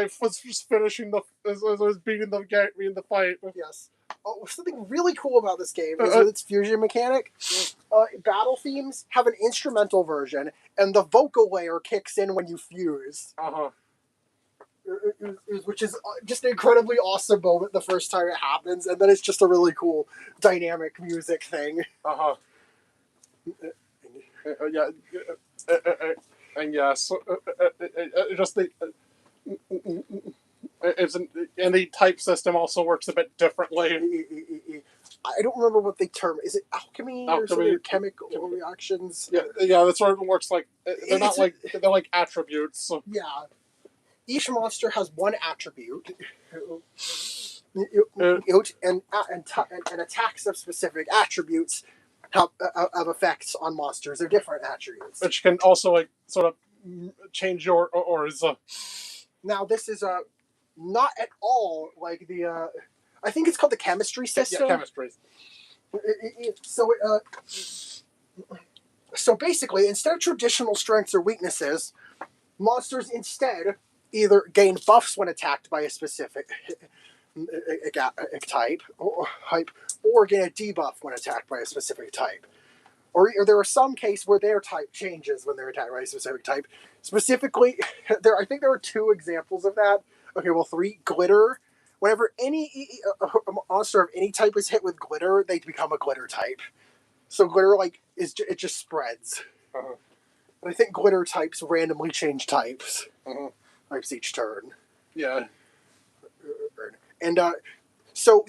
just finishing as I was beating the fight. Yes. Oh, something really cool about this game is with its fusion mechanic. Battle themes have an instrumental version, and the vocal layer kicks in when you fuse. Which is just an incredibly awesome moment the first time it happens, and then it's just a really cool dynamic music thing. Yeah, and yeah, so just the and the type system also works a bit differently. I don't remember what they term. Is it alchemy or something? Chemical reactions? Yeah, that sort of works like they're like attributes. Yeah. Each monster has one attribute, and attacks of specific attributes have effects on monsters. They're different attributes, which can also like sort of change your auras. Now this is not at all like the. I think it's called the chemistry system. Yeah, chemistry. So basically, instead of traditional strengths or weaknesses, monsters instead either gain buffs when attacked by a specific type, or gain a debuff when attacked by a specific type. Or there are some cases where their type changes when they're attacked by a specific type. Specifically, I think there are 2 examples of that. Okay, well, 3. Glitter. Whenever a monster of any type is hit with glitter, they become a glitter type. So glitter it just spreads. And I think glitter types randomly change types. Types each turn. Yeah. And so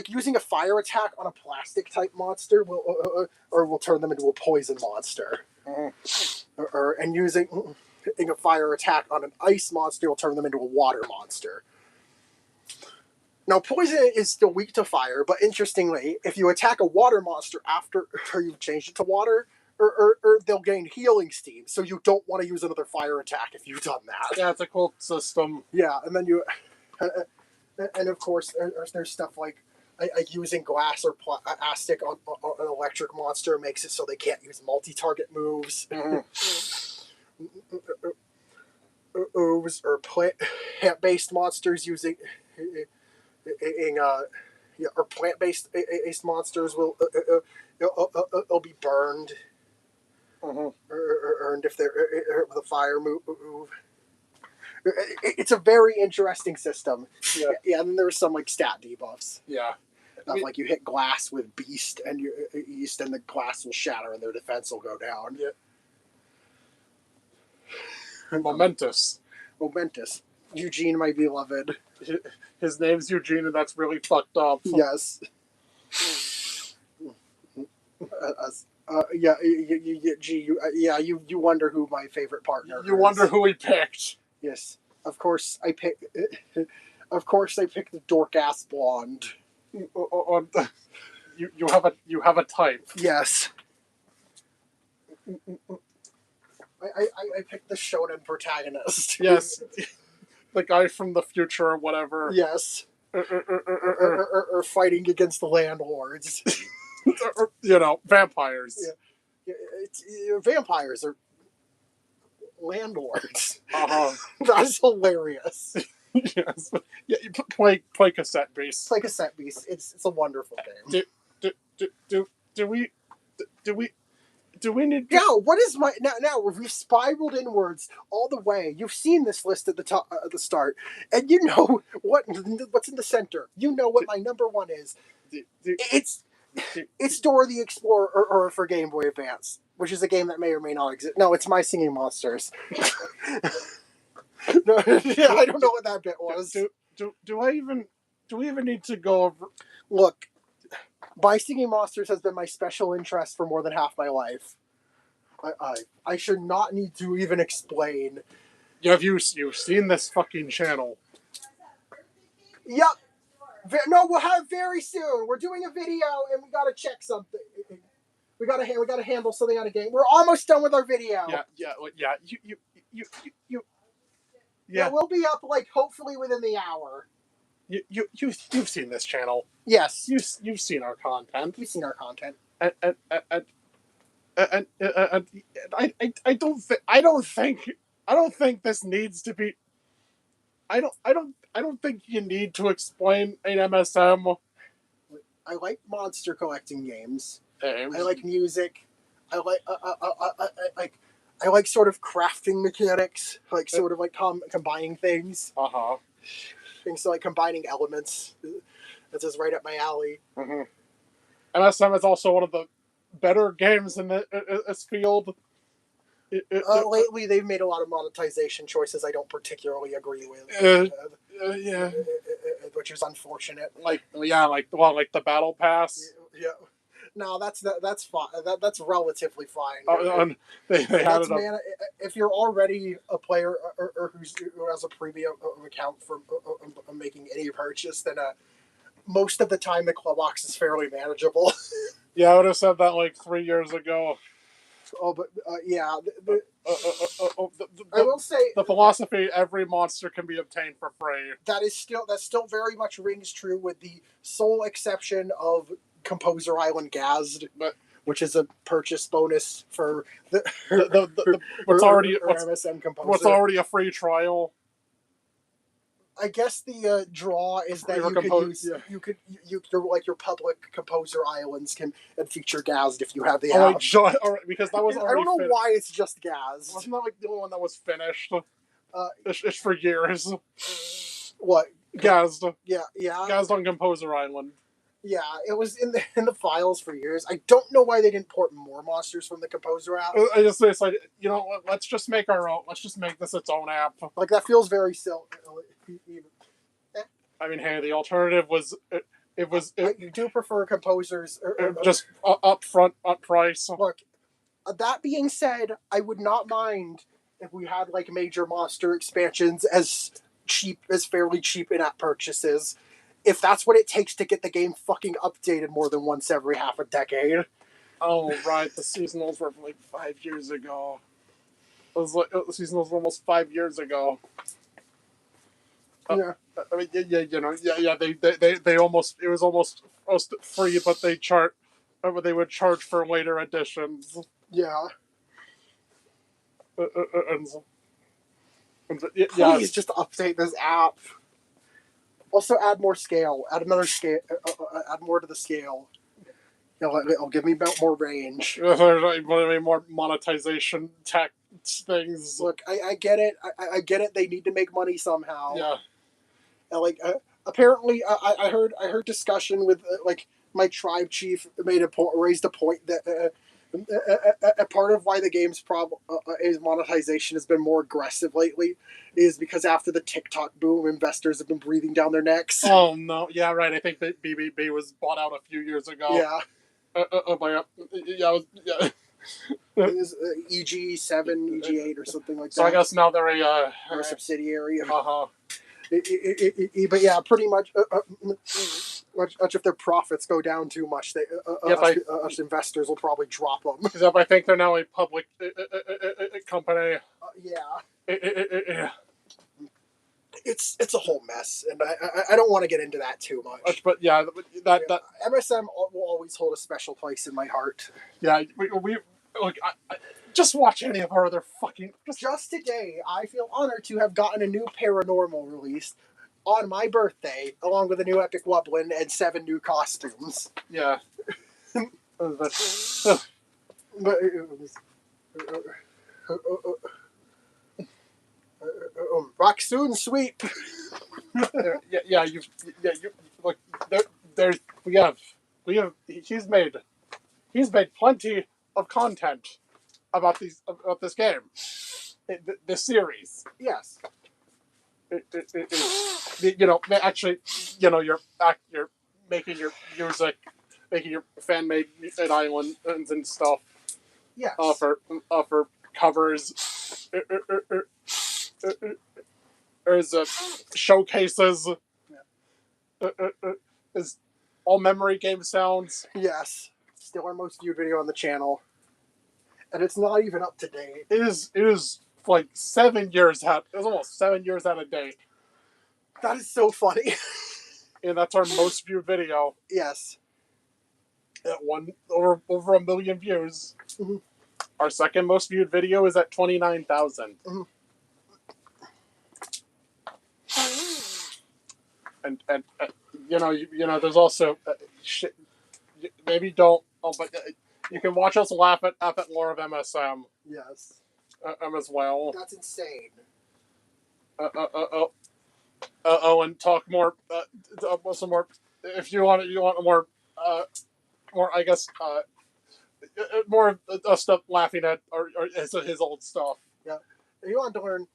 using a fire attack on a plastic type monster will turn them into a poison monster. And using a fire attack on an ice monster will turn them into a water monster. Now, poison is still weak to fire, but interestingly, if you attack a water monster after you've changed it to water, or they'll gain healing steam, so you don't want to use another fire attack if you've done that. Yeah, it's a cool system. Yeah, and then and of course, there's stuff like using glass or plastic on an electric monster makes it so they can't use multi-target moves. ooze or plant-based monsters using or plant-based monsters will be burned or earned if they're the fire move. It's a very interesting system. Yeah, and then there's some like stat debuffs. Yeah. Like you hit glass with beast and the glass will shatter and their defense will go down. Yeah. Momentous. Eugene, my beloved. His name's Eugene, and that's really fucked up. Yes. You wonder who my favorite partner is. You wonder who he picked. Yes. Of course I picked the dork ass blonde. You have a type. Yes. I picked the shonen protagonist. Yes. The guy from the future or whatever. Yes. Or fighting against the landlords. Vampires. Yeah. Vampires are landlords. That's hilarious. Yes. Yeah, you play cassette beast. Play cassette beast. It's a wonderful game. Do we need? Now, what is my now? We've spiraled inwards all the way. You've seen this list at the top, at the start, and you know what's in the center. You know what my number one is. It's Dora the Explorer or for Game Boy Advance, which is a game that may or may not exist. No, it's My Singing Monsters. No, I don't know what that bit was. Do we even need to go over? Look, My Singing Monsters has been my special interest for more than half my life. I should not need to even explain. Have you've seen this fucking channel? Yep. No, we'll have very soon. We're doing a video and we gotta check something. We gotta handle something on a game. We're almost done with our video. Yeah. Yeah, we'll be up like hopefully within the hour. You've seen this channel. Yes. You've seen our content. We've seen our content. And I don't think this needs to be. I don't think you need to explain an MSM. I like monster collecting games. I like music. I like sort of crafting mechanics, like sort of like combining things. Things like combining elements. That's just right up my alley. MSM is also one of the better games in this field. Lately, they've made a lot of monetization choices I don't particularly agree with. Yeah, which is unfortunate. Like the battle pass. Yeah. No, that's fine. That's relatively fine. They had it up. If you're already a player or who has a premium account for making any purchase, then most of the time the club box is fairly manageable. Yeah, I would have said that like 3 years ago. Oh, but yeah. I will say the philosophy: every monster can be obtained for free. That still very much rings true, with the sole exception of Composer Island Gazed, which is a purchase bonus for what's already MSM Composer. What's already a free trial. I guess the draw is that your public Composer Islands can feature Gazed if you have the app. Because that was already. I don't know why it's just Gazed. Wasn't that like the only one that was finished? It's for years. What? Gazed. Yeah. Gazed on Composer Island. Yeah, it was in the files for years. I don't know why they didn't port more monsters from the Composer app. It's like, let's just make our own. Let's just make this its own app. Like, that feels very silly. I mean, hey, the alternative was you do prefer Composers just up price. Look, that being said, I would not mind if we had like major monster expansions as fairly cheap in-app purchases. If that's what it takes to get the game fucking updated more than once every half a decade. Oh, right. The seasonals were like 5 years ago. It was like the seasonals were almost 5 years ago. Yeah. I mean, They almost, it was almost free, but they would charge for later editions. Yeah. Yeah, Please just update this app. Also, add more scale. Add another scale. Add more to the scale. It'll give me more range. more monetization tech things. Look, I get it. I get it. They need to make money somehow. Yeah. Like apparently, I heard discussion with like my tribe chief raised a point that a part of why the game's problem is monetization has been more aggressive lately is because after the TikTok boom, investors have been breathing down their necks. Oh no! Yeah, right. I think that BBB was bought out a few years ago. Yeah. Yeah. It was EG7, EG8, or something like that. So I guess now they're a subsidiary. Uh-huh. But yeah, pretty much. Much if their profits go down too much, us investors will probably drop them. Because I think they're now a public company. Yeah. It's a whole mess, and I don't want to get into that too much. But yeah, that MSM will always hold a special place in my heart. Yeah, we look. I just watch any of our other fucking. Just today, I feel honored to have gotten a new Paranormal released on my birthday, along with a new Epic Wublin and 7 new costumes. Yeah. Rocksoon sweep. Yeah. You look. He's made plenty of content about this game, this series. Yes. Actually, you're making your music, making your fan-made islands and stuff. Yes. Offer covers. There's showcases. Is all memory game sounds. Yes. Still our most viewed video on the channel, and it's not even up to date. It is like 7 years out. It's almost 7 years out of date. That is so funny. And that's our most viewed video. Yes. At over 1 million views. Mm-hmm. Our second most viewed video is at 29,000. Mm-hmm. And there's also shit. Maybe don't. Oh, but you can watch us laugh at lore of MSM. Yes. As well. That's insane. And talk more. Some more. If you want more. More. I guess. More stuff laughing at or his old stuff. Yeah. If you want to learn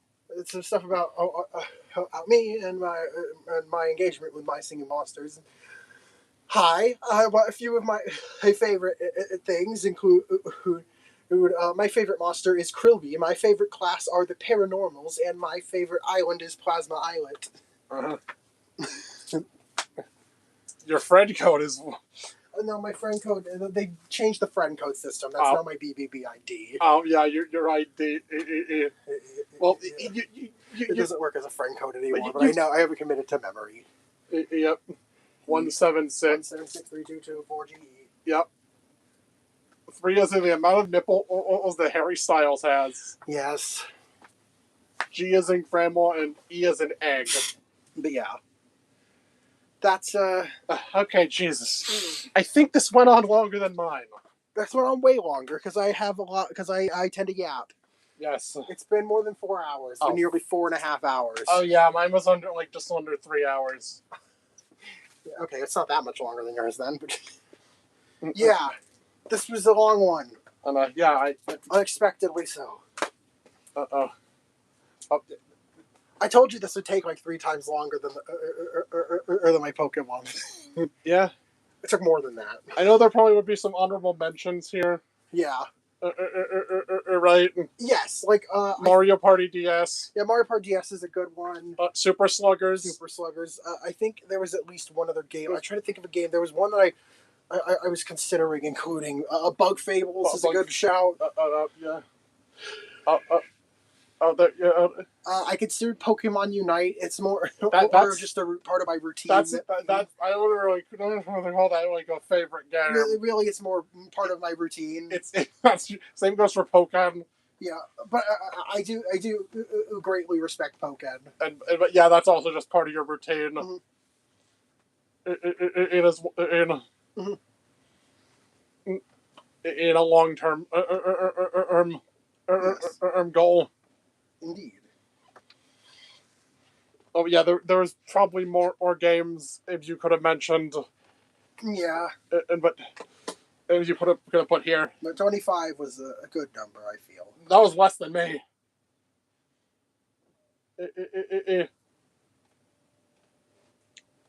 some stuff about me and my engagement with My Singing Monsters. Hi. A few of my favorite things include. My favorite monster is Krilby. My favorite class are the Paranormals, and my favorite island is Plasma Islet. Uh-huh. Your friend code is. No, my friend code. They changed the friend code system. That's now my BBB ID. Oh yeah, your ID. Well, it doesn't work as a friend code anymore. But I know I have it committed to memory. Yep. 176. 1763224GE. Yep. 3 is in the amount of nipples that Harry Styles has. Yes. G is in grandma and E is in egg. But yeah. That's okay, Jesus. I think this went on longer than mine. That's went on way longer because I have a lot because I tend to yap. Yes. It's been more than 4 hours. It's been nearly 4.5 hours. Oh yeah, mine was just under 3 hours. Okay, it's not that much longer than yours then, but yeah. This was a long one. And unexpectedly so. Oh. I told you this would take like 3 times longer than my Pokemon. Yeah. It took more than that. I know there probably would be some honorable mentions here. Yeah. Right? Yes, like Mario Party DS. Yeah, Mario Party DS is a good one. Super Sluggers. Super Sluggers. I think there was at least one other game. I try to think of a game. There was one that I was considering including. Bug Fables is a good shout. Yeah. I considered Pokemon Unite. It's more that's just a part of my routine. That's I don't really call that like a favorite game. Really, it's more part of my routine. That's same goes for Pokemon. Yeah, but I do greatly respect Pokken. But yeah, that's also just part of your routine. Mhm. It is Mhm. in a long term Yes. goal. Indeed. Oh yeah, there was probably more games if you could have mentioned. Yeah, But if you could have put here, but 25 was a good number, I feel. that was less than me.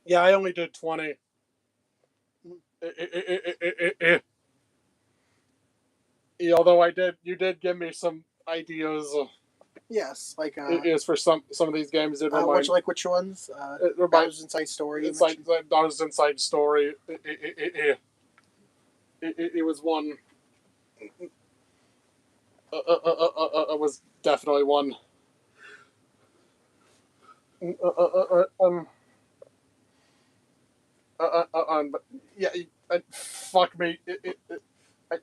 Yeah, I only did 20. Although you did give me some ideas. Yes, like Is for some of these games. It reminds which ones? it reminds Bowser's Inside Story. it's like Bowser's Inside Story. It was one. It was definitely one. But yeah, fuck me. I,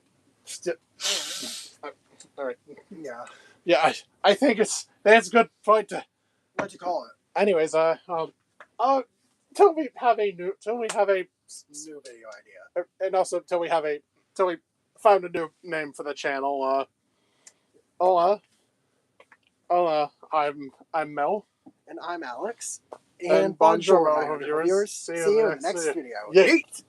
all right. Yeah. I think that's a good point to. What'd you call it? Anyways, till we have a New video idea. and also till we found a new name for the channel. I'm Mel. And I'm Alex. And bonjour, viewers. See you in the next video. Yeah. Yeet!